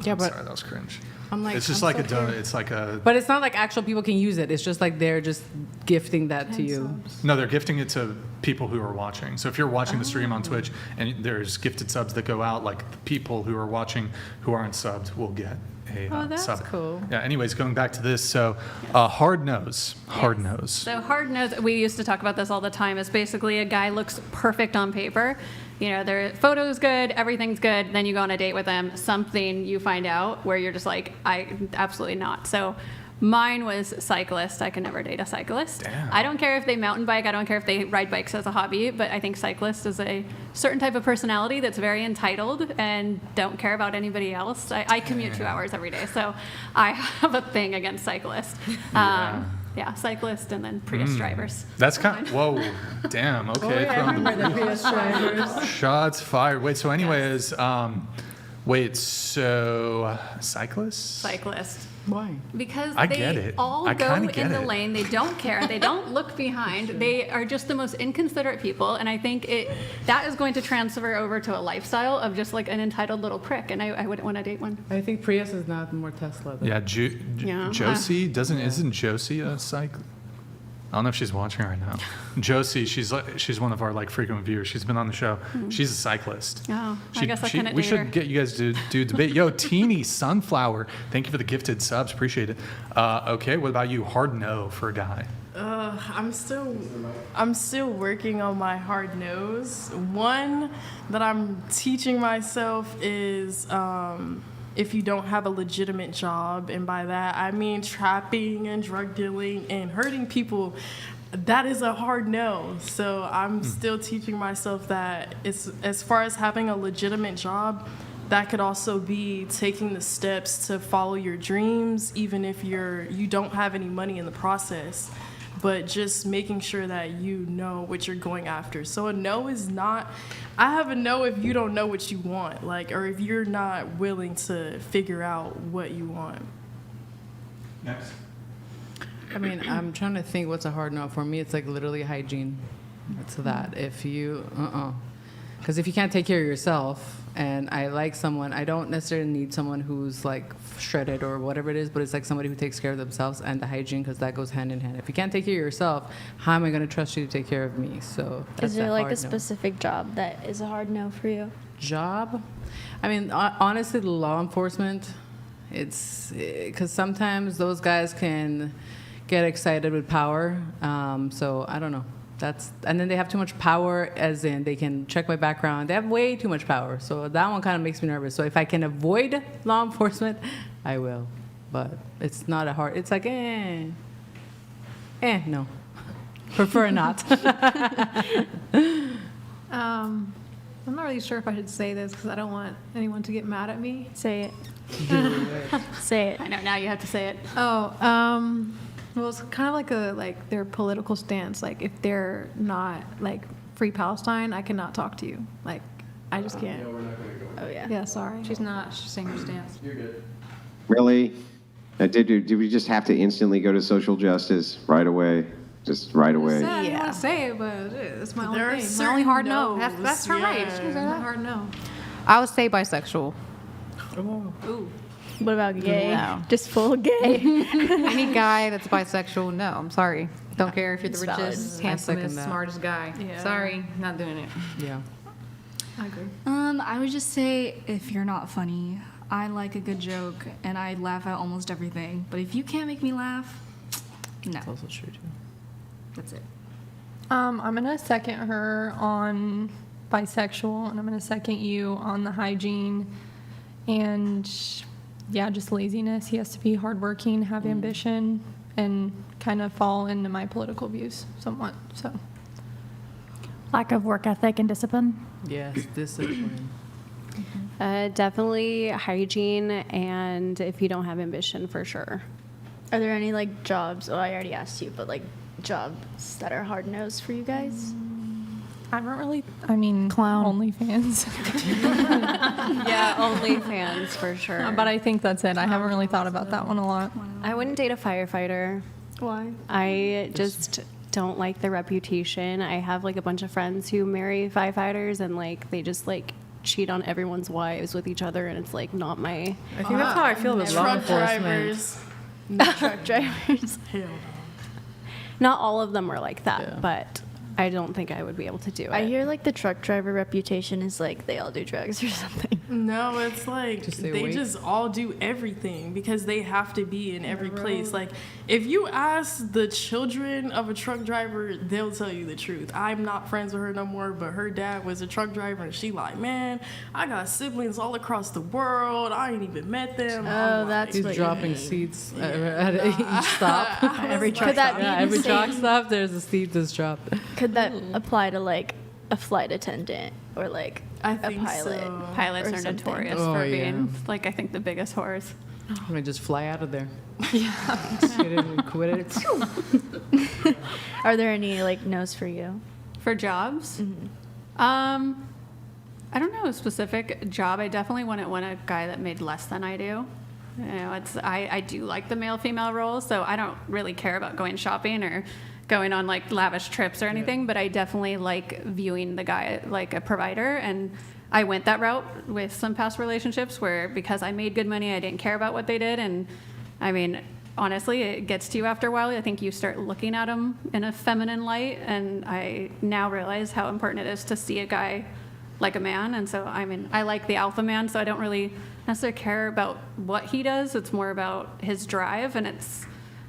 Yeah, but sorry, that was cringe. It's just But it's not actual people can use it. It's just they're just gifting that to you. No, they're gifting it to people who are watching. So if you're watching the stream on Twitch and there's gifted subs that go out, the people who are watching who aren't subbed will get a that's sub. Cool. Yeah. Anyways, going back to this, so hard nose. So hard nose. We used to talk about this all the time. It's basically a guy looks perfect on paper. Their photo's good, everything's good. Then you go on a date with them, something you find out where you're just absolutely not. So mine was cyclist. I can never date a cyclist. Damn. I don't care if they mountain bike. I don't care if they ride bikes as a hobby. But I think cyclist is a certain type of personality that's very entitled and don't care about anybody else. I commute 2 hours every day, so I have a thing against cyclists. Yeah, cyclists and then Prius drivers. That's kind of, whoa, damn, okay. Shots fired. Wait, so anyways, cyclists? Cyclists. Why? Because I they get it. all I go kinda get in the it. lane. They don't care. They don't look behind. They are just the most inconsiderate people. And I think that is going to transfer over to a lifestyle of just like an entitled little prick. And I wouldn't want to date one. I think Prius is not more Tesla. Though. Yeah, Yeah. Josie isn't Josie a cyclist? I don't know if she's watching right now. Josie, she's one of our like frequent viewers. She's been on the show. She's a cyclist. Oh, I guess I couldn't We date her. should get you guys to do debate. Yo, Teeny Sunflower, thank you for the gifted subs. Appreciate it. Okay, what about you? Hard no for a guy. I'm still working on my hard nose. One that I'm teaching myself is if you don't have a legitimate job, and by that I mean trapping and drug dealing and hurting people, that is a hard no. So I'm still teaching myself that it's, as far as having a legitimate job, that could also be taking the steps to follow your dreams, even if you don't have any money in the process, but just making sure that you know what you're going after. So a no is not, I have a no if you don't know what you want, like, or if you're not willing to figure out what you want. Next. I mean, I'm trying to think what's a hard no. For me, it's like literally hygiene. It's that. If you, because if you can't take care of yourself, and I like someone, I don't necessarily need someone who's like shredded or whatever it is, but it's like somebody who takes care of themselves and the hygiene, because that goes hand in hand. If you can't take care of yourself, how am I going to trust you to take care of me? So that's Is there that like hard a no. specific job that is a hard no for you? Job? I mean, honestly, the law enforcement, it's because sometimes those guys can get excited with power. So I don't know. And then they have too much power, as in they can check my background. They have way too much power. So that one kind of makes me nervous. So if I can avoid law enforcement, I will. But it's not a hard, it's like, no. Prefer not. I'm not really sure if I should say this because I don't want anyone to get mad at me. Say it. Say it. I know, now you have to say it. Well, it's kind of like their political stance. Like, if they're not like free Palestine, I cannot talk to you. Like, I just can't. No, we're not going to go. Oh yeah. Yeah, sorry. She's saying her stance. You're good. Really? Did we just have to instantly go to social justice right away? Just right away? I didn't want to say it, but it's my There are only thing. My certain only hard no. no's, That's her right. yeah. She was a hard no. I would say bisexual. Ooh. What about gay? No. Just full gay. Any guy that's bisexual, no. I'm sorry. Don't care if you're the It's valid. richest, I second handsomest, that. smartest guy. Yeah. Sorry, not doing it. Yeah. I agree. I would just say if you're not funny, I like a good joke and I laugh at almost everything. But if you can't make me laugh, no. That's also true, too. That's it. I'm going to second her on bisexual, and I'm going to second you on the hygiene. And yeah, just laziness. He has to be hardworking, have ambition, and kind of fall into my political views somewhat. So Lack of work ethic and discipline. Yes, discipline. Definitely hygiene, and if you don't have ambition, for sure. Are there any like jobs? Oh, I already asked you, but like jobs that are hard no's for you guys? I don't really. I mean, Clown. OnlyFans. Yeah, OnlyFans for sure. But I think that's it. I haven't really thought about that one a lot. I wouldn't date a firefighter. Why? I just don't like the reputation. I have like a bunch of friends who marry firefighters, and like they just like cheat on everyone's wives with each other, and it's like not my. I think that's how I feel with law Truck enforcement. drivers. Truck drivers. Hell no. Not all of them are like that, Yeah. but I don't think I would be able to do it. I hear like the truck driver reputation is like they all do drugs or something. No, it's like Just say they wait. just all do everything because they have to be in every place. Like, if you ask the children of a truck driver, they'll tell you the truth. I'm not friends with her no more, but her dad was a truck driver, and she like, man, I got siblings all across the world. I ain't even met them. Oh, that's He's what dropping you mean. seats at each stop. Every truck that stop. be Yeah, the every truck same? stop, there's a seat that's dropped. Could that apply to like a flight attendant or like I a think pilot? so. Pilots Or are something. notorious Oh, for yeah. being, like, I think the biggest whores. I'm gonna just fly out of there. Yeah. Just get in and quit it. Are there any like no's for you? For jobs? I don't know a specific job. I definitely wouldn't want a guy that made less than I do. You know, I do like the male-female role, so I don't really care about going shopping or going on like lavish trips or anything, but I definitely like viewing the guy like a provider. And I went that route with some past relationships where because I made good money, I didn't care about what they did. And I mean, honestly, it gets to you after a while. I think you start looking at them in a feminine light, and I now realize how important it is to see a guy like a man. And so, I mean, I like the alpha man, so I don't really necessarily care about what he does. It's more about his drive, and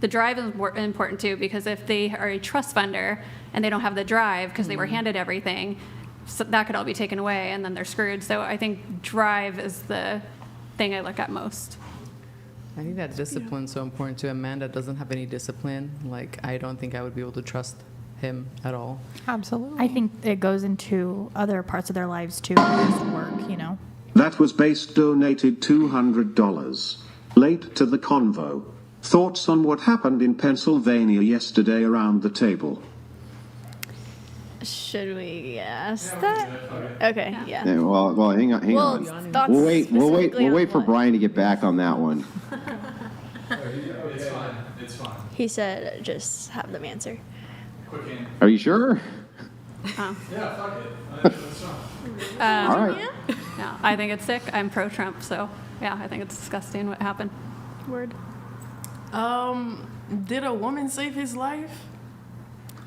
the drive is important too, because if they are a trust funder and they don't have the drive because they were handed everything, so that could all be taken away and then they're screwed. So I think drive is the thing I look at most. I think that discipline's so important to a man that doesn't have any discipline. Like, I don't think I would be able to trust him at all. Absolutely. I think it goes into other parts of their lives too, as work, you know. That was base donated $200. Late to the convo. Thoughts on what happened in Pennsylvania yesterday around the table? Should we ask that? Okay, yeah. Yeah, well, hang on. thoughts We'll wait specifically for on Brian to get back on that one. It's fine. It's fine. He said just have them answer. Quick in. Are you sure? Oh. Yeah, fuck it. I think that's fine. All right. No, I think it's sick. I'm pro-Trump, so yeah, I think it's disgusting what happened. Word. Did a woman save his life?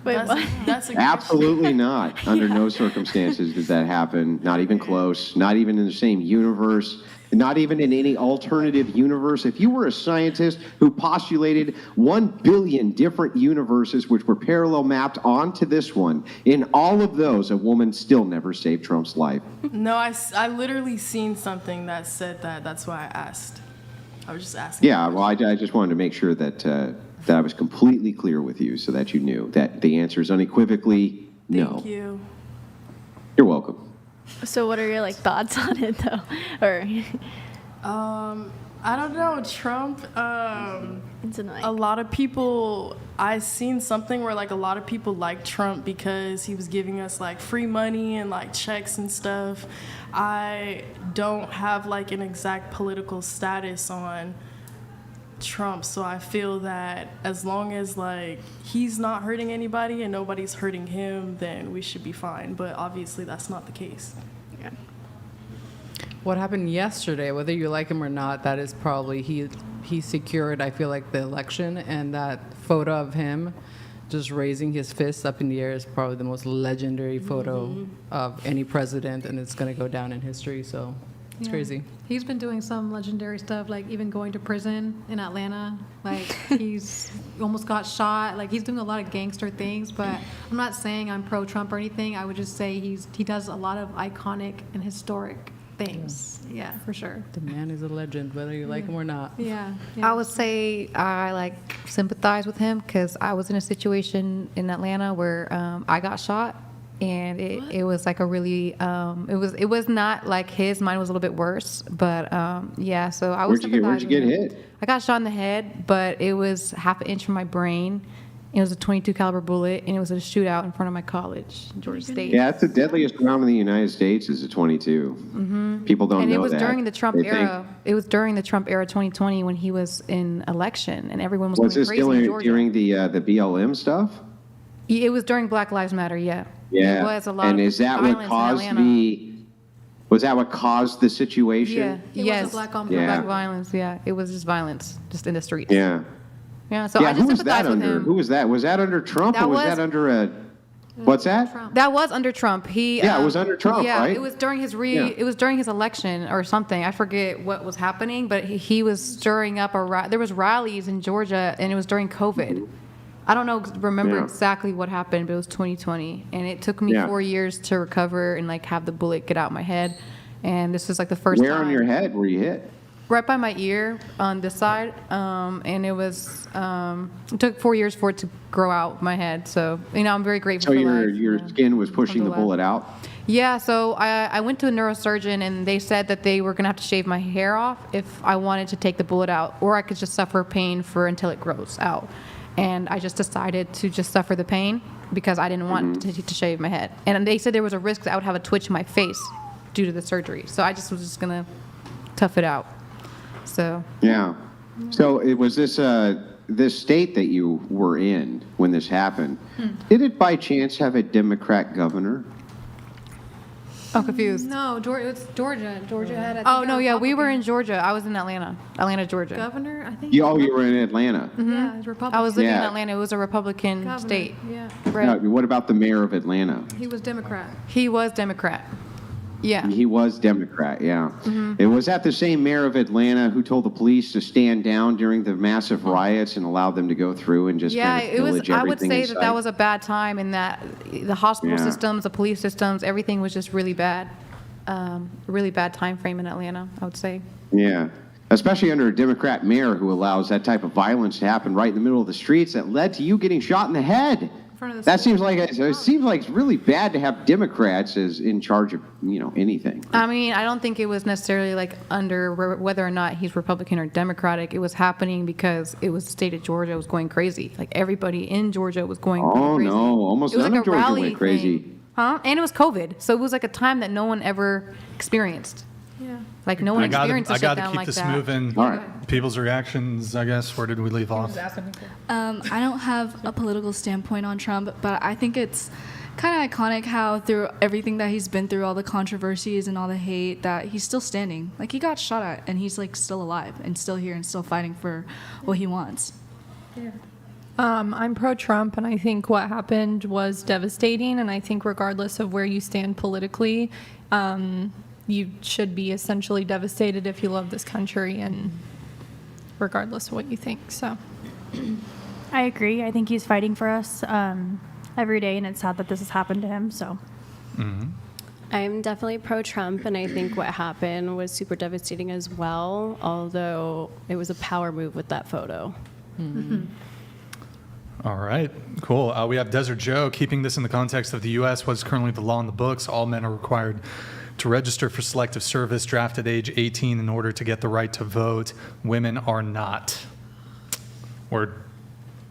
Wait, what? That's a Absolutely not. Under no circumstances did that happen. Not even close. Not even in the same universe. Not even in any alternative universe. If you were a scientist who postulated 1 billion different universes which were parallel mapped onto this one, in all of those, a woman still never saved Trump's life. No, I literally seen something that said that. That's why I asked. I was just asking. Yeah, well, I just wanted to make sure that that I was completely clear with you so that you knew that the answer is unequivocally no. Thank you. You're welcome. So what are your like thoughts on it though? Or I don't know, Trump, it's annoying. a lot of people, I seen something where like a lot of people like Trump because he was giving us like free money and like checks and stuff. I don't have like an exact political status on Trump, so I feel that as long as like he's not hurting anybody and nobody's hurting him, then we should be fine. But obviously that's not the case. Yeah. What happened yesterday, whether you like him or not, that is probably he secured, I feel like, the election, and that photo of him just raising his fist up in the air is probably the most legendary photo of any president, and it's going to go down in history, so it's crazy. He's been doing some legendary stuff, like even going to prison in Atlanta. Like he's almost got shot. Like he's doing a lot of gangster things. But I'm not saying I'm pro-Trump or anything. I would just say he does a lot of iconic and historic things. Yeah, for sure. The man is a legend, whether you like him or not. Yeah. I would say I like sympathize with him because I was in a situation in Atlanta where I got shot, and it was like a really it was not like his. Mine was a little bit worse, but yeah. So I was. Where'd you get hit? I got shot in the head, but it was half an inch from my brain. It was a .22 caliber bullet, and it was a shootout in front of my college, Georgia State. Yeah, it's the deadliest round in the United States is a .22. People don't know that. And it was during the Trump era. It was during the Trump era, 2020, when he was in election, and everyone was going crazy in Georgia. During the BLM stuff? It was during Black Lives Matter, yeah. Yeah. It was a lot and of is that what violence caused in Atlanta. was that what caused the situation? Yeah. Yes. was a black on Black violence, yeah. It was just violence, just in the streets. Yeah. Yeah, so I just who was that sympathize with under? him. Who was that? Was that under Trump or was that under a what's that? Trump. That was under Trump. It was under Trump, yeah, right? it was during his it was during his election or something. I forget what was happening, but he was stirring up there was rallies in Georgia, and it was during COVID. I don't remember exactly what happened, but it was 2020, and it took me 4 years to recover and like have the bullet get out my head. And this was like the first time. Where on your head were you hit? Right by my ear on this side, and it was it took 4 years for it to grow out my head. So I'm very grateful. So for life. your skin was pushing the bullet out. Yeah, so I went to a neurosurgeon, and they said that they were going to have to shave my hair off if I wanted to take the bullet out, or I could just suffer pain until it grows out. And I just decided to just suffer the pain because I didn't want to shave my head. And they said there was a risk that I would have a twitch in my face due to the surgery. So I just was just going to tough it out. So. Yeah. So it was this state that you were in when this happened. Did it by chance have a Democrat governor? I'm confused. No, it's Georgia. Georgia had. I think, Oh, no, yeah, we were in Georgia. I was in Atlanta, Georgia. Governor, I think. You were in Atlanta. Yeah, it was Republican. I was living in Yeah. Atlanta. It was a Republican Governor, state. Yeah. Right. What about the mayor of Atlanta? He was Democrat. He was Democrat. Yeah. He was Democrat, yeah. It was that the same mayor of Atlanta who told the police to stand down during the massive riots and allowed them to go through and just Yeah, kind of it was. pillage I would everything say in that sight? was a bad time, and that the hospital Yeah. systems, the police systems, everything was just really bad. Really bad time frame in Atlanta, I would say. Yeah, especially under a Democrat mayor who allows that type of violence to happen right in the middle of the streets that led to you getting shot in the head. That seems like it seems like it's really bad to have Democrats as in charge of anything. I mean, I don't think it was necessarily like under whether or not he's Republican or Democratic. It was happening because it was the state of Georgia was going crazy. Like everybody in Georgia was going crazy. No, almost It was none like of a Georgia rally went crazy. thing. Huh? And it was COVID, so it was like a time that no one ever experienced. Yeah. Like no one I experienced a got to shutdown keep like this that. moving. All right. People's reactions, I guess. Where did we leave off? I don't have a political standpoint on Trump, but I think it's kind of iconic how through everything that he's been through, all the controversies and all the hate, that he's still standing. Like he got shot at, and he's like still alive and still here and still fighting for what he wants. Yeah. I'm pro-Trump, and I think what happened was devastating, and I think regardless of where you stand politically, you should be essentially devastated if you love this country, and regardless of what you think. So I agree. I think he's fighting for us every day, and it's sad that this has happened to him. So I'm definitely pro-Trump, and I think what happened was super devastating as well, although it was a power move with that photo. All right, cool. We have Desert Joe. Keeping this in the context of the U.S., what's currently the law in the books, all men are required to register for selective service, draft at age 18 in order to get the right to vote. Women are not. Or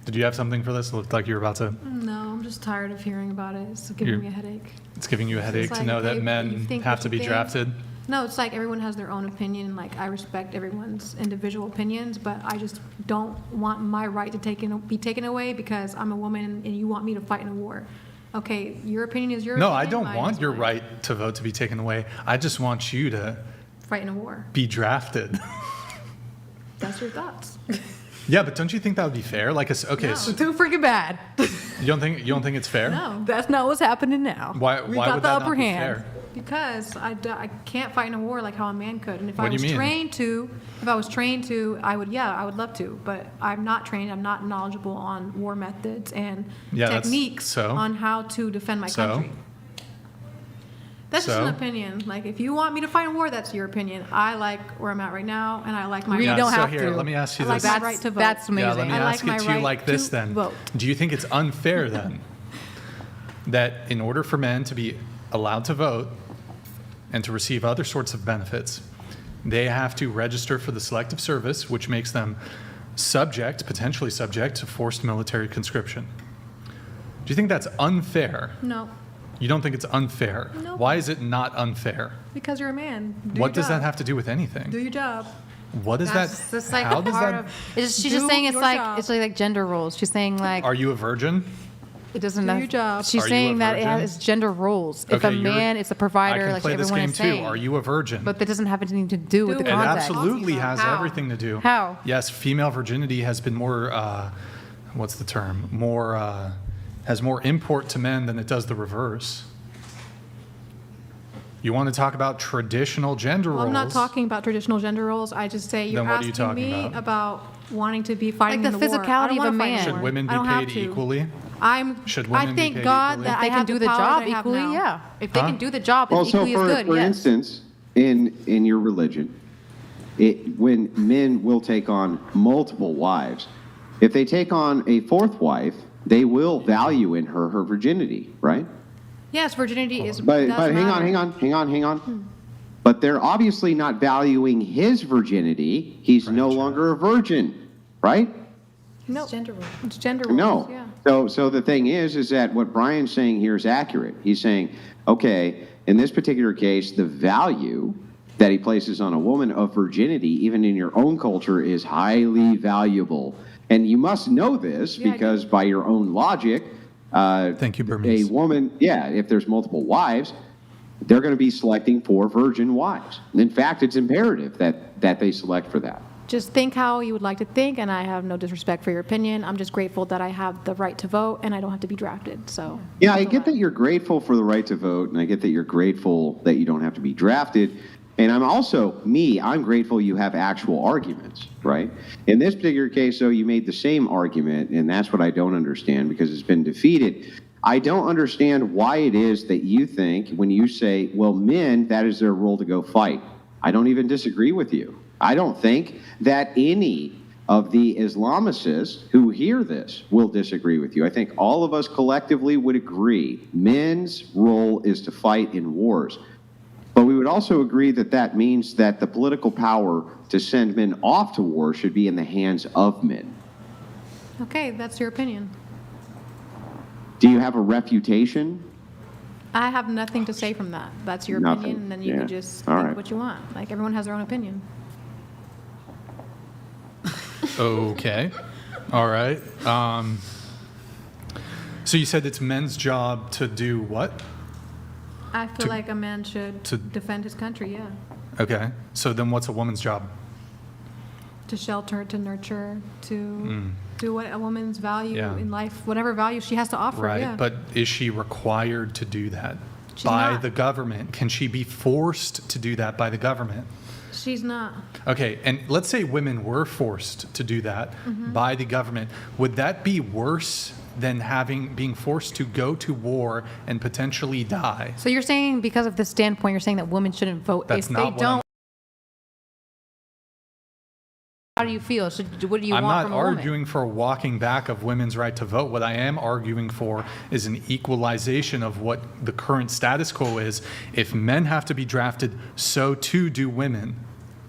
did you have something for this? It looked like you were about to. No, I'm just tired of hearing about it. It's giving me a headache. It's giving you a headache It's to know like, that okay, you men think have what to you be think. drafted. No, it's like everyone has their own opinion. Like I respect everyone's individual opinions, but I just don't want my right to be taken away because I'm a woman and you want me to fight in a war. Okay, your opinion is your No, opinion. I don't mine want is your mine. right to vote to be taken away. I just want you to Fight in a war. be drafted. That's your thoughts. Yeah, but don't you think that would be fair? Like, okay, No, so too freaking bad. you don't think it's fair? No, That's not what's happening now. Why we why got would the that upper not be hand. fair? because I can't fight in a war like how a man could. And if What I do you was mean? trained to, I would love to. But I'm not trained. I'm not knowledgeable on war methods and techniques on how to defend my country. That's just an opinion. Like, if you want me to fight in war, that's your opinion. I like where I'm at right now, and I like my We right. don't have here, to. let me ask you I this. like my right to vote. That's amazing. Yeah, let me I ask like it my to you right like this to then. vote. Do you think it's unfair then that in order for men to be allowed to vote and to receive other sorts of benefits, they have to register for the selective service, which makes them potentially subject to forced military conscription? Do you think that's unfair? No, You don't think it's unfair? No. Why is it not unfair? because you're a man. Do What your does that job. have to do with anything? Do your job. What is That's that? just like How does part that? of. She's Do just saying it's your like job. it's like gender roles. She's saying like Are you a virgin? it doesn't. Do have- your job. She's Are you saying a that virgin? it's gender roles. If Okay, a man is a provider, I can like play this everyone game is saying. too. Are you a virgin? But that doesn't have anything to do with the It context. absolutely has How? everything to do. How? Yes, female virginity has been more, what's the term? Has more import to men than it does the reverse. You want to talk about traditional gender roles? Well, I'm not talking about traditional gender roles. I just say you're Then what are you asking talking me about? about wanting to be fighting Like in the the war. I physicality don't of wanna a fight in man. war. Should women I be don't have paid to. equally? Should I women be thank paid God equally? that If I they can have do the the power job that I have equally, now. yeah. If they Huh? can do the job Well, as so equally as good, for yes. instance, in your religion, when men will take on multiple wives, if they take on a fourth wife, they will value in her virginity, right? Yes, virginity is. But does hang matter. on. But they're obviously not valuing his virginity. He's no longer a virgin, right? No, it's gender roles. It's gender roles. No. Yeah. So the thing is that what Brian's saying here is accurate. He's saying, okay, in this particular case, the value that he places on a woman of virginity, even in your own culture, is highly valuable. And you must know this because by your own logic, thank you, Burmese. A woman, if there's multiple wives, they're going to be selecting for virgin wives. In fact, it's imperative that they select for that. Just think how you would like to think, and I have no disrespect for your opinion. I'm just grateful that I have the right to vote and I don't have to be drafted. So yeah, I get that you're grateful for the right to vote, and I get that you're grateful that you don't have to be drafted. And I'm grateful you have actual arguments, right? In this particular case, though, you made the same argument, and that's what I don't understand because it's been defeated. I don't understand why it is that you think when you say, well, men, that is their role to go fight. I don't even disagree with you. I don't think that any of the Islamicists who hear this will disagree with you. I think all of us collectively would agree men's role is to fight in wars. But we would also agree that that means that the political power to send men off to war should be in the hands of men. okay, that's your opinion. Do you have a refutation? I have nothing to say from that. That's your Nothing. opinion, and then you Yeah. can just All think right. what you want. Like everyone has their own opinion. Okay. All right. So you said it's men's job to do what? I feel like a man should defend his country, yeah. Okay. So then what's a woman's job? To shelter, to nurture, to do what a woman's value Yeah. in life, whatever value she has to offer, Right. yeah. But is she required to do that She's by not. the government? Can she be forced to do that by the government? She's not. Okay, and let's say women were forced to do that Mhm. by the government. Would that be worse than being forced to go to war and potentially die? So you're saying because of this standpoint, you're saying that women shouldn't vote That's if not they what don't. How do you feel? What do you I'm want not from a woman? arguing for a walking back of women's right to vote. What I am arguing for is an equalization of what the current status quo is. If men have to be drafted, so too do women.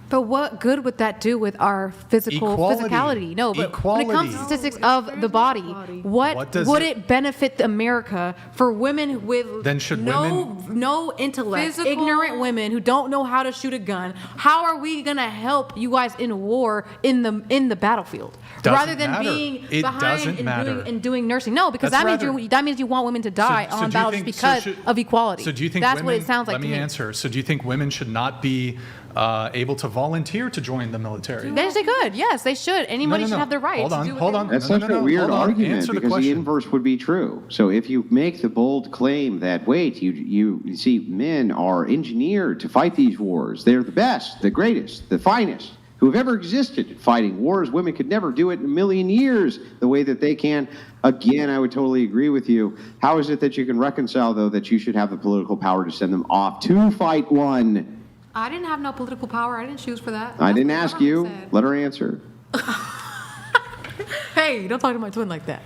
But what good would that do with our physicality? No, but when it comes to statistics of the body, what does would it- it benefit America for women with Then should no intellect, ignorant women who don't know how to shoot a gun? How are we gonna help you guys in war in the battlefield Doesn't rather than matter. being It behind doesn't and matter. doing nursing? No, because That's that means you want women to die So on do you battle think- just so because should- of equality. So do you think that's women, what it sounds like let to me me. answer. So do you think women should not be able to volunteer to join the military? Yes, they could. Yes, they should. Anybody should have the right Hold to on, do what hold they on. want. That's No, such no, a no. weird Hold on. argument Answer the because the question. inverse would be true. So if you make the bold claim that, wait, you see, men are engineered to fight these wars. They're the best, the greatest, the finest who have ever existed at fighting wars. Women could never do it in a million years the way that they can. Again, I would totally agree with you. How is it that you can reconcile, though, that you should have the political power to send them off to fight one? I didn't have no political power. I didn't choose for that. I That's didn't what the ask you. government said. Let her answer. Hey, don't talk to my twin like that.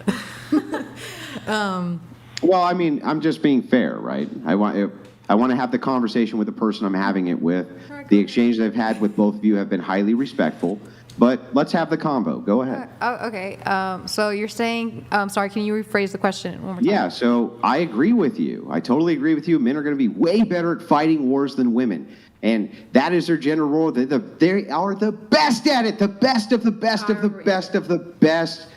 Well, I mean, I'm just being fair, right? I want to have the conversation with the person I'm having it with. The exchange I've had with both of you have been highly respectful. But let's have the combo. Go ahead. Oh, okay. So you're saying, sorry, can you rephrase the question one more time? Yeah, so I agree with you. I totally agree with you. Men are going to be way better at fighting wars than women. And that is their general role. They are the best at it, the best of the best of the best of the best.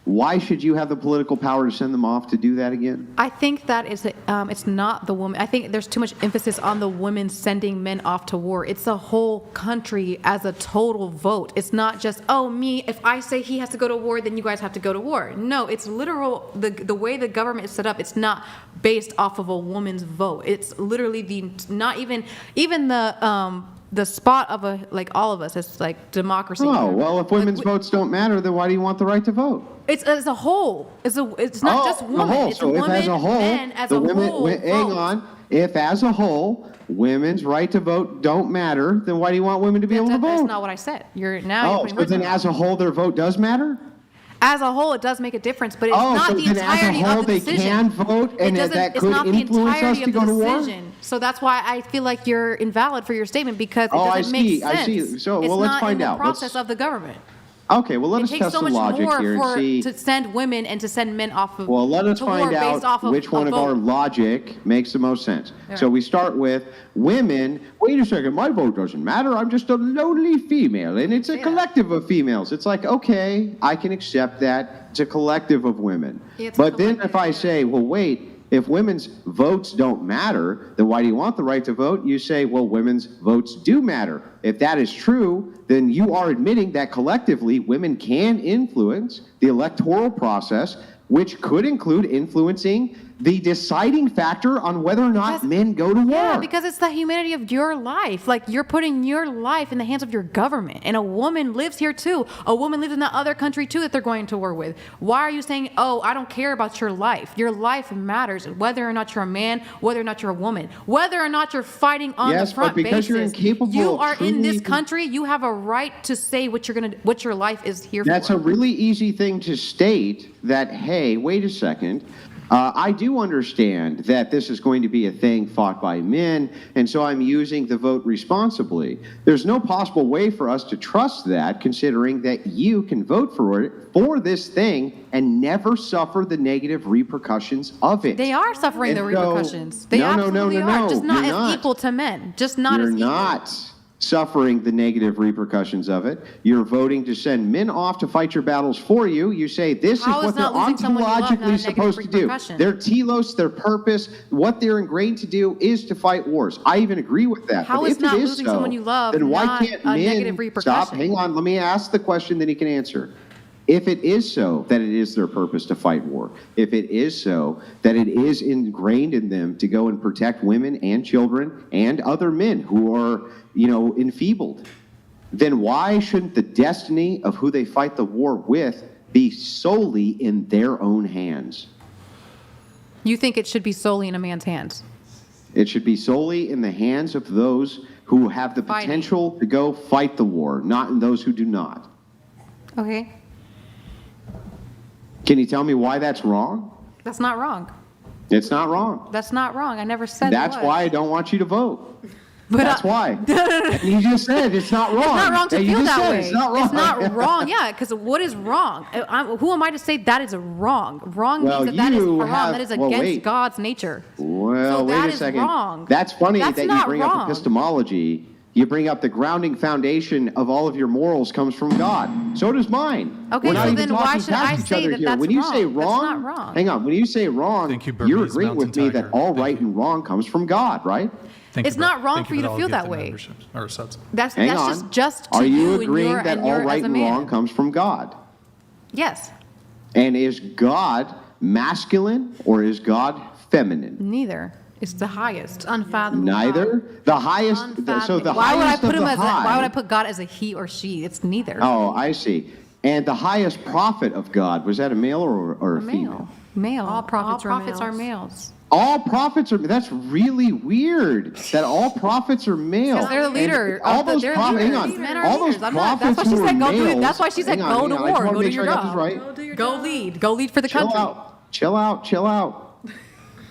Why should you have the political power to send them off to do that again? I think that it's not the woman. I think there's too much emphasis on the women sending men off to war. It's the whole country as a total vote. It's not just, oh, me, if I say he has to go to war, then you guys have to go to war. No, it's literal. The way the government is set up, it's not based off of a woman's vote. It's literally not even the spot of all of us. It's like democracy. Oh, well, if women's votes don't matter, then why do you want the right to vote? It's as a whole. It's not just women. The whole. It's So women, if as a whole, men, as the a women, whole. hang vote. on. If as a whole, women's right to vote don't matter, then why do you want women to be able to vote? That's not what I said. You're Oh, putting so words in then my as a whole, their vote does matter? As a whole, it does make a difference, but it's not so the then entirety as a whole, of the they decision. can vote, and that could influence us to go to war? So that's why I feel like you're invalid for your statement, because it doesn't make sense. I see. So, it's well, let's not find in the out. process of the government. Okay, well, let us It takes test so the much logic more here and see. to send women and to send men off of Well, let us to war find based off out of which one a of our vote. logic makes the most sense. All So right. we start with women. Wait a second, my vote doesn't matter. I'm just a lonely female, and it's a collective of females. It's like, okay, I can accept that. It's a collective of women. It's But then if I say, well, wait, if women's votes don't matter, then why do you want the right to vote? You say, well, women's votes do matter. If that is true, then you are admitting that collectively women can influence the electoral process, which could include influencing the deciding factor on whether or not men go to war. Yeah, because it's the humanity of your life. Like, you're putting your life in the hands of your government. And a woman lives here too. A woman lives in that other country too that they're going to war with. Why are you saying, oh, I don't care about your life? Your life matters, whether or not you're a man, whether or not you're a woman, whether or not you're fighting on the front but because basis. you're incapable You of are in this truly- country. You have a right to say what your life is here That's for. a really easy thing to state that, hey, wait a second. I do understand that this is going to be a thing fought by men, and so I'm using the vote responsibly. There's no possible way for us to trust that, considering that you can vote for this thing and never suffer the negative repercussions of it. They are suffering the And so- repercussions. They No, absolutely are. Just not you're as equal to men. Just not You're as equal. not suffering the negative repercussions of it. You're voting to send men off to fight your battles for you. You say this How is is what they're not losing someone you love not a ontologically negative supposed to do. repercussion? Their telos, their purpose, what they're ingrained to do is to fight wars. I even agree with that. How but is if not it is losing so, someone you love then why not can't a men negative repercussion? stop? Hang on, let me ask the question, then he can answer. If it is so that it is their purpose to fight war, if it is so that it is ingrained in them to go and protect women and children and other men who are, enfeebled, then why shouldn't the destiny of who they fight the war with be solely in their own hands? You think it should be solely in a man's hands? It should be solely in the hands of those who have the potential to go fight the war, not in those who do not. Okay. Can you tell me why that's wrong? That's not wrong. It's not wrong. That's not wrong. I never said That's it was. why I don't want you to vote. But That's why. And you just said it's not wrong. It's not wrong to And you feel just that said way. It's not wrong. It's not wrong. Yeah, because what is wrong? Who am I to say that is wrong? Wrong Well, means that is you haram. have- that is well, against wait. God's nature. Well, So wait that a is second. wrong. That's funny That's that you not bring wrong. up epistemology. You bring up the grounding foundation of all of your morals comes from God. So does mine. Okay, We're not so even then why talking should past I each say other that here. that's When you wrong? say That's wrong, not wrong. hang on. When you say wrong, you're Burmese agreeing with Mountain me that Tiger. all right and wrong comes from God, right? It's not wrong for you to feel that way. That's Hang on. just to Are you you and agreeing your that and all your right as a and man. wrong comes from God? Yes. And is God masculine or is God feminine? Neither. It's the highest. Unfathomable. Neither. The highest. So the Why would I highest put of him the as high. why would I put God as a he or she? It's neither. Oh, I see. And the highest prophet of God, was that a male or a female? Male. All prophets are are males. males. All prophets are. That's really weird. That all prophets are male. Because they're the leader. And all those They're prophets. Hang leaders. on. These men are All those leaders. I'm not- prophets that's why she who said are go do it. males- That's why she said Hang on, go to hang on. I just war. wanna Go do make your sure I got this job. right. Go lead. Go lead for the Chill country. out. Chill out. Chill out.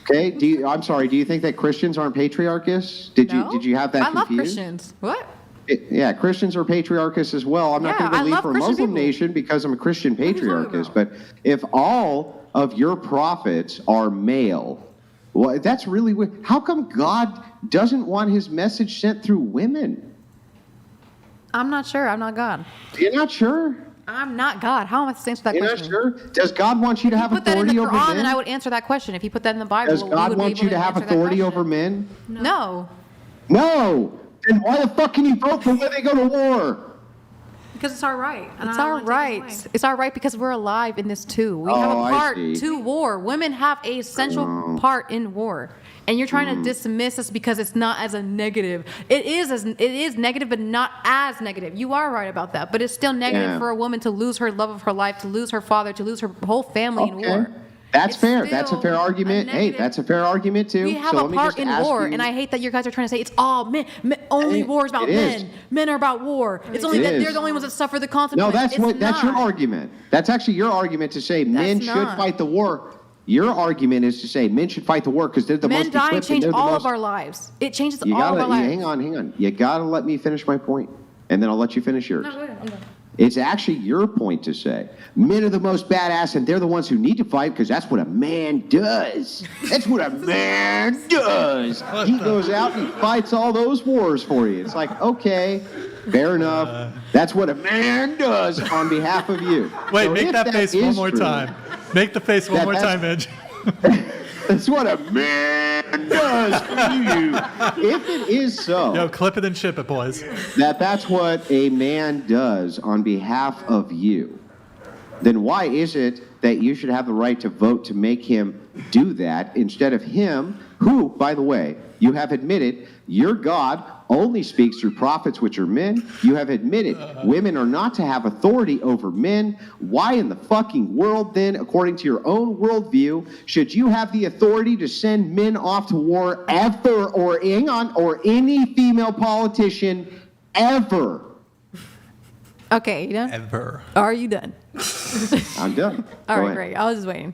Okay. I'm sorry. Do you think that Christians aren't patriarchists? Did you have that I love confused? Christians. What? Yeah, Christians are patriarchists as well. I'm not Yeah, going to I lead love for a Christian Muslim people. nation because I'm a Christian patriarchist. But if all of your prophets are male, well, that's really weird. How come God doesn't want his message sent through women? I'm not sure. I'm not God. You're not sure? I'm not God. How am I supposed to answer that You're question? not sure? Does God want you to have Put that in the authority over Quran, men? and I would answer that question. If you put that in the Bible, Does we God would be want able you to have answer that authority question. over men? No. No. Then why the fuck can you vote for when they go to war? Because it's our right. and It's I don't our wanna take it away. right. It's our right because we're alive in this too. We Oh, have a I part see. to war. Women have a essential part in war. And you're trying to dismiss us because it's not as a negative. It is negative, but not as negative. You are right about that. But it's still negative Yeah. for a woman to lose her love of her life, to lose her father, to lose her whole family in war. That's it's fair. That's a still fair argument. Hey, negative. that's a fair argument too. We have So a let me part just in ask war, you- and I hate that you guys are trying to say it's all men. Only war is about It is. men. Men are about war. It's only It that is. they're the only ones that suffer the No, consequences. that's your argument. That's actually your argument to say men should not. fight the war. Your argument is to say men should fight the war because they're the Men most dying equipped and change they're the all most. of our lives. It changes You all gotta of our lives. hang on. You gotta let me finish my point, and then I'll let you finish yours. No, go ahead. I'm done. It's actually your point to say men are the most badass and they're the ones who need to fight because that's what a man does. That's what a man does. He goes out and he fights all those wars for you. It's like, okay, fair enough. That's what a man does on behalf of you. Wait, So make if that face one is more true, time. Make the face one That- more that's- time, Midge. That's what a man does for you. If it is so. Yo, clip it and ship it, boys. That's what a man does on behalf of you, then why is it that you should have the right to vote to make him do that instead of him, who, by the way, you have admitted your God only speaks through prophets, which are men. You have admitted women are not to have authority over men. Why in the fucking world, then, according to your own worldview, should you have the authority to send men off to war ever, or any female politician ever? Okay, you done? Ever. Are you done? I'm done. All Go right, ahead. great. I was just waiting.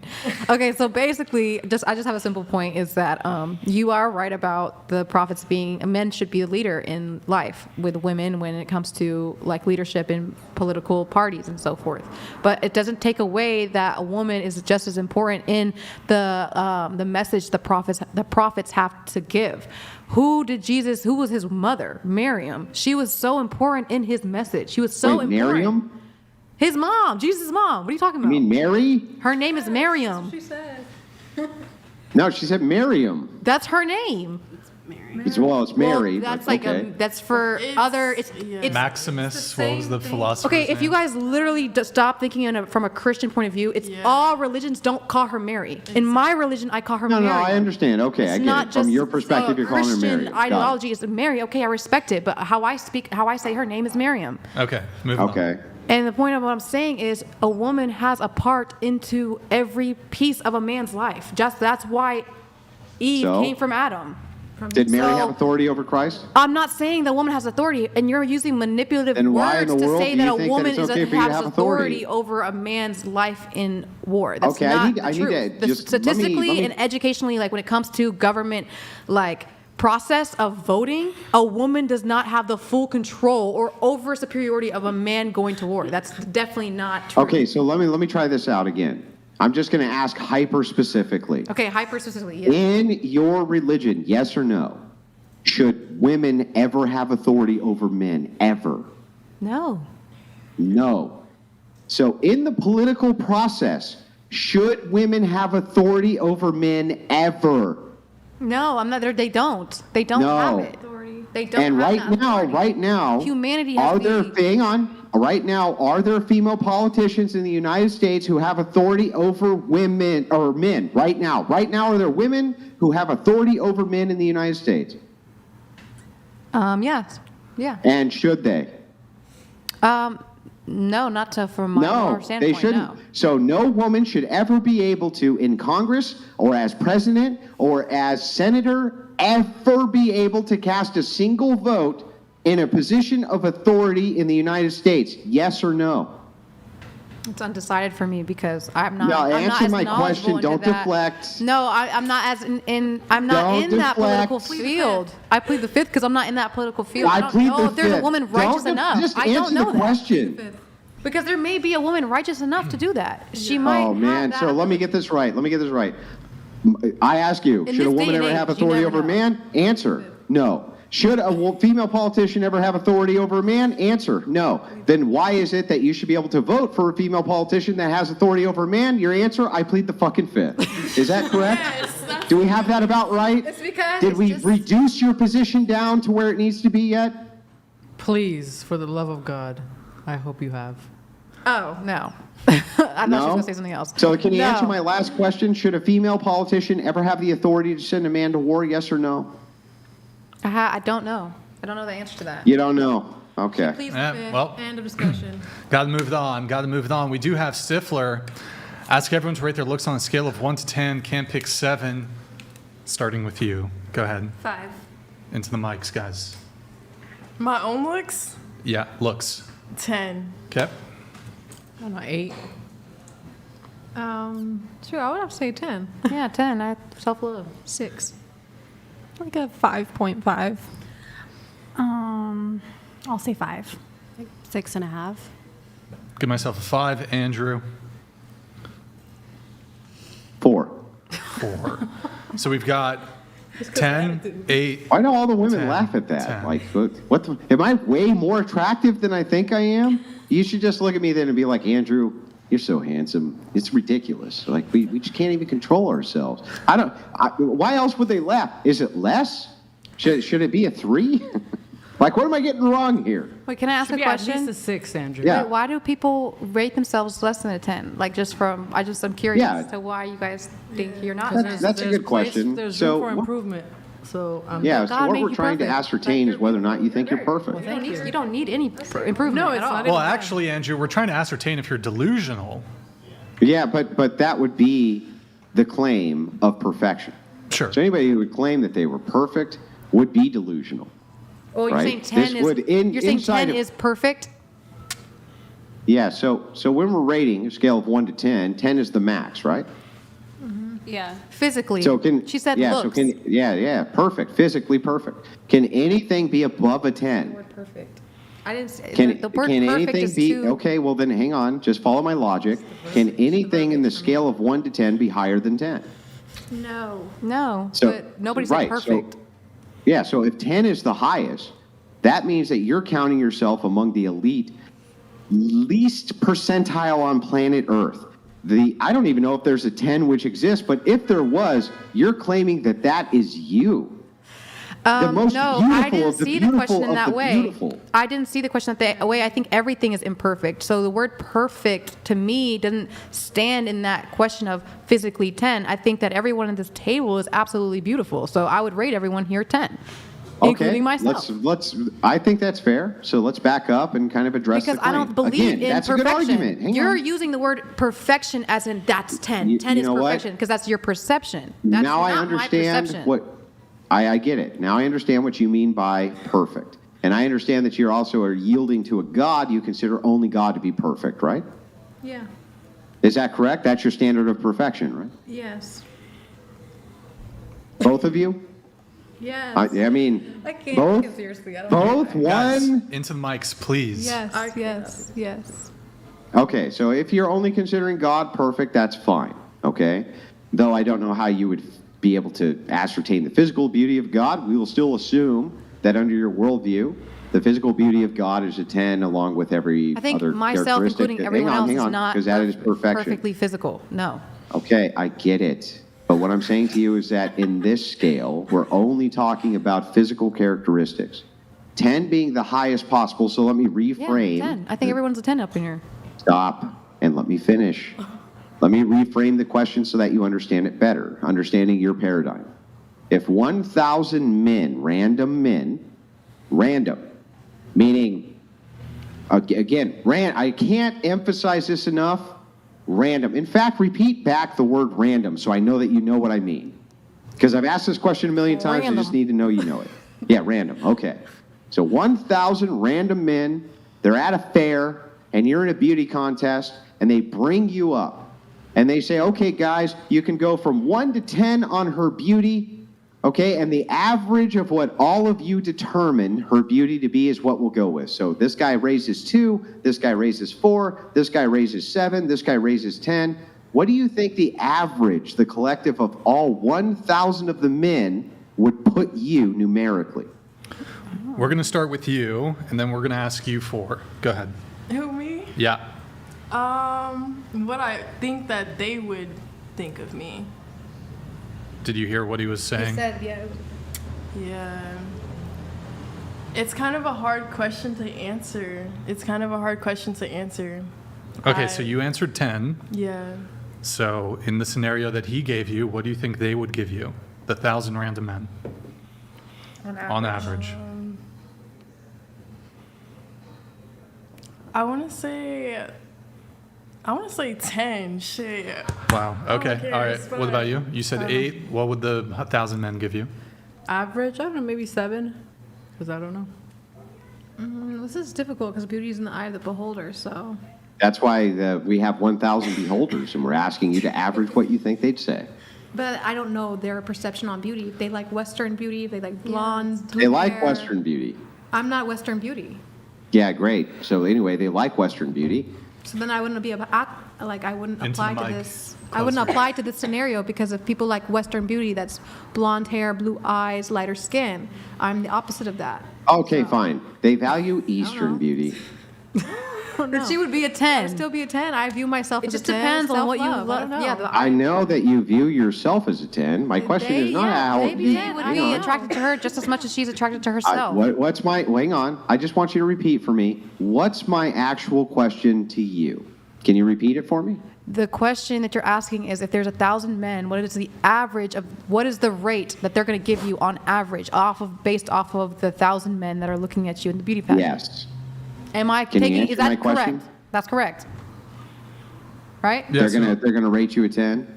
Okay, so basically, I just have a simple point: is that you are right about the prophets being men should be a leader in life with women when it comes to like leadership in political parties and so forth. But it doesn't take away that a woman is just as important in the message the prophets have to give. Who was his mother? Miriam. She was so important in his message. She was so Wait, important. Miriam? His mom, Jesus' mom. What are you talking about? You mean Mary? Her name is Miriam. She said. No, she said Miriam. That's her name. It's Mary. Well, that's but like okay. that's for other. It's Maximus, what was the philosopher? okay. If you guys literally stop thinking from a Christian point of view, it's all religions don't call her Mary. In my religion, I call her No, Mary. I understand. Okay, It's I get not it. From just your perspective, you're calling her Christian Mary. Got it. ideology is Mary. Okay, I respect it, but how I say her name is Miriam. Okay, move on. Okay. And the point of what I'm saying is a woman has a part into every piece of a man's life. That's why Eve So? came from Adam. Did Mary So- have authority over Christ? I'm not saying the woman has authority, and you're using manipulative Then why in words the to world say do that you a think that woman it's okay for you to has have authority authority? over a man's life in war. That's Okay, not I need the truth. to just let me- Statistically let me- and educationally, like when it comes to government, like process of voting, a woman does not have the full control or over superiority of a man going to war. That's definitely not true. Okay, so let me try this out again. I'm just going to ask hyper specifically. Okay, hyper specifically. Yes. In your religion, yes or no, should women ever have authority over men? Ever? No. No. So in the political process, should women have authority over men ever? No, I'm not there. They don't. They don't No. have it. They don't And have right that now, authority. Humanity has are there, the- hang on, right now, are there female politicians in the United States who have authority over women, or men, right now? Right now, are there women who have authority over men in the United States? Yes. Yeah. And should they? No, not to from my No, standpoint. they shouldn't. No. So no woman should ever be able to, in Congress or as president or as senator, ever be able to cast a single vote in a position of authority in the United States. Yes or no? It's undecided for me because I'm not. No, I'm answer not as my knowledgeable question. into Don't that. deflect. No, I'm not as I'm not Don't in that political deflect. field. I plead the fifth because I'm not in that political field. I I don't plead know the if there's a fifth. woman righteous Don't enough. just I don't answer know the that. question. Because there may be a woman righteous enough to do that. She might. Oh man! So let me get this right. I ask you: In should a this woman day and ever have age, you authority never over a man? Answer: no. Should a female politician ever have authority over a man? Answer: no. Then why is it that you should be able to vote for a female politician that has authority over a man? Your answer: I plead the fucking fifth. Is that correct? Yes, Do we have that about right? It's because Did it's we just- reduce your position down to where it needs to be yet? Please, for the love of God, I hope you have. Oh no. I thought she was gonna say something else. So can you No. answer my last question? Should a female politician ever have the authority to send a man to war? Yes or no? I don't know. I don't know the answer to that. You don't know. Okay. Please, Yeah, well. end of discussion. Got to move on. We do have Stifler. Ask everyone to rate their looks on a scale of 1 to 10. Can't pick 7. Starting with you. Go ahead. 5. Into the mics, guys. My own looks? Yeah, looks. 10. Okay. I don't know, 8. Sure, I would have to say 10. Yeah, 10. I self-love. 6. Like a 5.5. I'll say 5. 6.5. Give myself a 5. Andrew. 4. 4. So we've got 10, 8. Why do all the women 10, laugh at that? 10. Like, what the, am I way more attractive than I think I am? You should just look at me then and be like, Andrew, you're so handsome. It's ridiculous. Like, we just can't even control ourselves. Why else would they laugh? Is it less? Should it be a 3? Like, what am I getting wrong here? Wait, can I ask a At question? least a 6, Andrew. Yeah. Wait, why do people rate themselves less than a 10? Like, I'm curious Yeah. as to why you guys think you're not. That's a good question. There's So, room for improvement. So yeah, so God what made we're you trying to perfect. ascertain is whether or not you think you're perfect. You don't need any improvement No, at it's all. not Well, actually, Andrew, we're trying to ascertain if you're delusional. Yeah, but that would be the claim of perfection. Sure. So anybody who would claim that they were perfect would be delusional. Well, you're right? saying 10 This would you're saying inside 10 of- is perfect? Yeah, so when we're rating a scale of 1 to 10, 10 is the max, right? Yeah. Physically. So she said yeah, looks. perfect, physically perfect. Can anything be above a 10? Perfect. I didn't say Can, the word can perfect anything is be, too. okay, well then hang on, just follow my logic. Can anything in the scale of 1 to 10 be higher than 10? No. No, So, but nobody right, said perfect. So, yeah, so if 10 is the highest, that means that you're counting yourself among the elite, least percentile on planet Earth. I don't even know if there's a 10 which exists, but if there was, you're claiming that that is you. The most no, beautiful I didn't of the see the beautiful question in of that the way. beautiful. I didn't see the question that way. I think everything is imperfect. So the word perfect to me doesn't stand in that question of physically 10. I think that everyone at this table is absolutely beautiful. So I would rate everyone here 10, including myself. Let's. I think that's fair. So let's back up and kind of address Because the claim. I don't believe Again, in that's perfection. a good argument. Hang You're on. using the word perfection as in that's 10. You 10 is know what? perfection because that's your perception. That's Now I not my understand perception. what I get it. Now I understand what you mean by perfect. And I understand that you're also are yielding to a God you consider only God to be perfect, right? Yeah. Is that correct? That's your standard of perfection, right? Yes. Both of you? Yes. I mean, I can't both, take it seriously. I don't both Guys, one. into the mics, please. Yes. Okay, so if you're only considering God perfect, that's fine, okay? Though I don't know how you would be able to ascertain the physical beauty of God, we will still assume that under your worldview, the physical beauty of God is a 10 along with every I think other myself, characteristic. including everyone else, is not because that is perfection. perfectly physical. No. Okay, I get it. But what I'm saying to you is that in this scale, we're only talking about physical characteristics. 10 being the highest possible, so let me reframe. Yeah, 10. I think everyone's a 10 up in here. Stop and let me finish. Let me reframe the question so that you understand it better, understanding your paradigm. If 1,000 men, random, meaning, again, I can't emphasize this enough, random. In fact, repeat back the word random so I know that you know what I mean. Because I've asked this question a million times, I just need to know you know it. Yeah, random, okay. So 1,000 random men, they're at a fair, and you're in a beauty contest, and they bring you up. And they say, okay, guys, you can go from 1 to 10 on her beauty, okay? And the average of what all of you determine her beauty to be is what we'll go with. So this guy raises 2, this guy raises 4, this guy raises 7, this guy raises 10. What do you think the average, the collective of all 1,000 of the men would put you numerically? We're going to start with you, and then we're going to ask you 4. Go ahead. Who, me? Yeah. What I think that they would think of me. Did you hear what he was saying? Yeah. It's kind of a hard question to answer. Okay, so you answered 10. Yeah. So in the scenario that he gave you, what do you think they would give you? The 1,000 random men. On average. I want to say I want to say 10. Shit. Wow. Okay. cares, All right. but- What about you? You said 8. What would the 1,000 men give you? Average, I don't know, maybe 7, because I don't know. This is difficult because beauty is in the eye of the beholder, so. That's why we have 1,000 beholders, and we're asking you to average what you think they'd say. But I don't know their perception on beauty. If they like Western beauty, if they like blonde, They like hair. Western beauty. I'm not Western beauty. Yeah, great. So anyway, they like Western beauty. So then I wouldn't be I wouldn't Into apply the to mic. this. I wouldn't apply to this scenario because if people like Western beauty, that's blonde hair, blue eyes, lighter skin. I'm the opposite of that. Okay, fine. They value Eastern beauty. She would be a 10. I would still be a 10. I view myself It as just a 10. depends on what you Self-love. I don't love. know. Yeah, I know that you view yourself as a 10. My question is not how maybe you he would be attracted to her just as much as she's attracted to herself. what's my, hang on. I just want you to repeat for me. What's my actual question to you? Can you repeat it for me? The question that you're asking is if there's 1,000 men, what is the average of, what is the rate that they're going to give you on average based off of the 1,000 men that are looking at you in the beauty pageant? Yes. Am I Can you taking, answer is that my question? correct? That's correct. Right? Yeah, They're gonna rate you a 10?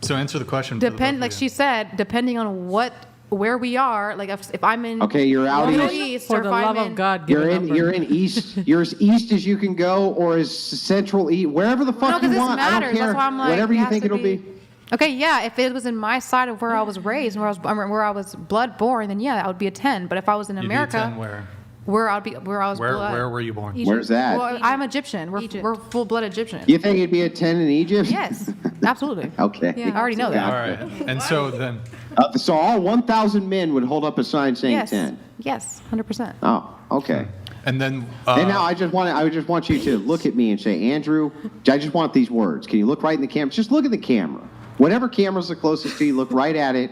So answer the question. for the both of Like you. she said, depending on where we are, like if I'm in Okay, you're out Middle east. East, For or the if I'm love in, of God, give You're a in number. you're in east. You're as east as you can go, or as central east, wherever the fuck No, 'cause you this want. I don't matters. care. That's why I'm like, Whatever it you has think to it'll be. Okay, yeah, if it was in my side of where I was raised, where I was blood born, then yeah, I would be a 10. But if I was in You'd be a America, 10 where? where I was blood. Where were you born? Where's that? Well, I'm Egyptian. We're full blood Egyptian. You think it'd be a 10 in Egypt? Yes, absolutely. Okay. I already know All that. right. And so then, So all 1,000 men would hold up a sign saying Yes, 10. yes, 100%. Oh, okay. and then. And now I just want you to look at me and say, Andrew, I just want these words. Can you look right in the camera? Just look at the camera. Whatever camera's the closest to you, look right at it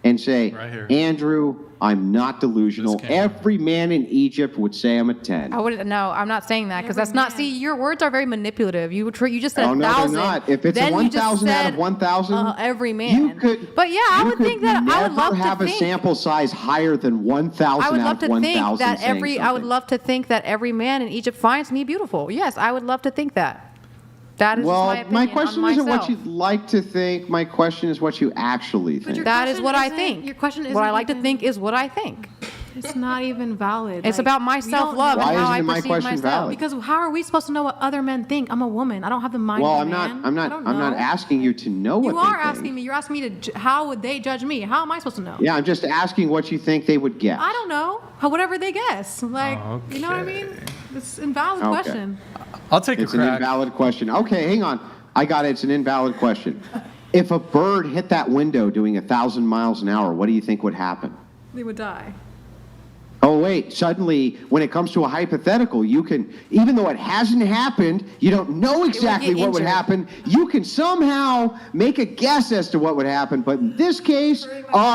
and say, Right here. Andrew, I'm not delusional. This camera. Every man in Egypt would say I'm a 10. I wouldn't. No, I'm not saying that because that's not. See, your words are very manipulative. You just said Oh, no, they're 1,000. not. If it's a then you just 1,000 out of said, 1,000, every man. you could. But yeah, I you would could think that I would love never have to a think. sample size higher than 1,000 I would out love of to 1,000 think that saying I would something. love to think that every man in Egypt finds me beautiful. Yes, I would love to think that. That is Well, my opinion my question on isn't what myself. you'd like to think. My question is what you actually think. That is what I think. Your question What I isn't like to even- think is what I think. It's not even valid. It's Like, about my we don't self-love know. and Why how I isn't my perceive question myself. valid? Because how are we supposed to know what other men think? I'm a woman. I don't have the mind Well, of a I'm not. man. I'm not. I don't I'm not know. asking you to know what You they are think. asking me. You're asking me to. How would they judge me? How am I supposed to know? Yeah, I'm just asking what you think they would guess. I don't know. Whatever they guess. Like, you know what I mean? It's an invalid Okay. question. I'll take It's a an crack. invalid question. Okay, hang on. I got it. It's an invalid question. If a bird hit that window doing 1,000 miles an hour, what do you think would happen? They would die. Oh, wait. Suddenly, when it comes to a hypothetical, you can, even though it hasn't happened, you don't know exactly what would injured. happen. You can somehow make a guess as to what would happen. But in this case,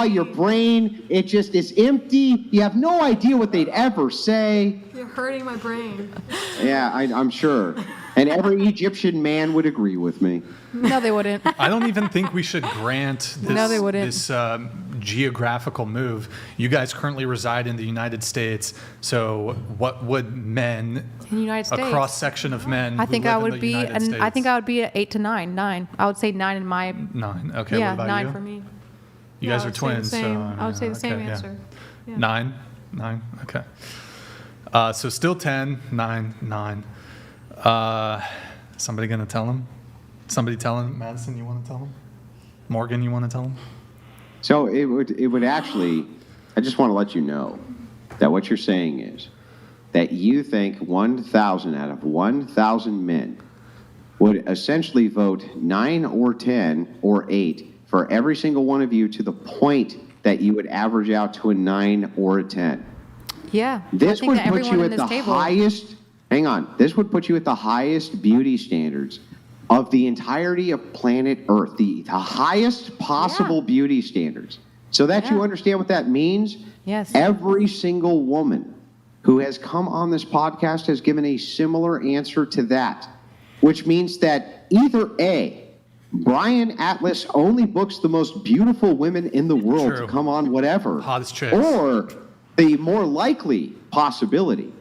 your brain, it's empty. You have no idea what they'd ever say. You're hurting my brain. Yeah, I'm sure. And every Egyptian man would agree with me. No, they wouldn't. I don't even think we should grant this, No, they wouldn't. this geographical move. You guys currently reside in the United States, so what would men, In the United States. a cross section of men, I who think live I in would the be, United and States? I think I would be at 8 to 9. 9. I would say 9 in my. 9. Okay, Yeah, what about 9 you? for me. You Yeah, guys I are would say the twins, same. so I would say the same okay, yeah. answer. Yeah. 9. Okay. So still 10, 9, 9. Somebody gonna tell him? Somebody tell him? Madison, you want to tell him? Morgan, you want to tell him? So it would actually, I just want to let you know that what you're saying is that you think 1,000 out of 1,000 men would essentially vote 9 or 10 or 8 for every single one of you to the point that you would average out to a 9 or a 10. Yeah. This I think would that put everyone you in at this the table. highest, hang on, this would put you at the highest beauty standards of the entirety of planet Earth, the highest possible beauty standards. So that you understand what that means, Yes. every single woman who has come on this podcast has given a similar answer to that, which means that either A, Brian Atlas only books the most beautiful women in the world True. to come on whatever, Hottest chicks. or the more likely possibility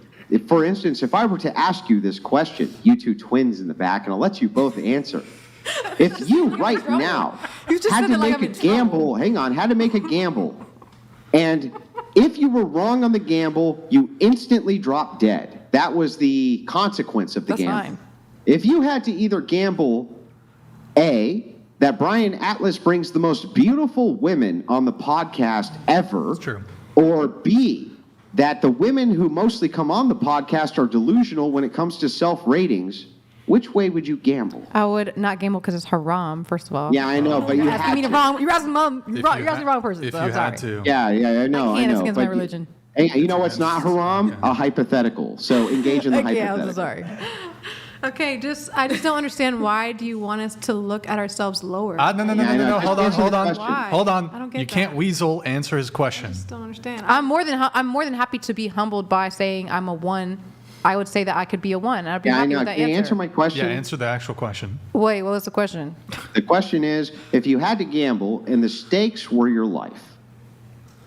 for instance, if I were to ask you this question, you two twins in the back, and I'll let you both answer. If you right now had to make a gamble, had to make a gamble, and if you were wrong on the gamble, you instantly drop dead. That was the consequence of the gamble. Fine. If you had to either gamble, A, that Brian Atlas brings the most beautiful women on the podcast ever, That's true. or B, that the women who mostly come on the podcast are delusional when it comes to self-ratings, which way would you gamble? I would not gamble because it's haram, first of all. Yeah, I know, but you You're had asking me the to. wrong. You're asking If you're you asking the wrong person. If so you I'm sorry. had to. Yeah, I know. I can't. It's know. against but my religion. Hey, you know what's not haram? A hypothetical. So engage in the Okay, hypothetical. I'm so sorry. Okay, I just don't understand why do you want us to look at ourselves lower? No. Yeah, I know. Hold Just answer the on. question. Why? Hold on. I don't get You can't that. weasel answer his question. Don't understand. I'm more than happy to be humbled by saying I'm a 1. I would say that I could be a 1. I'd be Yeah, I happy know. with that Can you answer. answer my question? Yeah, answer the actual question. Wait, what was the question? The question is, if you had to gamble and the stakes were your life,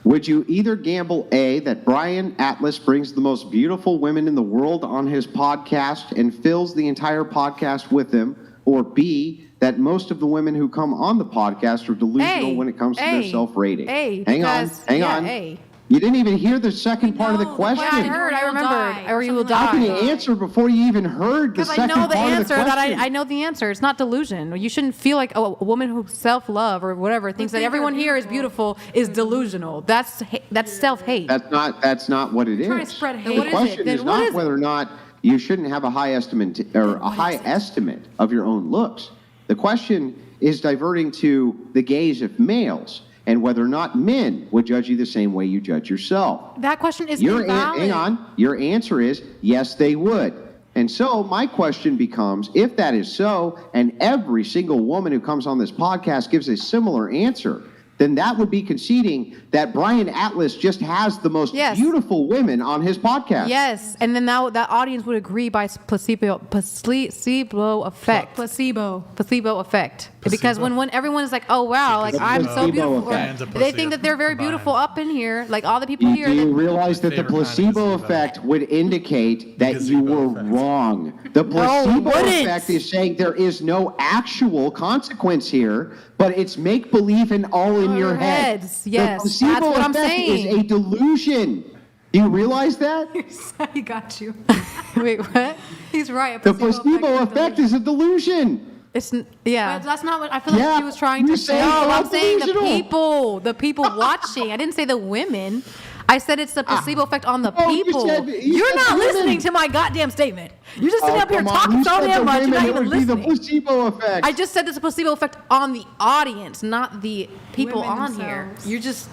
would you either gamble A, that Brian Atlas brings the most beautiful women in the world on his podcast and fills the entire podcast with them, or B, that most of the women who come on the podcast are delusional when it comes to their self-rating? Hang on. You didn't even hear the second part of the question. I heard. I remembered. Or you will die. How can you answer before you even heard the Because second I know the part answer. of the That question? I know the answer. It's not delusion. You shouldn't feel like a woman who self-love or whatever thinks that everyone here is beautiful is delusional. That's self-hate. That's not what it is. trying to spread hate. The What is it? question Then is what not is it? whether or not you shouldn't have a high estimate or a high estimate of your own looks. The question is diverting to the gaze of males and whether or not men would judge you the same way you judge yourself. That question is Hang invalid. on. Your answer is yes, they would. And so my question becomes, if that is so, and every single woman who comes on this podcast gives a similar answer, then that would be conceding that Brian Atlas just has the most beautiful women on his podcast. Yes, and then that audience would agree by placebo effect. Placebo effect. Because when everyone is like, oh wow, like I'm so beautiful, they think that they're very beautiful up in here. Like all the people here. Do you realize that the placebo effect would indicate that you were wrong? The placebo effect is saying there is no actual consequence here, but it's make-believe and all in your head. Yes, the placebo that's what I'm effect saying. is a delusion. Do you realize that? He got you. Wait, what? He's right. The placebo effect is a delusion. Yeah. But that's not what I feel like he was trying to say. No, I'm saying the people watching. I didn't say the women. I said it's the placebo effect on the people. You're not listening to my goddamn statement. You're just sitting up here talking so damn much. You're not even listening. The placebo effect. I just said there's a placebo effect on the audience, not the people Women on here. You're just.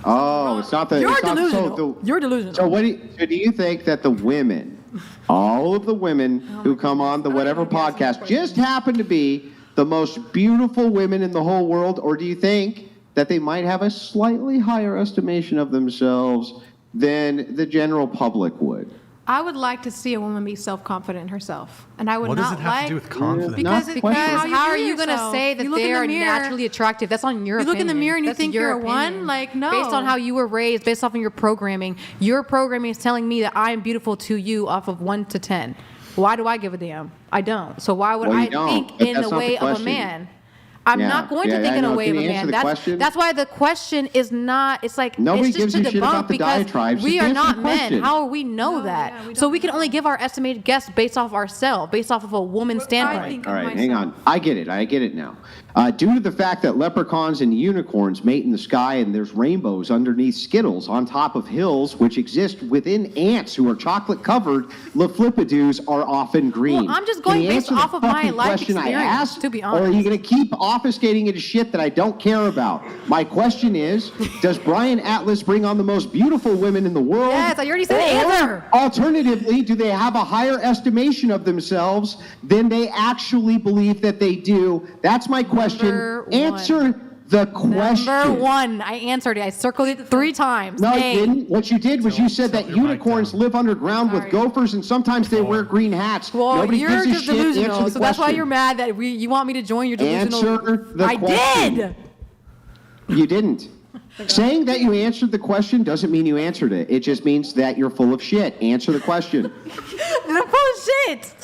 Oh, it's not the. You're it's not delusional. You're delusional. So so do you think that the women, all of the women who come on the whatever podcast, just happen to be the most beautiful women in the whole world, or do you think that they might have a slightly higher estimation of themselves than the general public would? I would like to see a woman be self-confident in herself, and I would What does not it have like to do with confidence? because How are you going to say that they are naturally attractive? That's on your You look in the opinion. mirror and you That's think your you're a one? opinion. Like, no. Based on how you were raised, based off of your programming is telling me that I am beautiful to you off of 1 to 10. Why do I give a damn? I don't. So why would Well, you I don't, think but in that's the not the way of a question. man? I'm Yeah, not going to yeah, think I in a know. way Can of a you answer man. the question? That's why the question is not. It's like Nobody it's just gives to a shit about debunk the because diatribes. we Just are answer not the men. question. How will we know that? So we can only give our estimated guess based off ourselves, based off of a woman's standpoint. All right, hang on. I get it now. Due to the fact that leprechauns and unicorns mate in the sky and there's rainbows underneath Skittles on top of hills which exist within ants who are chocolate covered, leflipidoos are often green. Well, I'm just going Can you based answer the off of my fucking life question I experience, asked, to be or are you honest. going to keep obfuscating into shit that I don't care about? My question is, does Brian Atlas bring on the most beautiful women in the world? Yes, I already said the answer. Alternatively, do they have a higher estimation of themselves than they actually believe that they do? That's my question. Answer the question. Number 1, I answered it. I circled it 3 times. No, A. you didn't. What you did was you said that unicorns live underground with gophers and sometimes they wear green hats. Well, Nobody you're gives a just shit. delusional, Answer the so that's why question. you're mad that you want me to join your delusional. Answer the I question. did. You didn't. Saying that you answered the question doesn't mean you answered it. It just means that you're full of shit. Answer the question. I'm full of shit.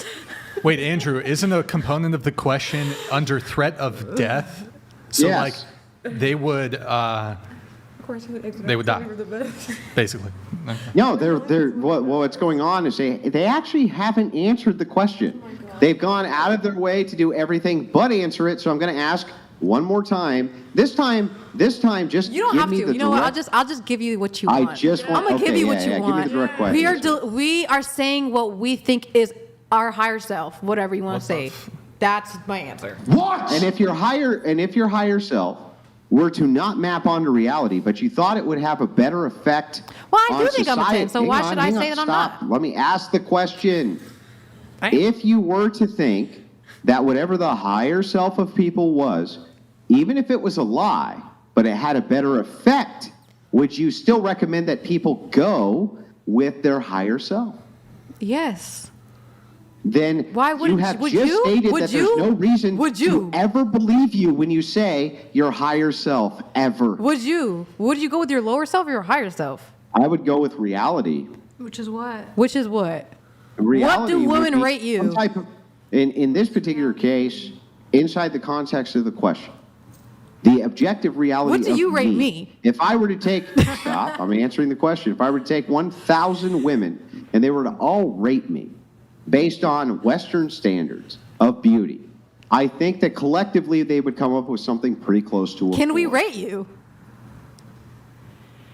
Wait, Andrew, isn't a component of the question under threat of death? So, Yes. like, they would die, basically. Okay. No, what's going on is they actually haven't answered the question. They've gone out of their way to do everything but answer it. So I'm going to ask one more time. This time, just You don't give have me to. the You know what? direct- I'll just give you what you want. I just want. I'm gonna give you what you Give me want. the direct question. We are saying what we think is our higher self, whatever you want to say. That's my answer. What? And if your higher self were to not map onto reality, but you thought it would have a better effect. Well, I on do think I'm a society- 10, so Hang why on, should I hang say on, that I'm stop. not? Let me ask the question. If you were to think that whatever the higher self of people was, even if it was a lie, but it had a better effect, would you still recommend that people go with their higher self? Yes. Then Why you wouldn't have would just you? stated Would that you? there's no reason Would you? to ever believe you when you say your higher self ever. Would you? Would you go with your lower self or your higher self? I would go with reality. Which is what? Which is what? Reality What do would women be rate you? some type of- in this particular case, inside the context of the question, the objective reality. What do of you rate me? If I were to take, stop, I'm answering the question. If I were to take 1,000 women and they were to all rate me based on Western standards of beauty, I think that collectively they would come up with something pretty close to a Can we 4. rate you?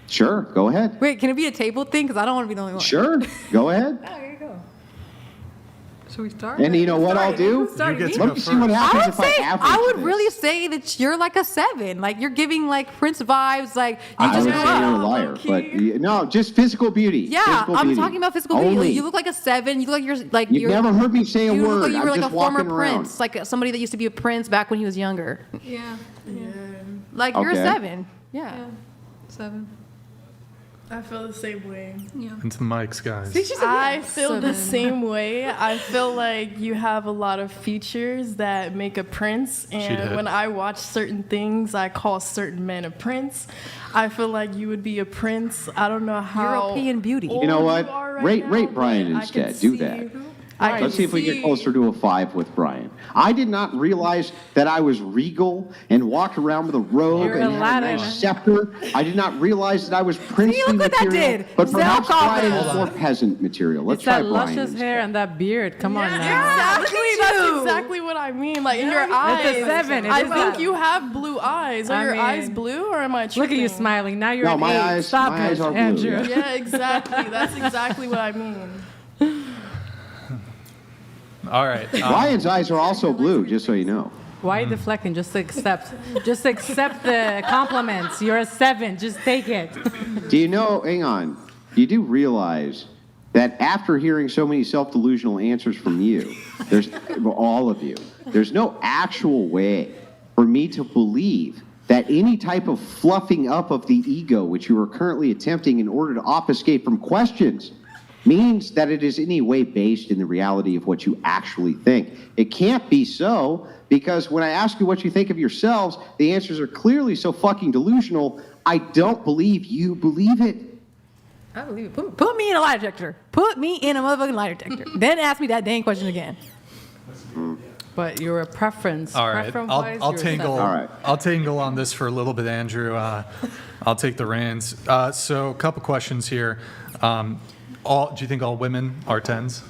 Sure, go ahead. Wait, can it be a table thing? Because I don't want to be the only one. Sure, go ahead. Oh, here you go. Should we start? And you know what I'll do? You get to Let go me see what first. happens I would if say, I average I would this. really say that you're like a 7. Like you're giving like Prince vibes. Like you I just would grew say you're a up. liar, but no, just physical beauty. Yeah, Physical I'm beauty. talking about physical beauty. Only. Like, you look like a 7. You look like You've you're never heard me say a you look word. like you were I'm like just a former walking around. prince, like somebody that used to be a prince back when he was younger. Yeah. Like you're a Okay. 7. Yeah. 7. I feel the same way. Yeah. Into the mics, guys. I feel the same way. I feel like you have a lot of features that make a prince, did. and when I watch certain things, I call certain men a prince. I feel like you would be a prince. I don't know how. European beauty. You know old what? you are right Rate now, Brian but I can instead. Do see- that. I can Let's see if we get closer to a 5 with Brian. I did not realize that I was regal and walked around with a robe You're and had a Aladdin. nice scepter. I did not realize that I was princely look what that material. did. But perhaps Brian Self-confidence. is more peasant material. Let's It's try that Brian luscious instead. hair and that beard. Come on now. Exactly. That's exactly what I mean. Like in your eyes. It's a 7. It I is think that. you have blue eyes. Are I your mean, eyes blue or am I tripping? Look at you smiling. Now you're No, an my 8. eyes- Stop my it, eyes are blue, Andrew. yeah. Yeah, exactly. That's exactly what I mean. All right. Brian's eyes are also blue, just so you know. Why are you deflecting? Just accept the compliments. You're a 7. Just take it. Do you know, hang on, you do realize that after hearing so many self-delusional answers from you, all of you, there's no actual way for me to believe that any type of fluffing up of the ego, which you are currently attempting in order to obfuscate from questions, means that it is in any way based in the reality of what you actually think. It can't be so, because when I ask you what you think of yourselves, the answers are clearly so fucking delusional, I don't believe you believe it. I believe it. Put me in a lie detector. Put me in a motherfucking lie detector. Then ask me that dang question again. But you're a preference. All right. Preference-wise, I'll you're a tangle. 7. All right. I'll tangle on this for a little bit, Andrew. I'll take the reins. So, a couple questions here. Do you think all women are 10s?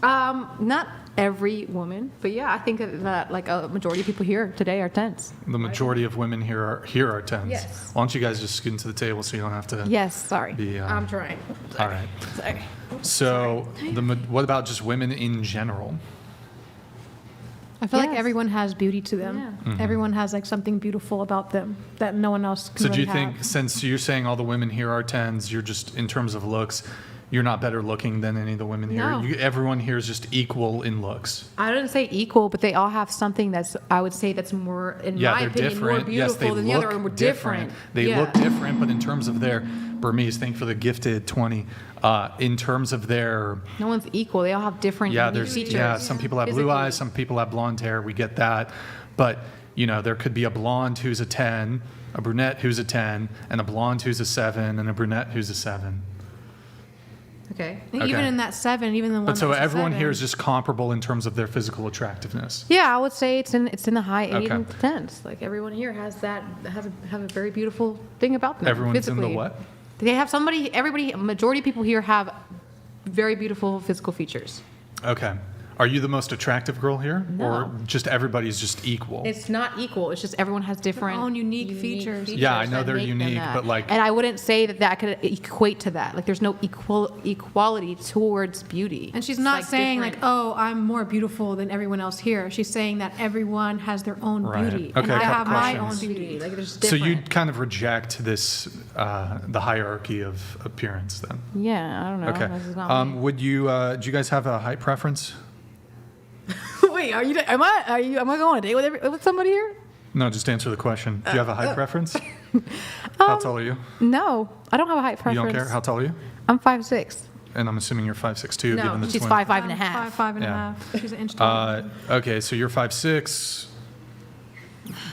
Not every woman, but yeah, I think that like a majority of people here today are 10s. The majority of women here are 10s. Yes. Why don't you guys just scoot into the table so you don't have to? Yes, sorry. Be, I'm trying. All right. Sorry. So, what about just women in general? I feel like Yes. everyone has beauty to them. Mhm. Everyone has like something beautiful about them that no one else can So, do really you think, have. since you're saying all the women here are 10s, you're just, in terms of looks, you're not better looking than any of the women here? No. Everyone here is just equal in looks. I didn't say equal, but they all have something that's, I would say, that's more, in Yeah, my they're opinion, different. more beautiful Yes, they than the look other. More different. They Yeah. look different, but in terms of their Burmese, thank for the gifted 20. In terms of their, No one's equal. They all have different unique features. some people have blue Physically. eyes, some people have blonde hair. We get that, but there could be a blonde who's a 10, a brunette who's a 10, and a blonde who's a 7, and a brunette who's a 7. Okay. And even in that 7, even the one But so that's a everyone 7. here is just comparable in terms of their physical attractiveness. Yeah, I would say it's in the high 8 Okay. and 10s. Like everyone here has have a very beautiful thing about them. Everyone's physically. in the what? They have majority of people here have very beautiful physical features. Okay. Are you the most attractive girl here? No. Or just everybody's just equal? It's not equal. It's just everyone has different own unique features. Yeah, I know that they're make them unique, that. but like... And I wouldn't say that could equate to that. Like there's no equality towards beauty. And she's not It's saying different. like, oh, I'm more beautiful than everyone else here. She's saying that everyone has their own Right. beauty. Okay, and a I couple have my questions. own beauty. Like there's So different. you kind of reject this, the hierarchy of appearance then? Yeah, I don't know. Okay. This is not me. Would you, do you guys have a height preference? Wait, am I going on a date with somebody here? No, just answer the question. Do you have a height preference? How tall are you? No, I don't have a height You preference. don't care? How tall are you? I'm 5'6". And I'm assuming you're 5'6" too, given the she's twin. 5'5" and a half. 5'5" and a Yeah. half. She's an inch taller. Okay, so you're 5'6".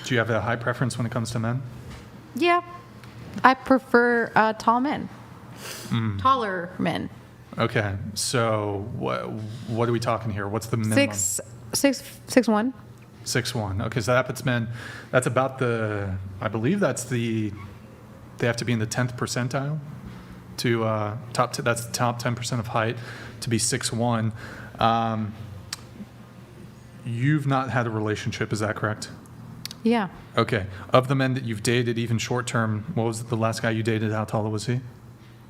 Do you have a height preference when it comes to men? Yeah, I prefer tall men, Mm. taller men. Okay, so what are we talking here? What's the minimum? 6'1". 6'1". Okay, so that puts men. That's about I believe that's they have to be in the 10th percentile to that's the top 10% of height to be 6'1". You've not had a relationship, is that correct? Yeah. Okay. Of the men that you've dated, even short term, what was the last guy you dated? How tall was he?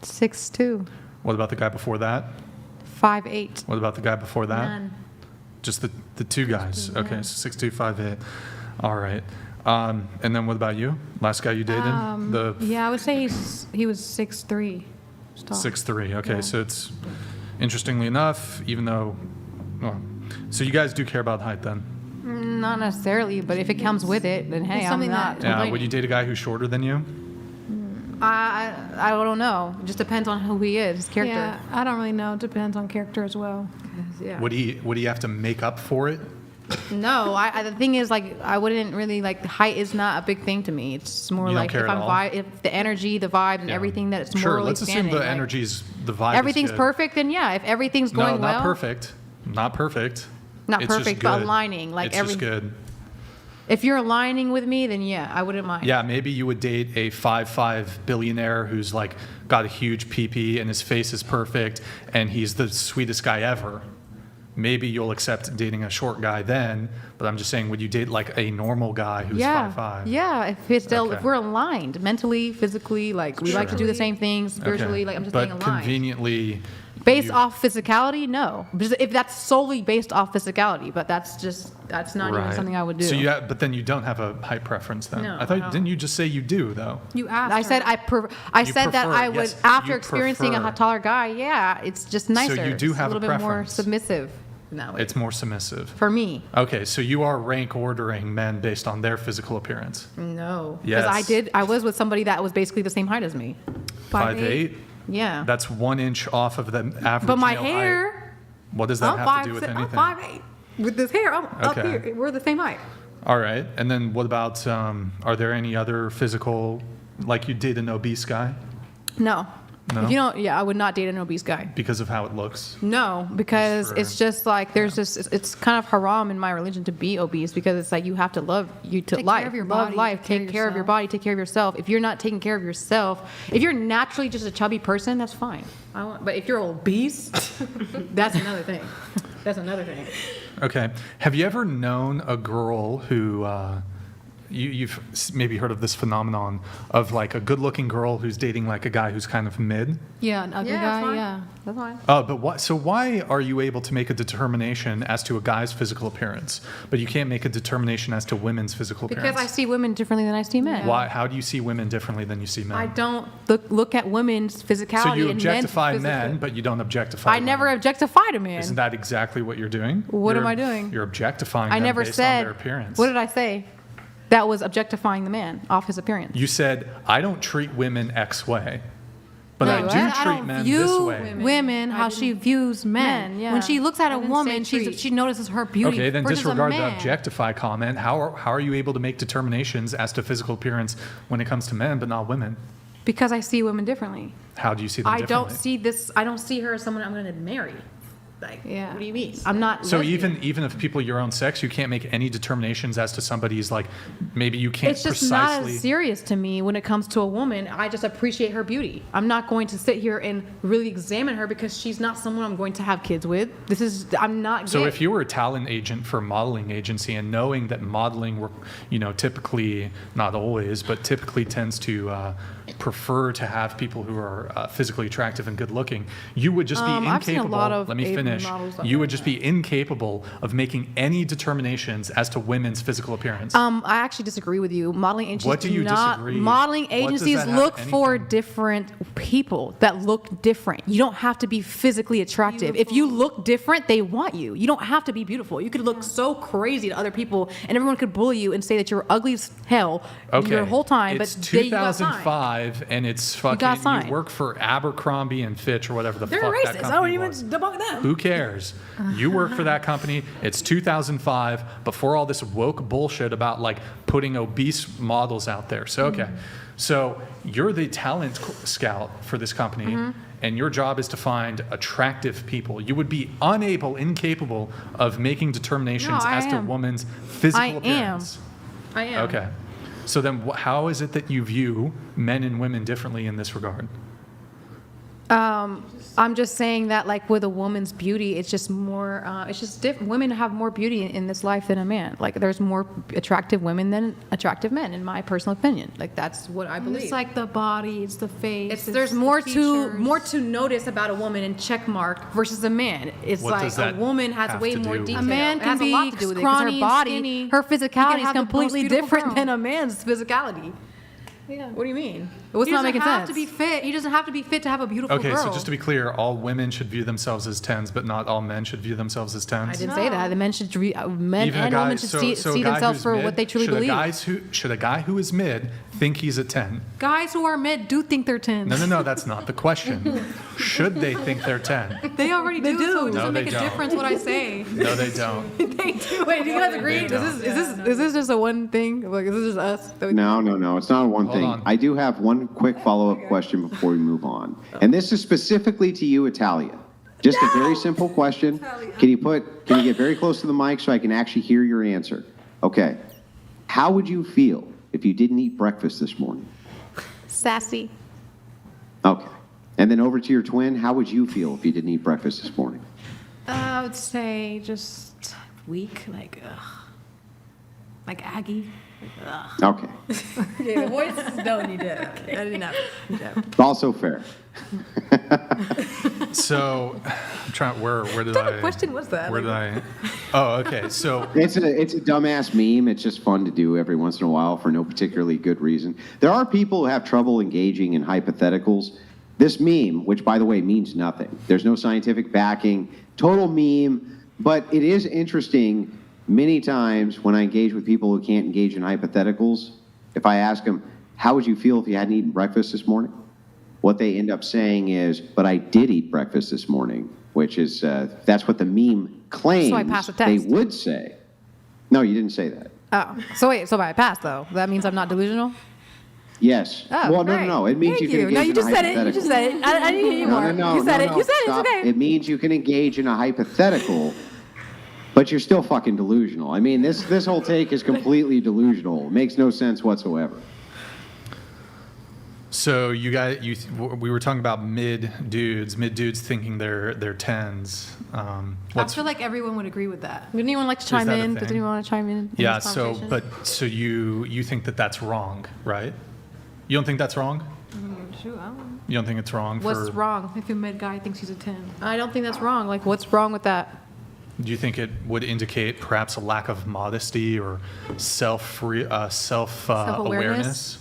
6'2". What about the guy before that? 5'8". What about the guy before that? None. Just the two guys. Okay, yeah. so 6'2", 5'8". All right. And then what about you? Last guy you dated? Yeah, I would say he was 6'3". 6'3". Okay, Yeah. so it's interestingly enough, even though, so you guys do care about height then? Not necessarily, but if it comes with it, then hey, It's I'm something not. that- Yeah. complaining. Would you date a guy who's shorter than you? I don't know. It just depends on who he is, his character. Yeah, I don't really know. It depends on character as well. Yeah. Would he have to make up for it? No, the thing is, like, I wouldn't really, like, the height is not a big thing to me. It's more You don't like care if at I'm all? if the energy, the vibes, and everything that it's Sure, morally let's assume standing. the like, energy's, the vibe everything's is good. perfect, then yeah. If everything's going No, well, not perfect. Not perfect. Not It's just perfect, but good. aligning, like it's just good. If you're aligning with me, then yeah, I wouldn't mind. Yeah, maybe you would date a 5'5" billionaire who's like got a huge PP and his face is perfect and he's the sweetest guy ever. Maybe you'll accept dating a short guy then, but I'm just saying, would you date like a normal guy who's 5'5"? Yeah, if it's Okay. if we're aligned mentally, physically, like we like to do the same things spiritually. Okay. Like I'm just but saying aligned. conveniently, Based off physicality, no. Just if that's solely based off physicality, but that's not even right. something I would do. So but then you don't have a height preference then. No, I I thought don't. didn't you just say you do though? You asked. I said I You said that prefer, I would yes, after you experiencing prefer. a taller guy. Yeah, it's just nicer. you do It's have a a little bit more preference. submissive. No, It's more submissive. for me. Okay, so you are rank ordering men based on their physical appearance. No, because Yes. I was with somebody that was basically the same height as me. 5'8". Yeah. That's 1 inch off of the average. But my male height. hair, What does that I'm have to do with 5'6", anything? I'm 5'8". With this hair, I'm up Okay. here. We're the same height. All right, and then what about? Are there any other physical, like you date an obese guy No. No? If you don't, yeah, I would not date an obese guy. because of how it looks? No, because it's just like there's this. It's kind of haram in my religion to be obese because it's like you have to love Take care of your love body, life, take care take of care of your yourself. body, take care of yourself. If you're not taking care of yourself, if you're naturally just a chubby person, that's fine. But if you're obese, that's another thing. That's another thing. Okay. Have you ever known a girl who? You've maybe heard of this phenomenon of like a good-looking girl who's dating like a guy who's kind of mid. Yeah, an ugly Yeah, that's guy. fine. Yeah. That's fine. But why are you able to make a determination as to a guy's physical appearance, but you can't make a determination as to women's physical Because appearance? I see women differently than I see men. Why? How do you see women differently than you see men? I don't look at women's physicality So you and men's objectify physical. men, but you don't objectify. I women. never objectified a man. Isn't that exactly what you're doing? What am You're- I doing? You're objectifying I them never based said. on their appearance. What did I say? That was objectifying the man off his appearance. You said, I don't treat women X way. But I Like, do I treat don't men view this way. women how she views men. Men, yeah. When she looks at I a didn't woman, say treat. she notices her beauty. Okay, then versus a disregard the man. objectify comment. How are you able to make determinations as to physical appearance when it comes to men but not women? Because I see women differently. How do you see them I differently? don't see this. I don't see her as someone I'm going to marry. Like, Yeah. what do you mean? I'm not. So lesbian. even if people your own sex, you can't make any determinations as to somebody's like maybe you can't It's just precisely. not as serious to me when it comes to a woman. I just appreciate her beauty. I'm not going to sit here and really examine her because she's not someone I'm going to have kids with. I'm not So gay. if you were a talent agent for a modeling agency and knowing that modeling, typically, not always, but typically tends to prefer to have people who are physically attractive and good looking, you would just be I've seen a incapable. lot of Let me Asian finish. models that You would just be incapable of making any determinations as to women's physical appearance. I actually disagree with you. Modeling agencies What do you disagree? Modeling What does agencies that have look for anything- different people that look different. You don't have to be physically attractive. If you look different, they want you. You don't have to be beautiful. You could look so crazy to other people, and everyone could bully you and say that you're ugly as hell your whole time. It's but they, you got signed. 2005, and it's got fucking. signed. You work for Abercrombie and Fitch or whatever the They're fuck that racist. I company don't even was. debunk them. Who cares? You work for that company. It's 2005, before all this woke bullshit about like putting obese models out there. So okay, so you're the talent scout for this company. And your job is to find attractive people. You would be incapable of making determinations No, I as to a am. woman's physical I am. appearance. I am. Okay. So then how is it that you view men and women differently in this regard? I'm just saying that, like, with a woman's beauty, it's just more, it's just different. Women have more beauty in this life than a man. Like, there's more attractive women than attractive men, in my personal opinion. Like, that's what I believe. It's like the body, it's the face. There's it's more the to features. notice about a woman and check mark versus a man. It's What like does a that woman has have way to more do with detail. it? A man It can has a be lot to do with it, 'cause her scrawny, body, skinny. Her he can physicality is have the most completely beautiful different girl. than a man's physicality. Yeah. What do you mean? What's He not doesn't making have sense? to be fit. He doesn't have to be fit to have a beautiful Okay, girl. so just to be clear, all women should view themselves as 10s, but not all men should view themselves as 10s? I didn't say that. The men should men Even a and guy- women should so see a guy themselves who's for mid, what they truly should believe. Should a guy who is mid think he's a 10? Guys who are mid do think they're 10s. No, that's not the question. Should they think they're 10? They already do, so it No, doesn't they make a don't. difference what I say. No, they don't. They do. Wait, do you guys agree? They Is this just a one thing? Like, is this just us? No. It's not one Hold thing. on. I do have one quick follow-up question before we move on. And this is specifically to you, Italia. Just a very simple question. Can you get very close to the mic so I can actually hear your answer? Okay. How would you feel if you didn't eat breakfast this morning? Sassy. Okay. And then over to your twin, how would you feel if you didn't eat breakfast this morning? I would say just weak, like Aggie. Okay. Yeah, the voice don't need to. I didn't have. Also fair. So, I'm trying. Where did What type I? of question was that? Where did I? Oh, okay. So It's a dumbass meme. It's just fun to do every once in a while for no particularly good reason. There are people who have trouble engaging in hypotheticals. This meme, which by the way means nothing. There's no scientific backing. Total meme. But it is interesting many times when I engage with people who can't engage in hypotheticals. If I ask them, how would you feel if you hadn't eaten breakfast this morning? What they end up saying is, but I did eat breakfast this morning, which is, that's what the meme claims So I passed the they test. would say. No, you didn't say that. Oh, so wait, so I passed though. That means I'm not delusional. Yes. Oh, well, great. no. It means Thank you can engage No, you in just a said it. You just hypothetical. said it. I didn't hear you more. No. You said it. You said it. Stop. It's okay. It means you can engage in a hypothetical, but you're still fucking delusional. I mean, this whole take is completely delusional. It makes no sense whatsoever. So we were talking about mid dudes thinking they're 10s. I feel like everyone would agree with that. Would anyone like to chime that a in? thing? Does anyone want to chime in? Yeah. this So, conversation? so you think that that's wrong, right? You don't think that's wrong? Shoot, I don't know. You don't think it's wrong? What's wrong if a mid guy thinks he's a 10? I don't think that's wrong. Like, what's wrong with that? Do you think it would indicate perhaps a lack of modesty or self-awareness?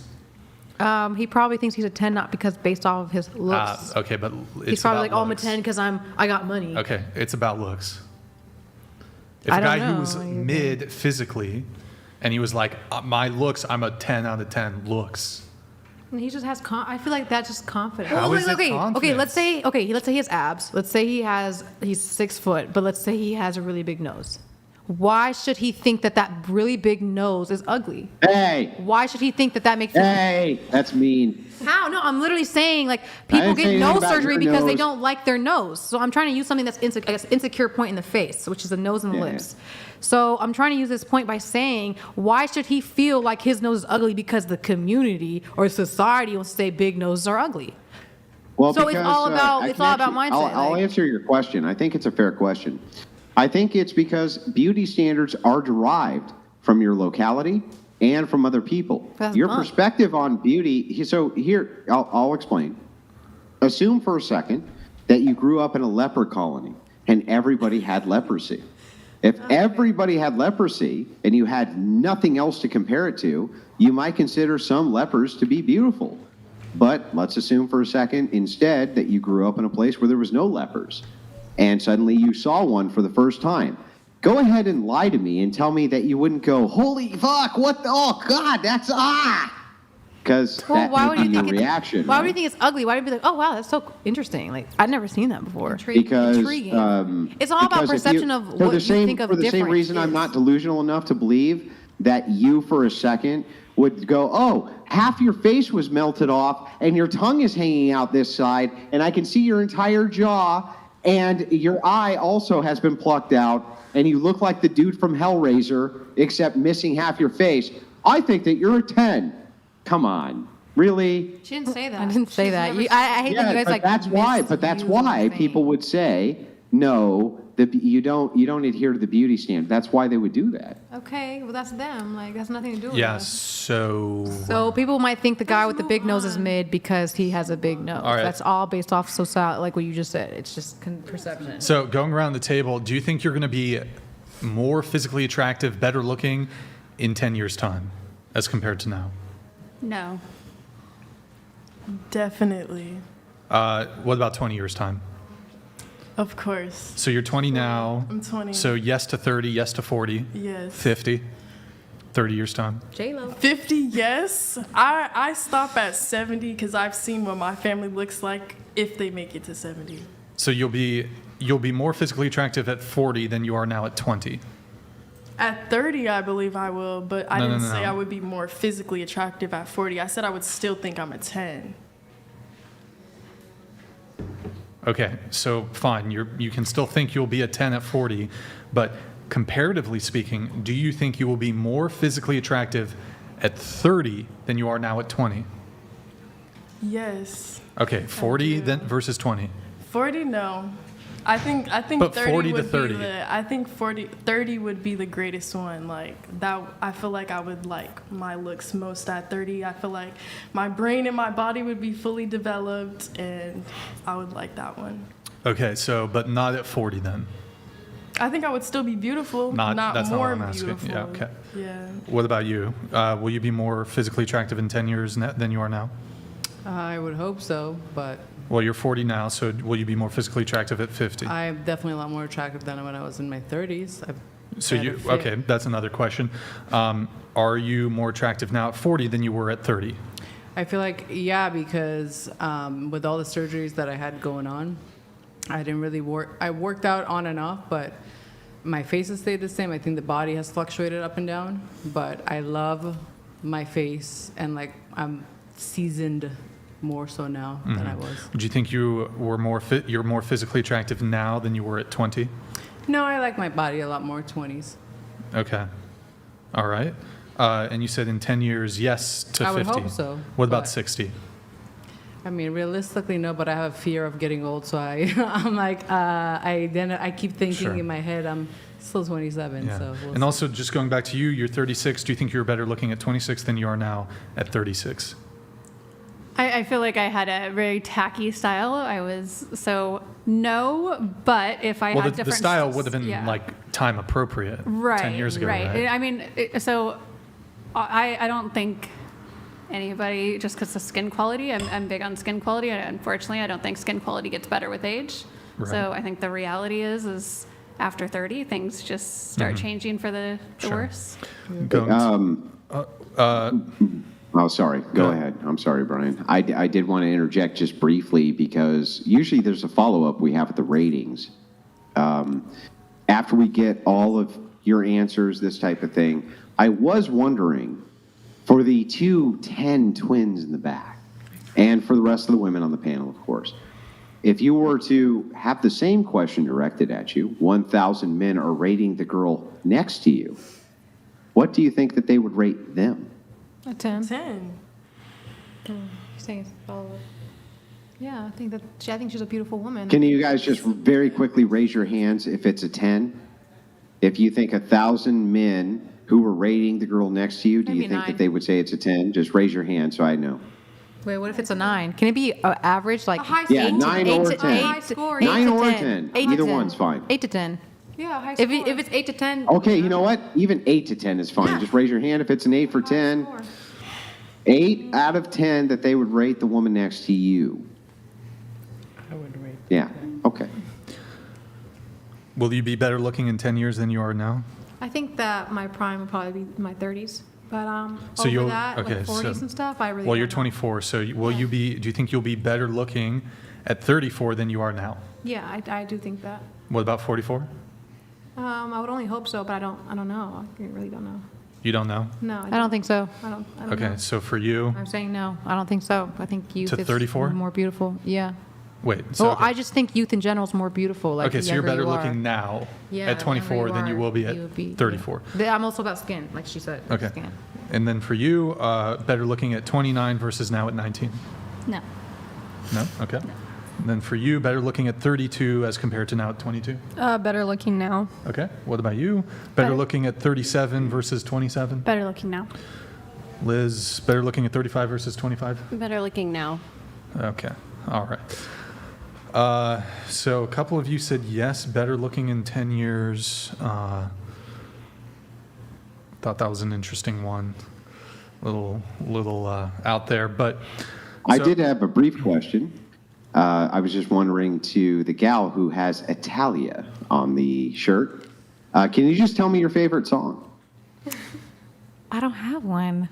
He probably thinks he's a 10 not because based off of his looks. Okay, but it's He's probably about like, oh, I'm a looks. 10 because I got money. Okay, it's about looks. If I a don't guy who was know. mid physically, and he was like, my looks, I'm a 10 out of 10 looks. And he just has. I feel like that's just confidence. How is it Okay, confidence? let's say he has abs. Let's say he's 6 foot, but let's say he has a really big nose. Why should he think that really big nose is ugly? Hey. Why should he think that makes him? Hey, that's mean. How? No, I'm literally saying like I people didn't say get anything nose about surgery your because they nose. don't like their nose. So I'm trying to use something that's insecure point in the face, which is the nose and the lips. So I'm trying to use this point by saying, why should he feel like his nose is ugly because the community or society will say big noses are ugly? Well, So because, it's all about mindset. I'll answer your question. I think it's a fair question. I think it's because beauty standards are derived from your locality and from other people. That's Your fun. perspective on beauty. So here, I'll explain. Assume for a second that you grew up in a leper colony and everybody had leprosy. If everybody had leprosy and you had nothing else to compare it to, you might consider some lepers to be beautiful. But let's assume for a second instead that you grew up in a place where there was no lepers and suddenly you saw one for the first time. Go ahead and lie to me and tell me that you wouldn't go, holy fuck, oh God, that's because that why would would be you your think reaction. Why would right? you think it's ugly? Why would you be like, oh wow, that's so interesting? Like I've never seen that before. Because Intriguing. It's all about because if perception you- of for what the you same, think of for the different. same reason I'm not delusional enough to believe that you for a second would go, oh, half your face was melted off and your tongue is hanging out this side and I can see your entire jaw and your eye also has been plucked out and you look like the dude from Hellraiser except missing half your face. I think that you're a 10. Come on. Really? She didn't say that. I didn't say that. I hate that you guys but like. that's why. But that's why people would say no. You don't adhere to the beauty standard. That's why they would do that. Okay, well that's them. Like that's nothing to do with Yeah, us. so People might think the guy with the big nose is mid because he has a big nose. All right. That's all based off society, like what you just said. It's just perception. So going around the table, do you think you're going to be more physically attractive, better looking in 10 years' time as compared to now? No. Definitely. What about 20 years' time? Of course. So you're 20 now. I'm 20. So yes to 30, yes to 40. Yes. 50, 30 years' time. J-Lo. 50, yes. I stop at 70 because I've seen what my family looks like if they make it to 70. So you'll be more physically attractive at 40 than you are now at 20. At 30, I believe I will, but I No, didn't no, say no. I would be more physically attractive at 40. I said I would still think I'm a 10. Okay, so fine. You can still think you'll be a 10 at 40, but comparatively speaking, do you think you will be more physically attractive at 30 than you are now at 20? Yes. Okay, 40 then versus 20. 40, no. I think But 30 40 to would 30. be I think 30 would be the greatest one. Like that, I feel like I would like my looks most at 30. I feel like my brain and my body would be fully developed, and I would like that one. Okay, so but not at 40 then. I think I would still be beautiful, That's not what more I'm asking. beautiful. Yeah, okay. Yeah. What about you? Will you be more physically attractive in 10 years than you are now? I would hope so, but Well, you're 40 now, so will you be more physically attractive at 50? I'm definitely a lot more attractive than when I was in my 30s. So okay, that's another question. Are you more attractive now at 40 than you were at 30? I feel like, yeah, because with all the surgeries that I had going on, I didn't really work. I worked out on and off, but my face has stayed the same. I think the body has fluctuated up and down, but I love my face, and like I'm seasoned more so now than I was. Do you think you were you're more physically attractive now than you were at 20? No, I like my body a lot more 20s. Okay. All right. And you said in 10 years, yes to 50. I would hope so, What about but- 60? I mean, realistically, no, but I have a fear of getting old, so I'm like, I keep thinking Sure. in my head, I'm still 27, Yeah. so we'll And also, just going back to you, you're 36. Do you think you're better looking at 26 than you are now at 36? I feel like I had a very tacky style. No, but if I Well, had the different style would have been yeah. like time appropriate 10 years ago, right. I mean, I don't think anybody, just because of skin quality, I'm big on skin quality. And unfortunately, I don't think skin quality gets better with age. Right. So I think the reality is after 30, things just start changing for the Sure. worse. Oh, sorry. Go ahead. I'm sorry, Brian. I did want to interject just briefly because usually there's a follow-up we have at the ratings. After we get all of your answers, this type of thing, I was wondering, for the 10 twins in the back, and for the rest of the women on the panel, of course, if you were to have the same question directed at you, 1,000 men are rating the girl next to you, what do you think that they would rate them? A 10. 10. You're saying it's follow. Yeah, I think she's a beautiful woman. Can you guys just very quickly raise your hands if it's a 10? If you think 1,000 men who were rating the girl next to you, do you think that they would say it's a 10? Just raise your hand so I know. Wait, what if it's a 9? Can it be average, like Yeah, 8 9 to, or 8 10. To, 8 to, 9 or 10. 10. 8 to Either 10. one's fine. 8 to 10. Yeah, high If, score. if it's 8 to 10. Okay, you know what? Even 8 to 10 is fine. Just raise your hand if it's an 8 for 10. 8 out of 10 that they would rate the woman next to you. I would rate. Yeah, okay. Will you be better looking in 10 years than you are now? I think that my prime would probably be my 30s. But So over you'll that, like 40s and stuff, I really Well, you're don't know. 24, so will you be? Do you think you'll be better looking at 34 than you are now? Yeah, I do think that. What about 44? I would only hope so, but I don't know. I really don't know. You don't know? No, I don't think so. I don't Okay, know. so for you, I'm saying no. I don't think so. I think youth To is 34? more beautiful. Yeah. wait. So Well, okay. I just think youth in general is more beautiful. Like Okay, the so you're younger better you are. looking now Yeah, at the 24 younger than you are, will be at would be, 34. Yeah. I'm also about skin, like she said. Okay. Skin. And then for you, better looking at 29 versus now at 19. No. No? Okay. And then for you, better looking at 32 as compared to now at 22. Better looking now. Okay. What about you? Better looking at 37 versus 27. Better looking now. Liz, better looking at 35 versus 25. Better looking now. Okay. All right. So a couple of you said yes, better looking in 10 years. Thought that was an interesting one. Little out there, but I so- did have a brief question. I was just wondering to the gal who has Italia on the shirt. Can you just tell me your favorite song? I don't have one.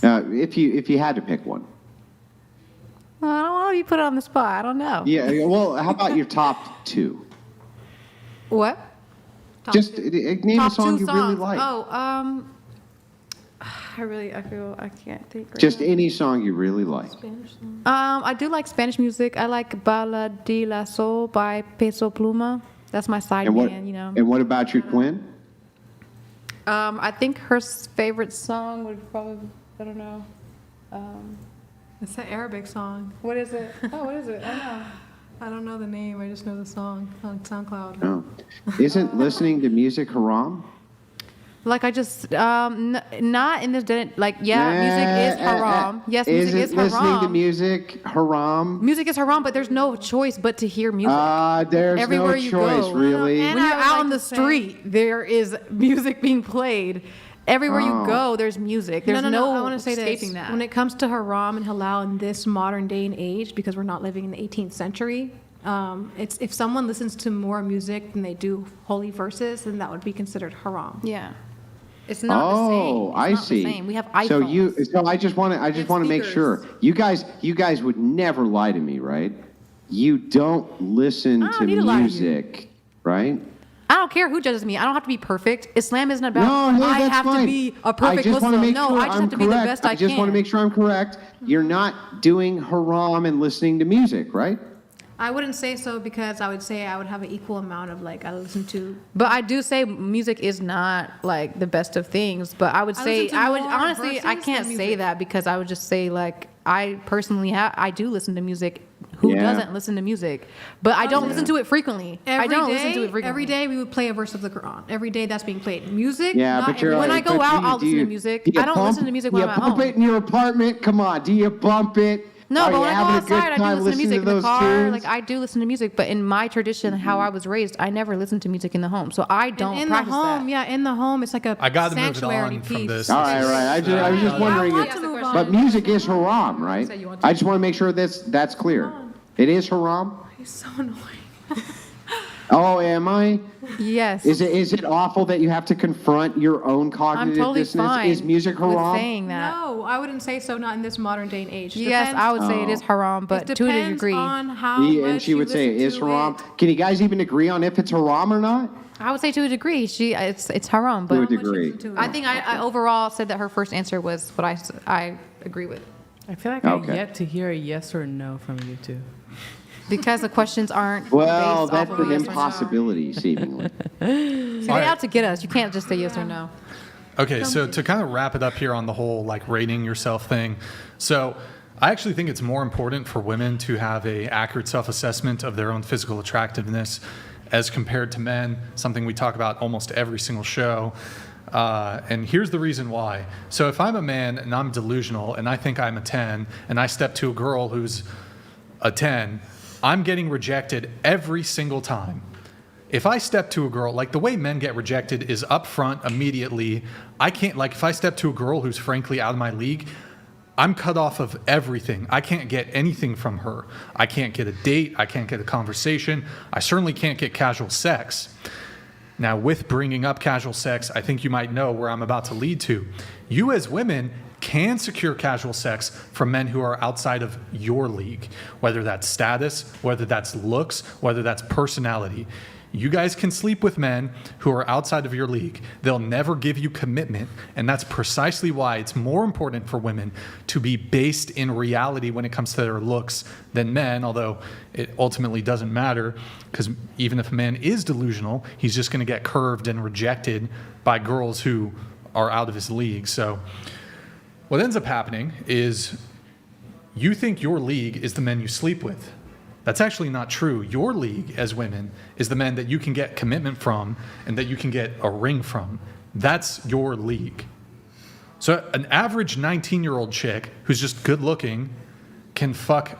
If you had to pick one. I don't want to be put on the spot. I don't know. Yeah. Well, how about your top 2? What? Just name a Top song 2 you really songs. like. Oh, I feel I can't think. Right Just now. any song you really like. I do like Spanish music. I like Bala de la Sol by Peso Pluma. That's my side And what? man, you know. And what about your twin? I think her favorite song would probably, I don't know. It's an Arabic song. What is it? Oh, what is it? I don't know. I don't know the name. I just know the song on SoundCloud. No. Isn't listening to music haram? Like I just, not in this, like, yeah, music is haram. Yes, music is haram. Listening to music haram? Music is haram, but there's no choice but to hear music. There's Everywhere no you choice, go. really. When you're out on the street, there is music being played. Everywhere you go, there's music. There's no I want to say escaping this. that. When it comes to haram and halal in this modern day and age, because we're not living in the 18th century, it's if someone listens to more music than they do holy verses, then that would be considered haram. Yeah. It's not the same. Oh, It's I not see. The same. We have iPhones. So I just want to make sure you guys would never lie to me, right? You don't listen to need to lie to you. music, right? I don't care who judges me. I don't have to be perfect. Islam isn't about No, I that's have fine. to be a perfect I just want to Muslim. make No, sure I just I'm have to be the correct. best I I just can. want to make sure I'm correct. You're not doing haram and listening to music, right? I wouldn't say so because I would say I would have an equal amount of like I listen to. But I do say music is not like the best of things. But I would say listen to I would more honestly I verses can't than say music. that because I would just say like I personally I do listen to music. Who Yeah. doesn't listen to music? But I don't listen to it frequently. I don't listen to it frequently. Every day we would play a verse of the Quran. Every day that's being played. Music. Yeah, not but you're when like, I go but out, do I'll listen you- to music. do you I don't bump- listen to music when do I'm you at bump home. it in your apartment? Come on, do you bump it? No, Are but you when I go having a good outside, I do time listen to music in the those car. tunes? Like I do listen to music, but in my tradition, how I was raised, I never listened to music in the home, so I don't in the practice home, that. yeah, in the home, it's like a I got to move it sanctuary on from piece. this. All right, right. I was just wondering. want to move on. But music is haram, right? I just want to make sure that's clear. It is haram. He's so annoying. Oh, am I? Yes. Is it awful that you have to confront your own cognitive I'm totally dissonance? fine Is music with haram? saying that. No, I wouldn't say so. Not in this modern day and age. Yes, Depends- I would say it is haram, but it to a depends degree. on how And much she you would say it listen is to haram. it. Can you guys even agree on if it's haram or not? I would say to a degree. It's haram, To a but degree. I think I overall said that her first answer was what I agree with. I feel like Okay. I yet to hear a yes or no from you two. Because the questions aren't Well, based that's off of an yes or no. impossibility, seemingly. See, they out to get us. You can't just say yes or no. Okay, so to kind of wrap it up here on the whole like rating yourself thing. So I actually think it's more important for women to have a accurate self-assessment of their own physical attractiveness as compared to men, something we talk about almost every single show. And here's the reason why. So if I'm a man and I'm delusional and I think I'm a 10 and I step to a girl who's a 10, I'm getting rejected every single time. If I step to a girl, like the way men get rejected is up front immediately. I can't, like if I step to a girl who's frankly out of my league, I'm cut off of everything. I can't get anything from her. I can't get a date. I can't get a conversation. I certainly can't get casual sex. Now, with bringing up casual sex, I think you might know where I'm about to lead to. You as women can secure casual sex from men who are outside of your league, whether that's status, whether that's looks, whether that's personality. You guys can sleep with men who are outside of your league. They'll never give you commitment, and that's precisely why it's more important for women to be based in reality when it comes to their looks than men, although it ultimately doesn't matter, because even if a man is delusional, he's just going to get curved and rejected by girls who are out of his league. So what ends up happening is you think your league is the men you sleep with. That's actually not true. Your league as women is the men that you can get commitment from and that you can get a ring from. That's your league. So an average 19-year-old chick who's just good looking can fuck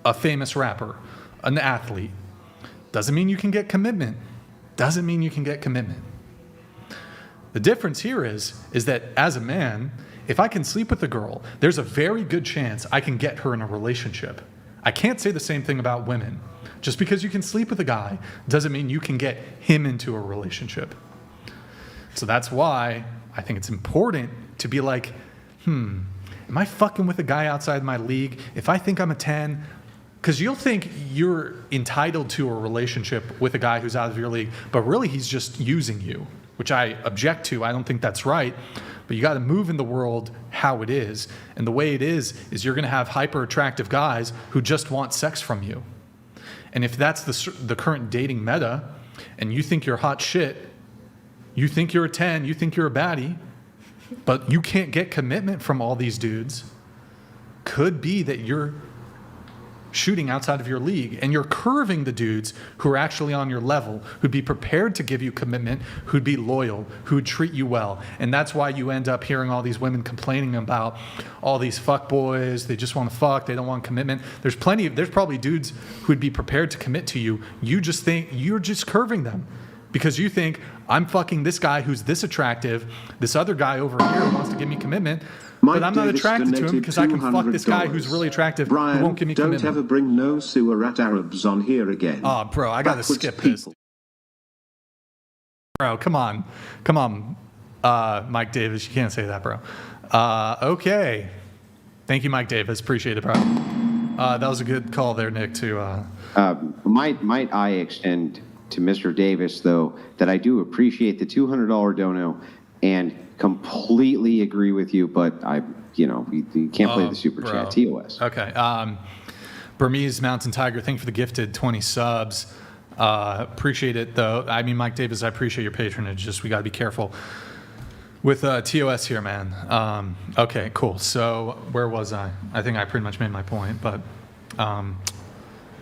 a famous rapper, an athlete. Doesn't mean you can get commitment. Doesn't mean you can get commitment. The difference here is that as a man, if I can sleep with a girl, there's a very good chance I can get her in a relationship. I can't say the same thing about women. Just because you can sleep with a guy doesn't mean you can get him into a relationship. So that's why I think it's important to be like, am I fucking with a guy outside my league? If I think I'm a 10, because you'll think you're entitled to a relationship with a guy who's out of your league, but really he's just using you, which I object to. I don't think that's right. But you got to move in the world how it is. And the way it is you're going to have hyper attractive guys who just want sex from you. And if that's the current dating meta, and you think you're hot shit, you think you're a 10, you think you're a baddie, but you can't get commitment from all these dudes, could be that you're shooting outside of your league and you're curving the dudes who are actually on your level, who'd be prepared to give you commitment, who'd be loyal, who'd treat you well. And that's why you end up hearing all these women complaining about all these fuck boys. They just want to fuck. They don't want commitment. There's probably dudes who'd be prepared to commit to you. You just think you're just curving them because you think I'm fucking this guy who's this attractive. This other guy over here wants to give me commitment. But I'm not attracted to him because I can fuck this guy who's really attractive who won't give me commitment. Don't ever bring no sewer rat Arabs on here again. Oh, bro, I gotta skip this. Bro, come on. Mike Davis, you can't say that, bro. Okay. Thank you, Mike Davis. Appreciate it, bro. That was a good call there, Nick, too. Might I extend to Mr. Davis, though, that I do appreciate the $200 dono and completely agree with you, but you can't play the super chat. TOS. Okay. Burmese Mountain Tiger, thank you for the gifted 20 subs. Appreciate it, though. I mean, Mike Davis, I appreciate your patronage. Just we got to be careful with TOS here, man. Okay, cool. So where was I? I think I pretty much made my point, but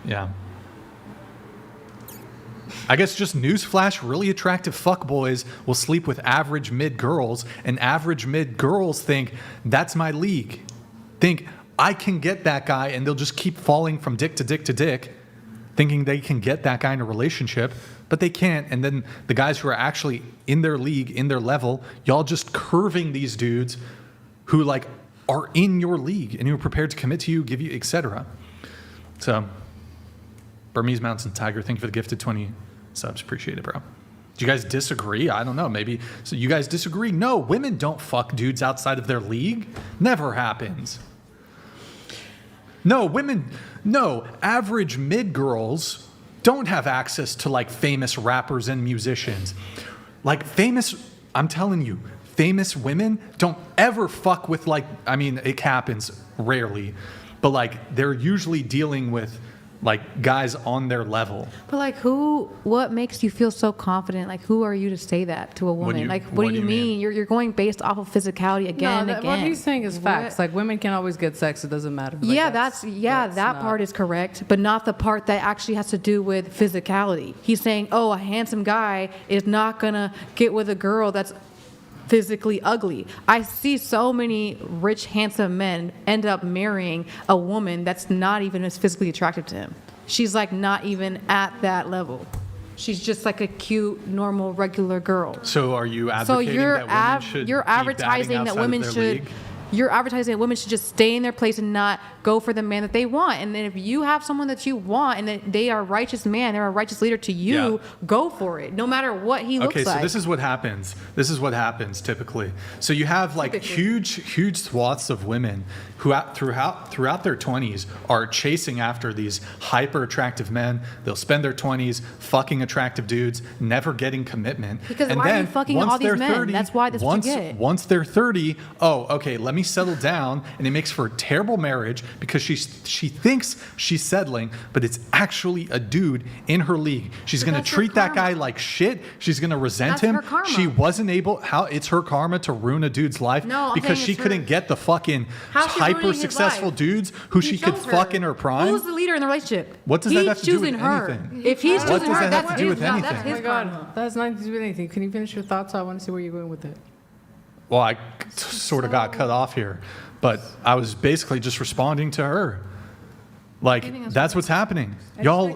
yeah. I guess just newsflash, really attractive fuckboys will sleep with average mid girls, and average mid girls think, that's my league. Think, I can get that guy, and they'll just keep falling from dick to dick to dick, thinking they can get that guy in a relationship, but they can't. And then the guys who are actually in their league, in their level, y'all just curving these dudes who like are in your league and who are prepared to commit to you, give you, etc. So, Burmese Mountain Tiger, thank you for the gifted 20 Subs, appreciate it, bro. Do you guys disagree? I don't know. Maybe. So you guys disagree? No, women don't fuck dudes outside of their league. Never happens. No, average mid girls don't have access to like famous rappers and musicians. Like I'm telling you, famous women don't ever fuck with like, I mean, it happens rarely, but like they're usually dealing with like guys on their level. But like what makes you feel so confident? Like who are you to say that to a woman? What do you mean? You're going based off of physicality again and again. What he's saying is facts. Like women can always get sex, it doesn't matter. Like, that part is correct, but not the part that actually has to do with physicality. He's saying, oh, a handsome guy is not gonna get with a girl that's physically ugly. I see so many rich, handsome men end up marrying a woman that's not even as physically attractive to him. She's like not even at that level. She's just like a cute, normal, regular girl. So are you advocating that women should you're advertising that women should league? You're advertising that women should just stay in their place and not go for the man that they want. And then if you have someone that you want and that they are a righteous man, they're a righteous leader to you, go for it, no matter what he looks like. Okay, so this is what happens. This is what happens typically. So you have like huge swaths of women who throughout their 20s are chasing after these hyper attractive men. They'll spend their 20s fucking attractive dudes, never getting commitment. Because and why then are you fucking all these men? 30, That's why what you get. Once they're 30, okay, let me settle down, and it makes for a terrible marriage because she thinks she's settling, but it's actually a dude in her league. She's going to treat that guy like shit. She's going to resent him. Her karma. She wasn't able. It's her karma to ruin a dude's life because she couldn't get the fucking hyper successful dudes who she could fuck in her prime. Who's the leader in the relationship? What does that have to do with her. anything? If he's what choosing does her, that have to do with anything? That's his karma. That has nothing to do with anything. Can you finish your thoughts? I want to see where you're going with it. Well, I sort of got cut off here, but I was basically just responding to her. Like, that's what's happening. Y'all,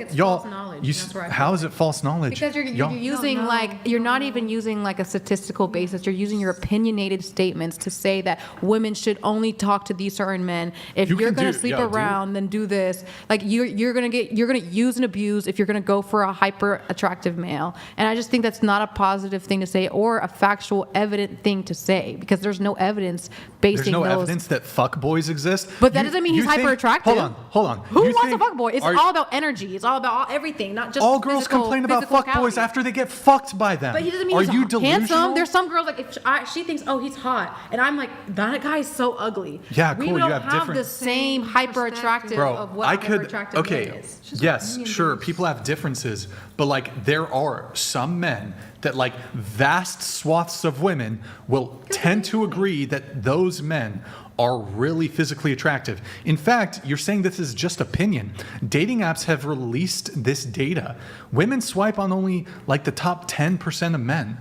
how is it false knowledge? Because you're using you're not even using like a statistical basis. You're using your opinionated statements to say that women should only talk to these certain men. If you're going to sleep around, then do this. Like you're going to use and abuse if you're going to go for a hyper attractive male. And I just think that's not a positive thing to say or a factual evident thing to say because there's no evidence basing those. There's no evidence that fuck boys exist. But that doesn't mean he's hyper attractive. Hold on. Who wants a fuck boy? It's all about energy. It's all about everything, not just all girls complain about fuck boys after they get fucked by them. But he doesn't mean Are he's you delusional? handsome. There's some girls like if she thinks, oh, he's hot, and I'm like, that guy's so ugly. Yeah, cool. We don't you have have the same hyper attractive of what hyper attractive man is. Yes, sure. People have differences, but like there are some men that like vast swaths of women will tend to agree that those men are really physically attractive. In fact, you're saying this is just opinion. Dating apps have released this data. Women swipe on only like the top 10% of men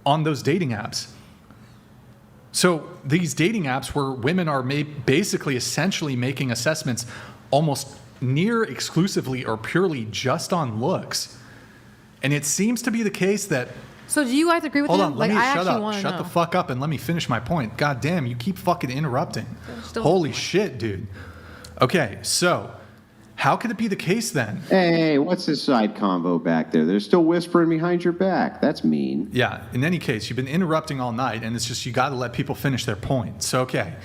on those dating apps. So these dating apps where women are basically essentially making assessments almost near exclusively or purely just on looks. And it seems to be the case that so do you guys agree with him? Hold on, let me shut up. Shut the fuck up and let me finish my point. God damn, you keep fucking interrupting. Holy shit, dude. Okay, so how could it be the case then? Hey, what's this side convo back there? They're still whispering behind your back. That's mean. Yeah, in any case, you've been interrupting all night, and it's just you got to let people finish their point. So, okay.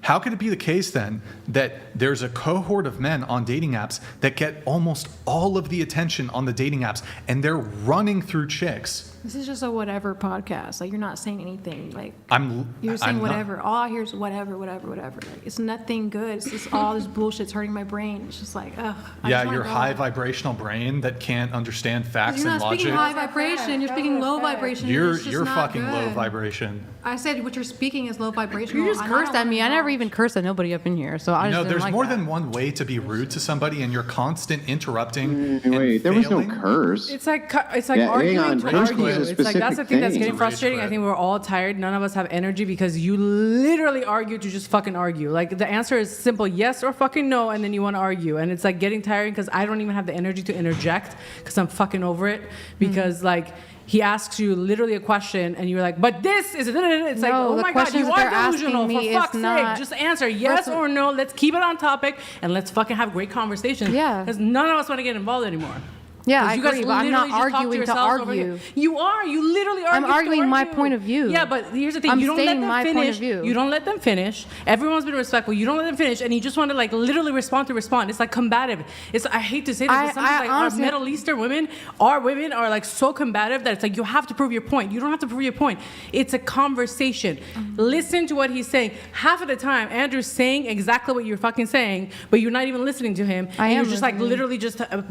How could it be the case then that there's a cohort of men on dating apps that get almost all of the attention on the dating apps and they're running through chicks? This is just a whatever podcast. Like you're not saying anything. Like you're saying I'm whatever. All I hear is whatever. Like it's nothing good. It's just all this bullshit's hurting my brain. It's just like ugh. Yeah, your high vibrational brain that can't understand facts and logic. You're not speaking high vibration. You're speaking low vibration. You're fucking low vibration. I said what you're speaking is low vibration. You just cursed at me. I never even cursed at nobody up in here. So I just there's like more that. than one way to be rude to somebody, and you're constant interrupting. Wait, there was no curse. It's like arguing to argue. It's like that's the thing that's getting frustrating. I think we're all tired. None of us have energy because you literally argue to just fucking argue. Like the answer is simple, yes or fucking no, and then you want to argue, and it's like getting tiring because I don't even have the energy to interject because I'm fucking over it. Because like he asks you literally a question and you're like, but this is it's like, oh my god, you are delusional, for fuck's sake. Just answer yes or no. Let's keep it on topic and let's fucking have great conversations. Yeah, because none of us want to get involved anymore. Yeah, 'Cause I you guys agree, but I'm not literally just talk arguing to yourselves over argue. here. You are. You literally are. I'm arguing my point of view. Yeah, but here's the thing. I'm You don't let stating them my point of finish. view. You don't let them finish. Everyone's been respectful. You don't let them finish, and you just want to like literally respond to respond. It's like combative. I hate to say this, but sometimes like honestly- our Middle Eastern women are like so combative that it's like you have to prove your point. You don't have to prove your point. It's a conversation. Listen to what he's saying. Half of the time, Andrew's saying exactly what you're fucking saying, but you're not even listening to him. I and am you're just like listening. literally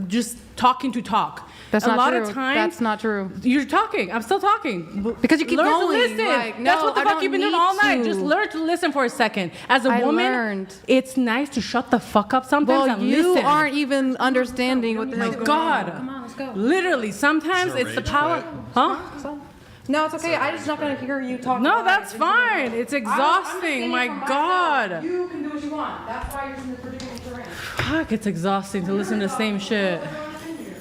just talking to talk. That's a not lot true. of times That's not true. You're talking. I'm still talking. Because you keep learn going, to listen. like, That's no, what the I fuck don't you've been doing need all night. to. Just learn to listen for a second. As a I woman, learned. it's nice to shut the fuck up sometimes Well, and you listen. aren't even understanding what the My hell's going God. on. Come on, let's go. Literally, sometimes Is there it's the rage power. quit? Huh? No, it's okay. I'm just not going to hear you talk. No, that's fine. It's exhausting. My God. You can do what you want. That's why you're in the predicament you're in. Fuck, it's exhausting to listen to the same shit.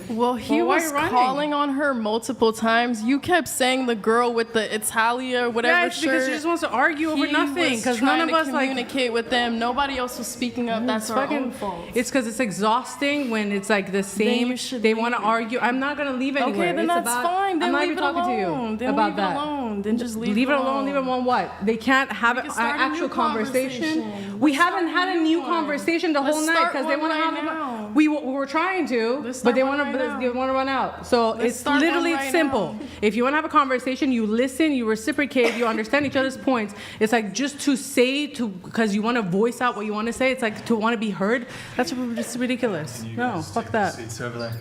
Well, he Well, why was are you running? calling on her multiple times. You kept saying the girl with the Italia, whatever Yeah, it's because shirt. she just wants to argue over He nothing. was Because none trying of to us like. communicate with them. Nobody else was speaking up. That's our own fault. It's because it's exhausting when it's like the same. you should They want to argue. I'm not gonna leave anywhere. Okay, then It's that's about, fine. Then I'm not leave even it talking to alone. you Then about leave that. it alone. Then just leave it alone. Leave it alone. What? They can't have an can start a actual new conversation. conversation. We Let's haven't start had a a new new one. conversation the Let's whole night start because they one want to right have. now. We were trying to, Let's but start they one want right to. They want to run out. So Let's it's start one literally right simple. now. If you want to have a conversation, you listen, you reciprocate, you understand each other's points. It's like just to say because you want to voice out what you want to say. It's like to want to be heard. That's just ridiculous. No, fuck that. Seats over there.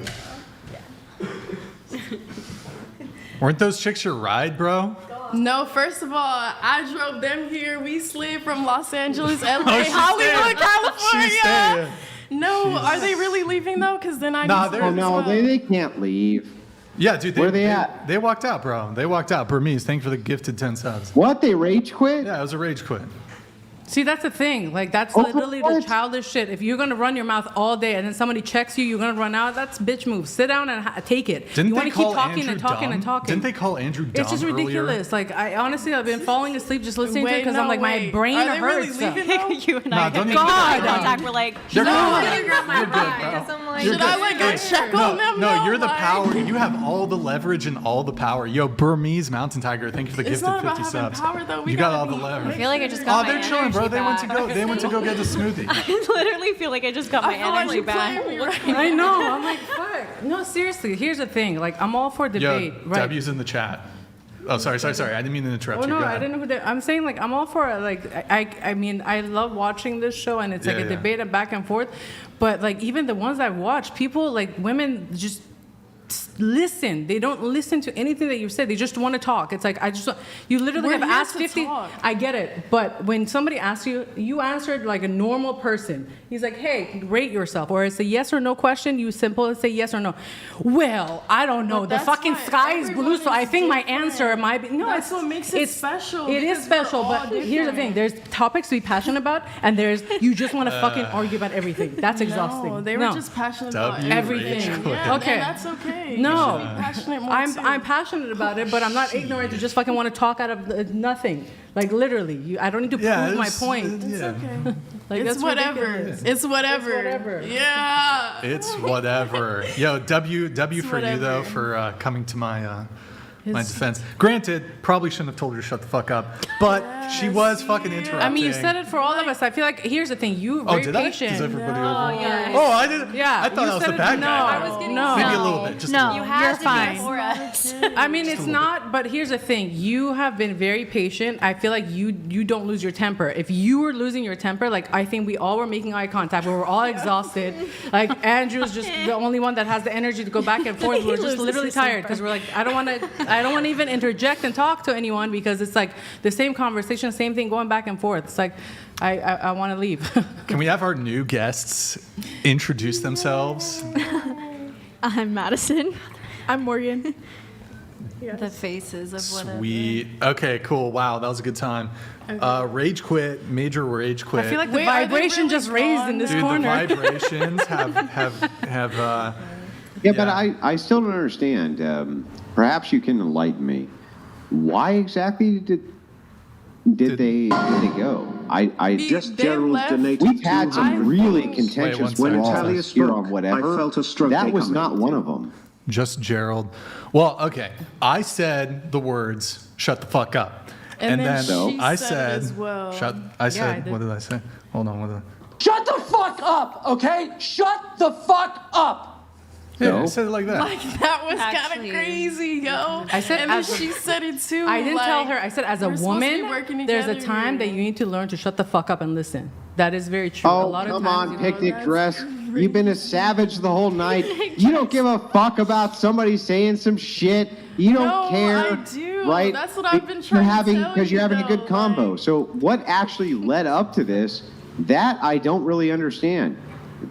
Weren't those chicks your ride, bro? No, first of all, I drove them here. We slid from Los Angeles, LA, Oh, she's Hollywood, staying. She's California. staying. No, are they really leaving though? Because then I Nah, just they're- Oh, no, they can't leave. Yeah, dude. Where they at? They walked out, bro. They walked out. Burmese, thank you for the gifted 10 subs. What? They rage quit? Yeah, it was a rage quit. See, that's the thing. Like, that's Over literally the what? childish shit. If you're gonna run your mouth all day and then somebody checks you, you're gonna run out. That's bitch move. Sit down and take it. Didn't you they want to call keep talking Andrew and talking dumb? and talking. Didn't they call Andrew dumb It's just earlier? ridiculous. Like, I honestly, I've been falling asleep just listening to it Wait, because no, I'm like, my wait. brain Are they really hurts. leaving though? You and Nah, I don't make even- eye God. contact. We're like, You're good. grab my You're good, eye, bro. 'cause I'm like- You're Should good. I like go Hey, check on them? No, you're the Like- power. You have all the leverage and all the power. Yo, Burmese Mountain Tiger, thank you for the It's gifted not about 50 having subs. power, though. We You got gotta all the be- leverage. I feel like I just Oh, got my they're chilling, bro. energy They went to back. go. They went to go get a smoothie. I literally feel like I just got my I feel like energy you're back. playing me right I know. I'm like, fuck. No, seriously. Here's the thing. Like, I'm all for Yo, debate. Right. W's in the chat. Oh, sorry. I didn't mean to interrupt Oh you. no, Go I ahead. didn't know who that. I'm saying like I'm all for it. Like I mean I love watching this show and it's like Yeah, a yeah. debate and back and forth, but like even the ones I've watched, people like women just listen. They don't listen to anything that you said. They just want to talk. It's like you literally We're have here asked to 50. talk. I get it, but when somebody asks you, you answered like a normal person. He's like, hey, rate yourself, or it's a yes or no question. You simple and say yes or no. Well, I don't know. But The that's fucking why sky is blue, so I everybody's think my different. answer might be no. That's it's what makes it it's special, It is because we're special, all but here's the thing: different. there's topics to be passionate about, and there's you just want to fucking argue about everything. That's exhausting. No, they were just passionate about W everything. rage quit. Yeah, Okay. and that's okay. No. You should be passionate more too. I'm passionate about it, but I'm not ignorant to just fucking want to talk out of nothing. Like literally, I don't need to Yeah, prove my it's- point. It's Yeah. okay. Like, It's that's whatever. ridiculous. It's whatever. It's whatever. Yeah. It's whatever. Yo, W for you though whatever. for coming to my defense. Granted, probably shouldn't have told her to shut the fuck up, but she was fucking interrupting. I mean, you said it for all of us. I feel like here's the thing: you Oh, very did I? patient. Does everybody over? yeah. Oh, I didn't. Yeah, I thought you I was said the it- bad no, guy. I was getting no. Maybe a little bit. Just a No, little. you're fine. For us. I mean, it's not, but here's the thing. You have been very patient. I feel like you don't lose your temper. If you were losing your temper, like I think we all were making eye contact. We were all exhausted. Like Andrew's just the only one that has the energy to go back and forth. He We're just loses literally his tired temper. because we're like, I don't want to even interject and talk to anyone because it's like the same conversation, same thing going back and forth. It's like, I want to leave. Can we have our new guests introduce themselves? I'm Madison. I'm Morgan. The faces of whatever. Sweet. Okay, cool. Wow, that was a good time. Rage quit, major rage quit. I feel like the Wait, are they vibration really just raised in this Dude, corner. the vibrations have Yeah, but I still don't understand. Perhaps you can enlighten me. Why exactly did they go? I Just They Gerald left. donated we've had some really Wait, contentious one When second. Italia brawls here spoke, on whatever. I felt a stroke That was coming. not one of them. Just Gerald. Well, okay. I said the words, shut the fuck up. And then she I said it as well. What did I say? Hold on. What did I? Shut the fuck up, okay? Shut the fuck up. Yeah, I said it like that. Like, that was kind of crazy, yo. I said and then as a- she said it too. I didn't like, tell her. I said, as a we're supposed to be woman, working there's a together time here. that you need to learn to shut the fuck up and listen. That is very true. Oh, a lot come of times, on, picnic dress. You've been a savage the whole night. You don't give a fuck about somebody saying some shit. You don't No, care, I do. right? That's what I've been You're trying to tell because you're you, having a good though, combo. So what actually led up to this? That I don't really understand.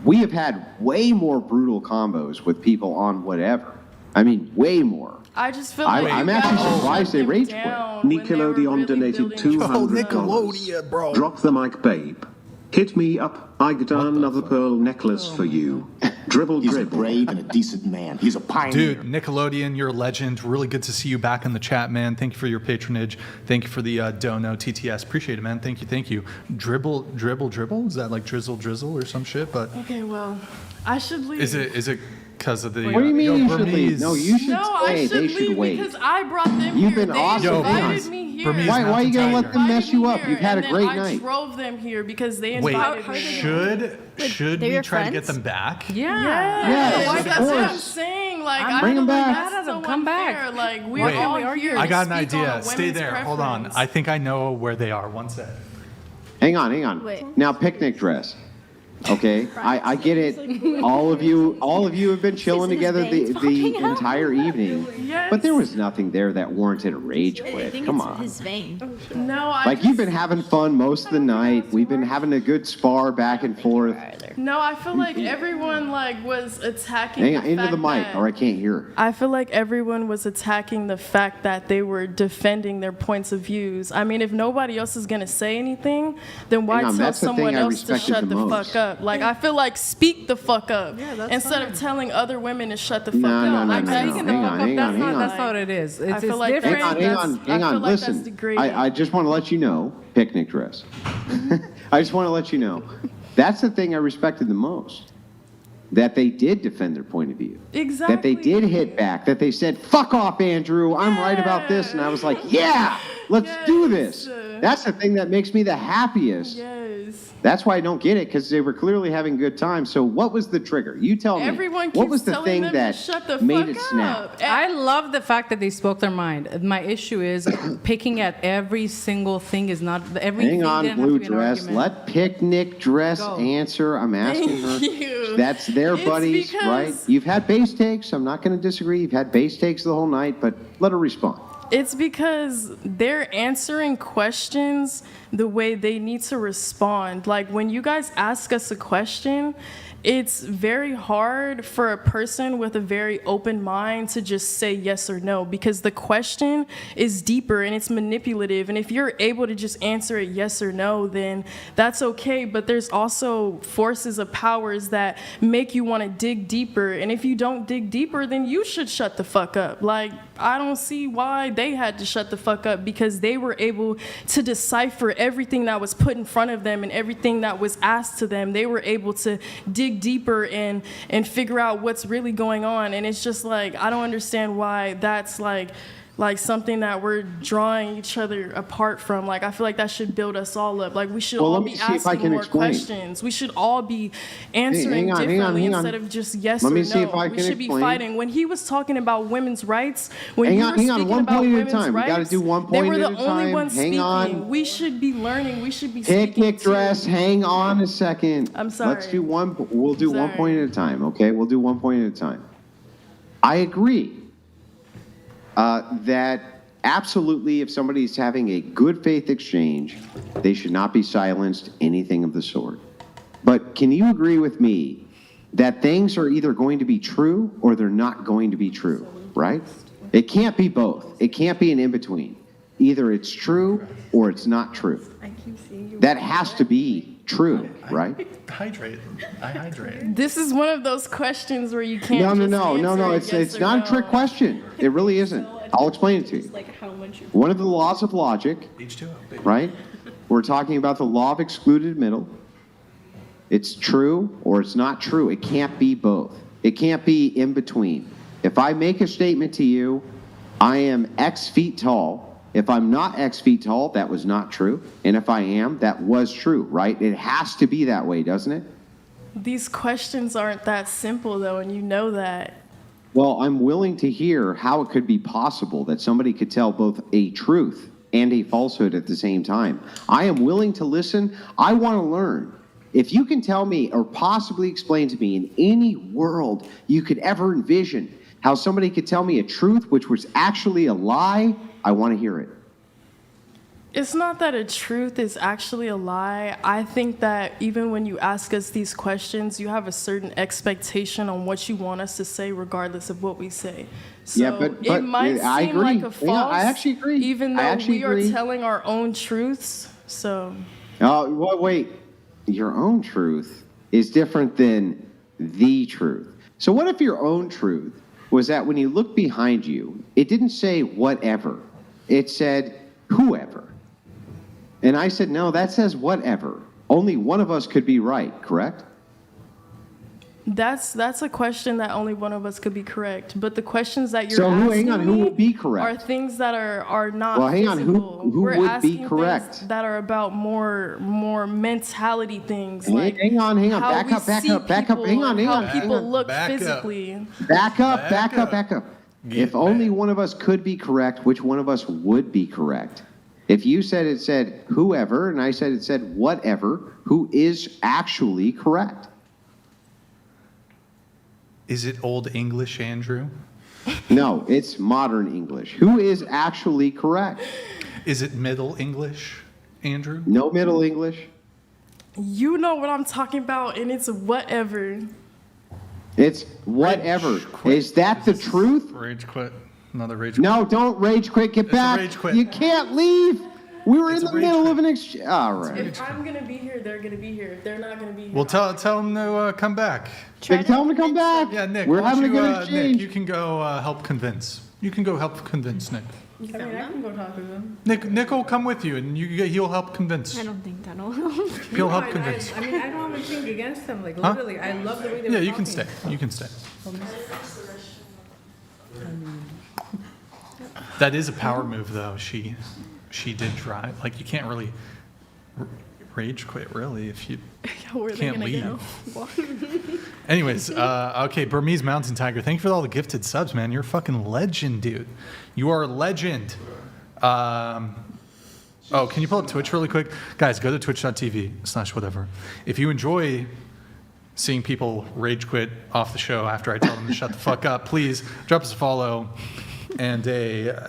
We have had way more brutal combos with people on whatever. I mean, way more. I just feel like I'm you actually guys surprised they shut them rage down quit. when they were Nickelodeon really donated building $200. Nickelodeon, bro. Drop the mic, babe. Hit me up. I got another pearl necklace for you. Dribble, He's a dribble. brave and a decent man. He's a pioneer. Dude, Nickelodeon, you're a legend. Really good to see you back in the chat, man. Thank you for your patronage. Thank you for the dono, TTS. Appreciate it, man. Thank you. Dribble. Is that like drizzle or some shit? But Okay, well, I should leave. is it because of the? What do you mean you should Burmese? leave? No, you should No, stay. I They should should leave wait. because I brought them You've here. been They awesome. invited me here. Burmese Why are you gonna let them mess you up? Here, You've had a and great then I night. drove them here because they Wait, invited me. should they're we your try to get friends? them back? Yes, Yes, of that's what I'm course. saying. Like, I'm I bring feel them like back. that's so Come back. unfair. Like, we're Wait, all here. I to got an speak on a idea. Stay women's there. Hold on. preference. I think I know where they are. One sec. Hang on. Wait. Now, picnic dress. Okay, I get it. All of you have been chilling together the entire evening, but there was nothing there that warranted a rage quit. Come on. vein. No, Like, you've been having fun most of the night. We've been having a good spar back and forth. No, I feel like everyone was attacking. Hang on, the into the fact mic, that- or I can't hear. I feel like everyone was attacking the fact that they were defending their points of views. I mean, if nobody else is gonna say anything, then why Hang on, tell that's the thing someone I else to respected shut the the most. fuck up? Like, I feel like speak the fuck up instead of telling other women to shut the fuck up. No. Like, Hang speaking on, hang on. That's not what it is. I It's feel like different. Hang on. Listen, I just want to let you know, picnic dress. I just want to let you know, that's the thing I respected the most. That they did defend their point of view. Exactly. That they did hit back. That they said, "Fuck off, Andrew. I'm right about this." And I was like, "Yeah, let's do this." That's the thing that makes me the happiest. Yes. That's why I don't get it, because they were clearly having a good time. So what was the trigger? You tell me. Everyone what keeps was the telling thing them to that shut the made fuck it snap? up. I love the fact that they spoke their mind. My issue is picking at every single thing is not everything. Hang on, didn't have blue to be an dress. argument. Let picnic dress Go. answer. I'm asking her. Thank you. That's their It's buddies, because- right? You've had base takes. I'm not going to disagree. You've had base takes the whole night, but let her respond. It's because they're answering questions the way they need to respond. Like, when you guys ask us a question, it's very hard for a person with a very open mind to just say yes or no, because the question is deeper and it's manipulative. And if you're able to just answer it yes or no, then that's okay. But there's also forces of powers that make you want to dig deeper. And if you don't dig deeper, then you should shut the fuck up. Like, I don't see why they had to shut the fuck up, because they were able to decipher everything that was put in front of them and everything that was asked to them. They were able to dig deeper and figure out what's really going on. And it's just like, I don't understand why that's like something that we're drawing each other apart from. Like, I feel like that should build us all up. Like, we should Well, all let me be see if I asking can more explain. questions. We should all be answering hang on, differently hang on. instead of just yes Let or me no. see if I We can should be explain. fighting. When he was talking about women's rights, when Hang you on, were hang on. speaking One about point at a women's time. We gotta rights, do one they point were at the a only time. ones Hang speaking. on. We should be learning. We should be speaking Picnic too. dress, hang on a second. I'm sorry. Let's do one. We'll do one Sorry. point at a time, okay? We'll do one point at a time. I agree that absolutely, if somebody's having a good faith exchange, they should not be silenced, anything of the sort. But can you agree with me that things are either going to be true or they're not going to be true, right? It can't be both. It can't be an in-between. Either it's true or it's not true. That has to be true, right? I hydrate. This is one of those questions where you can't No. just answer It's yes or not no. a trick question. It really isn't. I'll explain it to you. One of the laws of logic, right? We're talking about the law of excluded middle. It's true or it's not true. It can't be both. It can't be in between. If I make a statement to you, I am X feet tall. If I'm not X feet tall, that was not true. And if I am, that was true, right? It has to be that way, doesn't it? These questions aren't that simple, though, and you know that. Well, I'm willing to hear how it could be possible that somebody could tell both a truth and a falsehood at the same time. I am willing to listen. I want to learn. If you can tell me or possibly explain to me in any world you could ever envision how somebody could tell me a truth which was actually a lie, I want to hear it. It's not that a truth is actually a lie. I think that even when you ask us these questions, you have a certain expectation on what you want us to say, regardless of what we say. So Yeah, but it might I seem agree. like a Yeah, false, I actually agree. even I though actually we agree. are telling our own truths. So Well, wait. Your own truth is different than the truth. So what if your own truth was that when you look behind you, it didn't say whatever. It said whoever. And I said, no, that says whatever. Only one of us could be right, correct? that's a question that only one of us could be correct. But the questions that you're So asking hang on, who me would be correct? are things that are not Well, hang on, physical. who We're would be asking correct? things that are about more mentality things. Like Hang on. how Back we up, back see up, back up. people Hang on, and hang how on. people look Back up. physically. Back up. If only one of us could be correct, which one of us would be correct? If you said it said whoever, and I said it said whatever, who is actually correct? Is it Old English, Andrew? No, it's modern English. Who is actually correct? Is it Middle English, Andrew? No Middle English. You know what I'm talking about, and it's whatever. It's whatever. Is that the truth? Rage quit. Another rage quit. No, don't rage quit. Get It's a back. rage quit. You can't leave. We were It's in a the rage middle quit. of an exchange. All right. If I'm gonna be here, they're gonna be here. If they're not gonna be here, Well, tell them to come back. Tell them to come back. Yeah, Nick. We're why don't having a you, good exchange. Nick, you can go help convince. You can go help convince Nick. I can go talk to them. Nick will come with you, and he'll help convince. I don't think that'll help. He'll help convince. I mean, I don't have anything against them. Like, Huh? literally, I love the way they Yeah, were you can talking. stay. You can stay. That is a power move, though. She did try. Like, you can't really rage quit, really, if you Where are they can't gonna leave. go? Anyways, okay, Burmese Mountain Tiger, thank you for all the gifted subs, man. You're a fucking legend, dude. You are a legend. Oh, can you pull up Twitch really quick? Guys, go to twitch.tv/whatever. If you enjoy seeing people rage quit off the show after I tell them to shut the fuck up, please drop us a follow and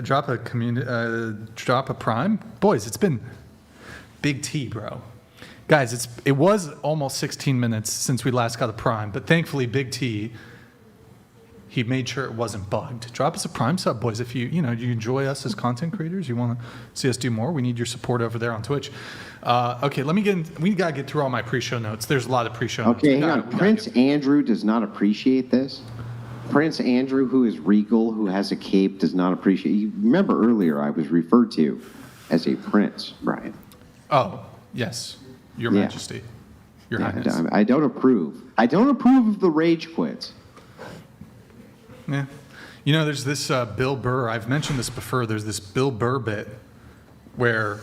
drop a prime. Boys, it's been Big T, bro. Guys, it was almost 16 minutes since we last got a prime, but thankfully Big T, he made sure it wasn't bugged. Drop us a prime sub, boys. If you enjoy us as content creators, you want to see us do more, we need your support over there on Twitch. Okay, we got to get through all my pre-show notes. There's a lot of pre-show notes. Okay, hang on. Prince Andrew does not appreciate this. Prince Andrew, who is regal, who has a cape, does not appreciate. You remember earlier I was referred to as a prince, Brian. Oh, yes. Your Majesty. Your Highness. I don't approve. I don't approve of the rage quits. Yeah. You know, there's this Bill Burr. I've mentioned this before. There's this Bill Burr bit where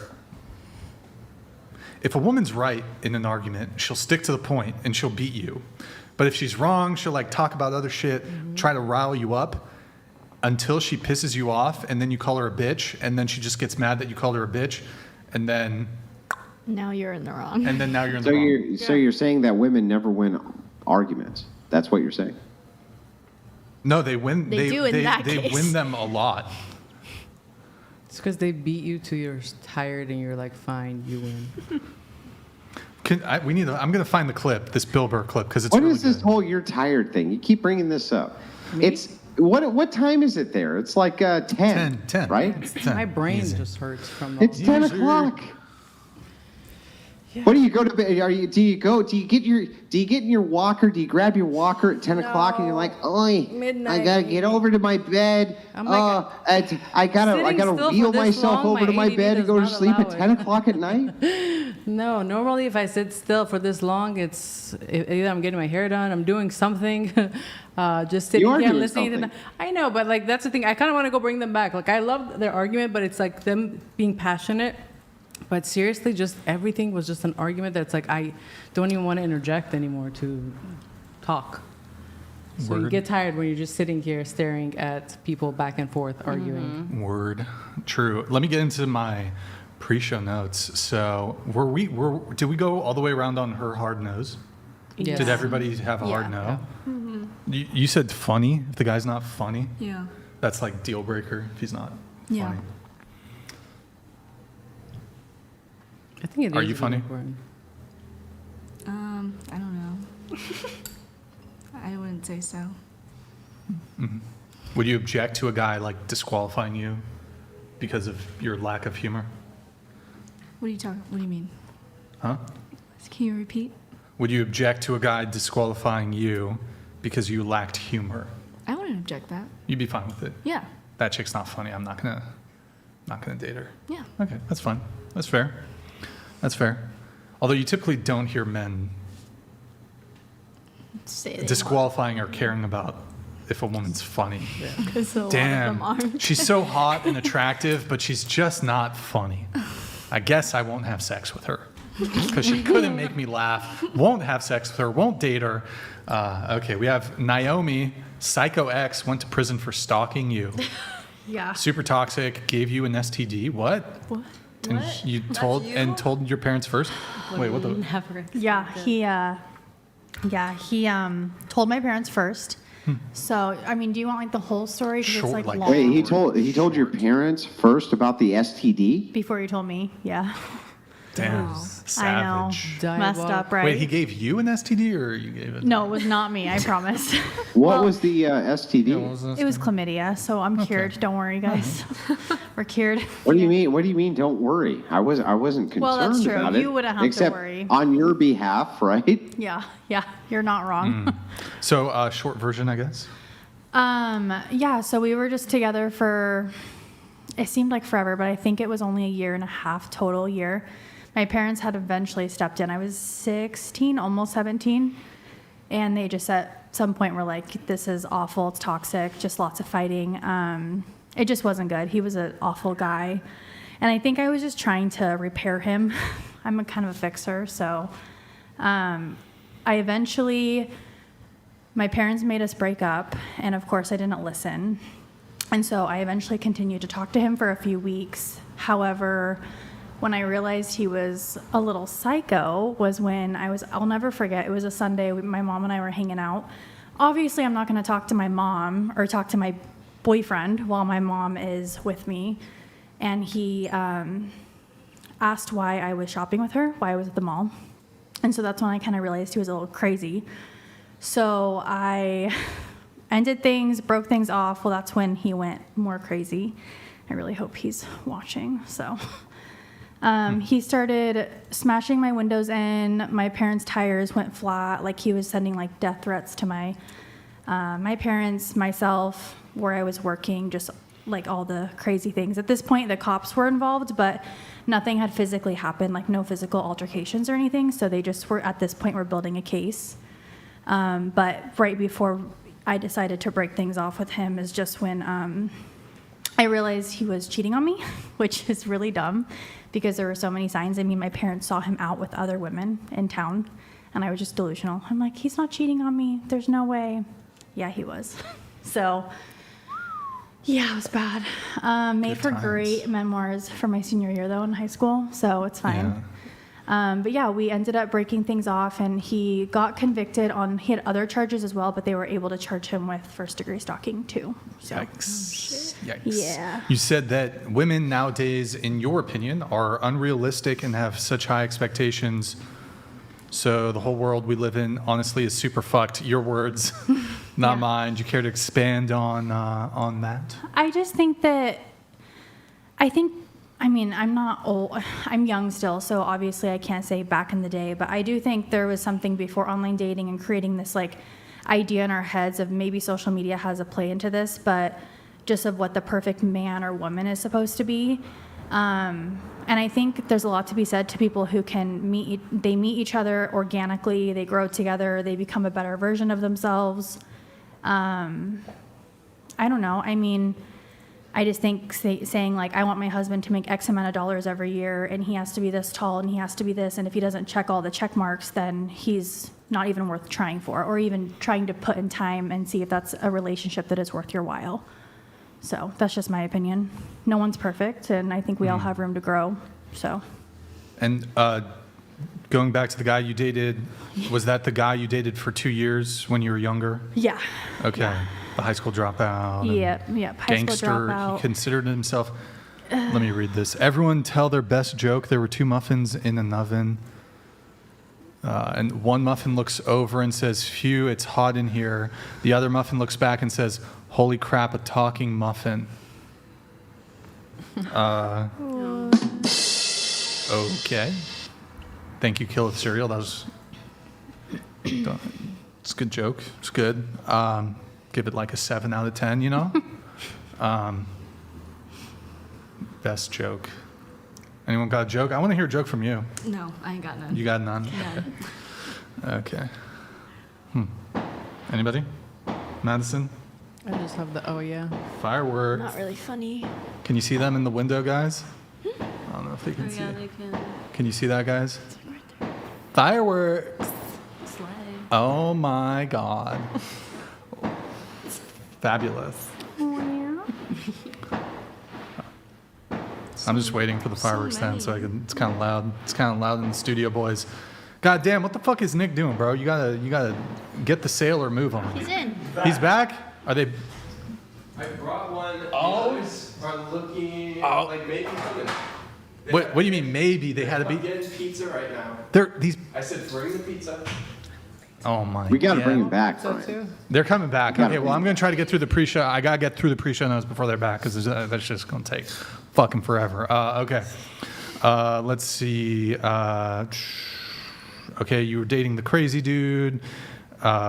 if a woman's right in an argument, she'll stick to the point and she'll beat you. But if she's wrong, she'll like talk about other shit, try to rile you up until she pisses you off, and then you call her a bitch, and then she just gets mad that you called her a bitch, and then Now you're in the wrong. and then now you're in the wrong. So you're saying that women never win arguments? That's what you're saying? No, they win. They do in that they case. win them a lot. It's because they beat you till you're tired and you're like, fine, you win. I'm gonna find the clip, this Bill Burr clip, because it's What really is this whole "you're tired" thing? You keep bringing this up. It's what time is it there? It's like 10, right? My brain just hurts from It's 10 o'clock. What do you go to bed? Do you get in your walker? Do you grab your walker at 10 o'clock and you're like, oi, Midnight. I gotta get over to my bed. I'm like, I gotta wheel myself over to my bed and go to sleep at 10 o'clock at night. No, normally if I sit still for this long, it's either I'm getting my hair done, I'm doing something, just sitting here listening to them. I know, but like that's the thing. I kind of want to go bring them back. Like I love their argument, but it's like them being passionate. But seriously, just everything was just an argument that's like I don't even want to interject anymore to talk. So you get tired when you're just sitting here staring at people back and forth arguing. Word. True. Let me get into my pre-show notes. So did we go all the way around on her hard nose? Yes. Did everybody have a hard no? Mm-hmm. You said funny. If the guy's not funny, Yeah. that's like deal breaker if he's not Yeah. funny. I think it Are is you funny? important. I don't know. I wouldn't say so. Mm-hmm. Would you object to a guy like disqualifying you because of your lack of humor? What do you mean? Huh? Can you repeat? Would you object to a guy disqualifying you because you lacked humor? I wouldn't object that. You'd be fine with it. Yeah. That chick's not funny. I'm not gonna date her. Yeah. Okay, that's fine. That's fair. That's fair. Although you typically don't hear men disqualifying or caring about if a woman's funny. Because a Damn, lot of them aren't. she's so hot and attractive, but she's just not funny. I guess I won't have sex with her because she couldn't make me laugh. Won't have sex with her. Won't date her. Okay, we have Naomi, Psycho X, went to prison for stalking you. Yeah. Super toxic, gave you an STD. What? What? And What? you That's told you? and told your parents first? Wait, what the? Never. He told my parents first. So, I mean, do you want like the whole story? 'Cause it's like long. Wait, he told your parents first about the STD? Before you told me, yeah. Damn, savage. I know. Messed up, right? Wait, he gave you an STD or you gave it? No, it was not me, I promise. What was the STD? It was chlamydia, so I'm cured. Don't worry, guys. We're cured. What do you mean? What do you mean? Don't worry. I wasn't concerned Well, that's true. about it. You wouldn't have to except worry. on your behalf, right? Yeah, you're not wrong. So, short version, I guess. Yeah, so we were just together for, it seemed like forever, but I think it was only a year and a half, total year. My parents had eventually stepped in. I was 16, almost 17, and they just at some point were like, this is awful, it's toxic, just lots of fighting. It just wasn't good. He was an awful guy, and I think I was just trying to repair him. I'm a kind of a fixer, so my parents made us break up, and of course I didn't listen. And so I eventually continued to talk to him for a few weeks. However, when I realized he was a little psycho was when I'll never forget, it was a Sunday, my mom and I were hanging out. Obviously, I'm not gonna talk to my mom or talk to my boyfriend while my mom is with me. And he asked why I was shopping with her, why I was at the mall. And so that's when I kind of realized he was a little crazy. So I ended things, broke things off. Well, that's when he went more crazy. I really hope he's watching, so. He started smashing my windows in. My parents' tires went flat. Like he was sending like death threats to my parents, myself, where I was working, just like all the crazy things. At this point, the cops were involved, but nothing had physically happened, like no physical altercations or anything. So they just were, at this point, we're building a case. But right before I decided to break things off with him is just when I realized he was cheating on me, which is really dumb because there were so many signs. I mean, my parents saw him out with other women in town, and I was just delusional. I'm like, he's not cheating on me. There's no way. Yeah, he was. So, yeah, it was bad. Made for great memoirs for my senior year, though, in high school, so it's fine. But yeah, we ended up breaking things off, and he got convicted on, he had other charges as well, but they were able to charge him with first-degree stalking, too. So. Yikes. Yikes. Yeah. You said that women nowadays, in your opinion, are unrealistic and have such high expectations. So the whole world we live in, honestly, is super fucked. Your words, not mine. Do you care to expand on that? I just think that, I mean, I'm not old. I'm young still, so obviously I can't say back in the day, but I do think there was something before online dating and creating this like idea in our heads of maybe social media has a play into this, but just of what the perfect man or woman is supposed to be. And I think there's a lot to be said to people who can meet each other organically, they grow together, they become a better version of themselves. I don't know. I mean, I just think saying like, I want my husband to make X amount of dollars every year and he has to be this tall and he has to be this, and if he doesn't check all the check marks, then he's not even worth trying for, or even trying to put in time and see if that's a relationship that is worth your while. So that's just my opinion. No one's perfect, and I think we all have room to grow. So. And going back to the guy you dated, was that the guy you dated for 2 years when you were younger? Yeah. Okay. Yeah. The high school dropout. Yeah. High gangster. school dropout. He considered himself. Let me read this. Everyone tell their best joke. There were 2 muffins in an oven. And one muffin looks over and says, "Phew, it's hot in here." The other muffin looks back and says, "Holy crap, a talking muffin." Okay. Thank you, Kill with Cereal. That was... It's a good joke. It's good. Give it like a 7 out of 10, you know? Best joke. Anyone got a joke? I want to hear a joke from you. No, I ain't got none. You got none? None. Okay. Anybody? Madison? I just have the, oh yeah. Fireworks. Not really funny. Can you see them in the window, guys? I don't know if they can see. Yeah, they can. Can you see that, guys? Fireworks. Slay. Oh my God. Fabulous. I'm just waiting for the fireworks then, so I can. It's kind of loud. It's kind of loud in the studio, boys. God damn, what the fuck is Nick doing, bro? You gotta get the sale or move on. He's in. He's back? Are they? I brought one. Oh. Are looking like maybe coming. What do you mean maybe? They had to be. I'm getting pizza right now. I said bring the pizza. Oh my. We got to God. bring them back, Brian. They're coming back. Okay, well, I'm going to try to get through the pre-show. I got to get through the pre-show notes before they're back because that's just going to take fucking forever. Okay. Let's see. Okay, you were dating the crazy dude.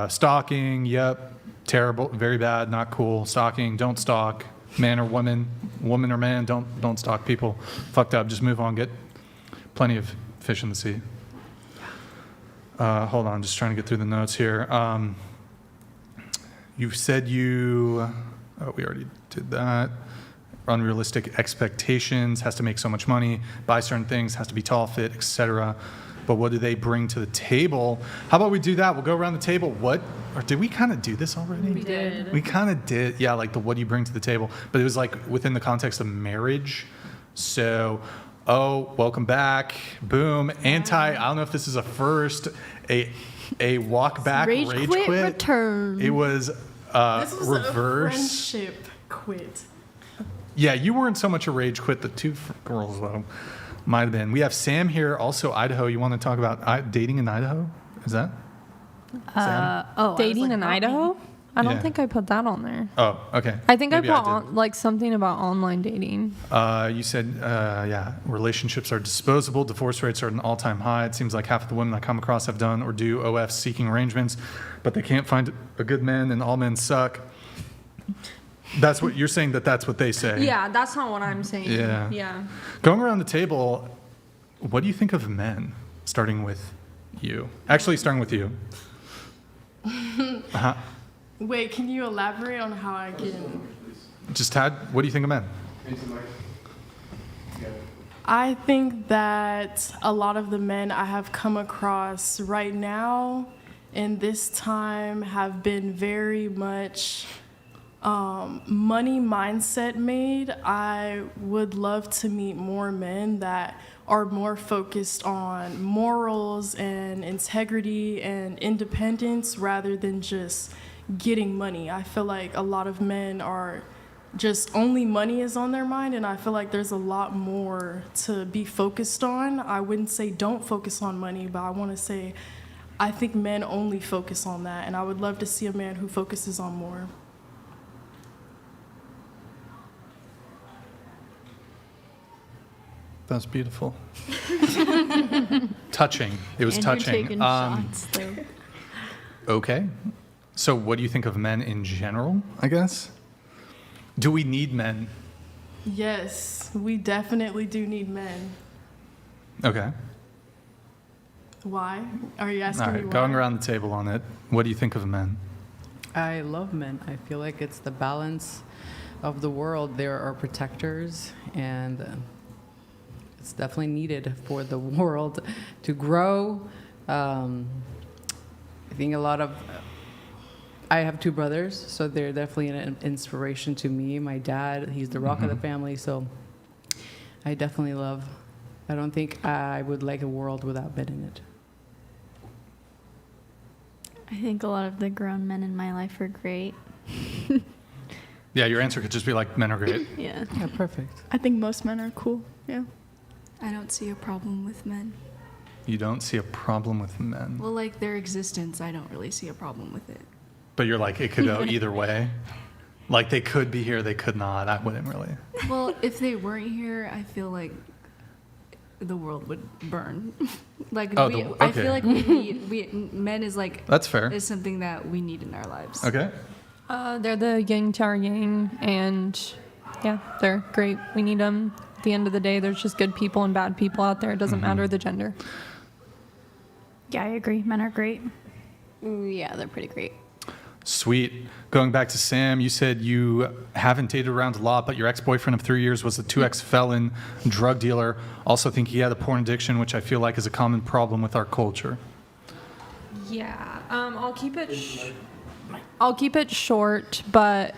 Stalking, yep. Terrible, very bad, not cool. Stalking, don't stalk. Man or woman or man, don't stalk people. Fucked up, just move on. Get plenty of fish in the sea. Hold on, just trying to get through the notes here. You said we already did that. Unrealistic expectations, has to make so much money, buy certain things, has to be tall, fit, etc. But what do they bring to the table? How about we do that? We'll go around the table. Or did we kind of do this already? We did. We kind of did. Yeah, like the what do you bring to the table? But it was like within the context of marriage. So, welcome back. Boom. I don't know if this is a first, a walk back, rage quit. Return. It was This was reverse. a friendship quit. Yeah, you weren't so much a rage quit. The 2 girls, though, might have been. We have Sam here, also Idaho. You want to talk about dating in Idaho? Is that? Sam? Dating in Idaho? I don't Yeah. think I put that on there. Oh, okay. I think Maybe I did. put like something about online dating. You said, relationships are disposable. Divorce rates are at an all-time high. It seems like half of the women I come across have done or do OF seeking arrangements, but they can't find a good man, and all men suck. That's what you're saying. That's what they say. Yeah, that's not what I'm saying. Yeah. Yeah. Going around the table, what do you think of men? Starting with you. Actually, starting with you. Uh-huh. Wait, can you elaborate on how I can? What do you think of men? I think that a lot of the men I have come across right now in this time have been very much money mindset made. I would love to meet more men that are more focused on morals and integrity and independence rather than just getting money. I feel like a lot of men are just only money is on their mind, and I feel like there's a lot more to be focused on. I wouldn't say don't focus on money, but I want to say I think men only focus on that, and I would love to see a man who focuses on more. That was beautiful. Touching. It was And touching. You're taking shots, though. Okay. So what do you think of men in general, I guess? Do we need men? Yes, we definitely do need men. Okay. Why? Are you asking All me right, why? going around the table on it. What do you think of men? I love men. I feel like it's the balance of the world. There are protectors, and it's definitely needed for the world to grow. I think a lot of... I have two brothers, so they're definitely an inspiration to me. My dad, he's the rock of the family, so I definitely love... I don't think I would like a world without men in it. I think a lot of the grown men in my life are great. Yeah, your answer could just be like, men are great. Yeah. Yeah, perfect. I think most men are cool. Yeah. I don't see a problem with men. You don't see a problem with men. Well, like their existence, I don't really see a problem with it. But you're like, it could go either way. Like, they could be here, they could not. I wouldn't really. Well, if they weren't here, I feel like the world would burn. Like, Oh, I feel like men is like... That's fair. Is something that we need in our lives. Okay. They're the yin to our yang, and yeah, they're great. We need them. At the end of the day, there's just good people and bad people out there. It doesn't matter the gender. Yeah, I agree. Men are great. Yeah, they're pretty great. Sweet. Going back to Sam, you said you haven't dated around a lot, but your ex-boyfriend of 3 years was a 2X felon, drug dealer. Also think he had a porn addiction, which I feel like is a common problem with our culture. Yeah, I'll keep it short, but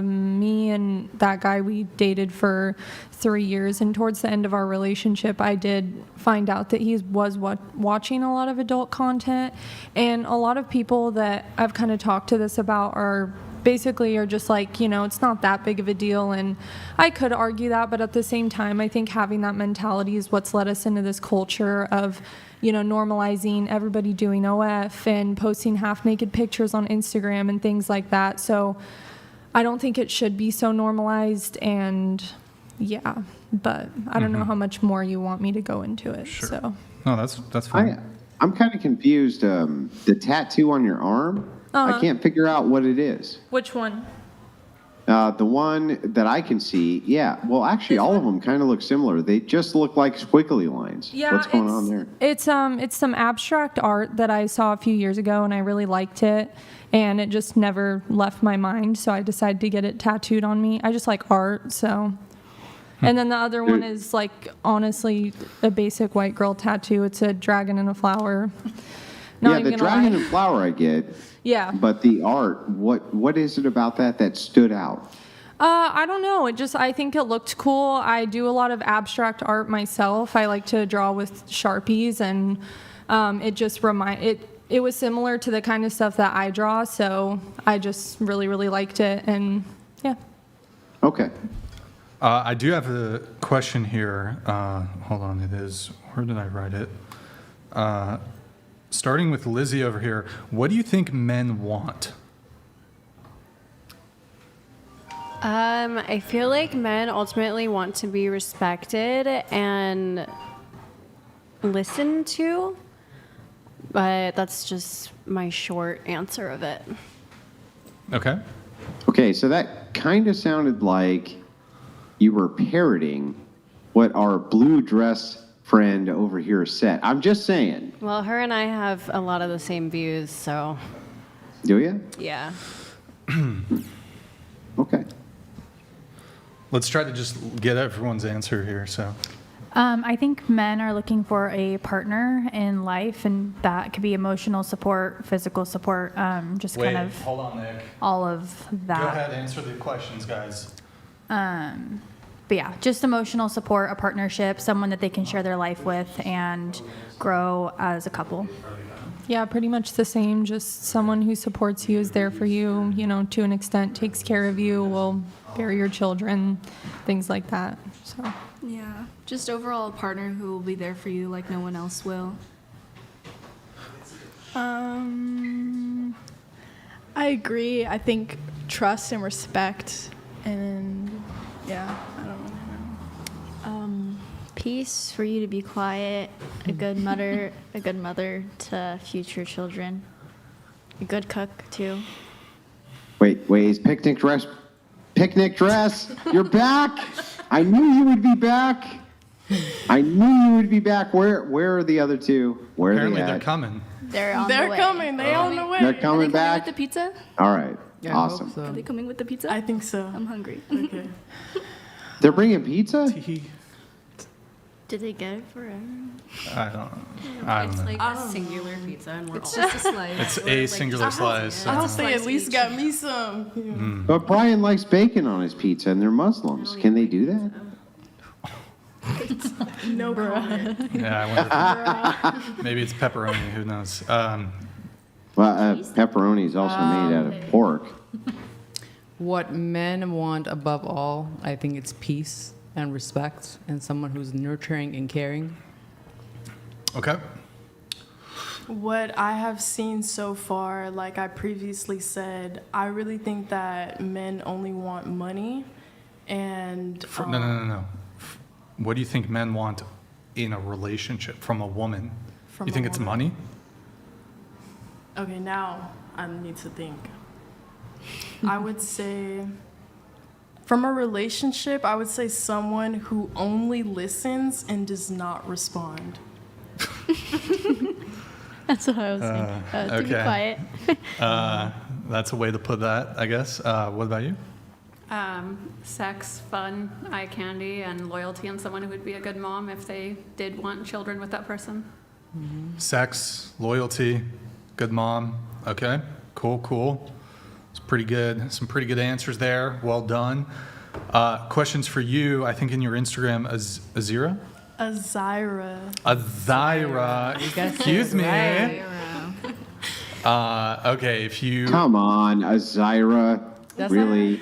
me and that guy, we dated for 3 years, and towards the end of our relationship, I did find out that he was watching a lot of adult content, and a lot of people that I've kind of talked to this about are just like, it's not that big of a deal, and I could argue that, but at the same time, I think having that mentality is what's led us into this culture of normalizing everybody doing OF and posting half-naked pictures on Instagram and things like that. So I don't think it should be so normalized, and yeah, but I don't know how much more you want me to go into it. Sure. So No, that's fine. I'm kind of confused. The tattoo on your arm, I can't figure out what it is. Which one? The one that I can see, yeah. Well, actually, all of them kind of look similar. They just look like squiggly lines. Yeah, What's going on there? It's some abstract art that I saw a few years ago, and I really liked it, and it just never left my mind. So I decided to get it tattooed on me. I just like art, so. And then the other one is like honestly a basic white girl tattoo. It's a dragon and a flower. Yeah, the dragon and flower I get. Yeah. But the art, what is it about that stood out? I don't know. I think it looked cool. I do a lot of abstract art myself. I like to draw with Sharpies, and it was similar to the kind of stuff that I draw, so I just really, really liked it, and yeah. Okay. I do have a question here. Hold on, where did I write it? Starting with Lizzie over here, what do you think men want? I feel like men ultimately want to be respected and listened to, but that's just my short answer of it. Okay. Okay, so that kind of sounded like you were parroting what our blue dress friend over here said. I'm just saying. Well, her and I have a lot of the same views, so. Do you? Yeah. Okay. Let's try to just get everyone's answer here. So. I think men are looking for a partner in life, and that could be emotional support, physical support, Wait, hold on, Nick. all of that. Go ahead, answer the questions, guys. But yeah, just emotional support, a partnership, someone that they can share their life with and grow as a couple. Yeah, pretty much the same. Just someone who supports you, is there for you, to an extent, takes care of you, will bear your children, things like that. So. Yeah, just overall a partner who will be there for you like no one else will. I agree. I think trust and respect, and yeah, I don't really know. Peace, for you to be quiet, a good mother to future children, a good cook too. Wait, is picnic dress? You're back. I knew you would be back. Where are the other two? Where Apparently are they they're at? coming. They're on They're the way. coming. They on the way. They're coming back. With the pizza? All right. Yeah, I hope Awesome. so. Are they coming with the pizza? I think so. I'm hungry. Okay. They're bringing pizza? Did they get it for everyone? I don't know. Like a singular pizza, and we're It's all. just a slice. It's a singular slice. I yeah. hope they at least got me some. Yeah. But Brian likes bacon on his pizza, and they're Muslims. Can they do that? No, bro. Yeah, I wonder. Maybe it's pepperoni. Who knows? Pepperoni is also made out of pork. What men want above all, I think it's peace and respect, and someone who's nurturing and caring. Okay. What I have seen so far, like I previously said, I really think that men only want money, and No. What do you think men want in a relationship from a woman? From You think a it's woman. money? Okay, now I need to think. I would say, from a relationship, I would say someone who only listens and does not respond. That's what I was saying. To be okay. quiet. That's a way to put that, I guess. What about you? Sex, fun, eye candy, and loyalty, and someone who would be a good mom if they did want children with that person. Sex, loyalty, good mom. Okay, cool. It's pretty good. Some pretty good answers there. Well done. Questions for you, I think in your Instagram, Azira? Azira. Excuse me. Okay, if you... Come on, Azira. That's really?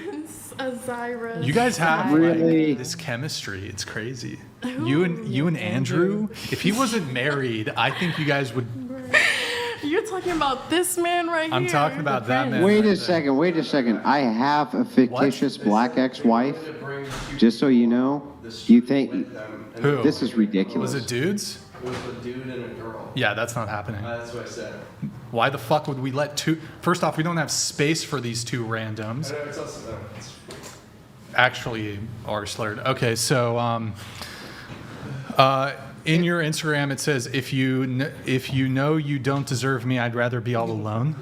Azira. You guys have Really? like, this chemistry. It's crazy. You and Andrew, if he wasn't married, I think you guys would... You're talking about this man right here. I'm talking about that man. Wait right a second. I have a fictitious black ex-wife. Just so you know, you think Who? this is ridiculous. Was it dudes? It was a dude and a girl. Yeah, that's not happening. That's what I said. Why the fuck would we let two... First off, we don't have space for these two randoms. I know, it's also, it's Actually, are slurred. Okay, so in your Instagram, it says, if you know you don't deserve me, I'd rather be all alone.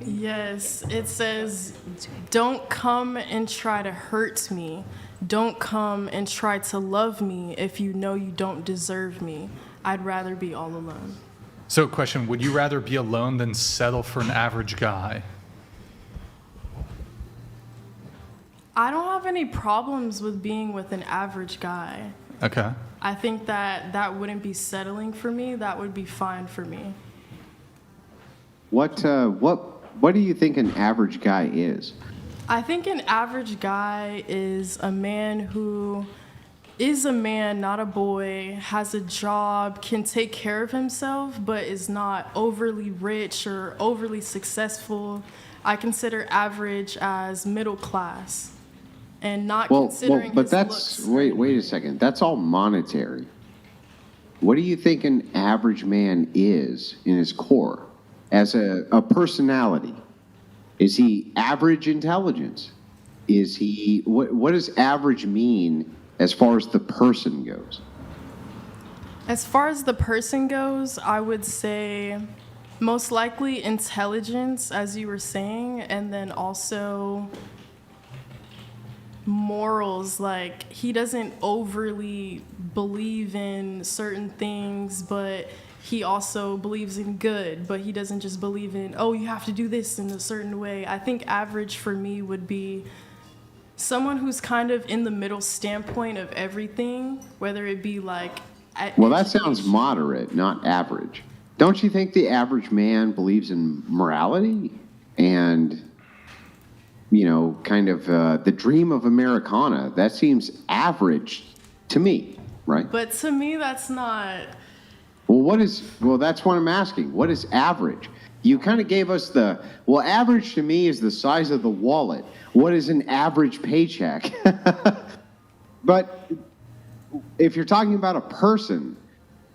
Yes, it says, don't come and try to hurt me. Don't come and try to love me if you know you don't deserve me. I'd rather be all alone. So question, would you rather be alone than settle for an average guy? I don't have any problems with being with an average guy. Okay. I think that wouldn't be settling for me. That would be fine for me. What do you think an average guy is? I think an average guy is a man who is a man, not a boy, has a job, can take care of himself, but is not overly rich or overly successful. I consider average as middle class and not considering but his that's looks. wait a second. That's all monetary. What do you think an average man is in his core as a personality? Is he average intelligence? Is he what does average mean as far as the person goes? As far as the person goes, I would say most likely intelligence, as you were saying, and then also morals. Like, he doesn't overly believe in certain things, but he also believes in good, but he doesn't just believe in, oh, you have to do this in a certain way. I think average for me would be someone who's kind of in the middle standpoint of everything, whether it be like... Well, that sounds moderate, not average. Don't you think the average man believes in morality and, kind of the dream of Americana? That seems average to me, right? But to me, that's not... Well, that's what I'm asking. What is average? You kind of gave us average to me is the size of the wallet. What is an average paycheck? But if you're talking about a person,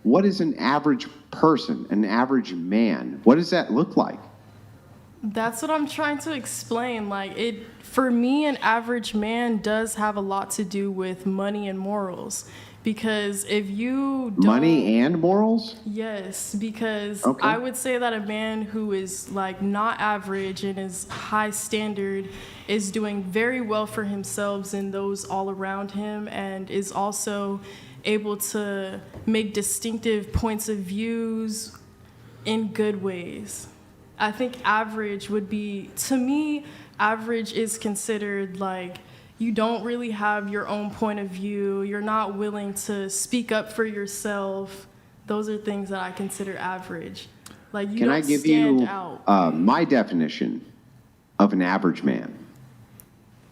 what is an average person, an average man? What does that look like? That's what I'm trying to explain. Like, for me, an average man does have a lot to do with money and morals. Because if you don't... Money and morals? Yes, because Okay. I would say that a man who is like not average and is high standard is doing very well for himself and those all around him, and is also able to make distinctive points of views in good ways. I think average would be, to me, average is considered like you don't really have your own point of view. You're not willing to speak up for yourself. Those are things that I consider average. Like, you Can don't I give stand you out. my definition of an average man?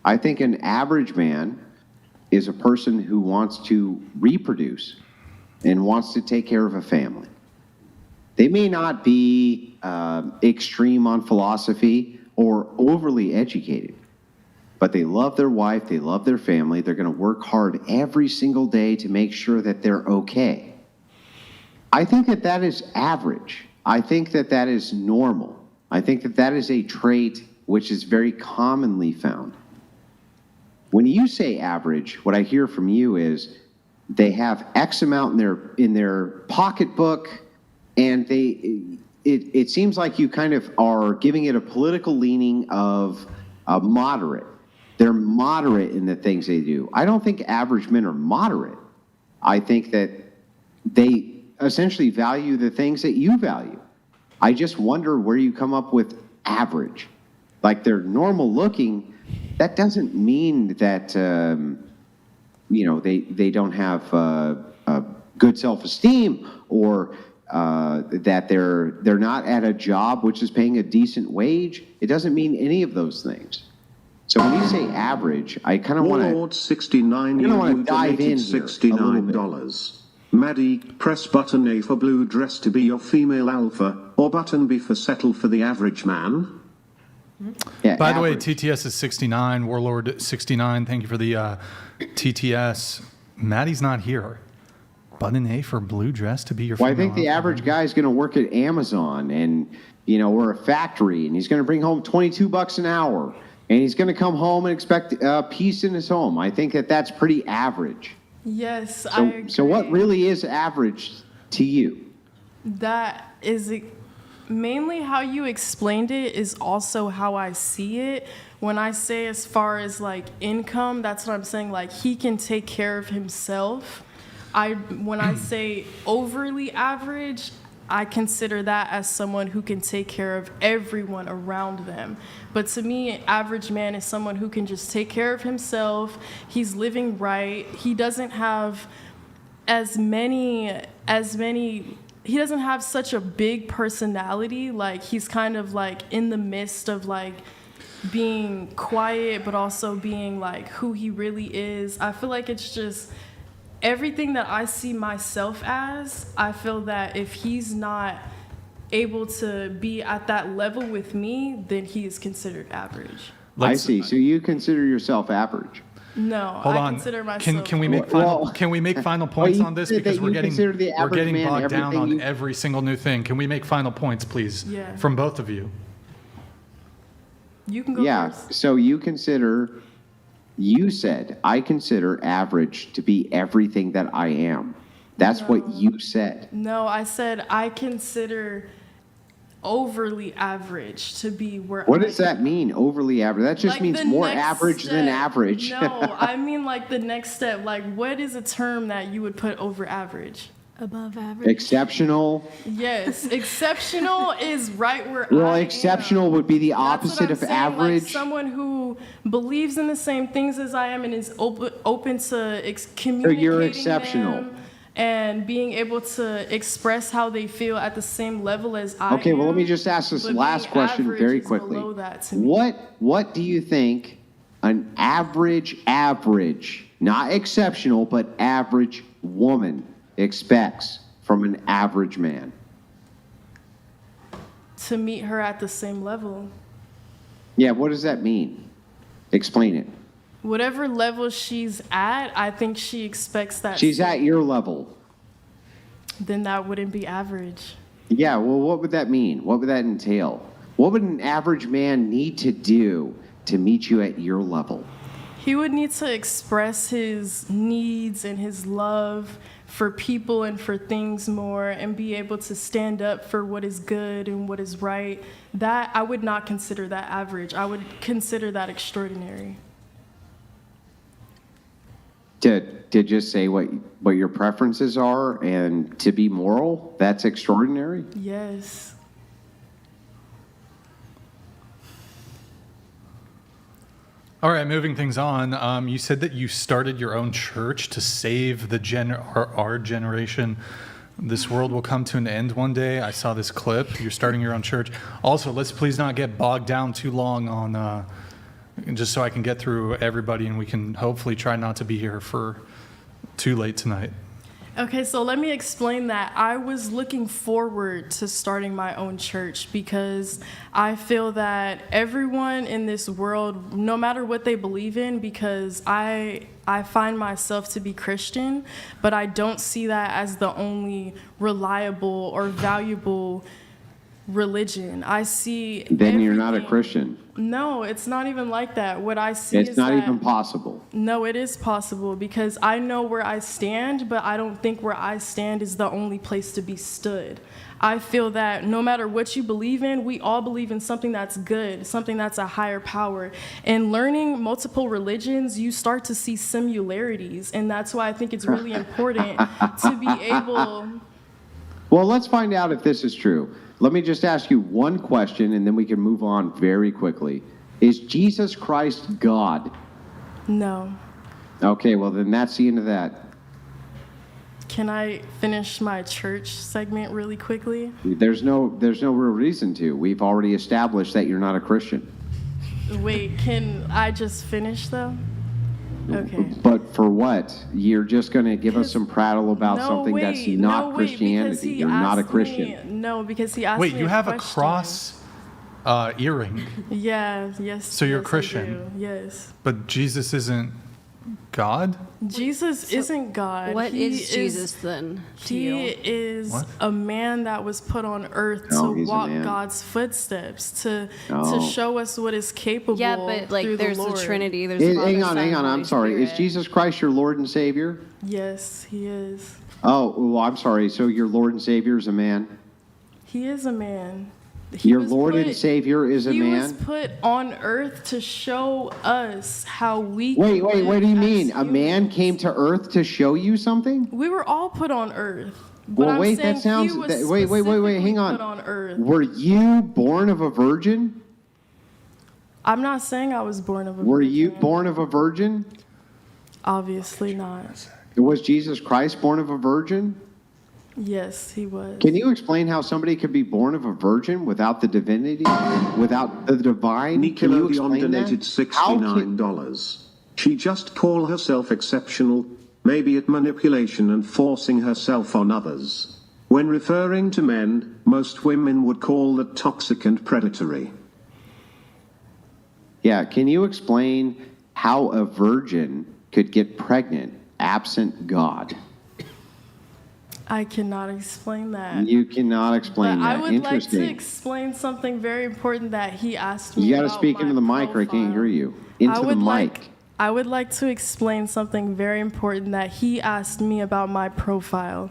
I think an average man is a person who wants to reproduce and wants to take care of a family. They may not be extreme on philosophy or overly educated, but they love their wife, they love their family, they're going to work hard every single day to make sure that they're okay. I think that that is average. I think that that is normal. I think that that is a trait which is very commonly found. When you say average, what I hear from you is they have X amount in their pocketbook, and it seems like you kind of are giving it a political leaning of moderate. They're moderate in the things they do. I don't think average men are moderate. I think that they essentially value the things that you value. I just wonder where you come up with average. Like, they're normal looking. That doesn't mean that, they don't have good self-esteem, or that they're not at a job which is paying a decent wage. It doesn't mean any of those things. So when you say average, I kind of want to Warlord 69, you dive in donated here a $69. Maddie, press button A for blue dress to be your female alpha, or button B for settle for the average man. Yeah, By the way, TTS is 69, Warlord 69. Thank you for the TTS. Maddie's not here. Button A for blue dress to be your Well, female I think the alpha. average guy is going to work at Amazon and, or a factory, and he's going to bring home $22 an hour, and he's going to come home and expect peace in his home. I think that that's pretty average. Yes, I agree. So what really is average to you? That is mainly how you explained it is also how I see it. When I say as far as like income, that's what I'm saying. Like, he can take care of himself. When I say overly average, I consider that as someone who can take care of everyone around them. But to me, an average man is someone who can just take care of himself. He's living right. He doesn't have he doesn't have such a big personality. Like, he's kind of like in the midst of like being quiet, but also being like who he really is. I feel like it's just everything that I see myself as. I feel that if he's not able to be at that level with me, then he is considered average. I see. So you consider yourself average? No, Hold I on. consider myself. Can we make final points on this, because we're getting bogged down on every single new thing. Can we make final points, please? Yeah. From both of you. You can go first. So you said, I consider average to be everything that I am. That's what you said. No, I said I consider overly average to be where. What does that mean, overly average? That just like means more average than average. No, I mean like the next step. Like, what is a term that you would put over average? Above average. Exceptional. Yes, exceptional is right where Well, I exceptional am. would be the That's what opposite I'm of saying, average. Like someone who believes in the same things as I am and is open to communicating. So you're exceptional. them and being able to express how they feel at the same level as I am. Okay, well, let me just ask this but last being question average very is quickly. below that to me. What do you think an average, not exceptional, but average woman expects from an average man? To meet her at the same level. Yeah, what does that mean? Explain it. whatever level she's at, I think she expects that. She's at your level. Then that wouldn't be average. Yeah, well, what would that mean? What would that entail? What would an average man need to do to meet you at your level? He would need to express his needs and his love for people and for things more, and be able to stand up for what is good and what is right. That, I would not consider that average. I would consider that extraordinary. To just say what your preferences are and to be moral, that's extraordinary? Yes. All right, moving things on. You said that you started your own church to save our generation. This world will come to an end one day. I saw this clip. You're starting your own church. Also, let's please not get bogged down too long on, just so I can get through everybody and we can hopefully try not to be here for too late tonight. Okay, so let me explain that. I was looking forward to starting my own church because I feel that everyone in this world, no matter what they believe in, because I find myself to be Christian, but I don't see that as the only reliable or valuable religion. I see. Then you're not a Christian. No, it's not even like that. What I see is it's not that, even possible. No, it is possible because I know where I stand, but I don't think where I stand is the only place to be stood. I feel that no matter what you believe in, we all believe in something that's good, something that's a higher power. And learning multiple religions, you start to see similarities, and that's why I think it's really important to be able. Well, let's find out if this is true. Let me just ask you one question, and then we can move on very quickly. Is Jesus Christ God? No. Okay, well, then that's the end of that. Can I finish my church segment really quickly? There's no real reason to. We've already established that you're not a Christian. Wait, can I just finish, though? Okay. But for what? You're just going to give us some prattle about something that's not Christianity. You're not a Christian. No, because he asked me you have a cross earring. Yeah, yes. So you're yes, Christian. Yes. But Jesus isn't God? Jesus isn't God. What is Jesus then? He is a man that was put on earth to walk God's footsteps, to show us what is capable. Yeah, but like there's the Trinity. There's hang on. I'm sorry. Is Jesus Christ your Lord and Savior? Yes, he is. Oh, well, I'm sorry. So your Lord and Savior is a man? He is a man. Your Lord and Savior is a man? He was put on earth to show us how we Wait, what do you mean? A man came to earth to show you something? We were all put on earth. Well, wait, that sounds... Wait, hang on. Put on earth. Were you born of a virgin? I'm not saying I was born of a virgin. Were you born of a virgin? Obviously not. Was Jesus Christ born of a virgin? Yes, he was. Can you explain how somebody could be born of a virgin without the divinity, without the divine? Nickelodeon donated $69. She just call herself exceptional, maybe at manipulation and forcing herself on others. When referring to men, most women would call that toxic and predatory. Yeah, can you explain how a virgin could get pregnant absent God? I cannot explain that. You cannot explain but that. I would like to explain something very important that he asked me. You got to speak into the mic or I can't hear you. Into the mic. I would like to explain something very important that he asked me about my profile.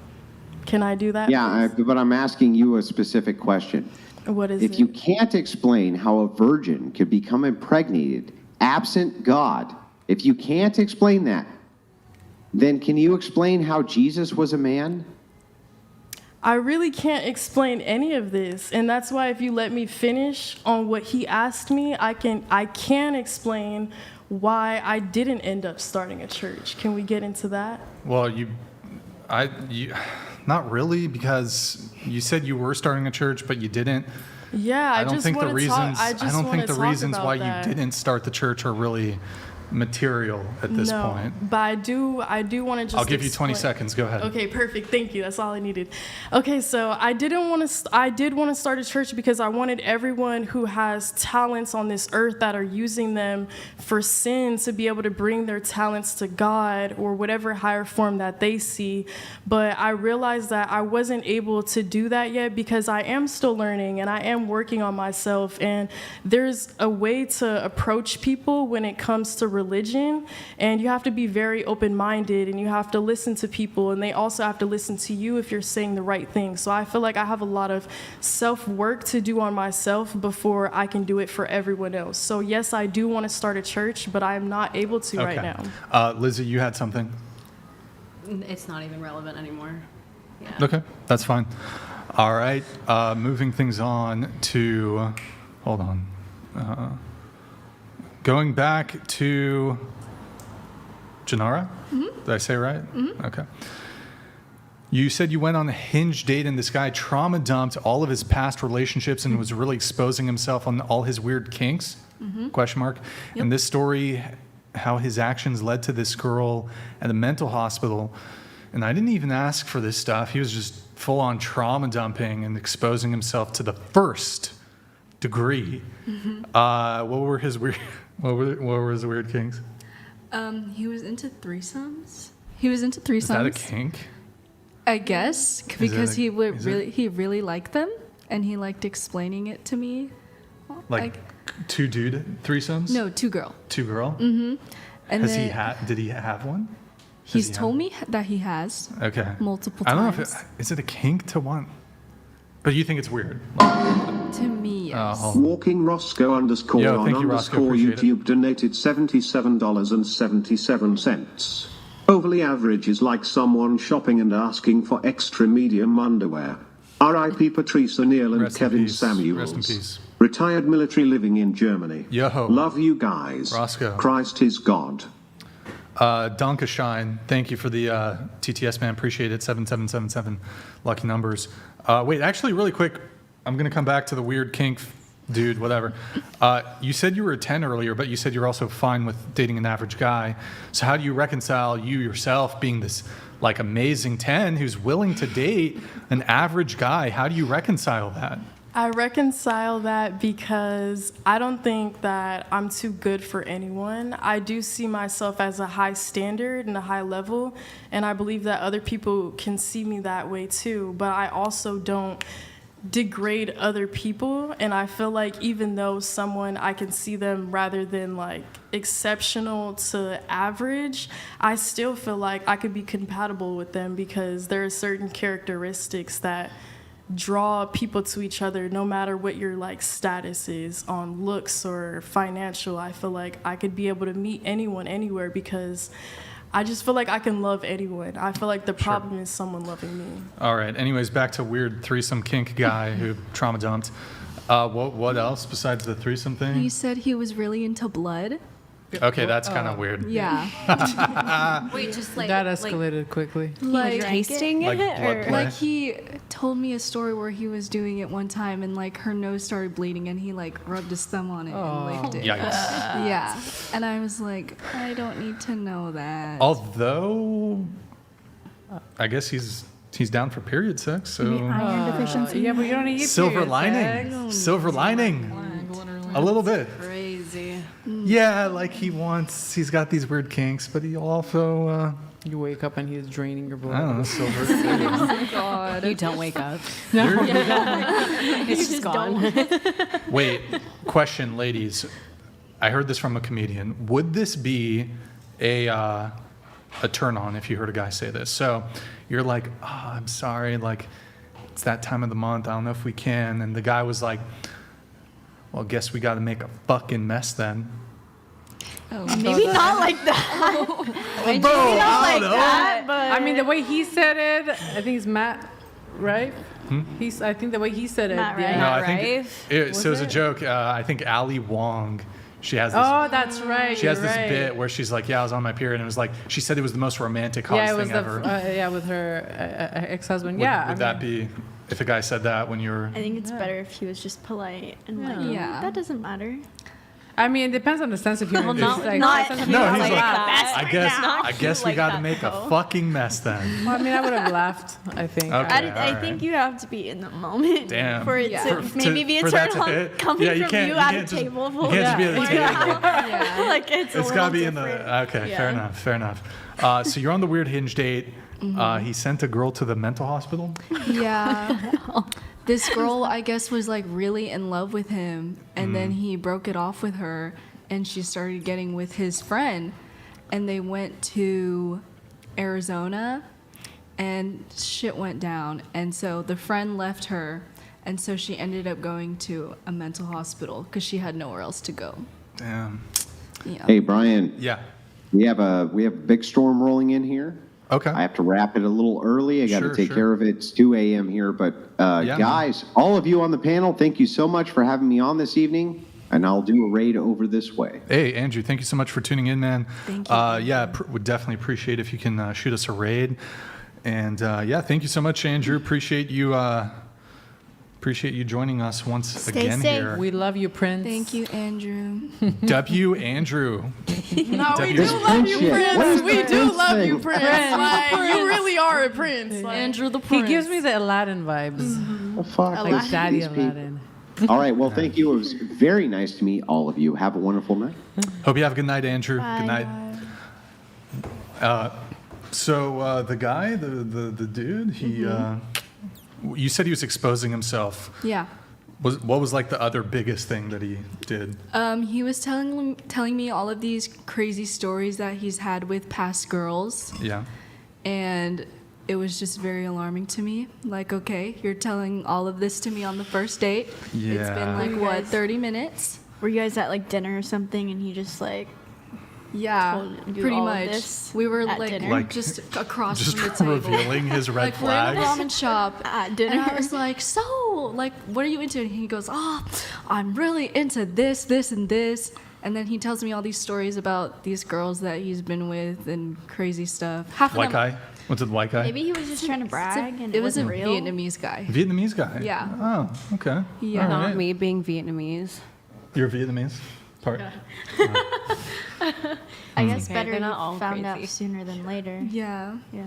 Can I do that? Yeah, but I'm asking you a specific question. What is it? If you can't explain how a virgin could become impregnated absent God, if you can't explain that, then can you explain how Jesus was a man? I really can't explain any of this, and that's why if you let me finish on what he asked me, I can explain why I didn't end up starting a church. Can we get into that? Well, not really, because you said you were starting a church, but you didn't. Yeah, I don't think the reasons why you didn't start the church are really material at this point. But I do want to just I'll give you 20 explain- seconds. Go ahead. Okay, perfect. Thank you. That's all I needed. Okay, so I did want to start a church because I wanted everyone who has talents on this earth that are using them for sin to be able to bring their talents to God or whatever higher form that they see. But I realized that I wasn't able to do that yet because I am still learning and I am working on myself. And there's a way to approach people when it comes to religion, and you have to be very open-minded, and you have to listen to people, and they also have to listen to you if you're saying the right thing. So I feel like I have a lot of self-work to do on myself before I can do it for everyone else. So yes, I do want to start a church, but I am not able to right now. Lizzie, you had something? It's not even relevant anymore. Yeah. Okay, that's fine. All right, moving things on to, hold on. Going back to Janara? Did I say it right? Okay. You said you went on a hinge date and this guy trauma dumped all of his past relationships and was really exposing himself on all his weird kinks? Question mark. Yep. And this story, how his actions led to this girl at a mental hospital. And I didn't even ask for this stuff. He was just full on trauma dumping and exposing himself to the first degree. What were his weird kinks? He was into threesomes. Is that a kink? I guess because he really liked them and he liked explaining it to me. Like two dude threesomes? No, two girl. Two girl? And Did he have one? He's told me that he has. Okay. Multiple I don't times. know is it a kink to want? But you think it's weird? To me, yes. Walking Roscoe underscore Yo, on thank you, Roscoe. underscore Appreciate YouTube donated $77.77. Overly average is like someone shopping and asking for extra medium underwear. R.I.P. Patrice O'Neill and Rest in Kevin peace. Samuels. Rest in peace. Retired military living in Germany. Yo. Love you guys. Roscoe. Christ is God. Donkashine, thank you for the TTS, man. Appreciate it. 7777. Lucky numbers. Wait, actually, really quick, I'm going to come back to the weird kink dude, whatever. You said you were a 10 earlier, but you said you're also fine with dating an average guy. So how do you reconcile you yourself being this like amazing 10 who's willing to date an average guy? How do you reconcile that? I reconcile that because I don't think that I'm too good for anyone. I do see myself as a high standard and a high level, and I believe that other people can see me that way too. But I also don't degrade other people, and I feel like even though I can see them rather than like exceptional to average, I still feel like I could be compatible with them because there are certain characteristics that draw people to each other no matter what your like status is on looks or financial. I feel like I could be able to meet anyone anywhere because I just feel like I can love anyone. I feel like the problem is someone loving me. All right. Anyways, back to weird threesome kink guy who trauma dumped. What else besides the threesome thing? He said he was really into blood. Okay, that's kind of weird. Yeah. Wait, just like that escalated quickly. Like tasting it, Like blood or play? Like he told me a story where he was doing it one time and like her nose started bleeding and he like rubbed his thumb on it and licked it. Yikes. Yeah. And I was like, I don't need to know that. Although, I guess he's down for period sex, so Iron deficiency. Yeah, but you don't eat silver period lining, sex. silver lining, a little bit. crazy. Yeah, like he's got these weird kinks, but he also, You wake up and he's draining your blood. I don't know, silver. Oh God. You don't wake up. No. It's just gone. Wait, question, ladies. I heard this from a comedian. Would this be a turn on if you heard a guy say this? So you're like, oh, I'm sorry, like it's that time of the month. I don't know if we can. And the guy was like, well, guess we got to make a fucking mess then. Oh, Maybe not like that. Maybe not like that, but I mean, the way he said it, I think it's Matt, right? I think the way he said it. Matt, yeah. right? No, I Right? think so. It was a joke. I think Ali Wong. She has this. Oh, that's right. She has you're this right. bit where she's like, "Yeah, I was on my period," and it was like she said it was the most romantic, Yeah, hottest it was thing ever. with her ex-husband. Would, yeah, would that be if a guy said that when you were? I think it's better if he was just polite and like, Yeah. that doesn't matter. I mean, it depends on the sense of humor. Well, not- It's not- sense of No, humor he's like like, that. I guess we got to make a fucking mess then. Well, I mean, I would have laughed, I think. Okay. I think you have to be in the moment Damn. for it to maybe be a for that turn to on hit. coming Yeah, you from can't- you you at a can't just- table you full can't of just be at a people. table. Like it's a It's little got to be in different. the. Okay, Yeah. fair enough. So you're on the weird hinge date. He sent a girl to the mental hospital. Yeah. This girl, I guess, was like really in love with him, and then he broke it off with her, and she started getting with his friend, and they went to Arizona, and shit went down, and so the friend left her, and so she ended up going to a mental hospital because she had nowhere else to go. Damn. Yeah. Hey, Brian. Yeah. We have a big storm rolling in here. Okay. I have to wrap it a little early. I got to Sure, take sure. care of it. It's 2 a.m. here. But Yeah, guys, all of you on the panel, thank you so much for having me on this evening. And I'll do a raid over this way. Hey, Andrew, thank you so much for tuning in, man. Thank you. Yeah, would definitely appreciate if you can shoot us a raid. And yeah, thank you so much, Andrew. Appreciate you joining us once Stay again safe. here. We love you, Prince. Thank you, Andrew. W. Andrew. No, we W. do love you, Prince shit. What Prince. is We this do Prince love thing? you, Prince. Prince. Like, you really are a prince. Like, Andrew the He Prince. gives me the Aladdin vibes. Oh, fuck. Like Listen to Daddy these people. Aladdin. All right. Well, thank you. It was very nice to meet all of you. Have a wonderful night. Hope you have a good night, Andrew. Bye. Good night. So the guy, the dude, he, you said he was exposing himself. Yeah. What was like the other biggest thing that he did? He was telling me all of these crazy stories that he's had with past girls, Yeah. and it was just very alarming to me. Like, okay, you're telling all of this to me on the first date. It's Yeah. been like, You what, guys- 30 minutes? Were you guys at like dinner or something and he just like Yeah, told you pretty all of much. this We were at like, dinner? just across Just from the table. revealing his red Like, we're in a flags. ramen shop, At and dinner? I was like, so, like, what are you into? And he goes, oh, I'm really into this, this, and this. And then he tells me all these stories about these girls that he's been with and crazy stuff. Half of White them, guy? Went to the white guy? Maybe he was just trying to brag and it was a wasn't real. Vietnamese guy. Vietnamese guy? Yeah. Oh, okay. Yeah. All Not right. me being Vietnamese. You're Vietnamese? Part? I guess Okay, better they're you not all found out crazy. sooner than later. Yeah, Yeah.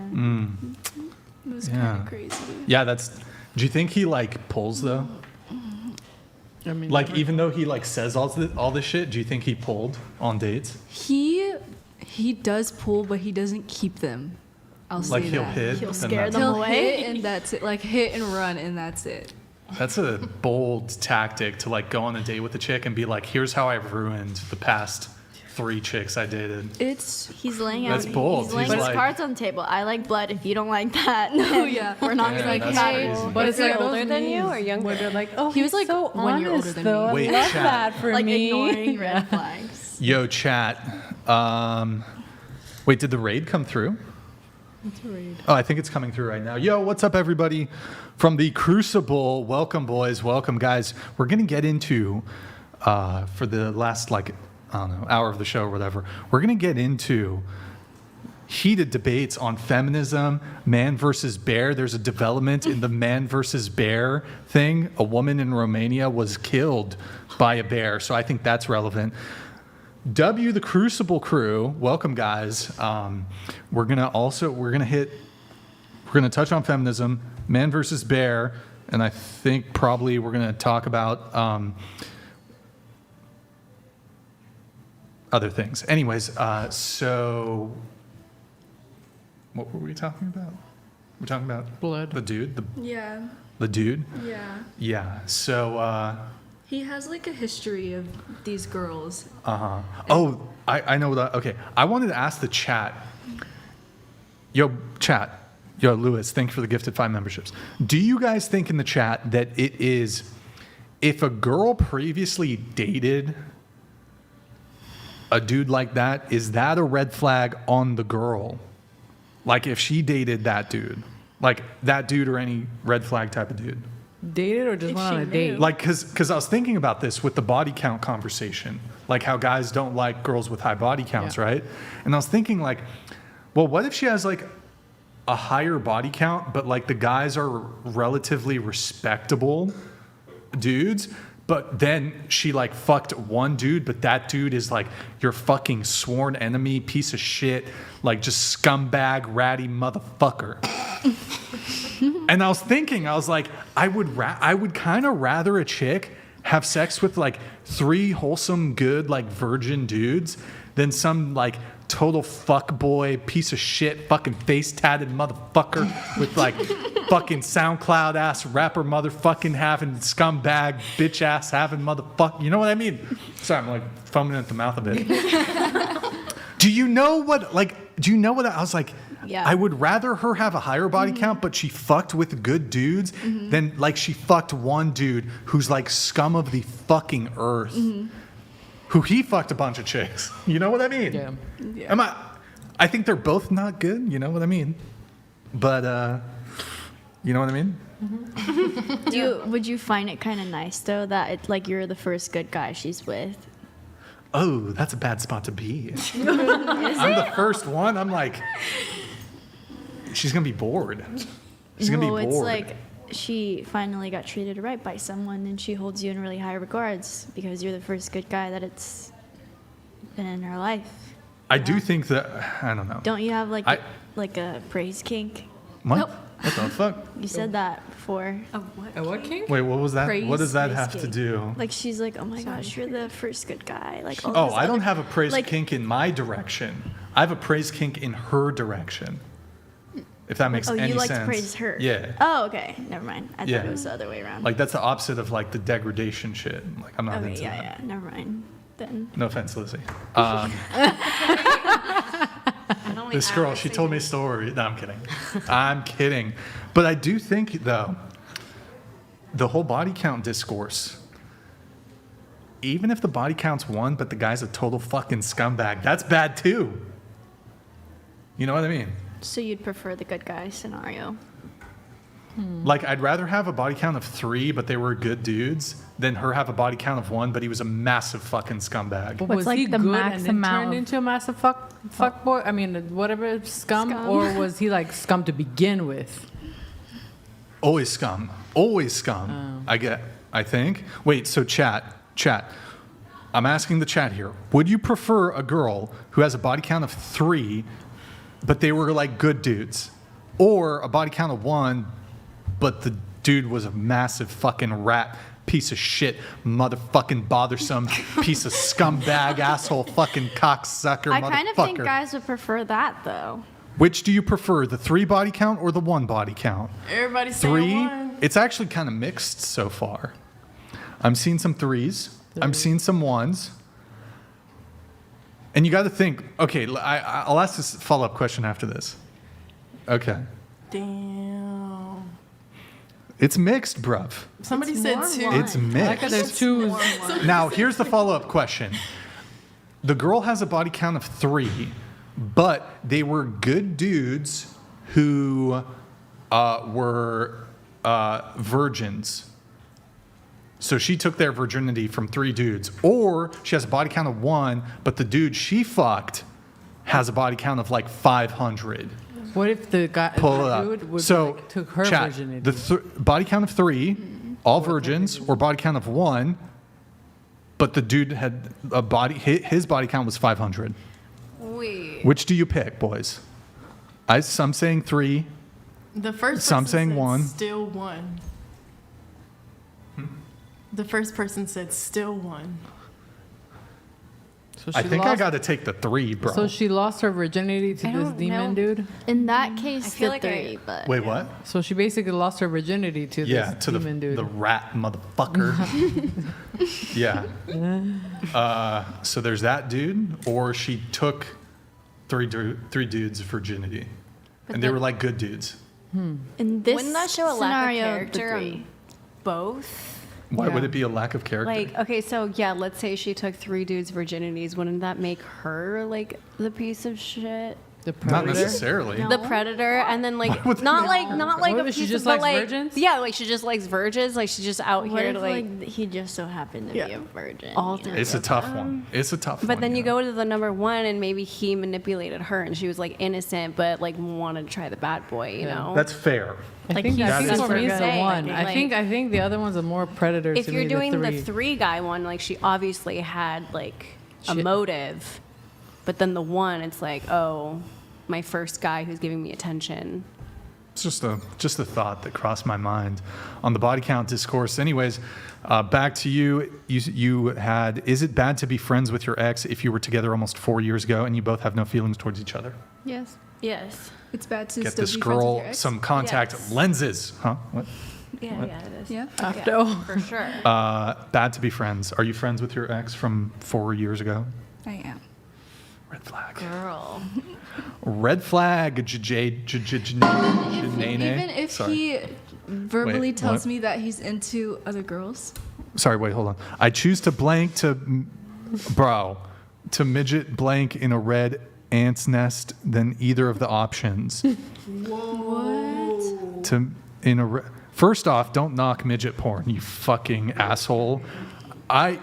it was Yeah. kind of crazy. Yeah, that's. Do you think he like pulls though? I mean, Like even though he like says all this shit, do you think he pulled on dates? He does pull, but he doesn't keep them. I'll say Like he'll that. hit. He'll and scare that's- them He'll away. hit and that's it. Like hit and run and that's it. That's a bold tactic to like go on a date with a chick and be like, "Here's how I've ruined the past 3 chicks I dated." He's laying out. That's bold. He's laying He's his like- cards on the table. I like blood. If you don't like that, Oh yeah, we're not Yeah, gonna be that's compatible. crazy. But Is he like those older than you or younger? Where they're like, oh, He was, like, so 1 year older honest, than though. me. Wait, I love chat. that for Like me. ignoring red flags. Yo, chat. Wait, did the raid come through? Oh, I think it's coming through right now. Yo, what's up, everybody? From the Crucible, welcome, boys. Welcome, guys. We're going to get into, for the last, like, I don't know, hour of the show or whatever, we're going to get into heated debates on feminism, man versus bear. There's a development in the man versus bear thing. A woman in Romania was killed by a bear, so I think that's relevant. W, the Crucible crew, welcome, guys. We're gonna touch on feminism, man versus bear, and I think probably we're gonna talk about other things. Anyways, so what were we talking about? We're talking about Blood. the dude, Yeah, the dude. yeah. Yeah. So. He has like a history of these girls. Oh, I know that. Okay. I wanted to ask the chat. Yo, chat. Yo, Lewis, thank you for the gifted 5 memberships. Do you guys think in the chat that it is, if a girl previously dated a dude like that, is that a red flag on the girl? Like if she dated that dude, like that dude or any red flag type of dude? Dated or just If went on she a knew. date? Like, because I was thinking about this with the body count conversation, like how guys don't like girls with high body counts, Yeah. right? And I was thinking, like, well, what if she has like a higher body count, but like the guys are relatively respectable dudes, But then she like fucked one dude, but that dude is like your fucking sworn enemy, piece of shit, like just scumbag, ratty motherfucker. And I was thinking, I was like, I would kind of rather a chick have sex with like 3 wholesome, good, like virgin dudes than some like total fuckboy, piece of shit, fucking face tatted motherfucker with like fucking SoundCloud ass rapper motherfucking having scumbag bitch ass having motherfucker. You know what I mean? Sorry, I'm like foaming at the mouth a bit. Do you know what I was like? Yeah. I would rather her have a higher body count, but she fucked with good dudes than like she fucked one dude who's like scum of the fucking earth. Who he fucked a bunch of chicks. You know what I mean? Yeah. I think they're both not good. You know what I mean? But, you know what I mean? Would you find it kind of nice though that it's like you're the first good guy she's with? Oh, that's a bad spot to be. I'm the first one. I'm like, she's gonna be bored. She's gonna be bored. It's like she finally got treated right by someone, and she holds you in really high regards because you're the first good guy that it's been in her life. I do think that I don't know. Don't you have like a praise kink? What? Nope. What the fuck? You said that before. A what kink? Wait, what was that? Praise, what does that praise have kink. to do? Like she's like, oh my gosh, you're the first good guy. Like all Oh, this I don't other- have a praise like, kink in my direction. I have a praise kink in her direction. If that makes any sense. Oh, you like to praise her? Yeah. Oh, okay. Never mind. I Yeah. thought it was the other way around. Like that's the opposite of like the degradation shit. Like I'm not okay, into that. yeah. Never mind. Then. No offense, Lizzie. This girl, she told me a story. No, I'm kidding. I'm kidding. But I do think, though, the whole body count discourse, even if the body count's 1, but the guy's a total fucking scumbag, that's bad too. You know what I mean? So you'd prefer the good guy scenario? Like, I'd rather have a body count of 3, but they were good dudes, than her have a body count of 1, but he was a massive fucking scumbag. But What's was like he the good max and then amount turned of- into a massive fuck boy? I mean, whatever, scum, or was he like scum to begin with? Always scum. Always scum. I think. Wait, so chat. I'm asking the chat here. Would you prefer a girl who has a body count of 3, but they were like good dudes? Or a body count of 1, but the dude was a massive fucking rat, piece of shit, motherfucking bothersome, piece of scumbag, asshole, fucking cocksucker, I motherfucker. kind of think guys would prefer that though. Which do you prefer, the 3 body count or the 1 body count? Everybody's saying 3? 1. It's actually kind of mixed so far. I'm seeing some 3s. I'm seeing some 1s. And you got to think, okay, I'll ask this follow-up question after this. Okay. Damn. It's mixed, bruv. Somebody said 2. It's mixed. There's 2. Now, here's the follow-up question. The girl has a body count of 3, but they were good dudes who were virgins. So she took their virginity from 3 dudes. Or she has a body count of 1, but the dude she fucked has a body count of like 500. What if the guy, Pull it the up. dude would So, like, took her chat, virginity? the body count of 3, all virgins, or body count of 1, but the dude had a body. His body count was 500. Wait. Which do you pick, boys? Some saying 3. The first Some person saying said 1. Still 1. The first person said still 1. So I she think I lost- got to take the 3, bro. So she lost her virginity to this demon dude? In that case, I feel the like 3, but Wait, what? So she basically lost her virginity to Yeah, this to demon dude. the rat motherfucker. Yeah. So there's that dude, or she took 3 dudes' virginity, and they were like good dudes. in this Wouldn't that show a lack of scenario, character the on 3. Both. Why would it be a lack of character? Like, okay, so yeah, let's say she took 3 dudes' virginities. Wouldn't that make her like the piece of shit? The Not predator? necessarily. The predator, and then like would they not make like her? not like What a if she piece just of, but likes like virgins? yeah, like she just likes virgins, like she's just out What here if, to like he just so happened to be a virgin? all you know? It's a tough one. It's a tough one. But then you yeah. go to the number one, and maybe he manipulated her, and she was like innocent, but like wanted to try the bad boy, you know. That's fair. I think That is for me it's the fair. one. Like, I think the other one's a more predator. if to you're me, doing the the three guy one, like she obviously had like a motive, but then the one, it's like, oh, my first guy who's giving me attention. It's just a thought that crossed my mind on the body count discourse. Anyways, back to you. You had, is it bad to be friends with your ex if you were together almost 4 years ago and you both have no feelings towards each other? Yes. Yes. It's bad to Get still this be friends with girl your ex. some contact Yes. lenses. Huh? What? Yeah, What? yeah, it is. Yeah. Yeah, for sure. Bad to be friends. Are you friends with your ex from 4 years ago? I am. Red flag. Girl. Red flag. Even if Sorry. he verbally Wait, tells what? me that he's into other girls. Sorry, wait, hold on. I choose to blank to midget blank in a red ant's nest than either of the options. First off, don't knock midget porn, you fucking asshole. I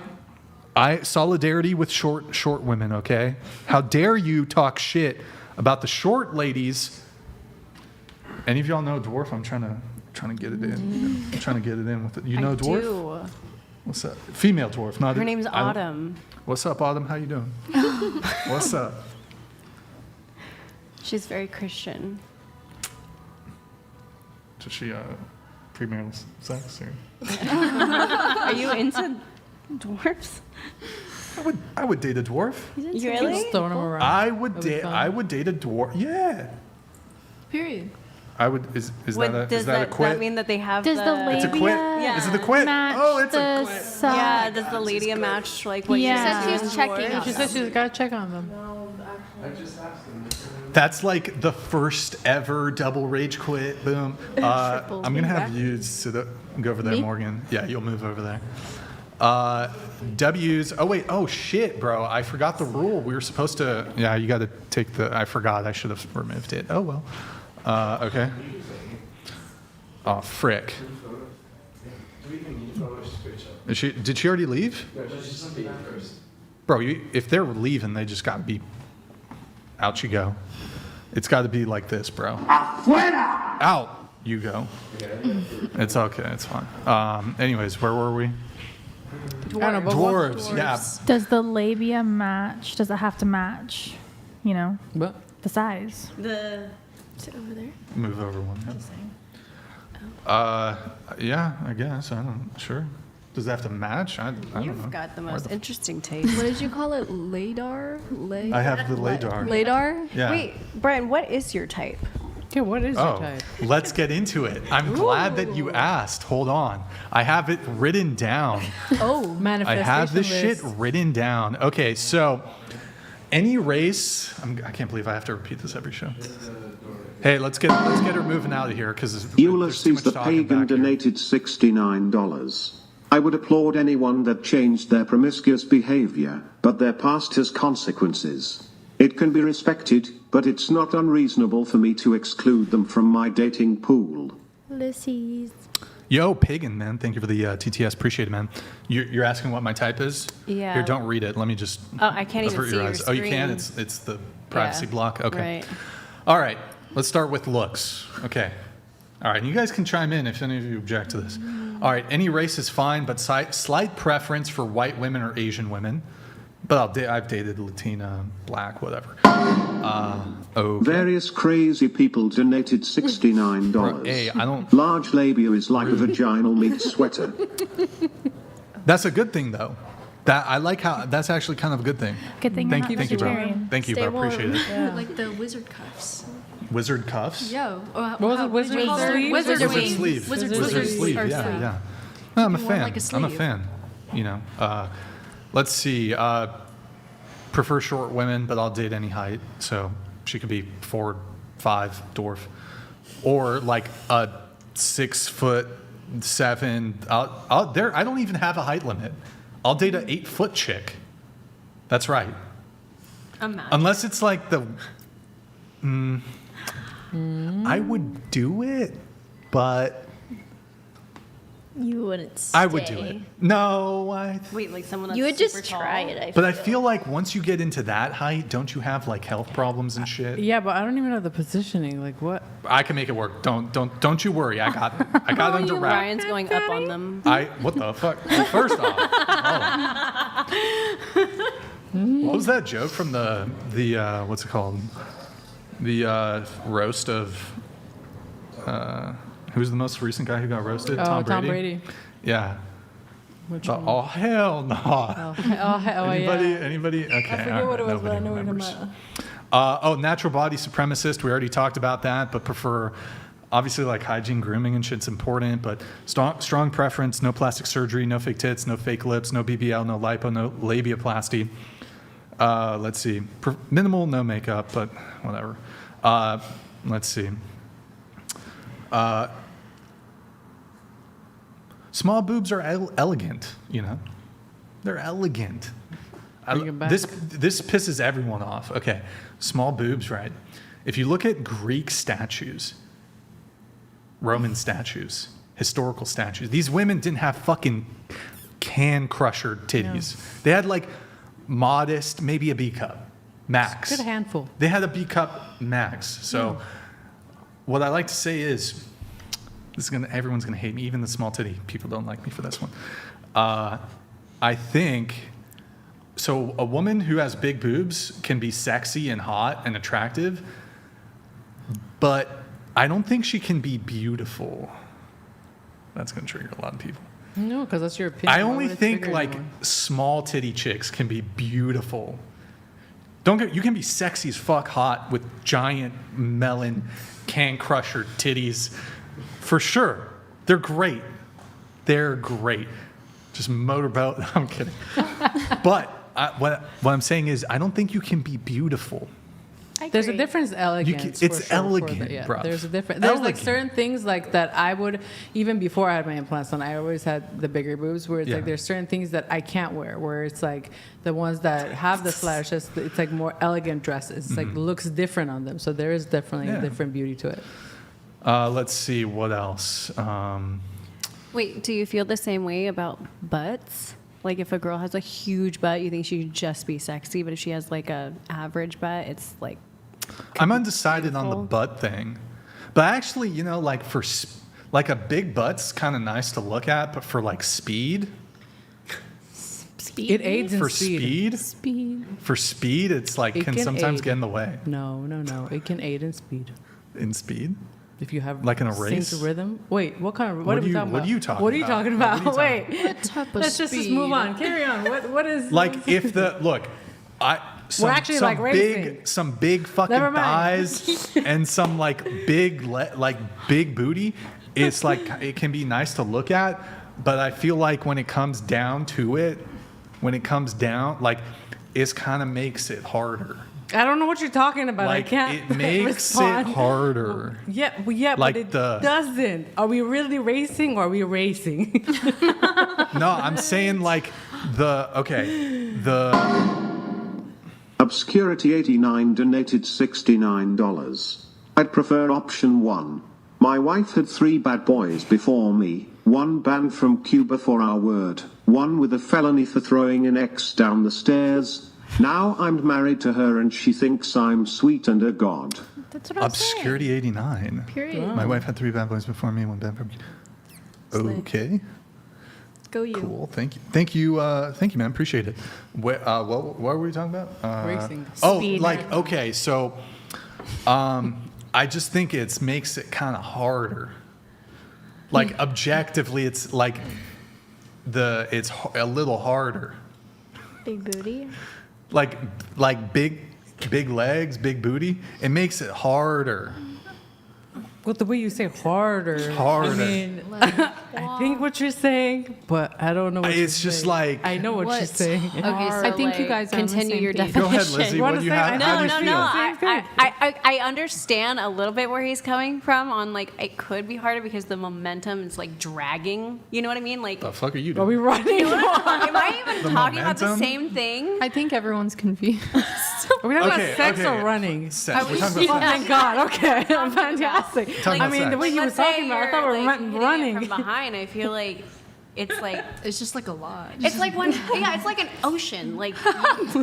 solidarity with short women, okay? How dare you talk shit about the short ladies? Any of y'all know dwarf? I'm trying to get it in. I'm trying to get it in with it. You know dwarf? Do. What's up? Female dwarf, not Her name's Autumn. What's up, Autumn? How you doing? What's up? She's very Christian. Does she premarital sex or? Are you into dwarfs? I would date a dwarf. You really? Just throwing them around. I would It'll be date. fun. I would date a dwarf. Yeah. Period. I would. Is What, that a does is that a quit? that mean that they have Does the It's a labia quit. Yeah. Is it a quit? match Oh, it's a the quit. side? Yeah, does the labia match like what Yeah. you She said said she's checking on She said she's got to check on them. That's like the first ever double rage quit. Boom. I'm gonna have you go over there, Me? Morgan. Yeah, you'll move over there. W's. Oh wait. Oh shit, bro. I forgot the rule. We were supposed to. Yeah, you got to take the. I forgot. I should have removed it. Oh well. Okay. Oh frick. Did she already leave? Bro, if they're leaving, they just got to be. Out you go. It's got to be like this, bro. Out you go. It's okay. It's fine. Anyways, where were we? Dwarves. Yeah. Does the labia match? Does it have to match? You know, What? the size. Is it over there? Move over one. Yeah, I guess. I don't. Sure. Does that have to match? I don't know. You've got the Where most the- interesting taste. What did you call it? Ladar? I have the LADAR. Ladar? Yeah. Wait, Brian, what is your type? Yeah, what is your Oh, type? let's get into it. I'm glad that you asked. Hold on. I have it written down. Oh, I manifestation have this shit list. written down. Okay, so any race. I can't believe I have to repeat this every show. Hey, let's get her moving out of here because there's too Ulysses much the talking Pagan back here. donated $69. I would applaud anyone that changed their promiscuous behavior, but their past has consequences. It can be respected, but it's not unreasonable for me to exclude them from my dating pool. Ulysses. Yo, Pagan, man. Thank you for the TTS. Appreciate it, man. You're asking what my type is? Yeah. Here, don't read it. Let me just. Oh, I can't even avert see your your eyes. Oh, you can? screen. It's the privacy Yeah, block? Okay. right. All right. Let's start with looks. Okay. All right. You guys can chime in if any of you object to this. All right. Any race is fine, but slight preference for white women or Asian women. But I've dated Latina, black, whatever. Okay. Various crazy people donated $69. Hey, I don't. Large labia is like a vaginal meat sweater. That's a good thing, though. I like how that's actually kind of a good thing. Good thing you're not Thank you, bro. vegetarian. Thank you, bro. Appreciate it. Yeah. Like the wizard cuffs. Wizard cuffs. Yo. What was it? Wizard sleeve? Wizard Wizard wings. sleeve. Wizard sleeve. or Yeah, sleeve. yeah. No, I'm a More fan. like a I'm a sleeve. fan. You know. Let's see. Prefer short women, but I'll date any height. So she could be 4'5" dwarf, or like a 6'7". I don't even have a height limit. I'll date an 8-foot chick. That's right. Imagine. Unless it's like the I would do it, but You wouldn't stay. I would do it. No, Wait, like someone that's You would super just tall? try it. but I feel like once you get into that height, don't you have like health problems and shit? Yeah, but I don't even know the positioning. Like what? I can make it work. Don't you worry. I got it. I got it under wraps. Ryan's going up on them. What the fuck? Well, first off, what was that joke from the what's it called? The roast of who's the most recent guy who got roasted? Oh, Tom Brady. Yeah. Which Oh hell no. Anybody? Anybody? Okay. I forget what it was, but I know what you're talking about. Natural body supremacist. We already talked about that, but prefer obviously like hygiene, grooming, and shit's important. But strong preference: no plastic surgery, no fake tits, no fake lips, no BBL, no lipo, no labiaplasty. Let's see. Minimal, no makeup, but whatever. Let's see. Small boobs are elegant, you know. They're elegant. This pisses everyone off. Okay, small boobs, right? If you look at Greek statues, Roman statues, historical statues, these women didn't have fucking can crusher titties. No. They had like modest, maybe a B cup max. Good handful. They had a B cup max. So what I like to say is, everyone's gonna hate me. Even the small titty people don't like me for this one. I think so. A woman who has big boobs can be sexy and hot and attractive, but I don't think she can be beautiful. That's gonna trigger a lot of people. No, because that's your opinion. I only think like small titty chicks can be beautiful. You can be sexy as fuck hot with giant melon can crusher titties. For sure. They're great. They're great. Just motorboat. I'm kidding. But what I'm saying is I don't think you can be beautiful. There's a difference, elegance. It's elegant, bro. There's a difference. There's like certain things like that I would, even before I had my implants on, I always had the bigger boobs where it's like there's certain things that I can't wear, where it's like the ones that have the flash, it's like more elegant dresses. It's like looks different on them. So there is definitely a different beauty to it. Let's see, what else? Wait, do you feel the same way about butts? Like if a girl has a huge butt, you think she should just be sexy, but if she has like a average butt, it's like... I'm undecided on the butt thing. But actually, you know, like for like a big butt's kind of nice to look at, but for like speed... It aids in speed. For speed, it's like can sometimes get in the way. No. It can aid in speed. In speed? If you have like in a race synced rhythm. Wait, what kind of? What are we talking about? What are you talking about? What are you talking about? Wait, what type of let's just move on. Carry on. What is like if the look? We're actually like racing. Some big fucking thighs and some like big booty. It's like it can be nice to look at, but I feel like when it comes down to it, like it kind of makes it harder. I don't know what you're talking about. Like, I can't. It makes it harder. Yeah, like but it doesn't. Are we really racing or are we racing? No, I'm saying like the Obscurity89 donated $69. I'd prefer option 1. My wife had 3 bad boys before me, 1 banned from Cuba for our word, 1 with a felony for throwing an ex down the stairs. Now I'm married to her and she thinks I'm sweet and a god. That's what I'm Obscurity 89. Period. My wife had 3 bad boys before me, 1 bad from Okay. Go you. Cool. Thank you, man. Appreciate it. What were we talking about? Racing. Speed. Okay. So, I just think it makes it kind of harder. Like objectively, it's like it's a little harder. Big booty. Like big legs, big booty. It makes it harder. With the way you say harder. Harder. I mean, I think what you're saying, but I don't know what you're It's just saying. like. I know what you're saying. Okay, so I think you guys are on the continue same your page. definition. Go ahead, Lizzie. What do you have? How do you feel? I understand a little bit where he's coming from on like it could be harder because the momentum is like dragging. You know what I mean? Like, The fuck are you Are doing? we running? am I even The talking about the momentum? same thing? I think everyone's confused. Are we talking Okay, about sex okay. or running? Sex. We're talking Oh, about sex. thank God. Okay. Fantastic. Talking I about mean, the sex. way you were Let's say talking about, I you're, thought we were like, hitting it running. from behind. I feel like it's like It's just like a lot. it's like when it's like an ocean. Like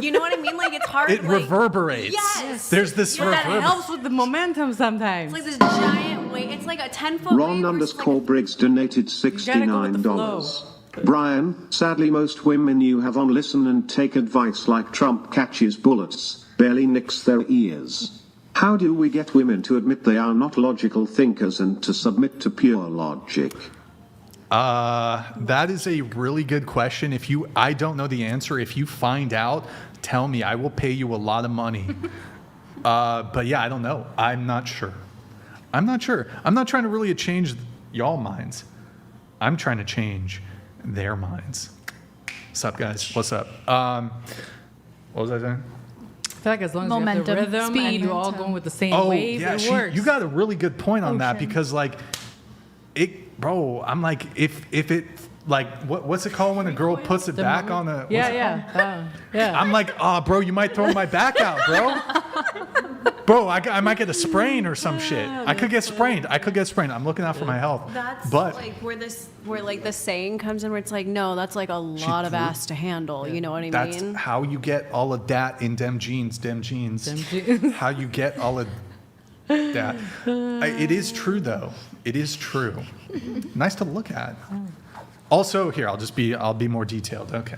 you know what I mean? Like it's hard. It to, like, reverbererates. Yes. There's this Yeah, that That helps with the momentum sometimes. It's like this giant wave. It's like a 10-foot Ron wave. underscore Briggs donated $69. Brian, sadly most women you have on listen and take advice like Trump catches bullets, barely nicks their ears. How do we get women to admit they are not logical thinkers and to submit to pure logic? That is a really good question. I don't know the answer. If you find out, tell me. I will pay you a lot of money. But yeah, I don't know. I'm not sure. I'm not trying to really change y'all minds. I'm trying to change their minds. What's up, guys? What's up? What was I saying? I feel like as long as you have Momentum, the rhythm and speed. you all going with the same Oh, wave, yeah, it works. you got a really good point on that Ocean. because, like, I'm like, if it, like, what's it called when a girl puts it back on a, Yeah. I'm like, oh, bro, you might throw my back out, bro. Bro, I might get a sprain or some shit. I could get sprained. I'm looking out for my health. That's But like where like the saying comes in where it's like, no, that's like a lot of threw- ass to handle. You know what I that's mean? how you get all of that in dem jeans. How you get all of that. It is true, though. It is true. Nice to look at. Also, here, I'll be more detailed. Okay,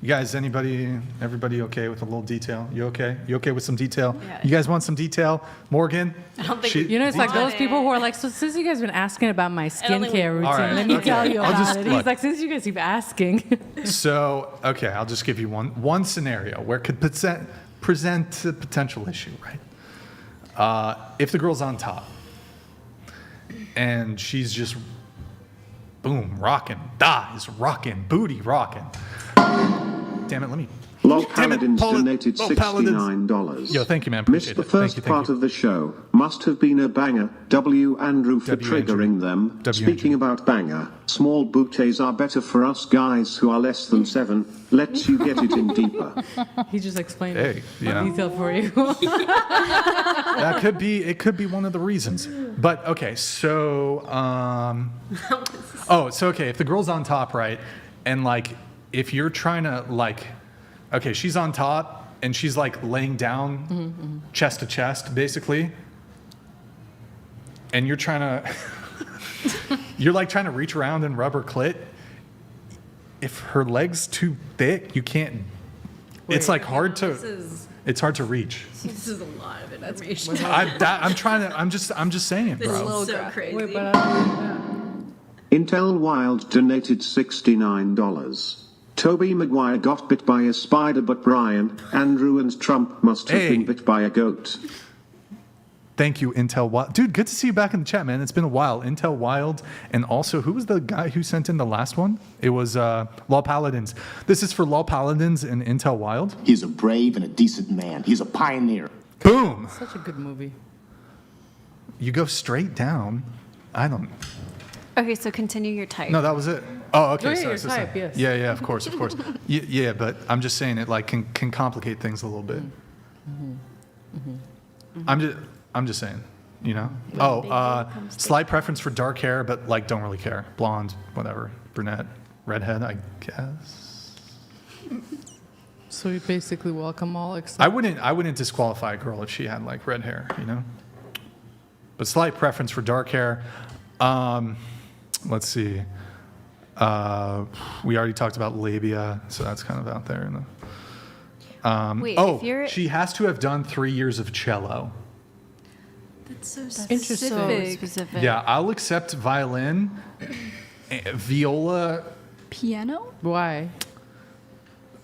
you guys, everybody okay with a little detail? You okay? You okay with some detail? Yeah. You guys want some detail? Morgan? I don't think You know, it's like Want those people who it. are like, so since you guys have been asking about my don't think we- skincare routine, All right, let me okay. tell you I'll about just- it. look. He's like, since you guys keep asking. So, okay, I'll just give you one scenario where it could present a potential issue, right? If the girl's on top and she's just boom, rocking, thighs rocking, booty rocking. Damn it, let me. Log Damn it, Paladins Paula- donated oh, Paladins. $69. Yo, thank you, man. Missed Appreciate the it. first Thank part you. of the show. Must have been a banger. W. Andrew for W. Andrew. triggering them. W. Speaking about banger, small booties are better for us guys who are less than 7. Lets you get it in deeper. He just explained Hey, you know. detail for you. It could be one of the reasons. But okay, so okay, if the girl's on top, right? And like if you're trying to like okay, she's on top and she's like laying down chest to chest basically. And you're trying to you're like trying to reach around and rub her clit. If her leg's too thick, you can't it's like hard to it's hard to reach. This is a lot of information. I'm just saying it, This is bro. so crazy. Intel Wild donated $69. Toby Maguire got bit by a spider, but Brian, Andrew, and Trump must have been bit by a goat. Thank you, Intel Wild. Dude, good to see you back in the chat, man. It's been a while. Intel Wild, and also, who was the guy who sent in the last one? It was Law Paladins. This is for Law Paladins and Intel Wild. He's a brave and a decent man. He's a pioneer. Boom! Such a good movie. You go straight down. I don't... Okay, so continue your type. No, that was it. Oh, okay. Yeah, sorry, your sorry. type, yes. Yeah, of course. Yeah, but I'm just saying it like can complicate things a little bit. I'm just saying, you know. Slight preference for dark hair, but like don't really care. Blonde, whatever. Brunette, redhead, I guess. So you basically welcome all except... I wouldn't disqualify a girl if she had like red hair, you know. But slight preference for dark hair. Let's see. We already talked about labia, so that's kind of out there. In the, Wait, if you're... she has to have done 3 years of cello. That's so Interesting. specific. specific. Yeah, I'll accept violin, viola. Piano? Why?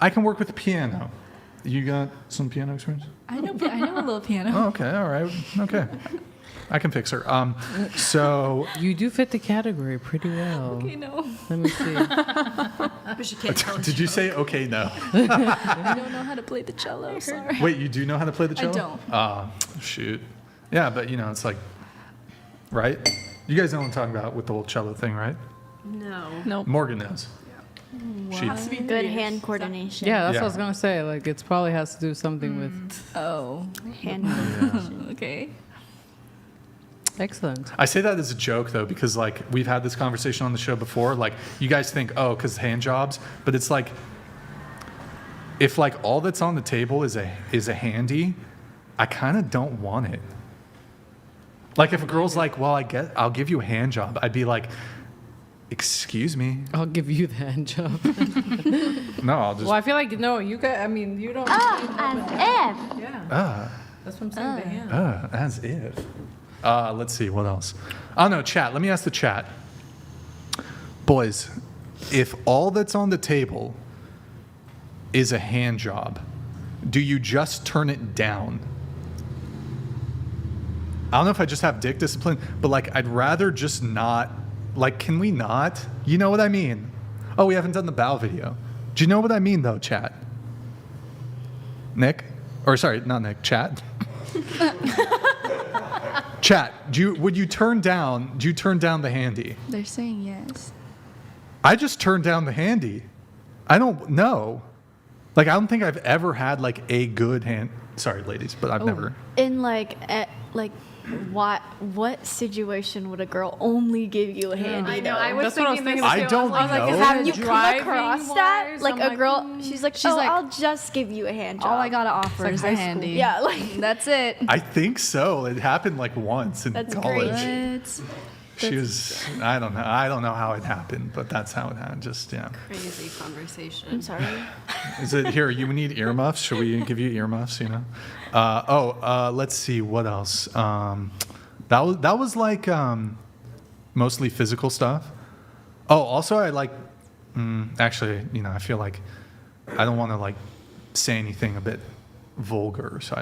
I can work with the piano. You got some piano experience? I know a little piano. Oh, okay, all right, okay. I can fix her. So you do fit the category pretty well. Okay, no. Let me see. But she can't tell did you say okay? No. I don't know how to play the cello. Sorry. Wait, you do know how to play the cello? I don't. Shoot. Yeah, but it's like, right? You guys know what I'm talking about with the whole cello thing, right? No. Nope. Morgan knows. She- Has to be good hand coordination. Yeah, that's Yeah. what I was gonna say. Like, it probably has to do something with hand coordination. Okay. Excellent. I say that as a joke though, because like we've had this conversation on the show before. Like you guys think, oh, because hand jobs, but it's like if like all that's on the table is a handy, I kind of don't want it. Like if a girl's like, well, I'll give you a hand job, I'd be like, excuse me. I'll give you the hand job. No, I'll just. Well, I feel like no, you guys. I mean, you don't. As if. Yeah. That's what I'm saying. The hand. As if. Let's see, what else? Oh, no, chat. Let me ask the chat. Boys, if all that's on the table is a hand job, do you just turn it down? I don't know if I just have dick discipline, but like I'd rather just not. Like, can we not? You know what I mean? Oh, we haven't done the bow video. Do you know what I mean, though, chat? Nick? Or sorry, not Nick, chat. Chat, would you turn down the handy? They're saying yes. I just turned down the handy. I don't know. Like, I don't think I've ever had like a good hand. Sorry, ladies, but I've never. In what situation would a girl only give you a handy? I know. though? I was thinking this too. I don't was like, know. Have you come across that? wise, Like I'm a girl, she's like, like, I'll just give you a hand job. All I gotta offer like is high a school. handy. Yeah, like That's it. I think so. It happened like once in That's college. great. She was. I don't know. I don't know how it happened, but that's how it happened. Just yeah. Crazy conversation. I'm sorry. Is it here? You need earmuffs? Should we give you earmuffs? Let's see what else. That was like mostly physical stuff. Oh, also I like. Actually, I feel like I don't want to like say anything a bit vulgar, so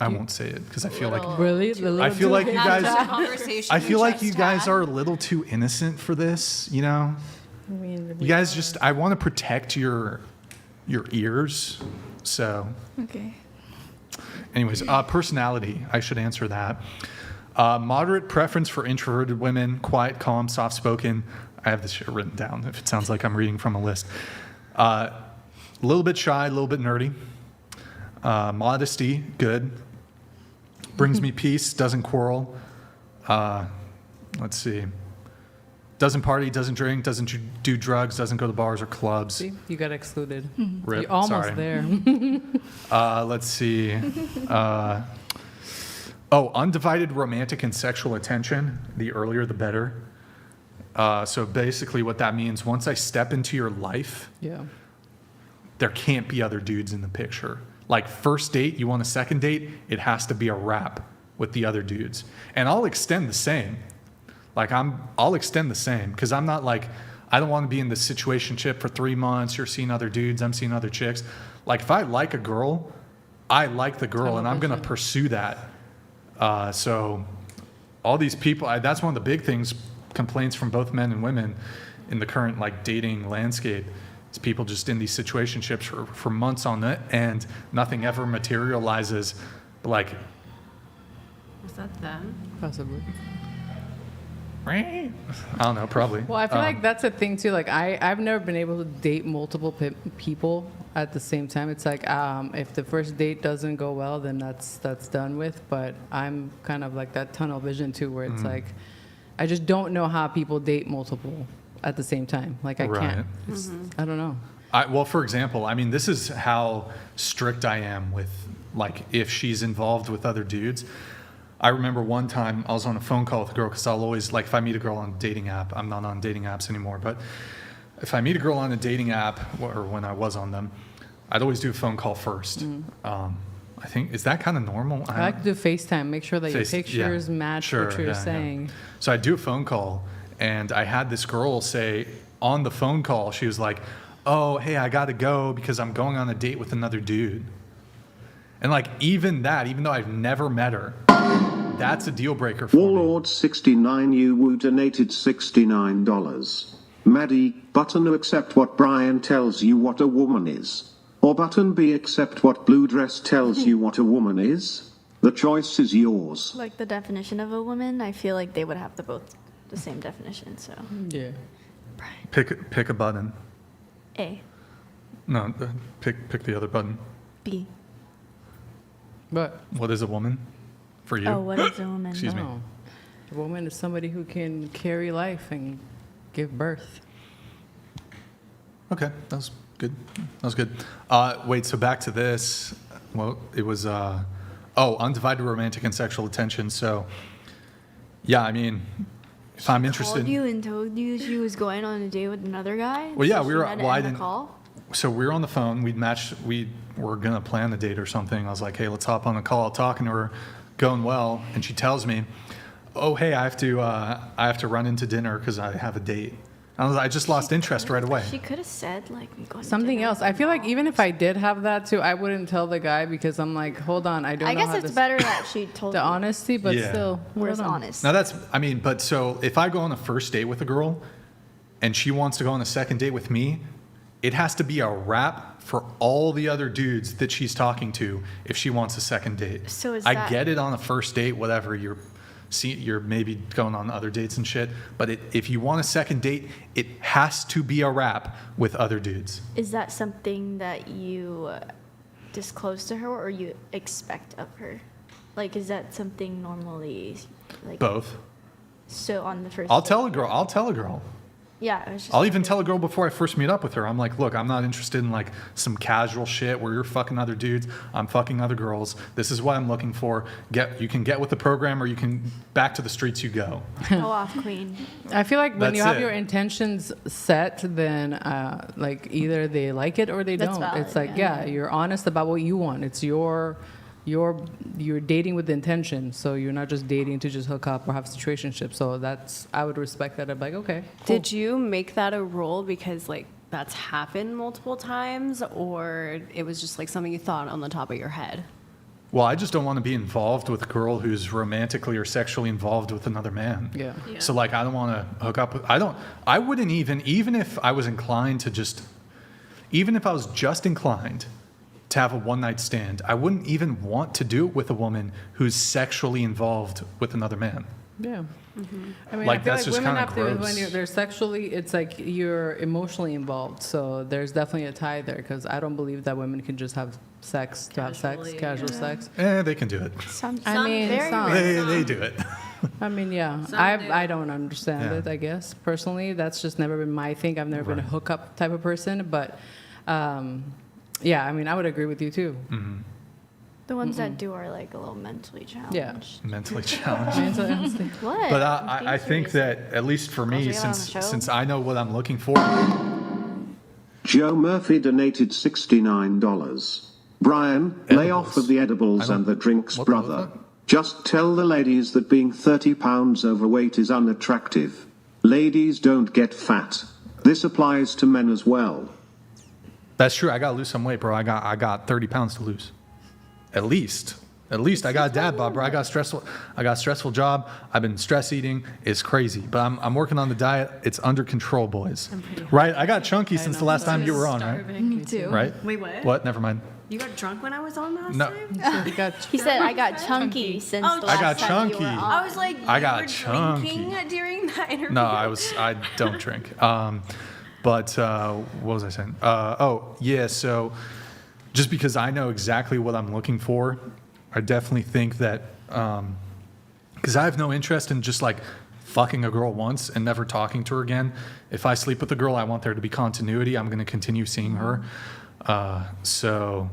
I won't say it because I feel like Really? I feel like you guys. Conversation I feel like you just guys had. are a little too innocent for this. You guys just. I want to protect your ears. So. Okay. Anyways, personality. I should answer that. Moderate preference for introverted women, quiet, calm, soft-spoken. I have this shit written down if it sounds like I'm reading from a list. A little bit shy, a little bit nerdy. Modesty, good. Brings me peace, doesn't quarrel. Let's see. Doesn't party, doesn't drink, doesn't do drugs, doesn't go to bars or clubs. See, you got excluded. Rip, You're almost sorry. there. Let's see. Undivided romantic and sexual attention. The earlier, the better. So basically what that means, once I step into your life, Yeah. there can't be other dudes in the picture. Like first date, you want a second date, it has to be a wrap with the other dudes. And I'll extend the same. Like I'll extend the same because I'm not like, I don't want to be in this situationship for 3 months. You're seeing other dudes, I'm seeing other chicks. Like if I like a girl, I like the girl and I'm going to pursue that. So all these people, that's one of the big things, complaints from both men and women in the current like dating landscape. Is people just in these situationships for months on it and nothing ever materializes. But like, Was that them? Possibly. I don't know, probably. Well, I feel like that's a thing too. Like I've never been able to date multiple people at the same time. It's like if the first date doesn't go well, then that's done with. But I'm kind of like that tunnel vision too, where it's like I just don't know how people date multiple at the same time. Like I can't. It's, I don't know. Well, for example, I mean, this is how strict I am with like if she's involved with other dudes. I remember one time I was on a phone call with a girl because I'll always, like if I meet a girl on a dating app, I'm not on dating apps anymore, but if I meet a girl on a dating app or when I was on them, I'd always do a phone call first. I think, is that kind of normal? I like to do FaceTime, make sure that your pictures match what you're saying. Yeah. So I'd do a phone call and I had this girl say on the phone call, she was like, oh, hey, I got to go because I'm going on a date with another dude. And like even that, even though I've never met her, that's a deal breaker for me. Warlord69 you donated $69. Maddie, button A, accept what Brian tells you what a woman is. Or button B, accept what Blue Dress tells you what a woman is. The choice is yours. Like the definition of a woman, I feel like they would have the same definition, so. Yeah. Pick a button. A. No, pick the other button. B. What is a woman for you? Oh, what is a woman? Excuse me. Oh. A woman is somebody who can carry life and give birth. Okay, that was good. Wait, so back to this. Well, it was, undivided romantic and sexual attention. So, yeah, I mean, if I'm interested. Called you and told you she was going on a date with another guy? Well, yeah, So we she were. had to Well, I end the didn't. call? So we were on the phone. We were gonna plan the date or something. I was like, hey, let's hop on a call. Talking to her, going well, and she tells me, oh, hey, I have to run into dinner because I have a date. I just lost interest right away. She could have said, like, we go to Something dinner else. with I feel like mom. even if I did have that too, I wouldn't tell the guy because I'm like, hold on, I don't I know guess how it's this. better that she told The you. honesty, but Yeah. still, Whereas hold on. honest. Now but so if I go on a first date with a girl and she wants to go on a second date with me, it has to be a wrap for all the other dudes that she's talking to if she wants a second date. So is I that- get it on a first date, whatever, you're maybe going on other dates and shit, but if you want a second date, it has to be a wrap with other dudes. Is that something that you disclose to her or you expect of her? Like, is that something normally, like... Both. So on the first I'll date- tell a girl. Yeah, I was just... I'll even tell a girl before I first meet up with her. I'm like, look, I'm not interested in like some casual shit where you're fucking other dudes. I'm fucking other girls. This is what I'm looking for. You can get with the program or you can back to the streets you go. Go off, queen. I feel like when That's you have it. your intentions set, then like either they like it or they That's don't. valid, It's like, yeah. you're honest about what you want. It's you're dating with intention, so you're not just dating to just hook up or have situationships. So I would respect that. I'm like, okay. Cool. Did you make that a rule because like that's happened multiple times, or it was just like something you thought on the top of your head? Well, I just don't want to be involved with a girl who's romantically or sexually involved with another man. Yeah. So like, I don't want to hook up with, I wouldn't even if I was inclined to even if I was just inclined to have a one-night stand, I wouldn't even want to do it with a woman who's sexually involved with another man. Yeah. I mean, Like, I feel that's like just women kinda have to, gross. when they're sexually, it's like you're emotionally involved. So there's definitely a tie there because I don't believe that women can just have sex to have sex, casual sex. They can do it. I mean, some. They do it. I mean, yeah. Some do. I don't understand Yeah. it, I guess. Personally, that's just never been my thing. I've never been a hookup type of person. But, yeah, I mean, I would agree with you, too. Mm-hmm. The ones that do are like a little mentally challenged. Yeah. Mentally challenged. What? But I'm I being think serious. that, at least for me, Girls we got on the show? since I know what I'm looking for. Joe Murphy donated $69. Brian, lay off of the edibles and the drinks, brother. Just tell the ladies that being 30 pounds overweight is unattractive. Ladies don't get fat. This applies to men as well. That's true. I got to lose some weight, bro. I got 30 pounds to lose. At least I got a dad bod, bro. I got a stressful job. I've been stress eating. It's crazy, but I'm working on the diet. It's under control, boys. Right? I got chunky since the last time you were on, right? Me too. Right? Wait, what? What? Never mind. You got drunk when I was on last No. time? He said, I got chunky since the I last got time you were chunky. on. I was like, I you got were chunky. drinking during that interview? No, I don't drink. But what was I saying? Yeah. So just because I know exactly what I'm looking for, I definitely think that because I have no interest in just like fucking a girl once and never talking to her again. If I sleep with a girl, I want there to be continuity. I'm going to continue seeing her. So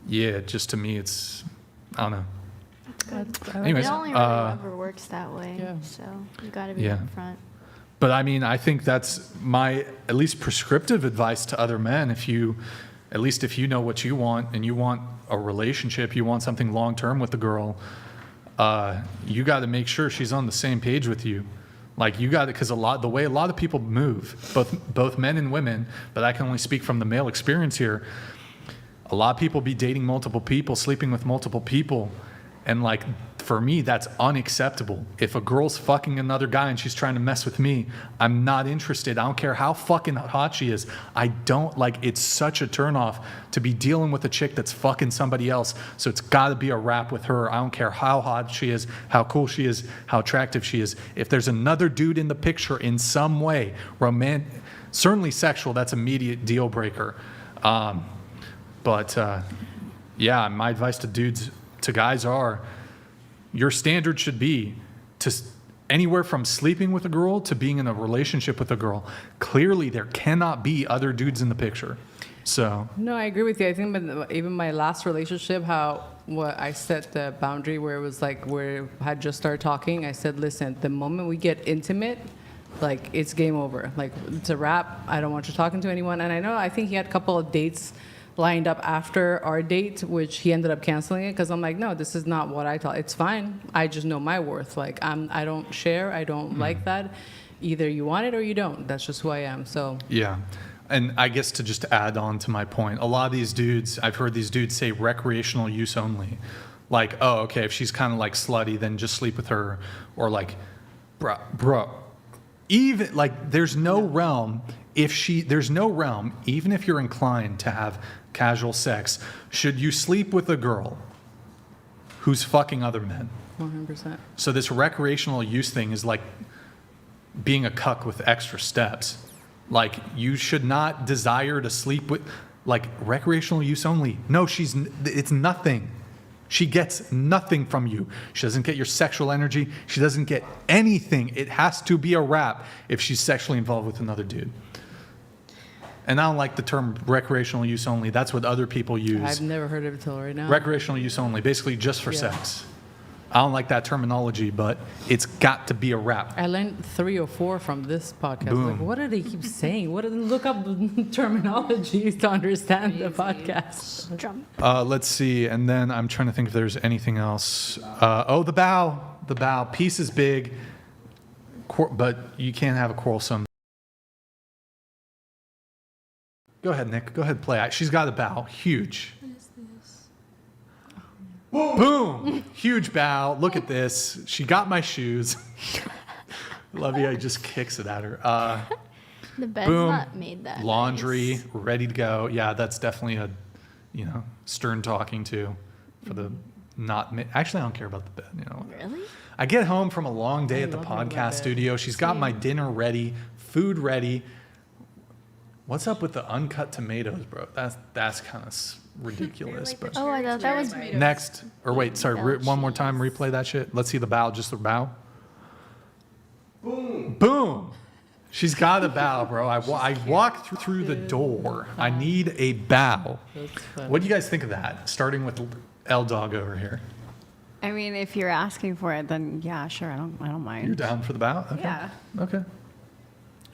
yeah, just to me, it's, I don't know. Anyways, it only really ever works that way. So you got to be Yeah. upfront. But I mean, I think that's my at least prescriptive advice to other men. If you know what you want and you want a relationship, you want something long term with the girl, you got to make sure she's on the same page with you. Like you got to, because the way a lot of people move, both men and women, but I can only speak from the male experience here. A lot of people be dating multiple people, sleeping with multiple people, And like, for me, that's unacceptable. If a girl's fucking another guy and she's trying to mess with me, I'm not interested. I don't care how fucking hot she is. I don't like, it's such a turnoff to be dealing with a chick that's fucking somebody else. So it's got to be a wrap with her. I don't care how hot she is, how cool she is, how attractive she is. If there's another dude in the picture in some way, certainly sexual, that's immediate deal breaker. Yeah, my advice to guys are, your standard should be to anywhere from sleeping with a girl to being in a relationship with a girl. Clearly, there cannot be other dudes in the picture. So No, I agree with you. I think even my last relationship, what I set the boundary where it was like, where I had just started talking, I said, listen, the moment we get intimate, like, it's game over. Like, it's a wrap. I don't want you talking to anyone. And I think he had a couple of dates lined up after our date, which he ended up canceling it because I'm like, no, this is not what I thought. It's fine. I just know my worth. Like, I don't share. I don't like that. Either you want it or you don't. That's just who I am. So yeah. And I guess to just add on to my point, a lot of these dudes, I've heard these dudes say recreational use only. Like, oh, okay, if she's kind of like slutty, then just sleep with her. Or like, bro, even like there's no realm, even if you're inclined to have casual sex, should you sleep with a girl who's fucking other men? 100%. So this recreational use thing is like being a cuck with extra steps. Like, you should not desire to sleep with, like, recreational use only. No, it's nothing. She gets nothing from you. She doesn't get your sexual energy. She doesn't get anything. It has to be a wrap if she's sexually involved with another dude. And I don't like the term recreational use only. That's what other people use. I've never heard of it till right now. Recreational use only, basically just for sex. I don't like that terminology, but it's got to be a wrap. I learned 3 or 4 from this podcast. Boom. Like, what do they keep saying? Look up terminology to understand the podcast. Let's see, and then I'm trying to think if there's anything else. The bow. The bow. Piece is big, but you can't have a quarrelsome. Go ahead, Nick. Go ahead, play. She's got a bow. Huge. What is this? Boom! Huge bow. Look at this. She got my shoes. Lavia just kicks it at her. The bed's boom. not made that Laundry, nice. ready to go. Yeah, that's definitely a, stern talking to for the not. Actually, I don't care about the bed. Really? I get home from a long day at the podcast studio. She's got my dinner ready, food ready. What's up with the uncut tomatoes, bro? That's kind of ridiculous. But Oh, I thought that was next, or wait, sorry, one more time, replay that shit. Let's see the bow, just the bow. Boom. Boom. She's got a bow, bro. I walked through the door. I need a bow. What do you guys think of that? Starting with L Dog over here. I mean, if you're asking for it, then yeah, sure. I don't mind. You're down for the bow? Okay. Yeah. Okay.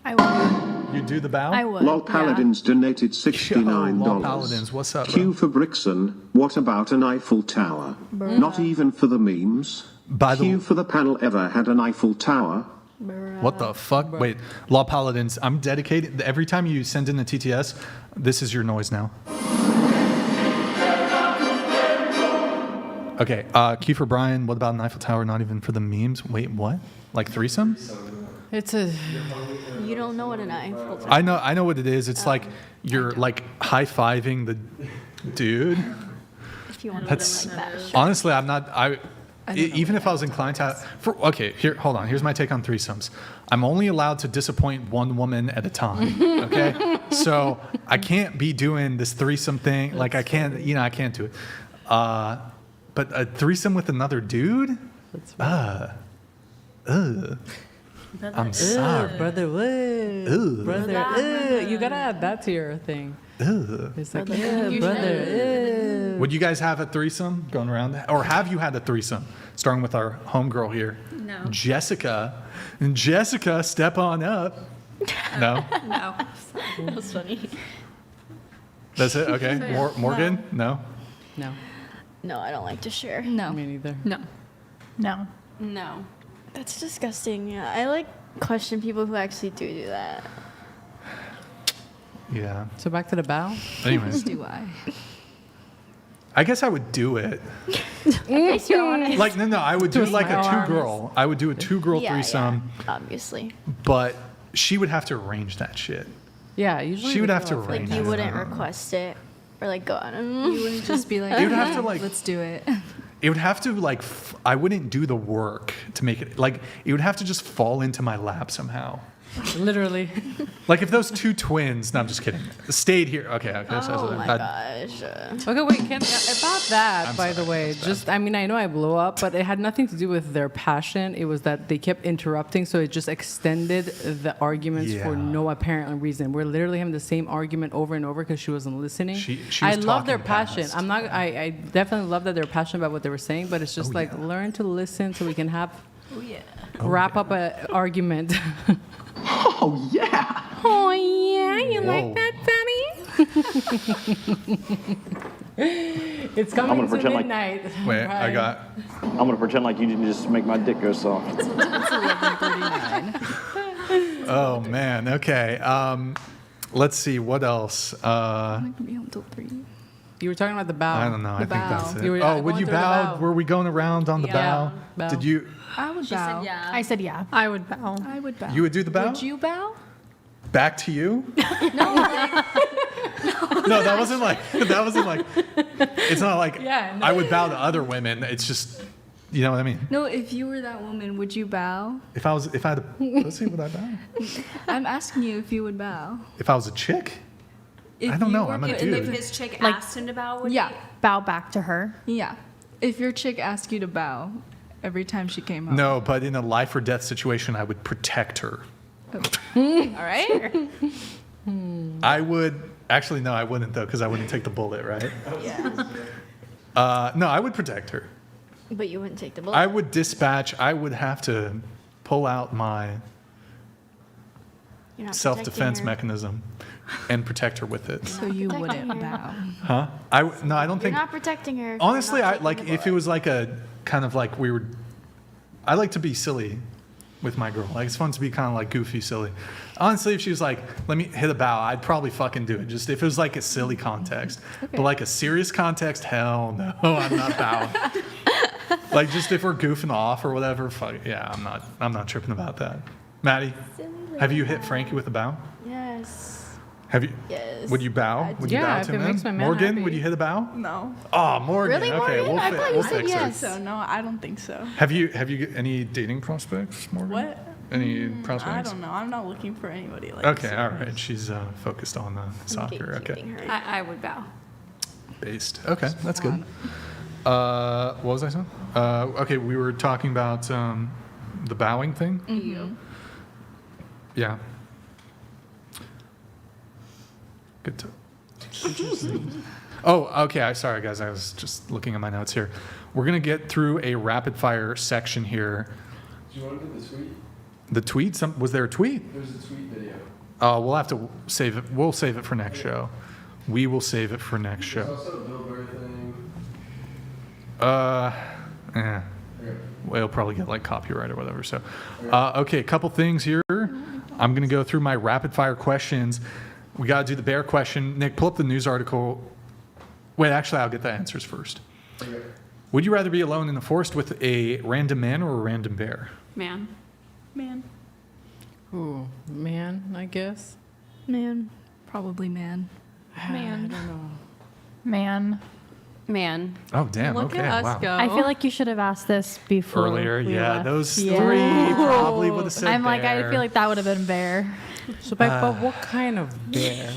I would. You do the bow? I would. Lol Paladins donated $69. Lol Paladins, what's up, Q for Brixan, what about an Eiffel Tower? Bruh. Not even for the memes. Q for the panel ever had an Eiffel Tower? What the fuck? Wait, Law Paladins, I'm dedicated. Every time you send in a TTS, this is your noise now. Okay, Q for Brian, what about an Eiffel Tower? Not even for the memes? Wait, what? Like threesome? It's a... You don't know what an Eiffel Tower. I know what it is. It's like you're like high-fiving the dude. If you want to That's put them like that. Sure. honestly, I'm not. Even if I was inclined to. Hold on. Here's my take on threesomes. I'm only allowed to disappoint one woman at a time. Okay, so I can't be doing this threesome thing. Like I can't do it. But a threesome with another dude. I'm sorry, brother. Ugh. Brother, you gotta add that to your thing. Ugh. It's like, brother. Would you guys have a threesome going around that? Or have you had a threesome? Starting with our homegirl here. No. Jessica. And Jessica, step on up. No? No. That was funny. That's it? Okay. So, yeah. Morgan? No? No. No, I don't like to share. No. Me neither. No. No. No. That's disgusting. Yeah, I like question people who actually do that. Yeah. So back to the bow. Anyways. Do I? I guess I would do it. Guess you're honest. Like, no, I would do Twist like my a arms. two-girl. I would do a two-girl Yeah, threesome, obviously. but she would have to arrange that shit. Yeah, usually She would they have go to off arrange Like, you it. wouldn't request it or, like, go on. You wouldn't just be like, You'd have to, like- let's do it. It would have to, like, I wouldn't do the work to make it, like, it would have to just fall into my lap somehow. Literally. Like, if those two twins, no, I'm just kidding, stayed here. Okay. Oh my I'd- gosh. Okay, wait, about that, by the way, just, I mean, I know I blew up, but it had nothing to do with their passion. It was that they kept interrupting, so it just extended the arguments for Yeah. no apparent reason. We're literally having the same argument over and over because she wasn't listening. She I was love their talking passion. fast. I definitely love that they're passionate about what they were saying, but it's just Oh, like, yeah. learn to listen so we can have, wrap up an argument. Oh, yeah. Oh, yeah, you Whoa. like that, Daddy? It's I'm coming gonna to pretend like- midnight. Wait, I Right. got. I'm gonna pretend like you didn't just make my dick go soft. It's 11:39. Oh man. Okay. Let's see what else. I can be home until 3. You were talking about the bow. I don't know. I think that's it. You were, Oh, would going you through the bow? bow. Were we going around on the Yeah. bow? Bow. Did you? I would bow. I said yeah. I would bow. I would bow. You would do the bow? Would you bow? Back to you? No, like, No, that wasn't like. That wasn't like. It's not like. Yeah, no. I would bow to other women. It's just. You know what I mean? no, if you were that woman, would you bow? If I had a pussy, would I bow? I'm asking you if you would bow. If I was a chick? If I don't you know. were- I'm a if- dude. if- His chick Like- asked him to bow. Would Yeah, Bow back to her. yeah. If your chick asked you to bow every time she came home. No, but in a life or death situation, I would protect her. All right. I would. Actually, no, I wouldn't though, because I wouldn't take the bullet, right? Yeah. No, I would protect her. But you wouldn't take the bullet. I would dispatch. I would have to pull out my You're not self-defense protecting her. mechanism and protect her with it. So you protecting wouldn't her. bow. Huh? No, I don't You're think. not protecting her. You're Honestly, not I taking like the if it bullet. was like a kind of like we were. I like to be silly with my girl. Like it's fun to be kind of like goofy, silly. Honestly, if she was like, "Let me hit a bow," I'd probably fucking do it. Just if it was like a silly context, but like a serious context, hell no, I'm not bowing. Like just if we're goofing off or whatever, fuck yeah, I'm not tripping about that. Maddie, have you hit Frankie with a bow? Yes. Have you? Yes. Would you bow? Would you Yeah, bow if to it him? makes my man Morgan, happy. would you hit a bow? No. Oh, Morgan. Really, Okay, Morgan? I thought you said fix yes. her. So no, I don't think so. Have you any dating prospects, Morgan? What? Any I prospects? don't know. I'm not looking for anybody like Okay, this. all right. She's focused on soccer. Okay, I would bow. based. Okay, that's good. What was I saying? Okay, we were talking about the bowing thing. Mm-hmm. Yeah. Good to. Oh, okay. Sorry, guys. I was just looking at my notes here. We're gonna get through a rapid fire section here. Do you want to do the tweet? The tweet? Was there a tweet? There's a tweet video. We'll have to save it. We'll save it for next show. We will save it for next There's show. also a Billboard thing. Yeah. Well, it'll probably get like copyright or whatever. So, okay, a couple things here. I'm gonna go through my rapid fire questions. We gotta do the bear question. Nick, pull up the news article. Wait, actually, I'll get the answers first. Okay. Would you rather be alone in the forest with a random man or a random bear? Man. Man. Ooh, man, I guess. Man. Probably man. Man. I don't know. Man. Man. Oh, damn. Look okay. at us Wow. go. I feel like you should have asked this before. Earlier, we yeah, left. those Yeah. three probably would have said I'm like, I bear. feel like that would have been bear. So, but what kind of bear?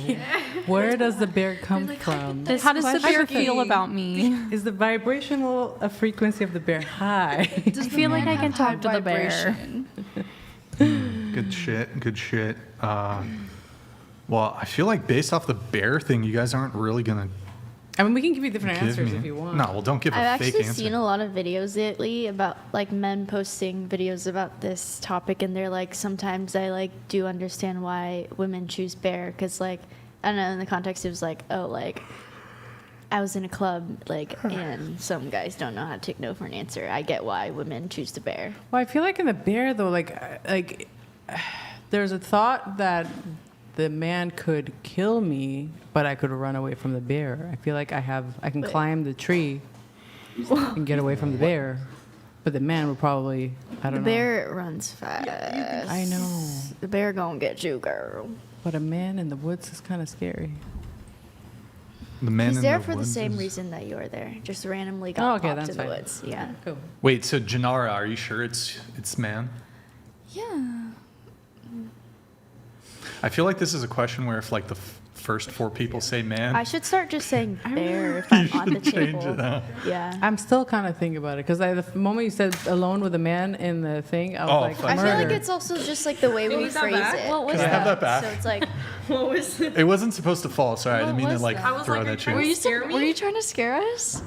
Where does the bear come from? How does the bear question- feel about me? Is the vibrational frequency of the bear high? I feel like I can talk to the bear. Good shit. Good shit. Well, I feel like based off the bear thing, you guys aren't really gonna. I mean, we can give you different give answers me- if you want. No, well, don't give I've a fake actually answer. seen a lot of videos lately about like men posting videos about this topic, and they're like, sometimes I like do understand why women choose bear, because like I don't know, in the context it was like, oh, like I was in a club, like, and some guys don't know how to take no for an answer. I get why women choose the bear. Well, I feel like in the bear though, like there's a thought that the man could kill me, but I could run away from the bear. I feel like I can climb the tree and get away from the bear, but the man would probably, I don't know. The bear runs fast. I know. The bear gonna get you, girl. But a man in the woods is kind of scary. The man He's in there the for the woods same is- reason that you are there. Just randomly got popped that's in the fine. woods. Yeah. Cool. Wait, so Janara, are you sure it's man? Yeah. I feel like this is a question where if like the first 4 people say man, I should start just saying bear if I'm on the should change table. it out. Yeah. I'm still kind of thinking about it because the moment you said alone with a man in the thing, I was Oh, like, fuck. I feel like murder. it's also just like the way we phrase it. What was Can I have that back? So it's like, What was it? It wasn't supposed to fall. Sorry, I didn't mean to was like that? I was throw like, that at you. Were you scare me? were you trying to scare us?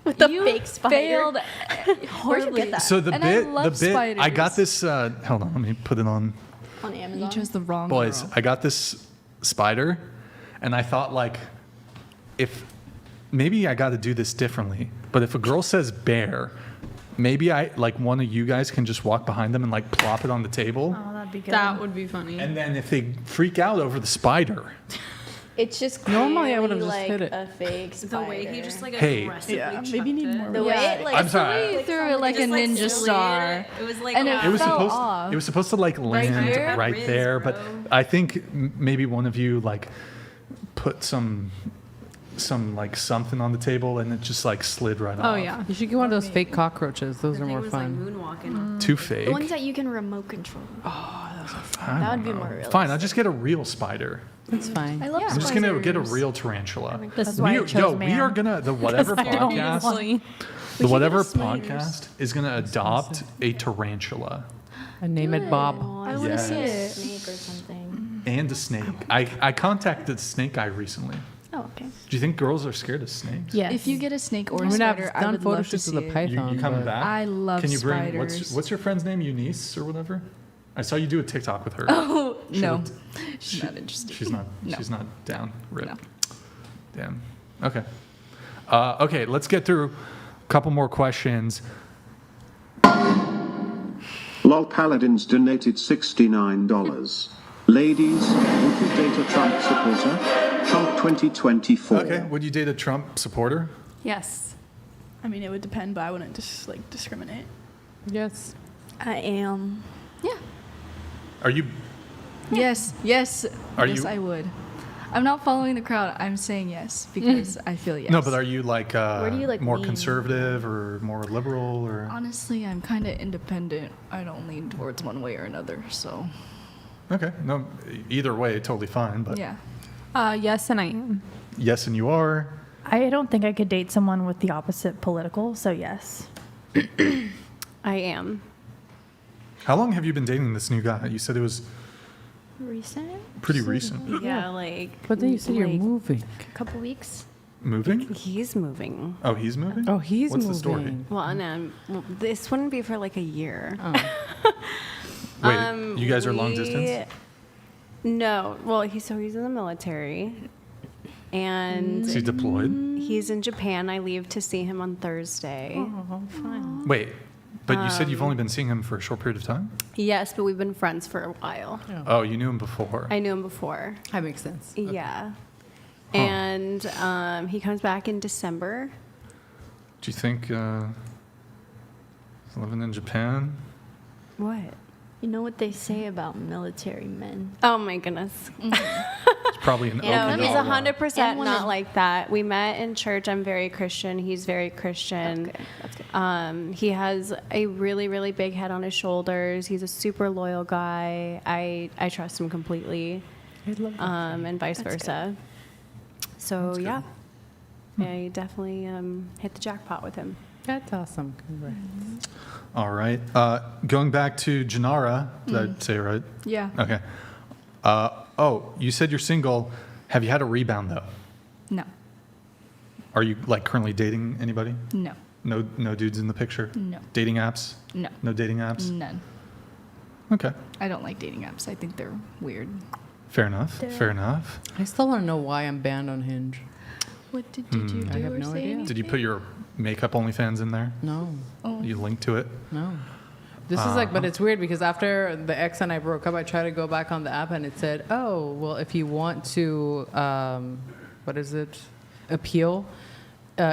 with the You fake spider. failed Where'd you horribly. get that? So the And I bit, love I got spiders. this. Hold on, let me put it on. On You Amazon. chose the wrong Boys, girl. I got this spider, and I thought like, if maybe I got to do this differently. But if a girl says bear, maybe one of you guys can just walk behind them and like plop it on the table. Oh, that'd be good. That would be funny. And then if they freak out over the spider, It's just Normally I clearly would've just like hit it. a fake spider. The way he just like Hey. aggressively Yeah, chucked maybe need it. more. The way it like I'm sorry. He threw it like a ninja star. It was like And it was fell supposed off. it was supposed to like land here? right Riz, there, but bro. I think maybe one of you like put some like something on the table and it just like slid right off. Oh yeah. You should get one of those fake cockroaches. Those are He more was fun. like moonwalking. Too fake. the ones that you can remote control. I that don't would be know. more realistic. Fine, I'll just get a real spider. That's fine. I love I'm just gonna get a spiders. real tarantula. That's why I chose we man. are gonna the whatever podcast, Seriously. the whatever podcast is gonna adopt a tarantula And name it Bob. I want to see it. Snake or something. and a snake. I contacted the snake guy recently. Oh, okay. Do you think girls are scared of snakes? Yes. If you get a snake or a We've spider, I done would photo love to shoots see with a it. python. You coming but- back? I love Can you bring spiders. what's your friend's name? Eunice or whatever? I saw you do a TikTok with her. Oh She no, looked- she's not interested. She's not. No. She's not down. Rip. No. Damn. Okay. Okay. Let's get through a couple more questions. LOL Paladins donated $69. Ladies, would you date a Trump supporter? Trump 2024. Okay. Would you date a Trump supporter? Yes. I mean, it would depend, but I wouldn't just like discriminate. Yes. I am. Yeah. Are you? Yes. Yes. Are yes, you- I would. I'm not following the crowd. I'm saying yes because I feel yes. No, but are you like, do you, like, more lean? conservative or more liberal or? Honestly, I'm kind of independent. I don't lean towards one way or another. So Okay. No. Either way, totally fine. But yeah. Yes, and I am. yes, and you are. I don't think I could date someone with the opposite political, so yes. I am. How long have you been dating this new guy? You said it was Recent? pretty recent. Yeah, like. But then you said you're like, moving. A couple weeks. Moving? He's moving. Oh, he's moving? Oh, he's What's moving. the story? Well, no, this wouldn't be for like a year. Wait, you guys are long distance? No. Well, he's in the military. And Is he deployed? he's in Japan. I leave to see him on Thursday. Oh, fine. Wait, but you said you've only been seeing him for a short period of time? Yes, but we've been friends for a while. Oh, you knew him before. I knew him before. That makes sense. Yeah. And he comes back in December. Do you think he's living in Japan? What? You know what they say about military men? Oh my goodness. It's probably an No, Okinawa. he's 100% And not women. like that. We met in church. I'm very Christian. He's very Christian. That's good. That's good. He has a really, really big head on his shoulders. He's a super loyal guy. I trust him completely. And vice versa. So yeah, I definitely hit the jackpot with him. That's awesome. Congrats. All right. Going back to Janara, did I say it right? Yeah. Okay. Oh, you said you're single. Have you had a rebound though? No. Are you like currently dating anybody? No. No dudes in the picture? No. Dating apps? No. No dating apps? None. Okay. I don't like dating apps. I think they're weird. Fair enough. Fair enough. I still want to know why I'm banned on Hinge. What did you do I have or no say? idea. Did you put your makeup OnlyFans in there? No. You linked to it? No. This is like, but it's weird because after the ex and I broke up, I tried to go back on the app and it said, oh, well, if you want to, appeal,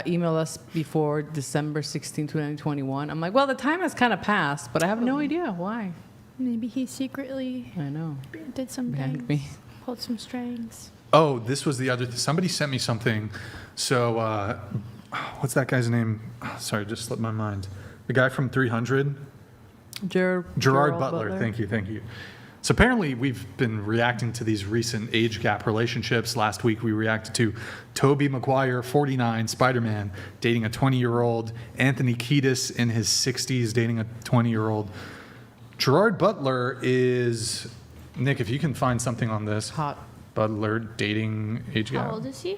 email us before December 16, 2021. I'm like, well, the time has kind of passed, but I have no idea why. Maybe he secretly I know. did some Behind things, me. pulled some strings. Oh, this was the other. Somebody sent me something. So, what's that guy's name? Sorry, just slipped my mind. The guy from 300. Gerard Butler. Thank you. So apparently we've been reacting to these recent age gap relationships. Last week we reacted to Tobey Maguire, 49, Spider-Man, dating a 20-year-old. Anthony Kiedis in his 60s dating a 20-year-old. Gerard Butler is, Nick, if you can find something on this. Hot. Butler dating age gap. How old is he?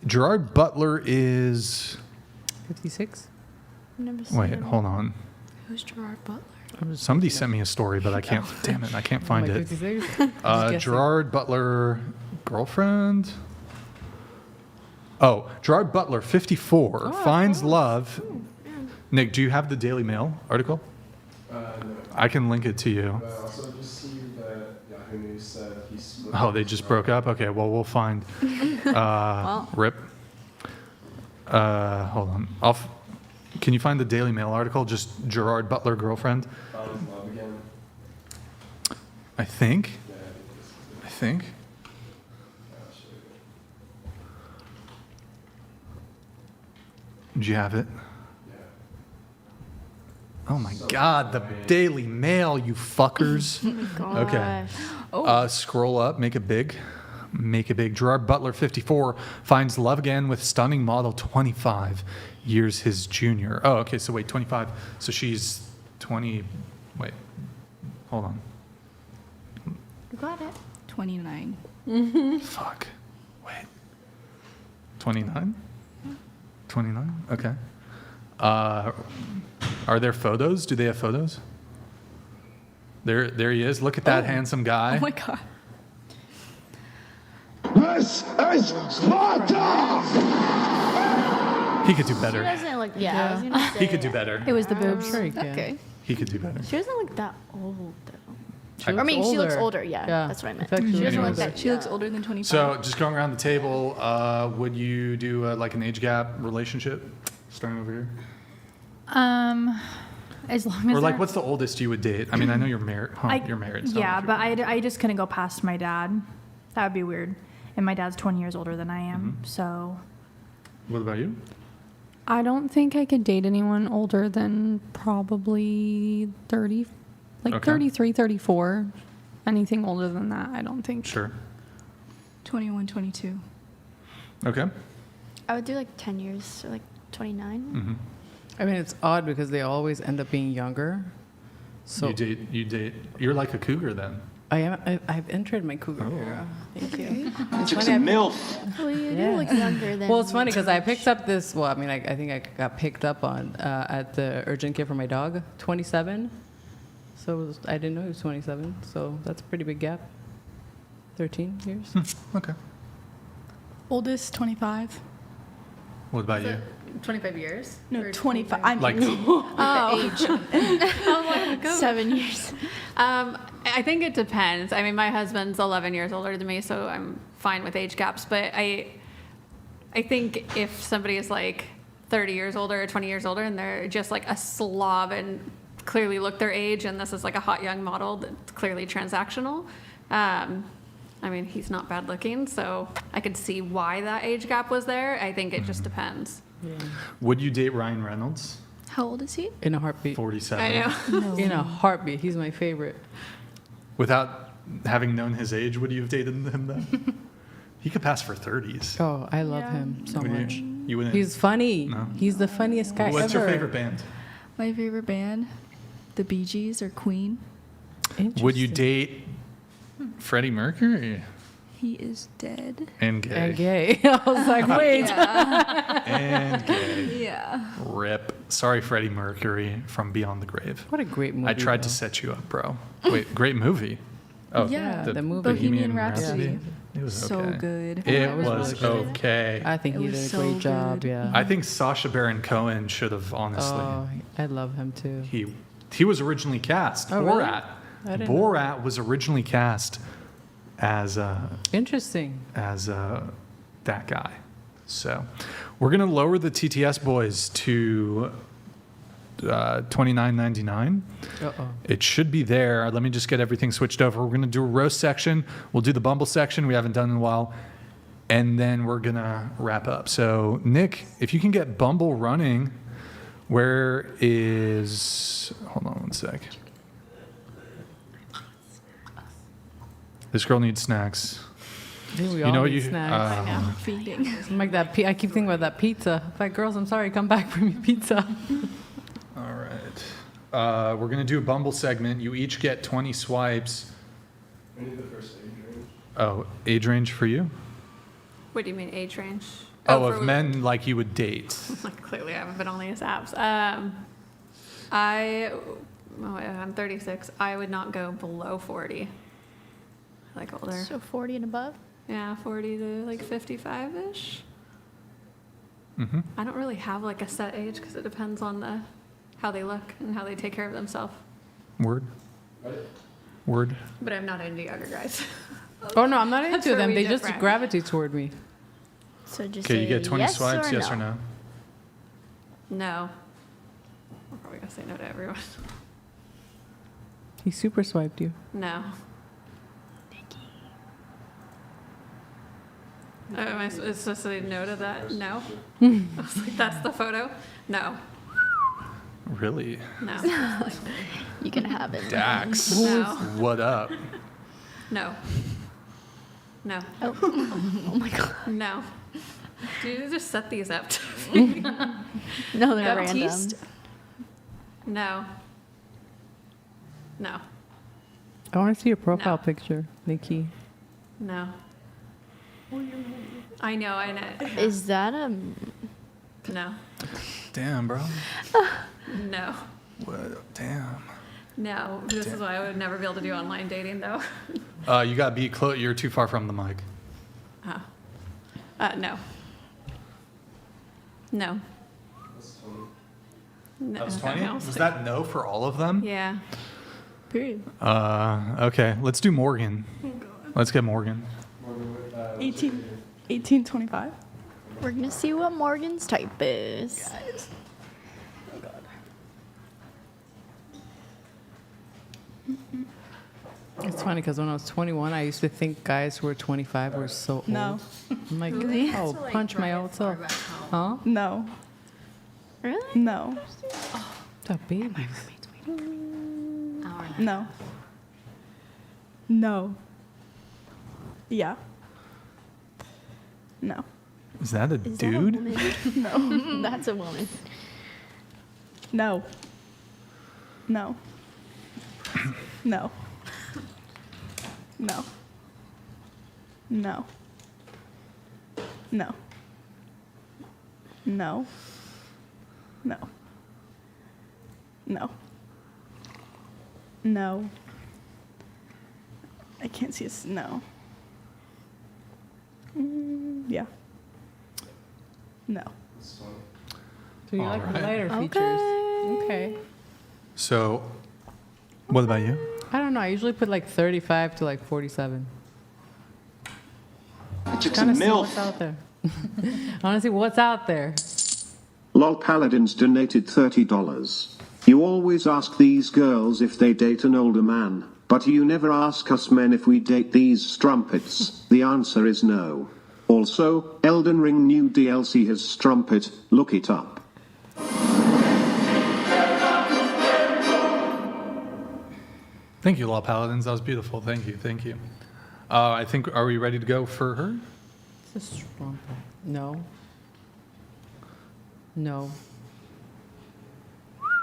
Gerard Butler is 56. Never seen Wait, him. hold on. Who's Gerard Butler? Somebody sent me a story, but I can't. Damn it, I can't find Like it. 56? Gerard Butler girlfriend. Oh, Gerard Butler, 54, finds love. Nick, do you have the Daily Mail article? No. I can link it to you. But I also just see that Yahoo News said he split. Oh, they just broke up? Okay, well, we'll find. Rip. Hold on. Can you find the Daily Mail article? Just Gerard Butler girlfriend? Found his love again. I think. Yeah, I think. I'll show you. Do you have it? Yeah. Oh my God, the Daily Mail, you fuckers. Okay. Scroll up, make it big. Make it big. Gerard Butler, 54, finds love again with stunning model 25 years his junior. Oh, okay, so wait, 25. So she's 20. Wait, hold on. You got it. 29. Fuck. Wait. 29? 29? Okay. Are there photos? Do they have photos? There he is. Look at that handsome guy. Oh my God. This is Sparta! He could do She better. doesn't look. Yeah, I was gonna say. He could do better. It was the boobs. Sure you can. Okay. He could do better. She doesn't look that old though. She I mean, she looks older. older. Yeah, that's what I meant. In fact, She doesn't look Anyways. that. She looks older than 25. So just going around the table, would you do like an age gap relationship? Starting over here. As long as Or like, they're- what's the oldest you would date? I mean, I know you're married. You're married. So Yeah, if but you're- I just couldn't go past my dad. That would be weird. And my dad's 20 years older than I am, so. What about you? I don't think I could date anyone older than probably 30, like Okay. 33, 34. Anything older than that, I don't think. Sure. 21, 22. Okay. I would do like 10 years, so like 29. Mm-hmm. I mean, it's odd because they always end up being younger. So You date. You're like a cougar then. I've entered my cougar era. Thank you. It's Took funny, some I- MILF. Well, you do look younger than. Well, it's funny because I picked up this. Well, I mean, I think I got picked up on at the urgent care for my dog. 27. So I didn't know he was 27. So that's a pretty big gap. 13 years. Okay. Oldest 25. What about you? 25 years? No, 25. I'm Like- Oh. 7 years. I think it depends. I mean, my husband's 11 years older than me, so I'm fine with age gaps. But I think if somebody is like 30 years older or 20 years older and they're just like a slob and clearly look their age, and this is like a hot young model that's clearly transactional. I mean, he's not bad looking, so I could see why that age gap was there. I think it just depends. Would you date Ryan Reynolds? How old is he? In a heartbeat. 47. I know. In a heartbeat. He's my favorite. Without having known his age, would you have dated him then? He could pass for 30s. Oh, I love him so Would you? much. You wouldn't? He's funny. No? He's the funniest guy What's ever. your favorite band? My favorite band, the Bee Gees or Queen. Would you date Freddie Mercury? He is dead. And gay. And gay. I was like, wait. And gay. Yeah. Rip. Sorry, Freddie Mercury from Beyond the Grave. What a great movie. I tried though. to set you up, bro. Wait, great movie. Oh, Yeah, the movie. Bohemian Rhapsody. It was So okay. good. It It was was really good. okay. I think It he was did a so great job. good. Yeah. I think Sacha Baron Cohen should have honestly. Oh, I love him too. He He was originally cast. Oh, really? Borat. I didn't know. Borat was originally cast as Interesting. as that guy. So we're gonna lower the TTS boys to $29.99. Uh-oh. It should be there. Let me just get everything switched over. We're going to do a roast section. We'll do the Bumble section. We haven't done in a while. And then we're going to wrap up. So, Nick, if you can get Bumble running, where is... Hold on one sec. This girl needs snacks. I think we You all know what need you- snacks. I know. Feeding. I'm like that. I keep thinking about that pizza. Like, girls, I'm sorry. Come back, bring me pizza. All right. We're going to do a Bumble segment. You each get 20 swipes. I need the first age range. Oh, age range for you? What do you mean age range? Oh, for of men like you would date. Clearly, I haven't been on these apps. I'm 36. I would not go below 40. I like older. So 40 and above? Yeah, 40 to like 55-ish. Mm-hmm. I don't really have like a set age because it depends on how they look and how they take care of themselves. Word. Word. But I'm not into younger guys. Oh, no, I'm not That's into where them. we They just differ. gravitate toward me. So just Okay, you say get 20 yes swipes, or yes no? or no? No. I'm probably gonna say no to everyone. He super swiped you. No. Am I supposed to say no to that? No. I was like, that's the photo. No. Really? No. You can have it. Dax. No. What up? No. No. Oh my god. No. Do you just set these up? No, they're random. Baptiste? No. No. I want to see your profile No. picture, Nikki. No. I know. Is that a... No. Damn, bro. No. What? Damn. No. This is why I would never be able to do online dating, though. You got to be close. You're too far from the mic. No. No. No. That was 20? No. Was that no for all of them? Yeah. Period. Okay, let's do Morgan. Let's get Morgan. 1825. We're going to see what Morgan's type is. It's funny because when I was 21, I used to think guys who were 25 were so old. No. I'm like, Really? oh, punch my old self. Huh? No. Really? No. The babies. No. No. Yeah. No. Is that a dude? No. That's a woman. No. No. No. No. No. No. No. No. No. No. I can't see a no. Yeah. No. So you like Alright. lighter features. Okay. So, what about you? I don't know. I usually put like 35 to like 47. It's Kind a of see MILF. what's out there. I want to see what's out there. Lol Paladins donated $30. You always ask these girls if they date an older man, but you never ask us men if we date these strumpets. The answer is no. Also, Elden Ring new DLC has strumpet, look it up. Thank you, Law Paladins. That was beautiful. Thank you. Thank you. I think, are we ready to go for her? It's a strong point. No. No.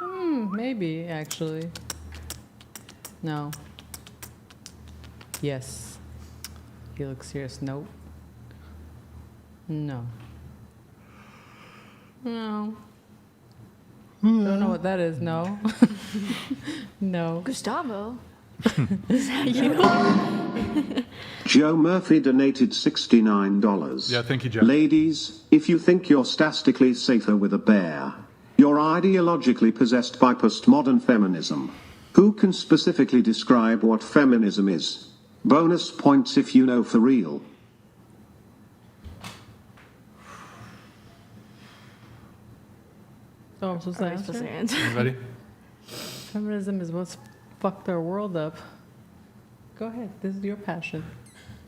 Maybe, actually. No. Yes. He looks serious. Nope. No. No. Don't know what that is. No. No. Gustavo. Joe Murphy donated $69. Yeah, thank you, Joe. Ladies, if you think you're statistically safer with a bear, You're ideologically possessed by postmodern feminism. Who can specifically describe what feminism is? Bonus points if you know for real. Oh, I'm supposed to answer? Anybody? Feminism is what's fucked our world up. Go ahead. This is your passion.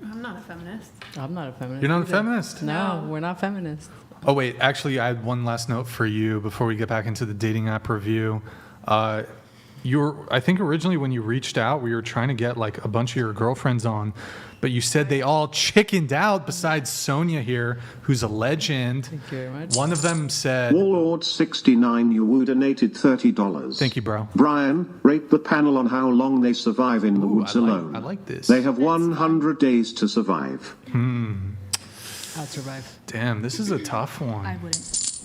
I'm not a feminist. I'm not a feminist. You're not a either. feminist? No, we're not feminists. Oh, wait. Actually, I had one last note for you before we get back into the dating app review. I think originally when you reached out, we were trying to get like a bunch of your girlfriends on, but you said they all chickened out besides Sonia here, who's a legend. Thank you very much. One of them said... Warlord69, you woo donated $30. Thank you, bro. Brian, rate the panel on how long they survive in the woods alone. I like this. They have 100 days to survive. I'd survive. Damn, this is a tough one. I wouldn't.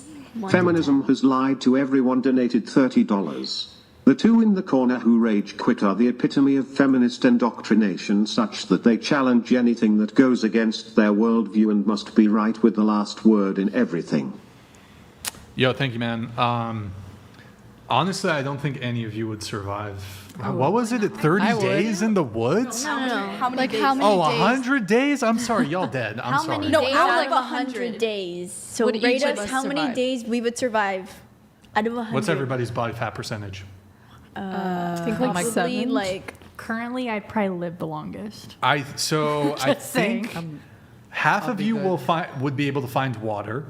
Feminism has lied to everyone, donated $30. The two in the corner who rage quit are the epitome of feminist indoctrination, such that they challenge anything that goes against their worldview and must be right with the last word in everything. Yo, thank you, man. Honestly, I don't think any of you would survive. What was it? 30 days in the woods? No. How many Like days? how many Oh, days? 100 days? I'm sorry, y'all dead. I'm How sorry. many No, days how out like of 100 days? So would rate each of us us how many survive? days we would survive out of 100. What's everybody's body fat percentage? I think like Probably 7. like Currently, I'd probably live the longest. I saying. think half of you would be able to find water.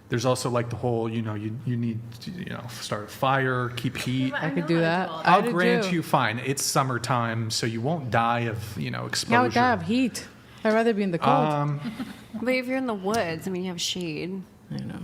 There's also like the whole, you need to, start a fire, keep heat. I could do that. I'll grant you fine. It's summertime, so you won't die of, exposure. Yeah, I would have heat. I'd rather be in the cold. But if you're in the woods, I mean, you have shade. I know.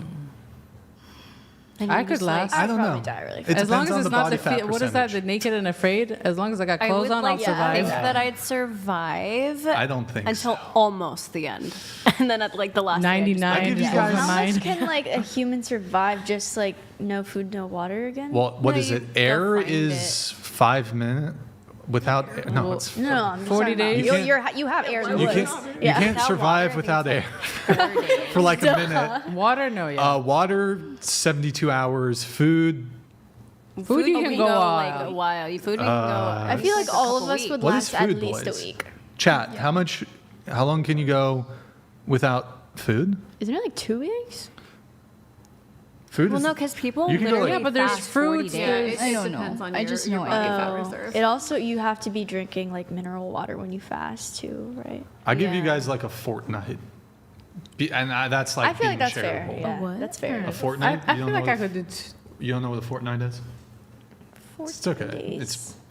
And I you could just, like- last. I don't know. probably die really It fast. As long depends as on it's the not body the fat what is that? percentage. The naked and afraid. As long as I got I clothes would on, like I'll to survive. think that I'd survive. I don't think until so. almost the end, and then at like the last 99 I give you just guys- goes How mine. much can like a human survive just like no food, no water again? Well, what No, is you it? go Air find is 5 minutes without air. No, it's No, I'm just 40 talking about- days? You have air in the you woods. can't you can't survive without air for like a minute. Water, no, yeah. Water 72 hours. Food. Food you can go like a wild. while. Food we can go. I feel like all of us would What is last at food, least boys? a week. Chat. How long can you go without food? Isn't it like 2 weeks? Food Well, is no, because people You can go, literally like- Yeah, but there's fast 40 fruits, days. there's- It I don't depends know. on I your, just your know body I- fat Oh, reserve. it also, you have to be drinking like mineral water when you fast too, right? I give you Yeah. guys like a fortnight. And that's like I feel being like that's fair. charitable. Yeah, that's fair. A fortnight? I You don't feel know like I what could do. You don't know what a fortnight is? 14 It's okay. days.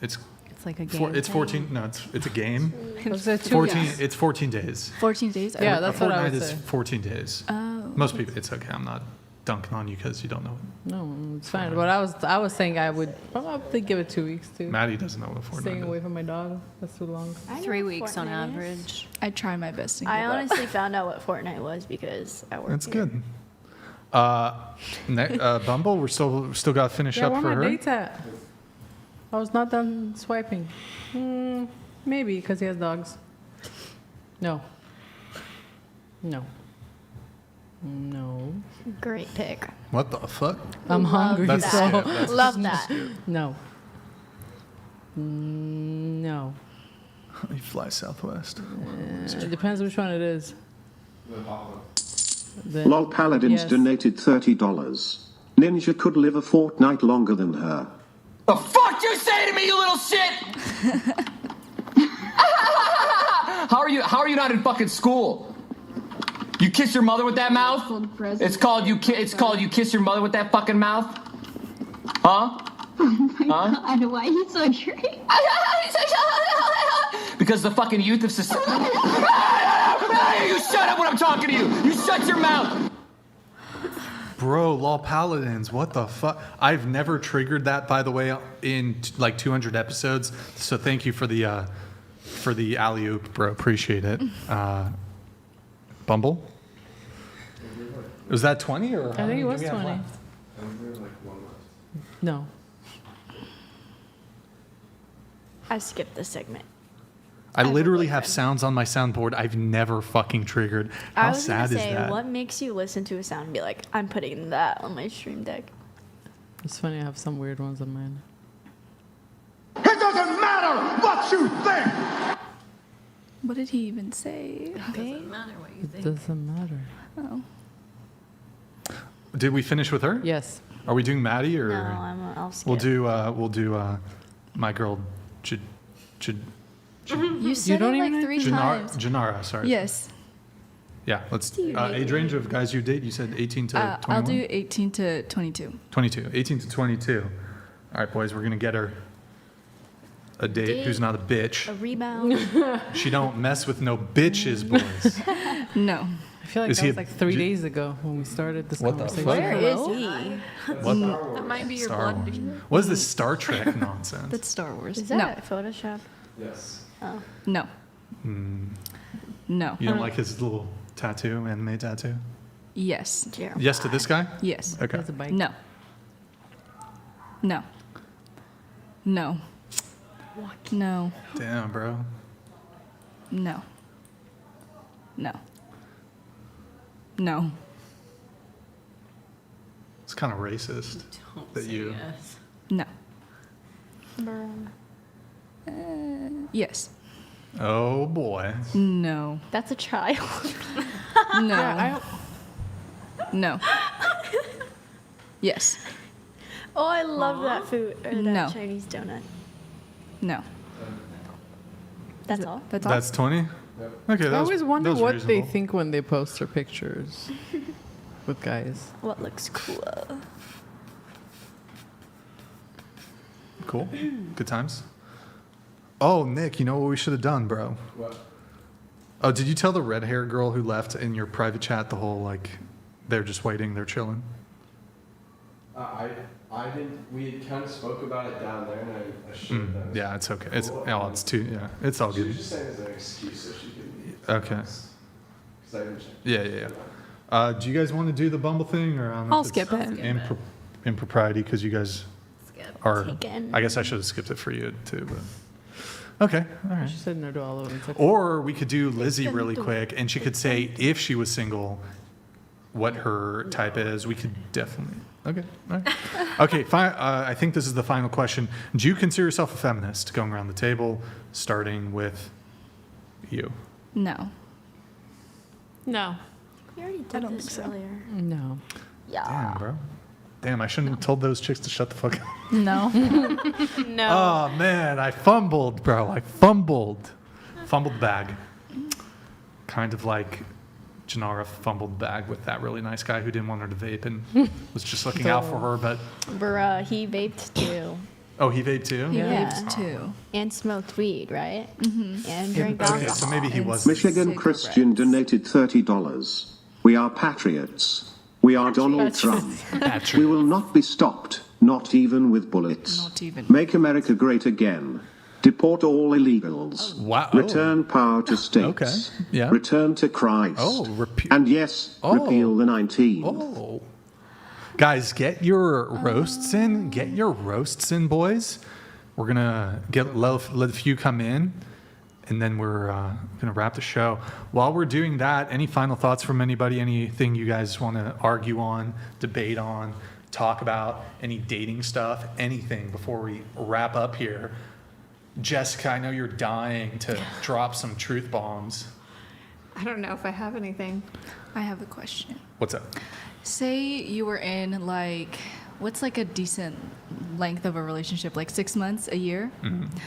It's It's like a game. it's 14. No, it's a game. Was it 2 14. weeks? It's 14 days. 14 days? Yeah, A that's what I fortnight would is say. 14 days. Oh. Most people, it's okay. I'm not dunking on you because you don't know it. No, it's fine. But I was saying I would probably give it 2 weeks too. Maddie doesn't know what a fortnight Staying is. away from my dog. That's too long. 3 weeks on Fortnight is. average. I try my best to give I up. honestly found out what Fortnite was because I work That's here. good. Bumble, we're still got to finish Yeah, up where for my her. dates at? I was not done swiping. Maybe because he has dogs. No. No. No. Great pick. What the fuck? I'm hungry, That's so cute. That's Love that. no. No. You fly Southwest. It depends which one it is. Then- Lol Paladins yes. donated $30. Ninja could live a fortnight longer than her. The fuck you say to me, you little shit? How are you not in fucking school? You kiss your mother with that mouth? It's called you kiss your mother with that fucking mouth? Huh? God, why are you so angry? Because the fucking youth of society. You shut up when I'm talking to you. You shut your mouth. Bro, Law Paladins, what the fuck? I've never triggered that, by the way, in like 200 episodes. So thank you for the alley-oop, bro. Appreciate it. Bumble? Was that 20 or? I think it was 20. No. I skipped this segment. I literally have sounds on my soundboard I've never fucking triggered. I How was sad gonna is say, that? what makes you listen to a sound and be like, I'm putting that on my stream deck? It's funny, I have some weird ones on mine. It doesn't matter what you think! What did he even say? It doesn't matter what you It think. doesn't matter. Oh. Did we finish with her? Yes. Are we doing Maddie or? No, I'll skip. We'll do my girl, You said don't it even like know? 3 times. Janara. Sorry. Yes. Yeah. Let's age range of guys you date. You said 18 to 21. I'll do 18 to 22. 22. 18 to 22. All right, boys. We're gonna get her a date who's not a bitch. A rebound. She don't mess with no bitches, boys. No. I feel like Is that he was a like 3 J- days ago when we started this What the conversation. fuck? Where is he? What the? That might be your Star blood. Wars. What is this Star Trek nonsense? That's Star Wars. Is that Photoshop? Yes. Oh. No. No. You don't like his little tattoo, anime tattoo? Yes. Yes to this guy? Yes. Okay. Has a bike. No. No. No. No. Damn, bro. No. No. No. It's kind of racist that you. No. Yes. Oh boy. No. That's a child. No. No. Yes. Oh, I love that food or that No. Chinese donut. No. That's all. That's all. That's 20? Okay, that I was, always wonder that was what they reasonable. think when they post their pictures with guys. What looks cool? Cool. Good times. Oh, Nick, you know what we should have done, bro? What? Oh, did you tell the red hair girl who left in your private chat the whole, like, they're just waiting, they're chilling? I didn't. We had kind of spoke about it down there, and I showed them. Yeah, it's okay. It's Cool. oh, it's too. Yeah, it's all She good. was just saying as an excuse so she could. Okay. Because I didn't check. Yeah. Do you guys want to do the Bumble thing, or I don't know I'll if it's skip it. Impropriety because you guys are. Taken. I guess I should have skipped it for you too, but okay, all right. She said no to all of them. It's okay. Or we could do Lizzie really quick, and she could say if she was single, what her type is. We could definitely. Okay. All right. Okay. Fine. I think this is the final question. Do you consider yourself a feminist? Going around the table, starting with you. No. No. We already did this earlier. No. Yeah. Damn, bro. Damn, I shouldn't have told those chicks to shut the fuck up. No. No. Oh man, I fumbled, bro. I fumbled. Fumbled the bag. Kind of like Janara fumbled the bag with that really nice guy who didn't want her to vape and was just looking out for her, but Bruh, he vaped too. oh, he vaped too? He Yeah. vaped too. And smoked weed, right? Mm-hmm. And drank Okay, alcohol. so maybe he wasn't. Michigan Christian donated $30. We are patriots. We are Donald Trump. We will not be stopped, not even with bullets. Not even. Make America great again. Deport all illegals. Wow. Return power to states. Okay. Yeah. Return to Christ. Oh, and yes, repeal the 19th. Oh. Guys, get your roasts in. Get your roasts in, boys. We're going to let a few come in, and then we're going to wrap the show. While we're doing that, any final thoughts from anybody? Anything you guys want to argue on, debate on, talk about? Any dating stuff? Anything before we wrap up here? Jessica, I know you're dying to drop some truth bombs. I don't know if I have anything. I have a question. What's up? Say you were in like, what's like a decent length of a relationship? Like 6 months, a year?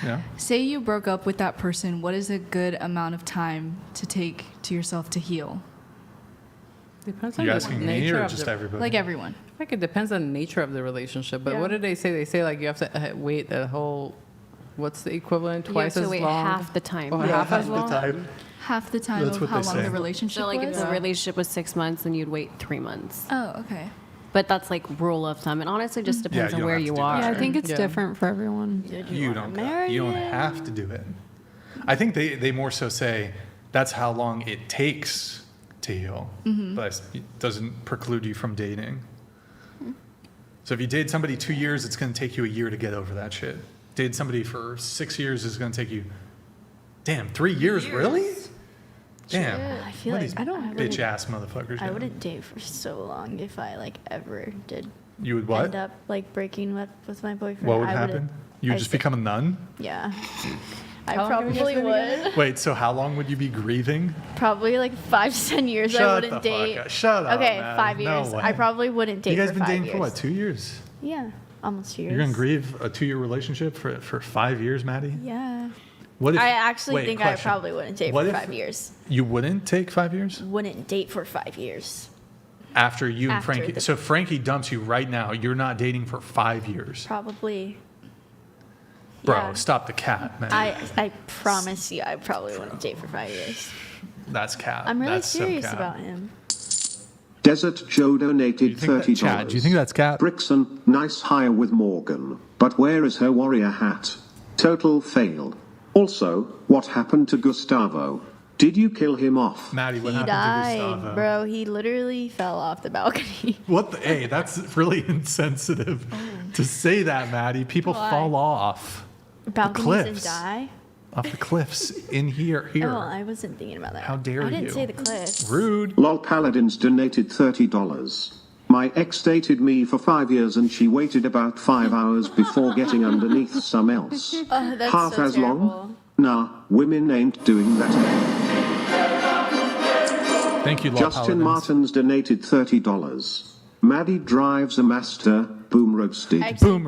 Yeah. Say you broke up with that person. What is a good amount of time to take to yourself to heal? Depends You on the asking me nature or of just the, everybody? Like everyone. I think it depends on the nature of the relationship. But Yeah. what did they say? They say like you have to wait a whole. What's the equivalent? You Twice have to as wait long. half the time. Or Yeah, half as the long. time. Half the time That's of what how they long say. the relationship So like if was? the relationship was 6 months, then you'd wait 3 months. Oh, okay. But that's like rule of thumb. It honestly just depends you on don't where have to you do are. that. Yeah, I think it's Yeah. different for everyone. You don't have to do it. I think they more so say that's how long it takes to heal, but it doesn't preclude you from dating. So if you date somebody 2 years, it's going to take you a year to get over that shit. Date somebody for 6 years is going to take you, damn, 3 years, really? Damn, I feel what like these I don't bitch ass motherfuckers. I doing? wouldn't date for so long if I like ever did You would what? end up like breaking up with my boyfriend. What would I happen? You would just become a nun? Yeah. I How long have you guys probably been would. together? Wait, so how long would you be grieving? Probably like 5 to 10 years. Shut I the wouldn't fuck date. up. Shut up, Okay, man. 5 No years. way. I probably wouldn't date You guys for been 5 dating years. for what, 2 years? Yeah, almost 2 years. You're gonna grieve a 2-year relationship for 5 years, Maddie? Yeah. What if, I actually wait, think question. I probably wouldn't date What for if 5 years. You wouldn't take 5 years? Wouldn't date for 5 years. After you and After Frankie. the- So Frankie dumps you right now. You're not dating for 5 years. Probably. Bro, Yeah. stop the cat, man. I promise you, I probably wouldn't date for 5 years. That's cat. I'm really That's so serious cat. about him. Desert Joe donated $30. Chad, do you think that's cat? Brixan, nice hire with Morgan. But where is her warrior hat? Total fail. Also, what happened to Gustavo? Did you kill him off? Maddie, what He happened to died, Gustavo? bro. He literally fell off the balcony. What the? Hey, that's really insensitive to say that, Maddie. People Why? fall off the Balconies and cliffs. die? Off the cliffs in here. Oh, I wasn't thinking about that. How dare I didn't you. say the cliffs. Rude. Lol Paladins donated $30. My ex dated me for 5 years and she waited about 5 hours before getting underneath some else. Oh, that's Half so as terrible. long? Nah, women ain't doing that. Thank you, Lol Justin Paladins. Martins donated $30. Maddie drives a Master, boom roasted. I don't.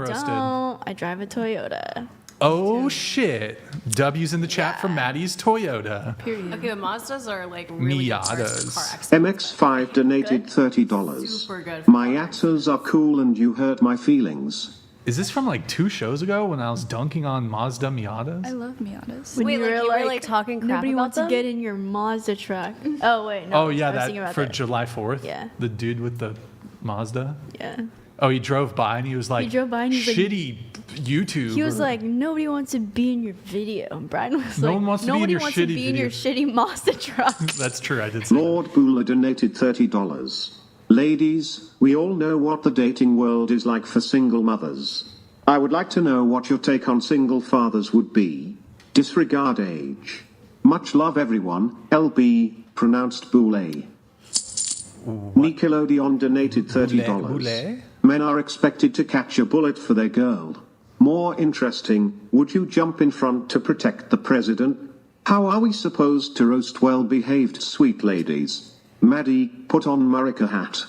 I drive a Toyota. Oh shit! W's in the chat for Maddie's Toyota. Period. Okay, the Mazdas are like really good for Miatas. car accidents. MX5 donated $30. Super good. My Yatas are cool and you hurt my feelings. Is this from like 2 shows ago when I was dunking on Mazda Miatas? I love Miatas. When Wait, you like, were you were, like, talking crap nobody about wants them? to get in your Mazda truck. Oh wait, no. Oh yeah, I was thinking that about for that. July 4th. Yeah. The dude with the Mazda. Yeah. Oh, he drove by and he was like, drove by and he's like- shitty YouTube. He was like, nobody wants to be in your video. And Brian was No like, one wants to be in nobody your wants to shitty be in your video." shitty Mazda truck. That's true. I did say Lord Bula donated $30. Ladies, we all know what the dating world is like for single mothers. I would like to know what your take on single fathers would be. Disregard age. Much love, everyone. LB, pronounced Boule. Nickelodeon donated $30. Boule? Men are expected to catch a bullet for their girl. More interesting, would you jump in front to protect the president? How are we supposed to roast well-behaved sweet ladies? Maddie, put on Marika hat.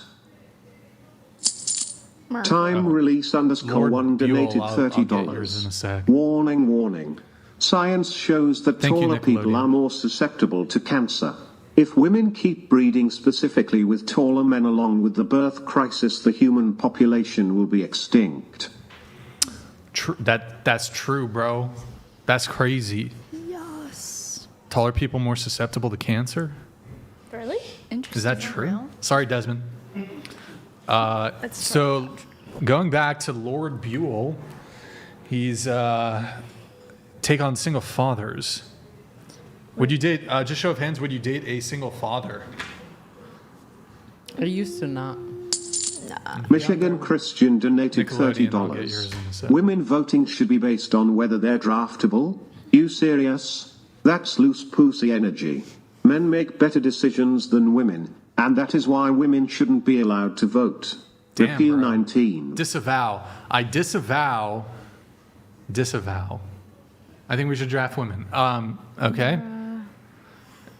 Time release underscore Lord one donated Buell, I'll get yours in a $30. sec. Warning, warning. Science shows that Thank you, taller people Nickelodeon. are more susceptible to cancer. If women keep breeding specifically with taller men along with the birth crisis, the human population will be extinct. That's true, bro. That's crazy. Yes. Taller people more susceptible to cancer? Really? Is that true? Sorry, Desmond. So, going back to Lord Buell, he's take on single fathers. Would you date? Just show of hands. Would you date a single father? I used to not. Michigan Christian donated Nickelodeon, I'll get yours in a $30. sec. Women voting should be based on whether they're draftable. You serious? That's loose pussy energy. Men make better decisions than women, and that is why women shouldn't be allowed to vote. Damn, Repeal bro. 19. Disavow. I disavow. Disavow. I think we should draft women. Okay.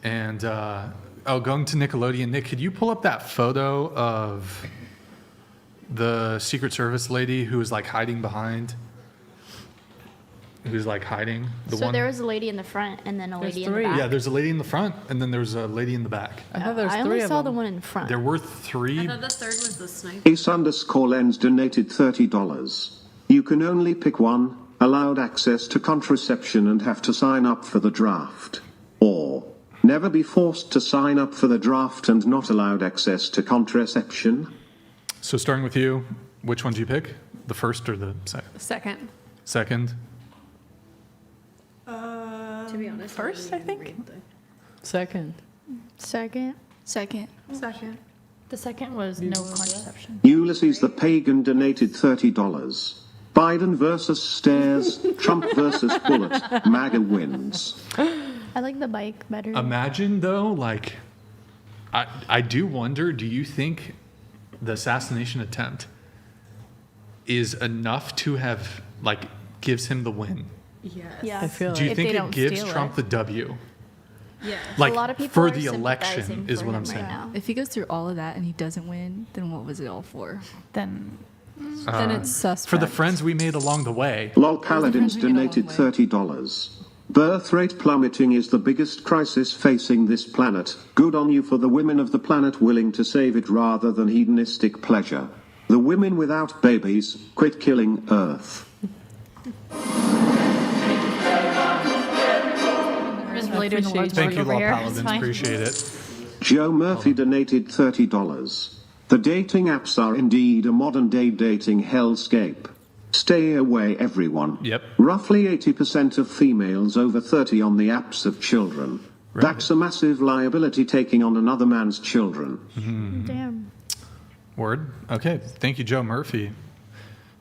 And going to Nickelodeon. Nick, could you pull up that photo of the Secret Service lady who was like hiding behind? Who's like hiding? So there was a lady in the front and then a lady in the three. back. Yeah, there's a lady in the front and then there's a lady in the back. I thought there was I three only of saw them. the one in front. There were 3. I thought the third was the sniper. Ace underscore lens donated $30. You can only pick one, allowed access to contraception and have to sign up for the draft. Or, never be forced to sign up for the draft and not allowed access to contraception. So starting with you, which one do you pick? The first or the second? Second. Second. To be honest, First, I think. Second. Second. Second. Second. The second was no contraception. Ulysses the Pagan donated $30. Biden versus stairs, Trump versus bullet, MAGA wins. I like the bike better. Imagine though, like, I do wonder, do you think the assassination attempt is enough to have, like, gives him the win? Yes. I feel Do you like think they it don't gives steal Trump it. the W? Yeah. Like, a lot of people for are the election sympathizing is for what him I'm saying. right now. If he goes through all of that and he doesn't win, then what was it all for? Then Then it's suspect. For the friends we made along the way. Lol Paladins donated $30. Birth rate plummeting is the biggest crisis facing this planet. Good on you for the women of the planet willing to save it rather than hedonistic pleasure. The women without babies, quit killing Earth. we're just really doing the Lord's Thank work you, over Law here. It's Paladins. fine. Appreciate it. Joe Murphy donated $30. The dating apps are indeed a modern-day dating hellscape. Stay away, everyone. Yep. Roughly 80% of females over 30 on the apps have children. That's a massive liability taking on another man's children. Damn. Word. Okay. Thank you, Joe Murphy.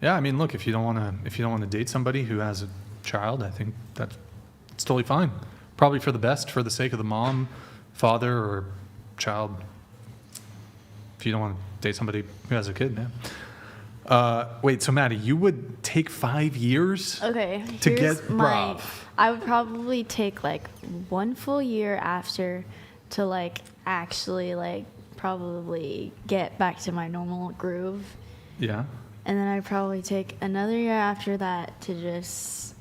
Yeah, I mean, look, if you don't want to date somebody who has a child, I think it's totally fine. Probably for the best, for the sake of the mom, father, or child. If you don't want to date somebody who has a kid, man. Wait, so Maddie, you would take 5 years Okay. to here's get my. Rob? I would probably take like 1 full year after to like actually like probably get back to my normal groove. Yeah. And then I'd probably take another year after that to just.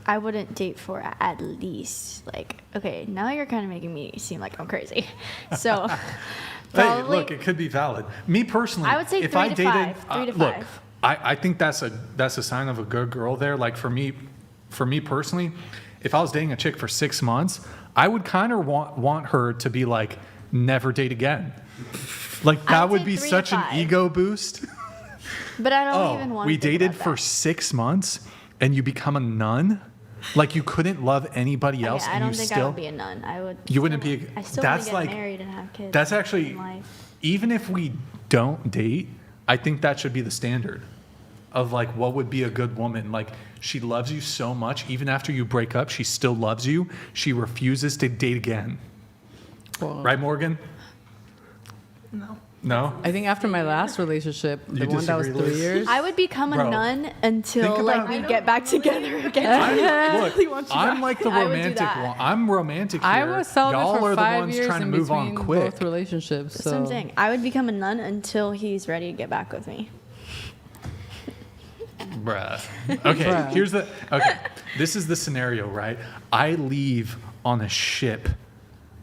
I wouldn't date for at least like. Okay, now you're kind of making me seem like I'm crazy. So. Hey, look, it could be valid. Me personally, I would say if 3 I to dated, 5. 3 to look, 5. I think that's a sign of a good girl there. Like for me personally, if I was dating a chick for 6 months, I would kind of want her to be like, never date again. Like that would be 3 to such an 5. ego boost. But I don't even want we to think dated about for that. 6 months and you become a nun? Like you couldn't love anybody else Okay, I and don't you think still I would be a nun. I would. You wouldn't be. I still That's want to get like married and have kids. that's actually in life. even if we don't date, I think that should be the standard of like what would be a good woman. Like she loves you so much, even after you break up, she still loves you. She refuses to date again. Well, Right, Morgan? No. I think after my last relationship, the one that was disagree, 3 Liz? years. I would become a Bro, nun until think like about- we get back together again. Look, I'm like the I would do romantic that. one. I'm romantic here. I was celibate Y'all for are the 5 ones years trying to in move on between quick. both relationships. That's what I'm So saying. I would become a nun until he's ready to get back with me. Bruh. Okay, Bruh. okay. This is the scenario, right? I leave on a ship.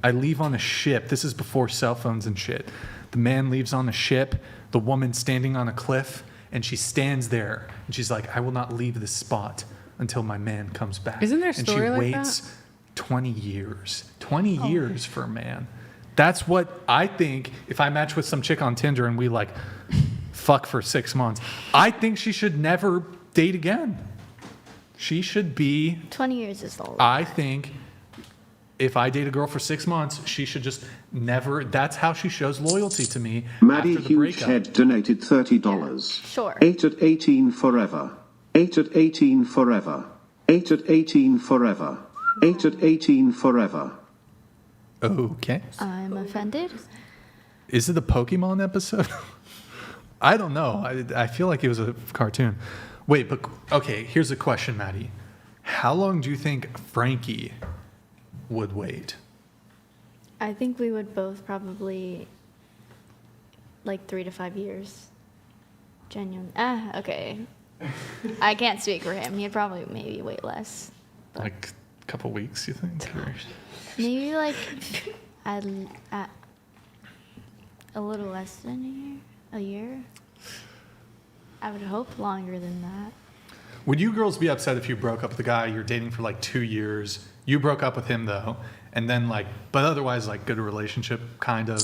This is before cell phones and shit. The man leaves on a ship, the woman standing on a cliff, and she stands there and she's like, I will not leave this spot until my man comes back. Isn't there a and story she like waits that? 20 years. 20 years for a man. That's what I think. If I match with some chick on Tinder and we like fuck for 6 months, I think she should never date again. She should be 20 years is old. I think if I date a girl for 6 months, she should just never. That's how she shows loyalty to me Maddie after the breakup. Hugehead donated $30. Sure. 8 at 18 forever. 8 at 18 forever. 8 at 18 forever. 8 at 18 forever. Okay. I'm offended. Is it the Pokemon episode? I don't know. I feel like it was a cartoon. Wait, but okay. Here's a question, Maddie. How long do you think Frankie would wait? I think we would both probably like 3 to 5 years. Genuine. Okay. I can't speak for him. He'd probably maybe wait less. Like a couple weeks, you think? Or- Maybe like at a little less than a year. I would hope longer than that. Would you girls be upset if you broke up with a guy you're dating for like 2 years? You broke up with him though, and then like, but otherwise like good relationship, kind of.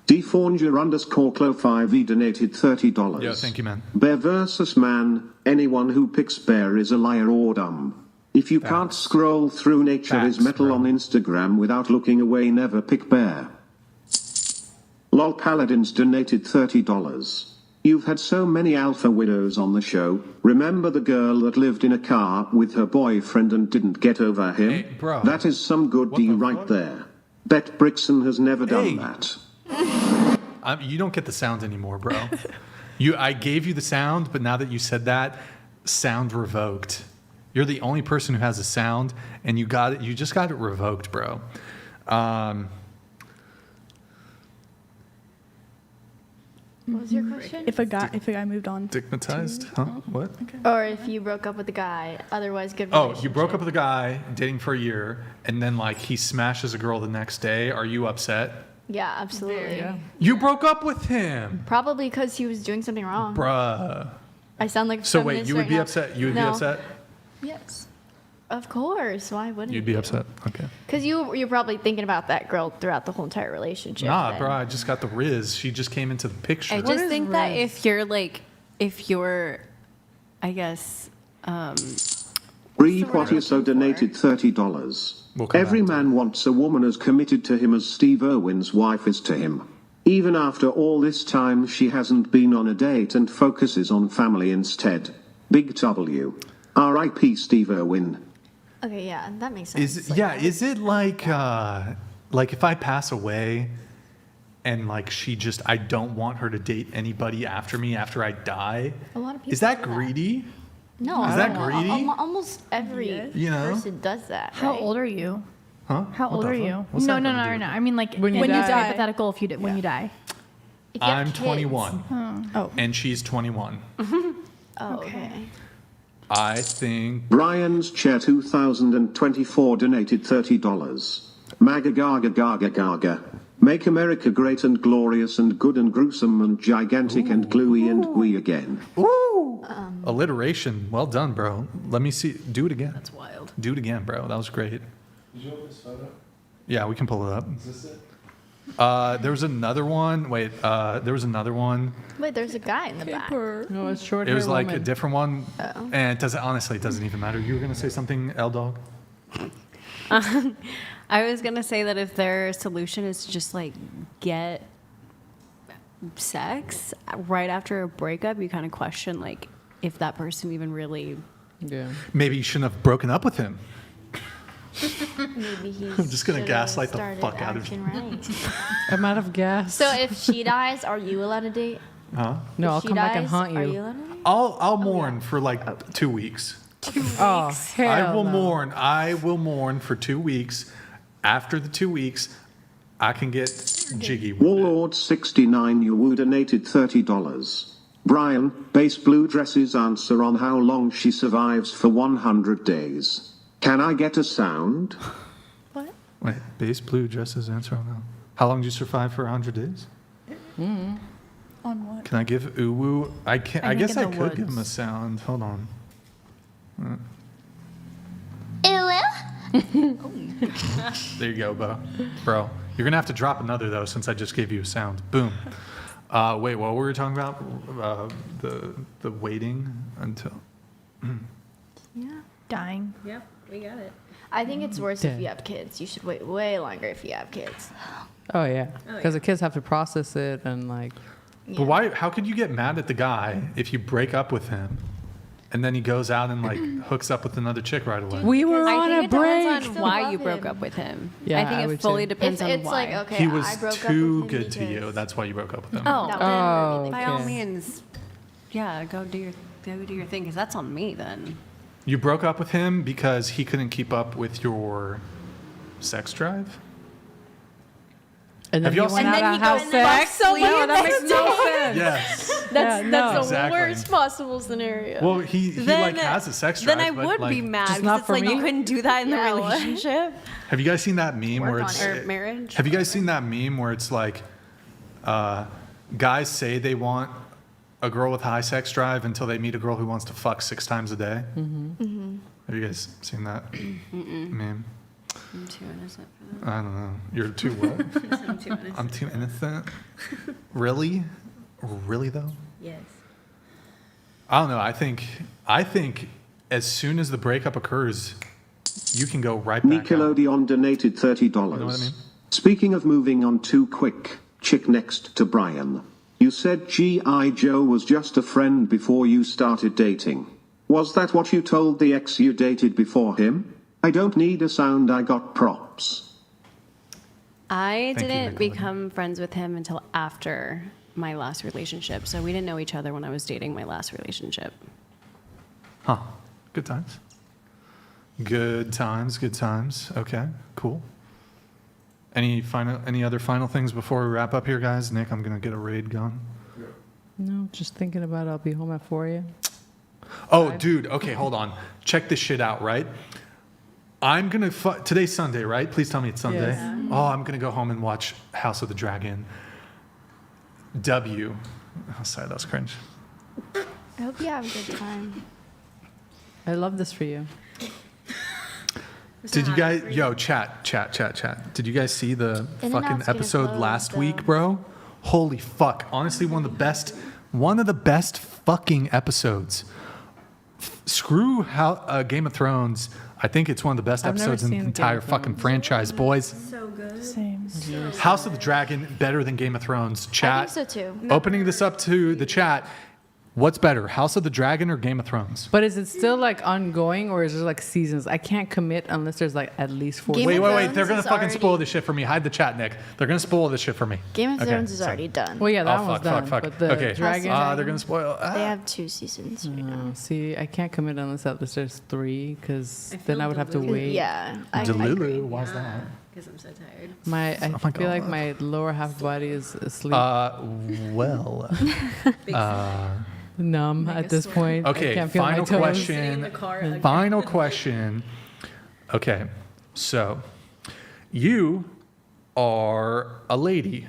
Deforger_Clo5E donated $30. Yeah, thank you, man. Bear versus man. Anyone who picks bear is a liar or dumb. If you can't scroll through Nature is Metal on Instagram without looking away, never pick bear. Lol Paladins donated $30. You've had so many alpha widows on the show. Remember the girl that lived in a car with her boyfriend and didn't get over him? Hey, bro. That is some good D right there. Bet Brixan has never done that. You don't get the sound anymore, bro. I gave you the sound, but now that you said that, sound revoked. You're the only person who has a sound, and you got it. You just got it revoked, bro. What was your question? If a guy moved on. Stigmatized? Huh? What? Okay. Or if you broke up with a guy, otherwise good Oh, you broke up with a guy, dating for a year, and then like he smashes a girl the next day. Are you upset? Yeah, absolutely. You broke up with him, Probably because he was doing something wrong. bruh. I sound like a So wait, feminist you would right be now. upset? You would be No. upset? Yes. Of course. Why wouldn't You'd be upset? Okay. Because you're probably thinking about that girl throughout the whole entire relationship. Nah, then. bro, I just got the Riz. She just came into the picture. I just think that if you're, I guess, Reed also donated $30. Every man wants a woman as committed to him as Steve Irwin's wife is to him. Even after all this time, she hasn't been on a date and focuses on family instead. Big W. R.I.P. Steve Irwin. Okay, yeah, that makes sense. Is it like if I pass away and like I don't want her to date anybody after me after I die? A lot of people Is that do that. greedy? No. Is that no, greedy? Almost every You know? person does that. How right? old are you? Huh? How What old the are fuck? you? What's No, that no, got to no, do no. with it? I mean, like, When you it's die. hypothetical if you die. If you have I'm kids. 21. Oh. And she's 21. Oh, okay. I think Brian's Chair 2024 donated $30. MAGA gaga gaga gaga. Make America great and glorious and good and gruesome and gigantic and gluey and we again. alliteration. Well done, bro. Let me see. Do it again. That's wild. Do it again, bro. That was great. Did you open this photo? Yeah, we can pull it up. Is this it? There was another one. Wait, there was another one. Wait, there's a guy in the back. No, it's short. It was hair like a woman. different one. Oh. And it doesn't, honestly, it doesn't even matter. You were going to say something, L-Dog? I was gonna say that if their solution is to just like get sex right after a breakup, you kind of question like if that person even really. Yeah. Maybe you shouldn't have broken up with him. Maybe he's I'm just gonna should've gaslight the started fuck out of acting you. right. I'm out of gas. So if she dies, are you allowed to date? Huh? No, If I'll she come back and dies, haunt Are you. you allowed to date? I'll mourn for like 2 weeks. Oh, hell I will no. mourn. I will mourn for 2 weeks. After the 2 weeks, I can get jiggy with it. Warlord69 you donated $30. Brian, base blue dresses answer on how long she survives for 100 days. Can I get a sound? Wait, base blue dresses answer on how long do you survive for 100 days? On what? Can I give uwu? I can't. I think guess in I the could give him a woods. sound. Hold on. There you go, bro. You're gonna have to drop another though, since I just gave you a sound. Boom. Wait, what were we talking about? The waiting until. Yeah. Dying. Yep, we got it. I think it's worse if Dead. you have kids. You should wait way longer if you have kids. Oh yeah, Oh, because yeah. the kids have to process it and like. But why? How could you get mad at the guy if you break up with him, and then he goes out and like hooks up with another chick right away? We were I on think a it break. depends on Still why love you broke him. up with him. Yeah, I think I it would fully too. depends If on it's why. like, okay, He was I broke too up with him good to you. That's why you broke up with him. Oh, That then Oh, by all okay. means, yeah, go do your thing because that's on me then. You broke up with him because he couldn't keep up with your sex drive? And then Have he you all went seen- out And then of he house goes and fucks sex. somebody No, that next makes no door. sense. Yes. That's Yeah, that's no. the Exactly. worst possible scenario. Well, he like has a sex drive. Then I but, would like, be mad Just because not it's for like you me? couldn't do that in the Yeah, what? relationship Have you guys seen that meme where Work it's on or marriage. Have you guys seen that meme where it's like guys say they want a girl with high sex drive until they meet a girl who wants to fuck 6 times a day? Mm-hmm. Have you guys seen that meme? I'm too innocent for I don't know. You're too what? that. I'm too innocent. I'm too innocent. Really? Really though? Yes. I don't know. I think as soon as the breakup occurs, you can go right back out. Nickelodeon donated $30. know what I mean? Speaking of moving on too quick, chick next to Brian. You said G.I. Joe was just a friend before you started dating. Was that what you told the ex you dated before him? I don't need a sound, I got props. I Thank you, didn't Nickelodeon. become friends with him until after my last relationship. So we didn't know each other when I was dating my last relationship. Huh. Good times. Good times. Good times. Okay. Cool. Any other final things before we wrap up here, guys? Nick, I'm gonna get a raid going. No, just thinking about it. I'll be home at 4 a.m. Oh, dude. Okay, hold on. Check this shit out, right? I'm gonna today's Sunday, right? Please tell me it's Sunday. Yes. Oh, I'm gonna go home and watch House of the Dragon. Oh, sorry, that was cringe. I hope you have a good time. I love this for you. Did you guys, chat. Did you guys see the In-N-Out's fucking gonna episode close, last though. week, bro? Holy fuck. Honestly, one of the best fucking episodes. Screw Game of Thrones. I think it's one of the best I've never episodes in the seen entire Game of fucking Thrones. franchise, boys. So good. Same. House of the Dragon, better than Game of Thrones. Chat. I think so too. Opening this up to the chat. What's better, House of the Dragon or Game of Thrones? But is it still like ongoing or is there like seasons? I can't commit unless there's like at least 4 Game Wait. of They're Thrones gonna is fucking already- spoil this shit for me. Hide the chat, Nick. They're gonna spoil this shit for me. Game of Okay, Thrones is sorry. already done. Well, yeah, that Oh, one's done. fuck. But the Okay. Dragon. They're gonna spoil. They have 2 seasons right now. See, I can't commit unless there's 3 because then I would have to wait. Yeah, I agree. Delulu, why's that? Because I'm so tired. I feel like my lower half body is asleep. Well. Numb at this point. I Okay, can't feel my final toes. question. Final question. Okay, so you are a lady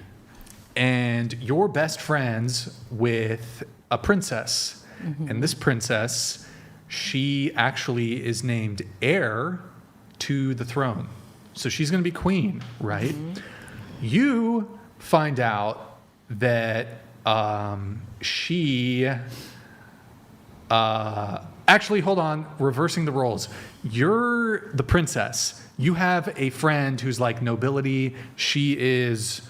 and you're best friends with a princess. And this princess, she actually is named heir to the throne. So she's going to be queen, right? You find out that she actually, hold on, reversing the roles. You're the princess. You have a friend who's like nobility. She is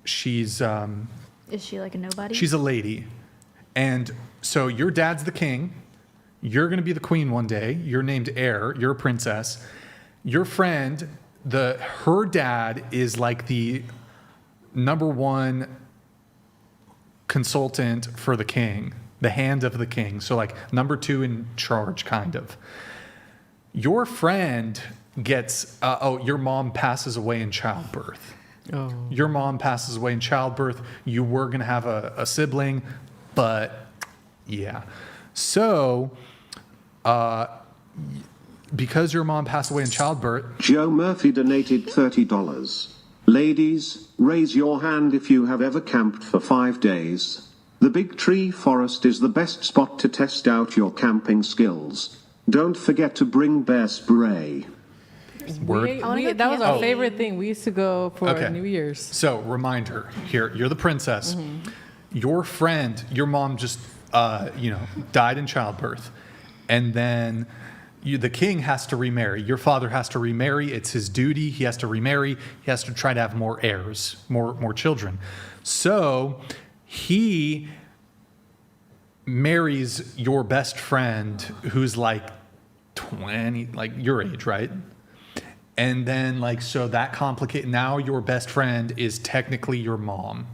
she's Is she like a nobody? she's a lady. And so your dad's the king. You're going to be the queen one day. You're named heir. You're a princess. Your friend, her dad is like the #1 consultant for the king, the hand of the king. So like #2 in charge, kind of. Your friend gets, your mom passes away in childbirth. Oh. Your mom passes away in childbirth. You were going to have a sibling, but yeah. So, because your mom passed away in childbirth. Joe Murphy donated $30. Ladies, raise your hand if you have ever camped for 5 days. The Big Tree Forest is the best spot to test out your camping skills. Don't forget to bring bear spray. That was our favorite thing. We used to go for New Year's. So, reminder here, you're the princess. Your friend, your mom just, died in childbirth. And then the king has to remarry. Your father has to remarry. It's his duty. He has to remarry. He has to try to have more heirs, more children. So he marries your best friend who's like 20, like your age, right? And then so that now your best friend is technically your mom.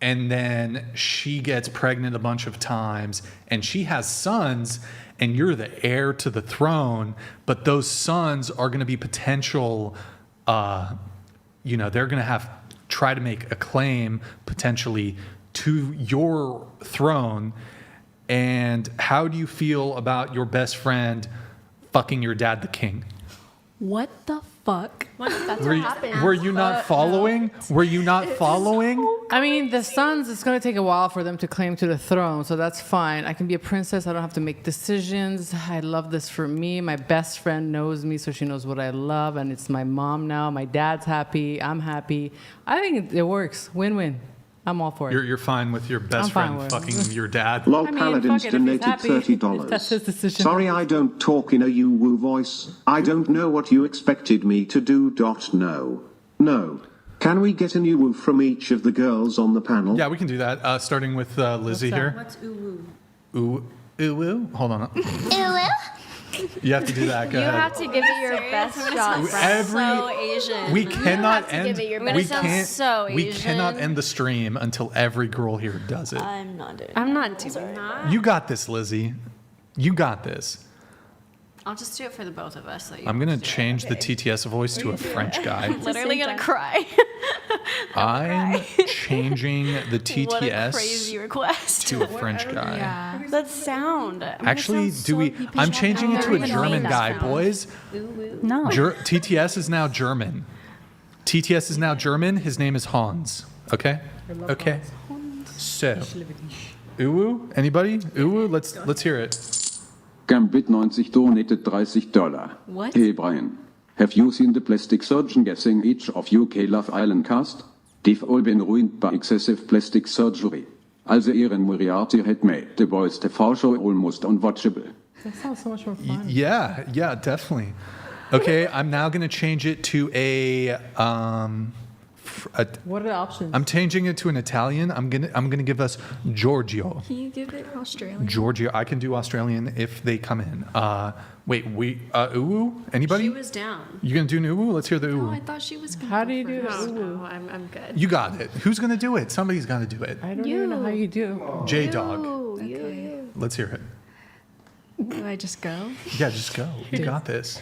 And then she gets pregnant a bunch of times and she has sons and you're the heir to the throne, but those sons are going to be potential, they're going to try to make a claim potentially to your throne. And how do you feel about your best friend fucking your dad, the king? What the fuck? Were you not following? Were you not following? I mean, the sons, it's going to take a while for them to claim to the throne, so that's fine. I can be a princess. I don't have to make decisions. I love this for me. My best friend knows me, so she knows what I love, and it's my mom now. My dad's happy. I'm happy. I think it works. Win-win. I'm all for it. You're fine with your best friend fucking your dad? Lol Paladins donated $30. That's his decision. Sorry I don't talk in a you-woo voice. I don't know what you expected me to do. No. Can we get a new woo from each of the girls on the panel? Yeah, we can do that. Starting with Lizzie here. What's uwu? Ooh, hold on. You have to do that. Go You ahead. have to give it your best shot. Every- Asian. We cannot to end. give it your We best shot. can't. So We Asian. cannot end the stream until every girl here does it. I'm not doing. I'm not doing that. You got this, Lizzie. You got this. I'll just do it for the both of us. So you I'm gonna change the TTS voice to a French guy. I'm literally gonna cry. I'm changing the What a TTS crazy request. to a French guy. Yeah. That sound. I mean, it Actually, sounds do so we? peepee I'm shaka. changing it to a Very German nice guy, sound. boys. No. TTS is now German. TTS is now German. His name is Hans. Okay. Okay. So, Uwu, anybody? Uwu, let's hear it. Gambit 90 donated $30. What? Hey Brian, have you seen the plastic surgeon guessing each of UK Love Island cast? They've all been ruined by excessive plastic surgery. Also Erin Moriarty had made the Boys TV show almost unwatchable. That sounds so much more fun. Yeah, definitely. Okay, I'm now going to change it to a What are the options? I'm changing it to an Italian. I'm gonna give us Giorgio. Can you give it Australian? Giorgio. I can do Australian if they come in. Uwu? Anybody? She was down. You gonna do an Uwu? Let's hear the Uwu. Oh, I thought she was gonna How go do you do first. that? No, I'm good. You got it. Who's gonna do it? Somebody's gotta do it. I don't even know how you do. J Dog. Okay. Let's hear it. Do I just go? Yeah, just go. You got this.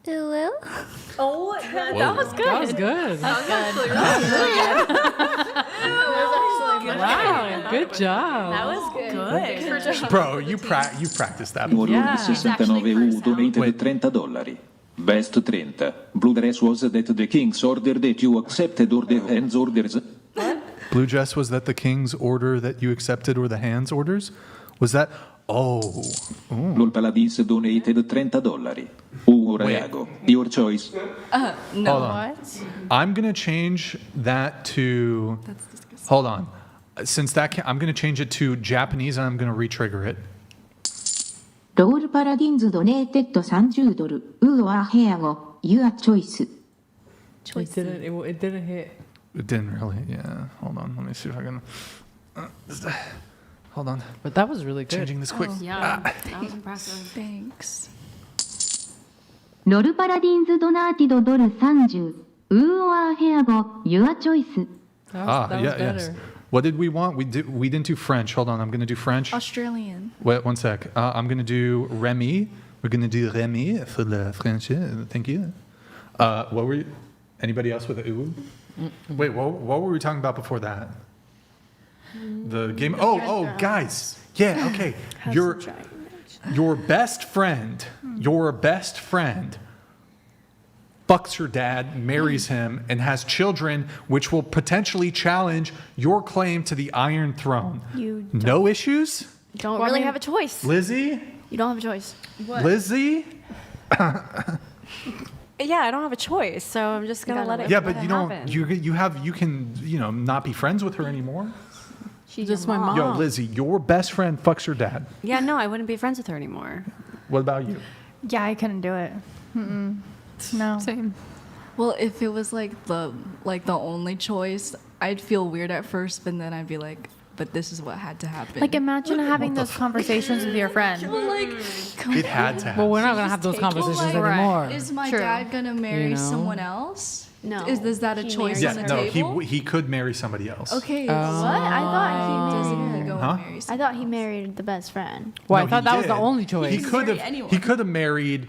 Oh, that was good. That was good. Wow, good job. That was good. Bro, you practiced that. World 69 donated $30. Best 30. Blue dress was that the king's order that you accepted or the hands orders. Blue dress was that the king's order that you accepted or the hands orders? Was that? Oh. Lol Paladis donated $30. Ugo Rayago. Your choice. No. Hold on. I'm gonna change that to. That's disgusting. Hold on. Since I'm gonna change it to Japanese and I'm gonna re-trigger it. ロールパラディンズドネーテッド$30。ウーワーヘアゴ、Your choice. It didn't hit. It didn't really. Yeah. Hold on. Let me see if I can. Hold on. But that was really good. Changing this quick. Yeah, that was impressive. Thanks. ロールパラディンズドナーティドドル30。ウーワーヘアゴ、Your choice. That was Yes. better. What did we want? We didn't do French. Hold on. I'm gonna do French. Australian. Wait, one sec. I'm gonna do Remy. We're gonna do Remy for the French. Thank you. What were you? Anybody else with a Uwu? Wait, what were we talking about before that? The game. Oh, guys. Yeah. Okay. Your best friend. Your best friend fucks your dad, marries him, and has children, which will potentially challenge your claim to the Iron Throne. You No issues? don't really have a choice. Lizzie? You don't have a choice. Lizzie? Yeah, I don't have a choice, so I'm just gonna let it. Yeah, let but it you don't. happen. You can not be friends with her anymore. She's Just your my mom. Yo, Lizzie, your best friend fucks your dad. Yeah, no, I wouldn't be friends with her anymore. What about you? Yeah, I couldn't do it. No. Same. Well, if it was like the only choice, I'd feel weird at first, but then I'd be like, but this is what had to happen. Like, imagine having those conversations with your friend. It had to happen. Well, we're not gonna have those conversations anymore. Is my True. dad gonna marry You know? someone else? No. Is that a He choice Yeah, on the no, table? he could marry somebody else. Okay. What? I thought he married. Go Huh? and marry I thought he married the best friend. Well, No, I thought he that was the did. only choice. He could marry have. anyone. He could have married.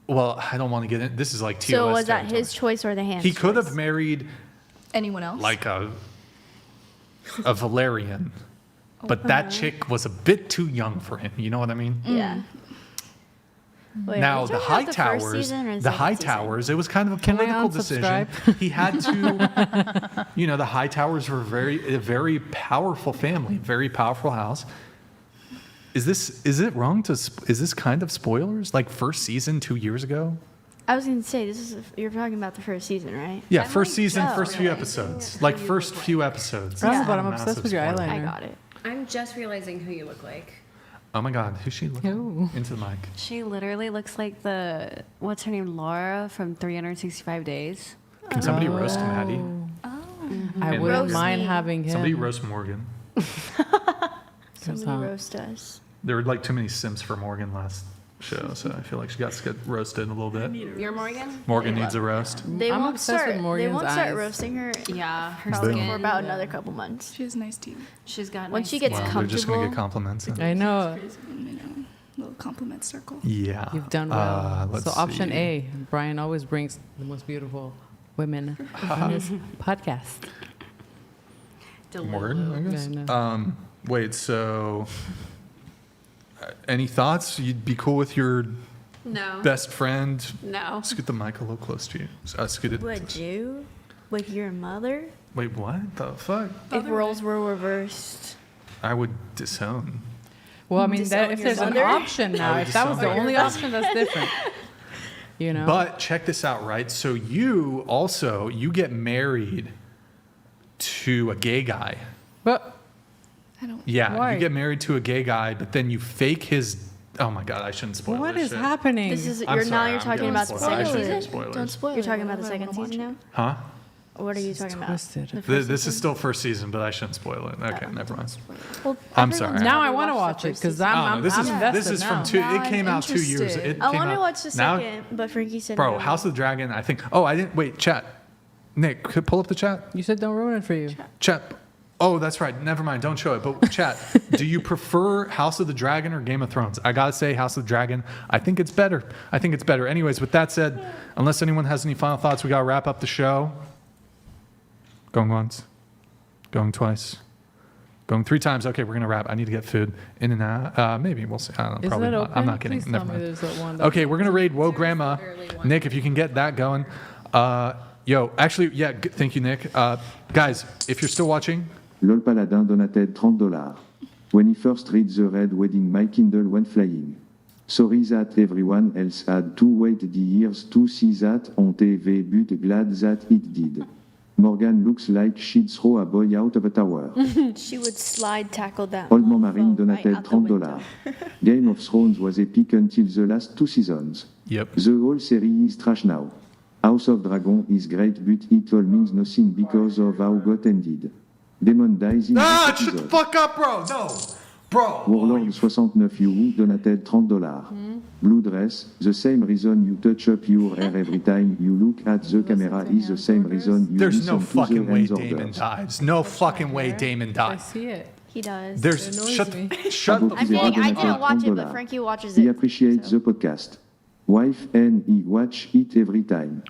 Well, I don't want to get in. This is like TOS. So was that territory. his choice or the hand's He could choice? have married anyone else? like a Valerian, but that chick was a bit too young for him. You know what I mean? Yeah. Wait, are Now we the talking High about the first Towers, season or the second High season? Towers. It was kind of a Can I political decision. unsubscribe? He had to. The High Towers were a very powerful family, very powerful house. Is it wrong to? Is this kind of spoilers? Like first season 2 years ago? I was going to say, you're talking about the first season, right? Yeah, first season, oh, first few episodes. Like first few episodes. I know, It's but not I'm a obsessed massive with your spoiler. eyeliner. I got it. I'm just realizing who you look like. Oh my God, who's she looking into the mic? She literally looks like what's her name, Laura from 365 Days. Can somebody roast Maddie? I And wouldn't roast mind me. having him. Somebody roast Morgan. Somebody roast us. There were like too many Sims for Morgan last show, so I feel like she got to get roasted a little bit. You're Morgan? Morgan needs a roast. They I'm won't obsessed start. with Morgan's They won't start eyes. roasting her. Yeah, her Probably Boom. for about another couple months. She has nice teeth. She's got Once nice she gets Well, comfortable. they're just gonna get compliments. I know. Little compliment circle. Yeah. You've done well. Let's So option see. A, Brian always brings the most beautiful women on his podcast. Word, I guess. Yeah, I know. Wait, so any thoughts? You'd be cool with your No. best friend? No. Scoot the mic a little close to you. Scoot it. Would you? With your mother? Wait, what the fuck? If roles were reversed. I would disown. Well, I mean, Disown if your there's an mother? option now, I would if that was the disown. only option, that's different. You know? But check this out, right? So you get married to a gay guy. But Yeah, Why? you get married to a gay guy, but then you fake his. Oh my god, I shouldn't spoil what this is shit. happening? This is I'm you're sorry, you're I'm talking gonna about spoil the it. I second shouldn't season. give spoilers. Don't spoil You're it. talking about the I second wanna watch season it. now. Huh? What are you talking about? twisted. The first This is season? still first season, but I shouldn't spoil it. Okay, never mind. Well, I'm everyone's sorry. Now I probably want to watched watch the it first because season. I'm this is invested this is now. from two. Now It came I'm out 2 years. interested. It I came want to out- watch the now- second, but Frankie said Bro, no. House of the Dragon. I think. Oh, I didn't. Wait, chat. Nick, could pull up the chat. You said don't ruin it for you. Chat. Oh, that's right. Never mind. Don't show it. But chat. Do you prefer House of the Dragon or Game of Thrones? I gotta say, House of the Dragon. I think it's better. Anyways, with that said, unless anyone has any final thoughts, we gotta wrap up the show. Going once. Going twice. Going 3 times. Okay, we're gonna wrap. I need to get food in and out. Maybe we'll see. I don't know. Isn't Probably it not. open? I'm not kidding. Please Never tell me mind. there's one. Okay, we're gonna raid Whoa Grandma. Nick, if you can get that going. Yo, actually, yeah. Thank you, Nick. Guys, if you're still watching, LOL Paladin donated $30. When he first read the Red Wedding, my Kindle went flying. Sorry that everyone else had to wait the years to see that on TV, but glad that it did. Morgan looks like she'd throw a boy out of a tower. She would slide tackle that. Old mofo Marine right donated out the window. $30. Game of Thrones was epic until the last 2 seasons. Yep. The whole series is trash now. House of Dragon is great, but it all means nothing because of how got ended. Demon dies in ah, this shut the episode. fuck up, bro. No, bro. Warlord 69 € donated $30. Blue dress, the same reason you touch up your hair every time you look at the camera is the same reason you There's no listen to the fucking way hands Damon orders. dies. No fucking way Damon I dies. see it. He does. There's shut the I mean, I didn't $10. watch it, but Frankie watches He it. appreciates the podcast. Wife and he watch it every time.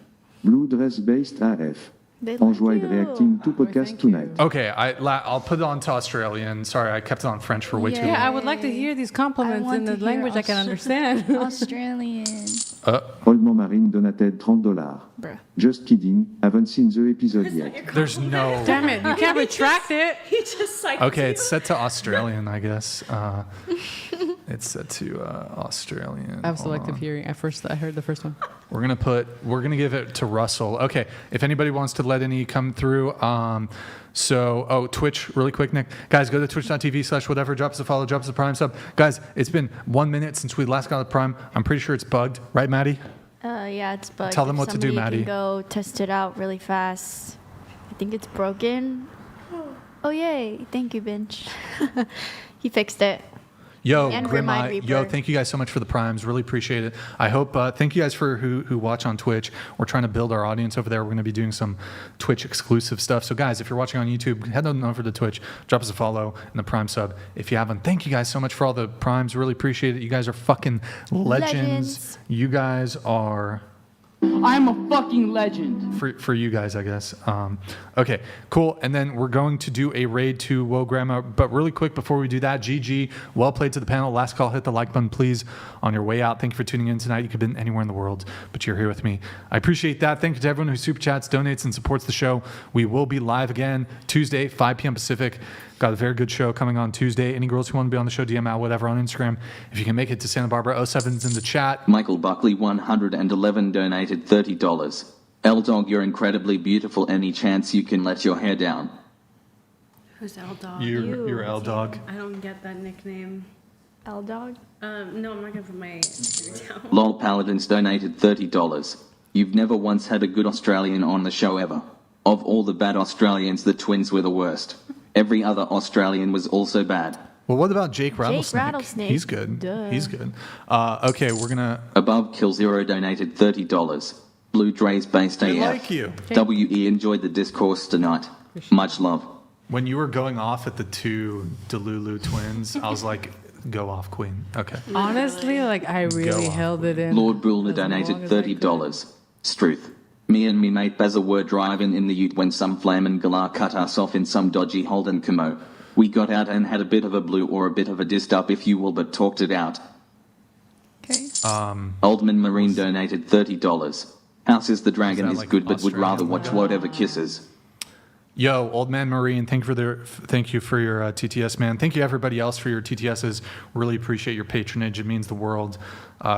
Blue dress based AF. They Enjoyed like you. reacting to podcast tonight. Okay, I'll put it on to Australian. Sorry, I kept it on French for way too Yeah, long. I would like to hear these compliments in the language I can understand. Australian. Oldman Marine donated $30. Bruh. Just kidding, haven't seen the episode yet. There's no. Damn it, you can't retract it. He just like. Okay, it's set to Australian, I guess. It's set to Australian. I have Hold selective on. hearing. I heard the first one. We're gonna give it to Russell. Okay, if anybody wants to let any come through, Twitch, really quick, Nick. Guys, go to twitch.tv/whatever, drop us a follow, drop us a Prime sub. Guys, it's been 1 minute since we last got a Prime. I'm pretty sure it's bugged, right, Maddie? Yeah, it's bugged. Tell them what to do, Somebody Maddie. can go test it out really fast. I think it's broken. Oh, yay. Thank you, Bench. He fixed it. Yo, And Grandma, Remind yo, Reaper. thank you guys so much for the primes. Really appreciate it. I hope, thank you guys for who watch on Twitch. We're trying to build our audience over there. We're going to be doing some Twitch exclusive stuff. So guys, if you're watching on YouTube, head on over to Twitch, drop us a follow and the prime sub if you haven't. Thank you guys so much for all the primes. Really appreciate it. You guys are fucking legends. You guys are... I'm a fucking legend. For you guys, I guess. Okay, cool. And then we're going to do a raid to Whoa Grandma. But really quick before we do that, GG, well played to the panel. Last call, hit the like button, please, on your way out. Thank you for tuning in tonight. You could have been anywhere in the world, but you're here with me. I appreciate that. Thank you to everyone who super chats, donates, and supports the show. We will be live again Tuesday, 5 p.m. Pacific. Got a very good show coming on Tuesday. Any girls who want to be on the show, DM out, whatever, on Instagram. If you can make it to Santa Barbara, 07's in the chat. Michael Buckley 111 donated $30. L-Dog, you're incredibly beautiful. Any chance you can let your hair down? Who's L-Dog? You're L-Dog. I don't get that nickname. L-Dog? No, I'm not going to put my hair down. Lol Paladins donated $30. You've never once had a good Australian on the show ever. Of all the bad Australians, the twins were the worst. Every other Australian was also bad. Well, what about Jake Rattlesnake? Rattlesnake. He's good. Duh. He's good. Okay, we're gonna. Above Kill Zero donated $30. Blue Dre's based I AF. like you. WE enjoyed the discourse tonight. Much love. When you were going off at the two Delulu twins, I was like, "Go off, Queen." Okay. Honestly, like I really held it in. Lord Bullner donated $30. Struth. Me and me mate Basil were driving in the ute when some flamin' galah cut us off in some dodgy Holden Camo. We got out and had a bit of a blue or a bit of a dissed up if you will, but talked it out. Okay. Oldman Marine donated $30. House is the Dragon is like good, but would Australian rather watch whatever kisses. Yo, Old Man Marine, thank you for your TTS, man. Thank you everybody else for your TTSs. Really appreciate your patronage. It means the world.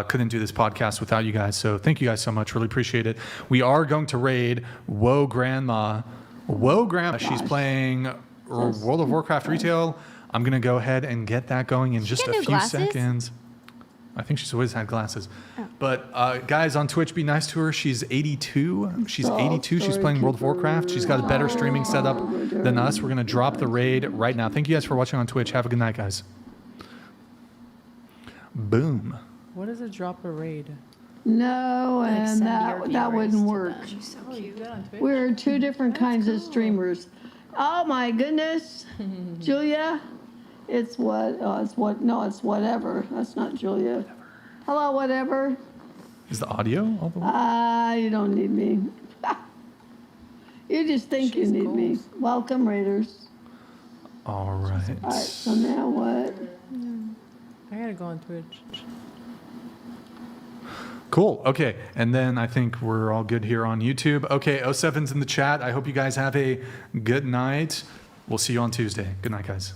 Couldn't do this podcast without you guys. So thank you guys so much. Really appreciate it. We are going to raid Whoa Grandma. Whoa Grandma. She's playing World of Warcraft retail. I'm going to go ahead and get that going in just a few seconds. I think she's always had glasses. Oh. But guys on Twitch, be nice to her. She's 82. She's 82. She's playing World of Warcraft. She's got a better streaming setup than us. We're going to drop the raid right now. Thank you guys for watching on Twitch. Have a good night, guys. Boom. What is a drop a raid? No, and that wouldn't work. We're two different kinds of streamers. Oh my goodness, Julia, it's whatever. That's not Julia. Hello, whatever. Is the audio all the way? You don't need me. You just think you need me. Welcome, Raiders. All right. All right, so now what? I gotta go on Twitch. Cool. Okay. And then I think we're all good here on YouTube. Okay. 07's in the chat. I hope you guys have a good night. We'll see you on Tuesday. Good night, guys.